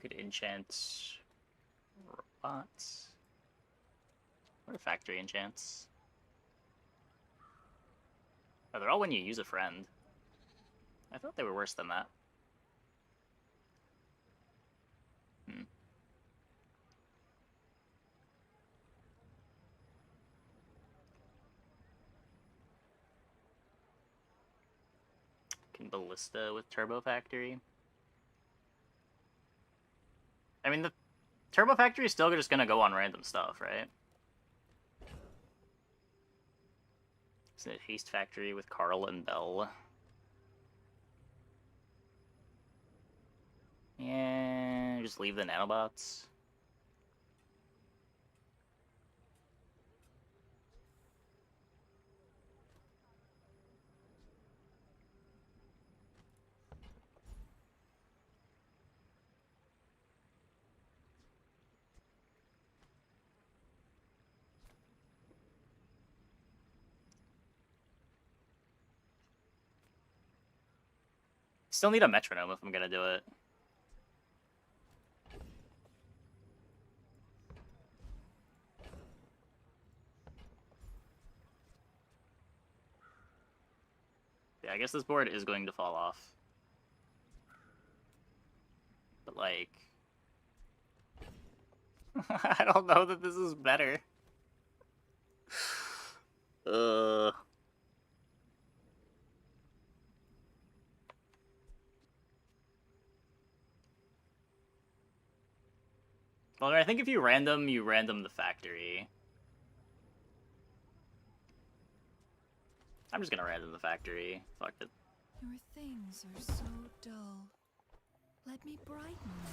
Could enchant robots. What are factory enchants? Oh, they're all when you use a friend. I thought they were worse than that. Can Ballista with Turbo Factory. I mean, the Turbo Factory is still just gonna go on random stuff, right? Isn't it Haste Factory with Carl and Bell? Yeah, just leave the nanobots. Still need a metronome if I'm gonna do it. Yeah, I guess this board is going to fall off. But, like... I don't know that this is better. Well, I think if you random the factory. I'm just gonna random the factory. Fuck it. Your things are so dull. Let me brighten them.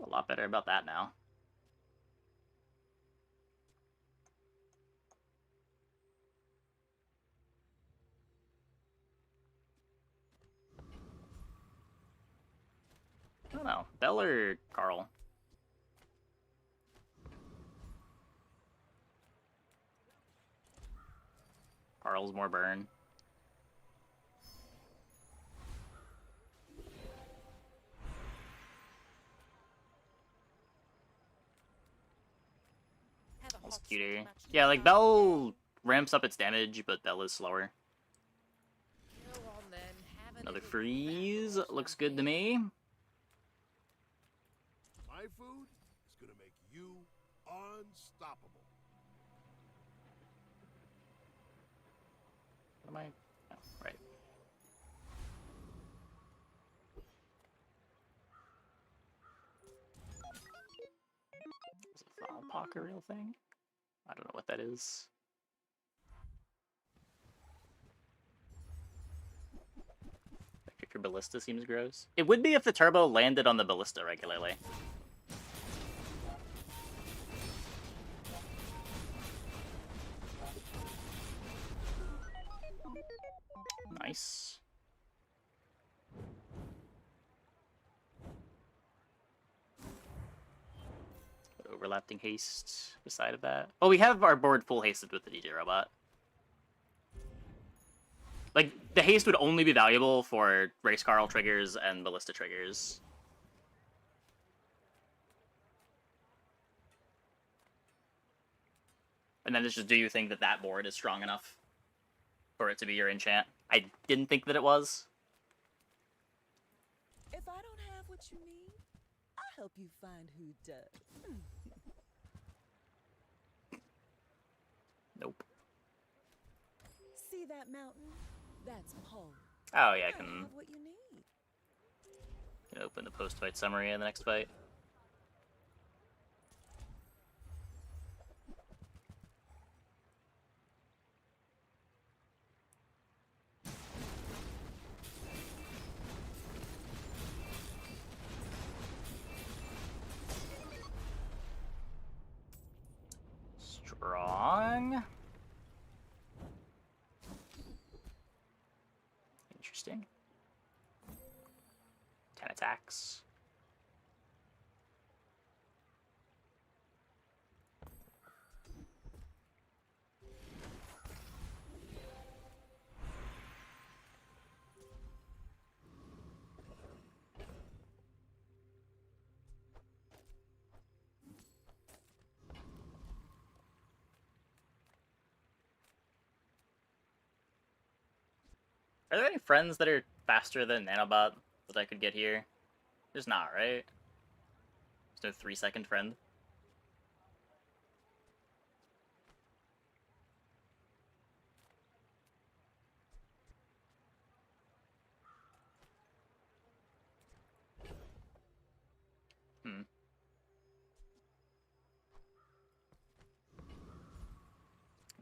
A lot better about that now. I don't know. Bell or Carl? Carl's more burn. executor. Yeah, like Bell ramps up its damage, but Bell is slower. Go on then, have a Another little freeze. battle or Looks good to me. My food is gonna make you unstoppable. What am I? Oh, right. Is a Foul Pock a real thing? I don't know what that is. Vector Ballista seems gross. It would be if the turbo landed on the ballista regularly. Nice. Overlapping haste beside of that. Well, we have our board full hasted with the DJ robot. Like, the haste would only be valuable for race Carl triggers and ballista triggers. And then it's just, do you think that that board is strong enough for it to be your enchant? I didn't think that it was. If I don't have what you need, I'll help you find who does. Nope. See that mountain? That's Pole. Oh yeah, I I can have what you need. open the post-fight summary in the next fight. Strong. Interesting. 10 attacks. Are there any friends that are faster than Nanobot that I could get here? There's not, right? There's no 3-second friend.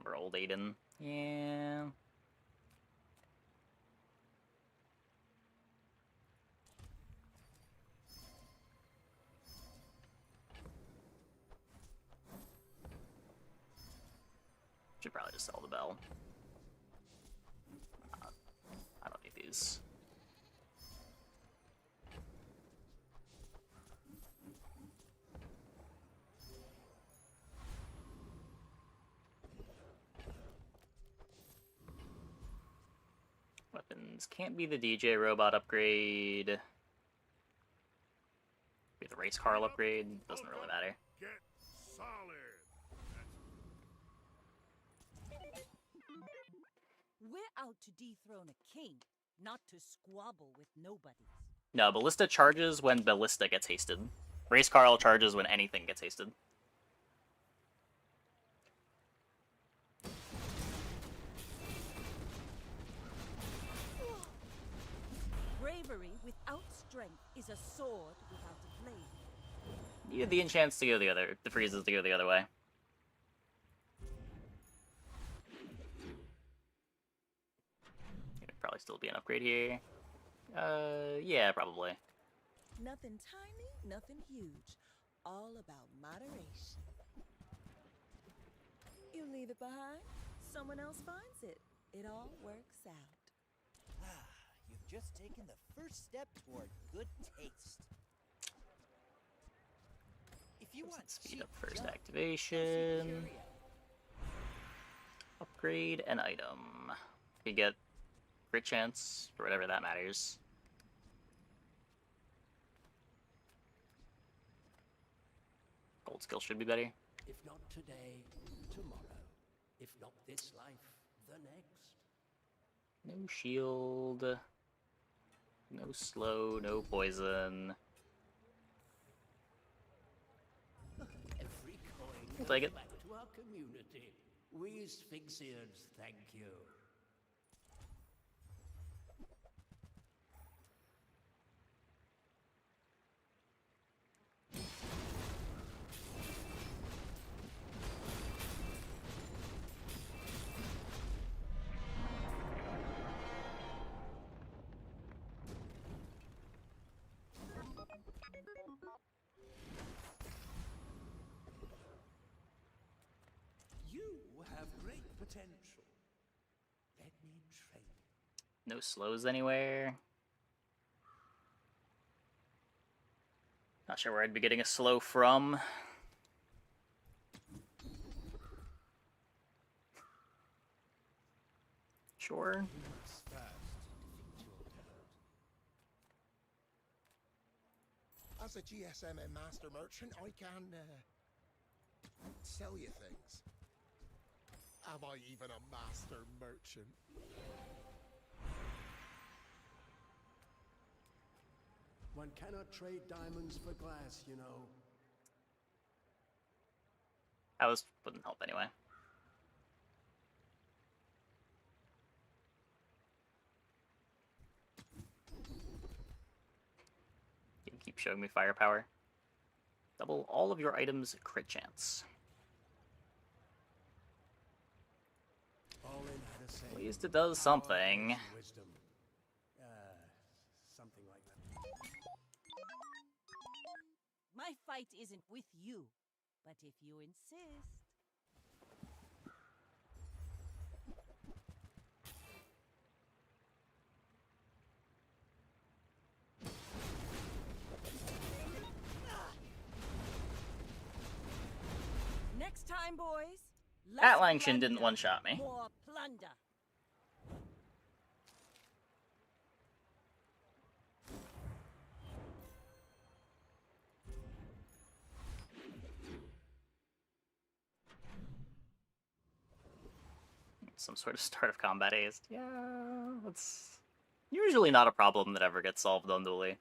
Or old Aiden. Yeah. Should probably just sell the bell. I don't need these. Weapons can't be the DJ robot upgrade. Be the race Carl upgrade. Doesn't really matter. Get solid. We're out to dethrone a king, not to squabble with nobody. No, Ballista charges when Ballista gets hasted. Race Carl charges when anything gets hasted. Bravery without strength is a sword without a blade. You have the enchants to go the freezes to go the other way. There'd probably still be an upgrade here. Yeah, probably. Nothing tiny, nothing huge. All about moderation. You leave it behind, someone else finds it. It all works out. You've just taken the first step toward good taste. If you want Speed up first activation. Upgrade an item. You get crit chance, for whatever that matters. Gold skill should be better. If not today, this life, the next. No shield. No slow, no poison. Every coin I'll goes take it. back to our community. We Sphinxians thank you. You have great potential. Let me train you. No slows anywhere. Not sure where I'd be getting a slow from. Sure. As a GSM and master merchant, I can sell you things. Am I even a master merchant? One cannot trade diamonds for glass, you know. That wouldn't help anyway. You keep showing me firepower. Double all of your items' crit chance. All in had a say. At least it does something. Wisdom. Something like that. My fight isn't with you, but if you insist. Next time, boys. That Langshan didn't one-shot me. More plunder. Some sort of start of combat haste. Yeah, that's usually not a problem that ever gets solved on dually.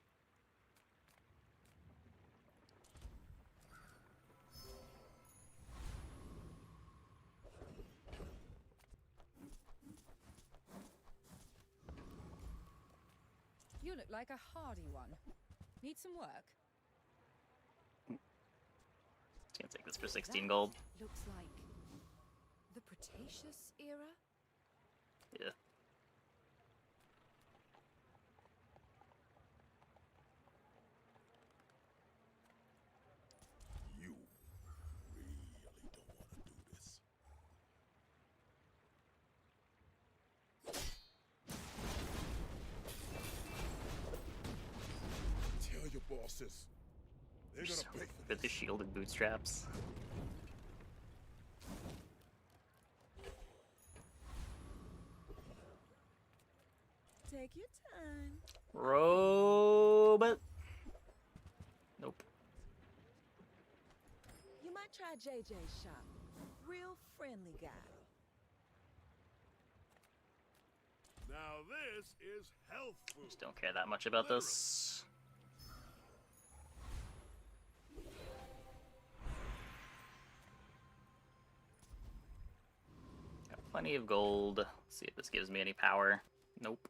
You look like a hardy one. Need some work? Can't take this for 16 gold. Looks like the Cretaceous era? Yeah. You really don't want to do this. Tell your bosses. They're gonna pay for With the shield and bootstraps. Take your time. Robot. Nope. You might try JJ's shop. Real friendly guy. Now this is health food. Just don't care that much about this. Got plenty of gold. Let's see if this gives me any power. Nope.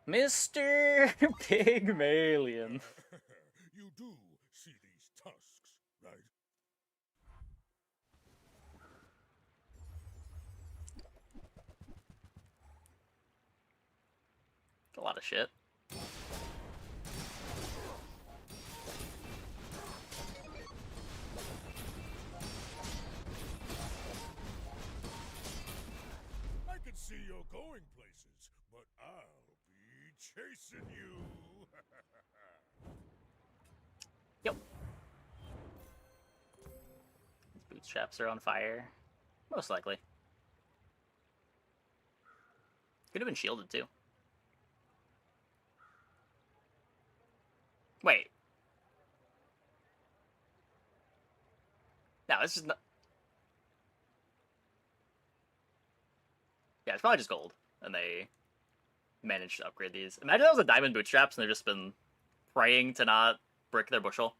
Mr. Pygmalion. You do see these tusks, right? A lot of shit. I can see you're going places, but I'll be chasing you. Yep. These bootstraps are on fire. Most likely. Could have been shielded too. Wait. No, this is not. Yeah, it's probably just gold, and they managed to upgrade these. Imagine that was a diamond bootstraps, and they've just been praying to not brick their bushel.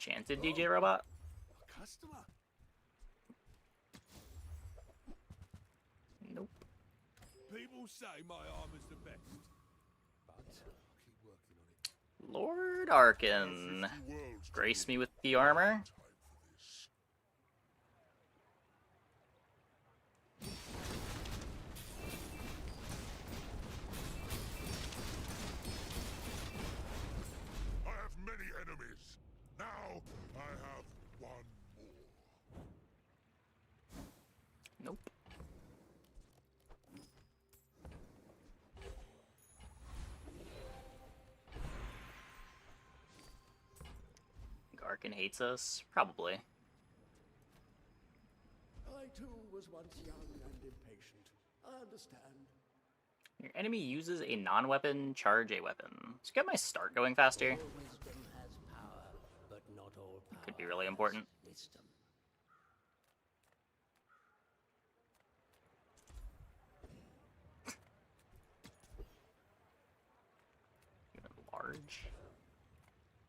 Enchanted DJ robot? A customer? Nope. People say my armor's the best, but I'll keep working on it. Lord Arkin. Grace me with the armor. I have many enemies. Now I have one more. Nope. Arkin hates us? Probably. I too was once young and impatient. I understand. Your enemy uses a non-weapon, charge a weapon. Let's get my start going faster. All wisdom has power, but not all power Could be really important. has wisdom. Large.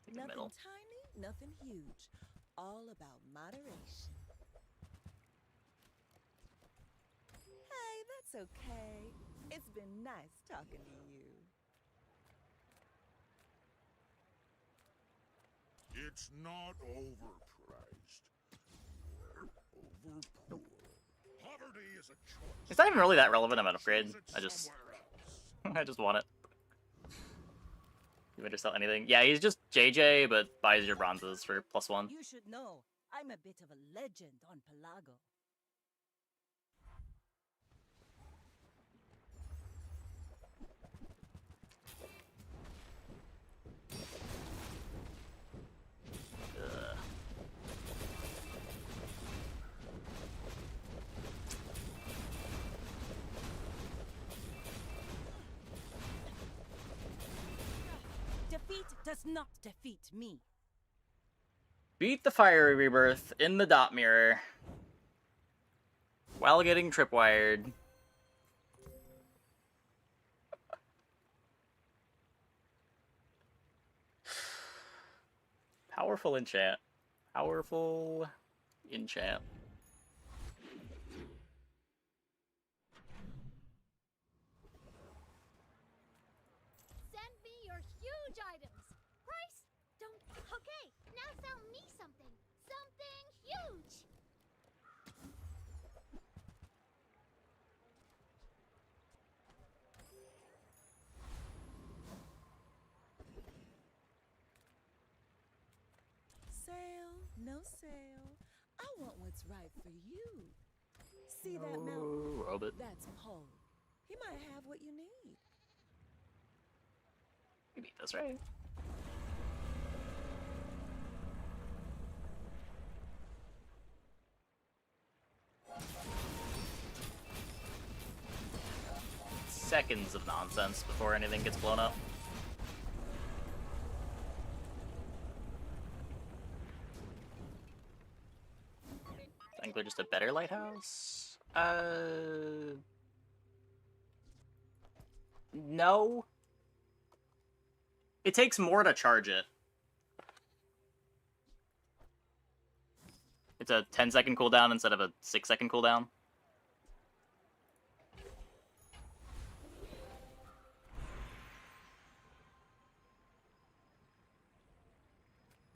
In the Nothing middle. tiny, nothing huge. All about moderation. Hey, that's okay. It's been nice talking to you. It's not overpriced. Overpoor. Poverty is a choice. It's not even really that relevant of an upgrade. I just want it. You better sell anything. Yeah, he's just JJ, but buys your bronzes for +1. You should know, I'm a bit of a legend on Pelago. Ugh. Defeat does not defeat me. Beat the fiery rebirth in the dot mirror while getting tripwired. Powerful enchant. Powerful enchant. Send me your huge items. Price? Don't. Okay, now sell me something. Something huge. Sale, no sale. I want what's right for you. See that mountain? Robot. That's Paul. He might have what you need. You beat this, right? Seconds of nonsense before anything gets blown up. I think they're just a better lighthouse? No. It takes more to charge it. It's a 10-second cooldown instead of a 6-second cooldown.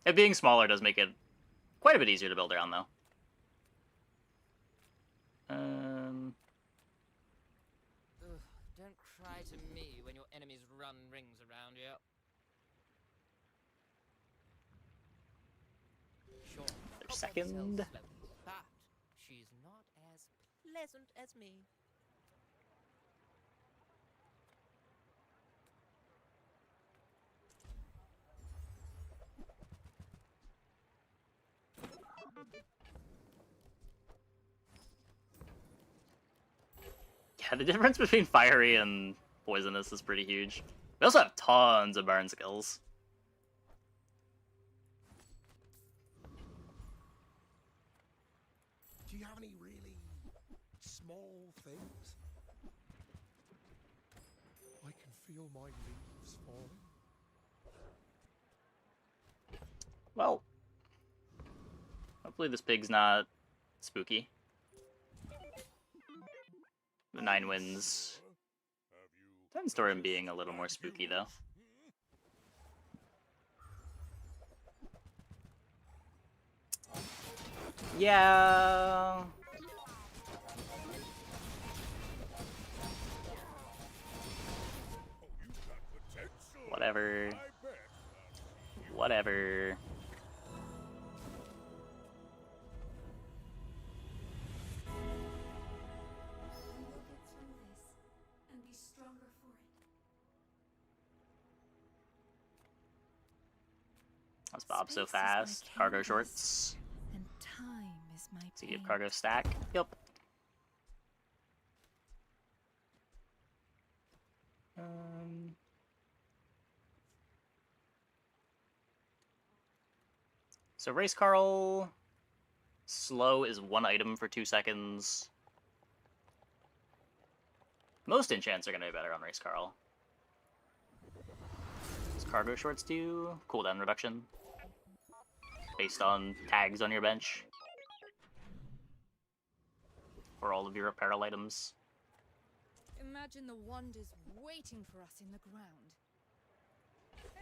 It being smaller does make it quite a bit easier to build around, though. Ugh, don't cry to me when your enemies run rings around you. Sure, Their I'll second. slowly, but she's not as pleasant as me. Yeah, the difference between fiery and poisonous is pretty huge. We also have tons of burn skills. Do you have any really small things? I can feel my leaves falling. Well, hopefully this pig's not spooky. The 9 wins tends toward him being a little more spooky, though. Yeah. Whatever. Whatever. How's Bob so fast? Cargo shorts. And time is my So you have cargo stack? Yep. So race Carl, slow is 1 item for 2 seconds. Most enchants are going to be better on race Carl. Does cargo shorts do cooldown reduction based on tags on your bench for all of your apparel items? Imagine the wonders waiting for us in the ground.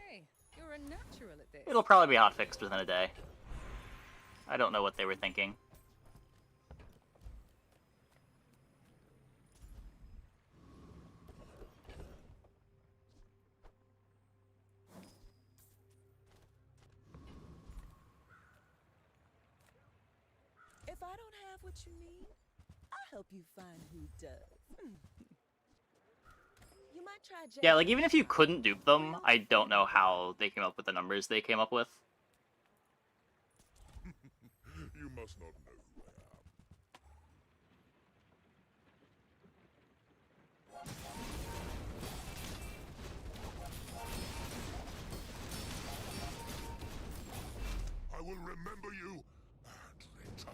Hey, you're a natural at this. It'll probably be hotfixed within a day. I don't know what they were thinking. If I don't have what you need, I'll help you find who does. You might try Yeah, like even if you couldn't dupe them, I don't know how they came up with the numbers they came up with. You must not know who I am. I will remember you and return.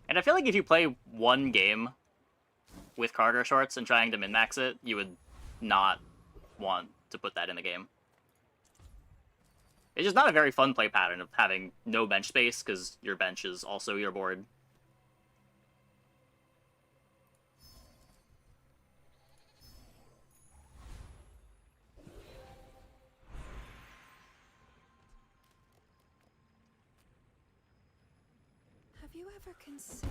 And I feel like if you play one game with cargo shorts and trying to min-max it, you would not want to put that in the game. It's just not a very fun play pattern of having no bench space, because your bench is also your board. Have you ever considered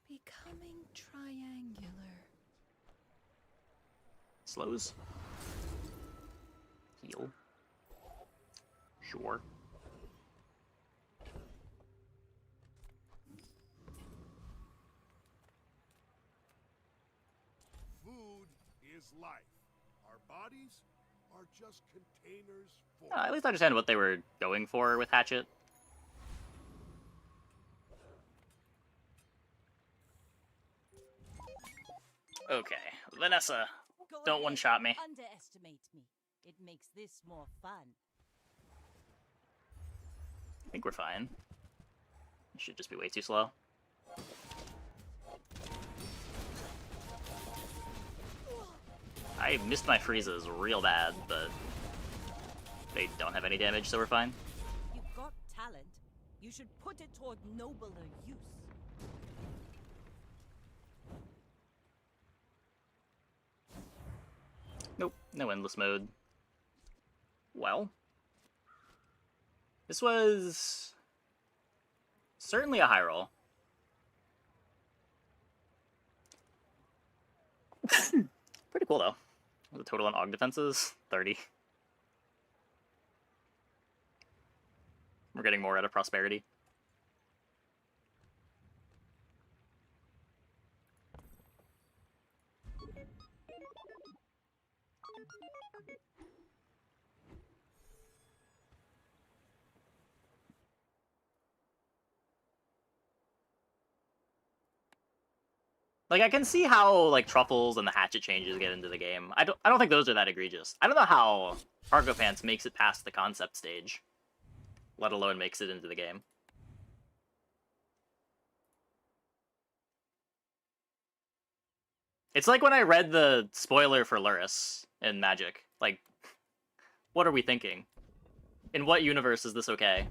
becoming triangular? Slows. Heal. Sure. Food is life. Our bodies are just containers for At least I understand what they were going for with Hatchet. Okay, Vanessa, don't one-shot me. Underestimate me. It makes this more fun. I think we're fine. It should just be way too slow. I missed my freezes real bad, but they don't have any damage, so we're fine. You've got talent. You should put it toward nobler use. Nope, no endless mode. Well, this was certainly a high roll. Pretty cool, though. The total on AUG defenses, 30. We're getting more out of prosperity. Like, I can see how, like, truffles and the hatchet changes get into the game. I don't think those are that egregious. I don't know how Cargo Pants makes it past the concept stage, let alone makes it into the game. It's like when I read the spoiler for Luris in Magic. Like, what are we thinking? In what universe is this okay?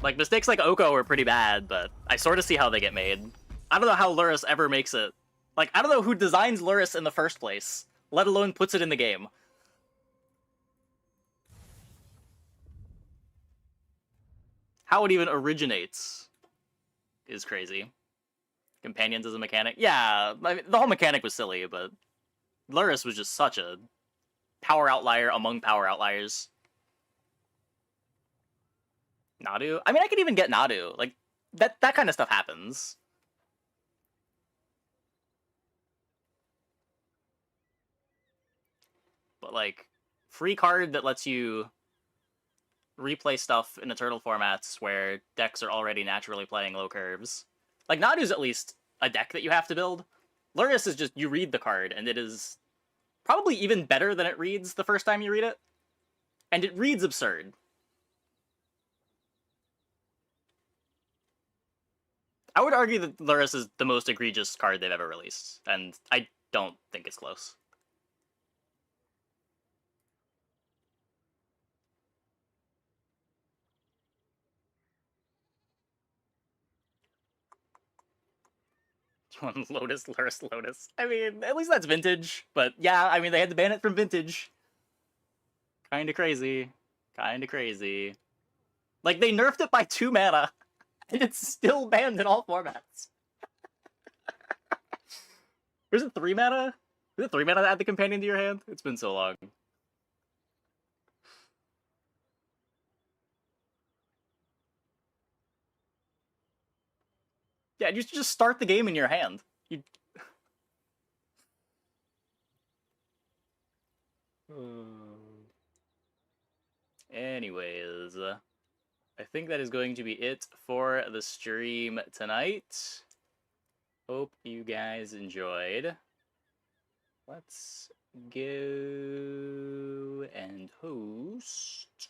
Like, mistakes like Oko are pretty bad, but I sort of see how they get made. I don't know how Luris ever makes it. Like, I don't know who designs Luris in the first place, let alone puts it in the game. How it even originates is crazy. Companions as a mechanic? Yeah, I mean, the whole mechanic was silly, but Luris was just such a power outlier among power outliers. Nadu? I mean, I could even get Nadu. Like, that kind of stuff happens. But, like, free card that lets you replay stuff in Eternal formats where decks are already naturally playing low curves. Like, Nadu's at least a deck that you have to build. Luris is just, you read the card, and it is probably even better than it reads the first time you read it. And it reads absurd. I would argue that Luris is the most egregious card they've ever released, and I don't think it's close. One Lotus, Luris, Lotus. I mean, at least that's vintage. But yeah, I mean, they had to ban it from vintage. Kinda crazy. Kinda crazy. Like, they nerfed it by 2 mana, and it's still banned in all formats. Or is it 3 mana? Is it 3 mana to add the companion to your hand? It's been so long. Yeah, you should just start the game in your hand. You... Anyways, I think that is going to be it for the stream tonight. Hope you guys enjoyed. Let's go and host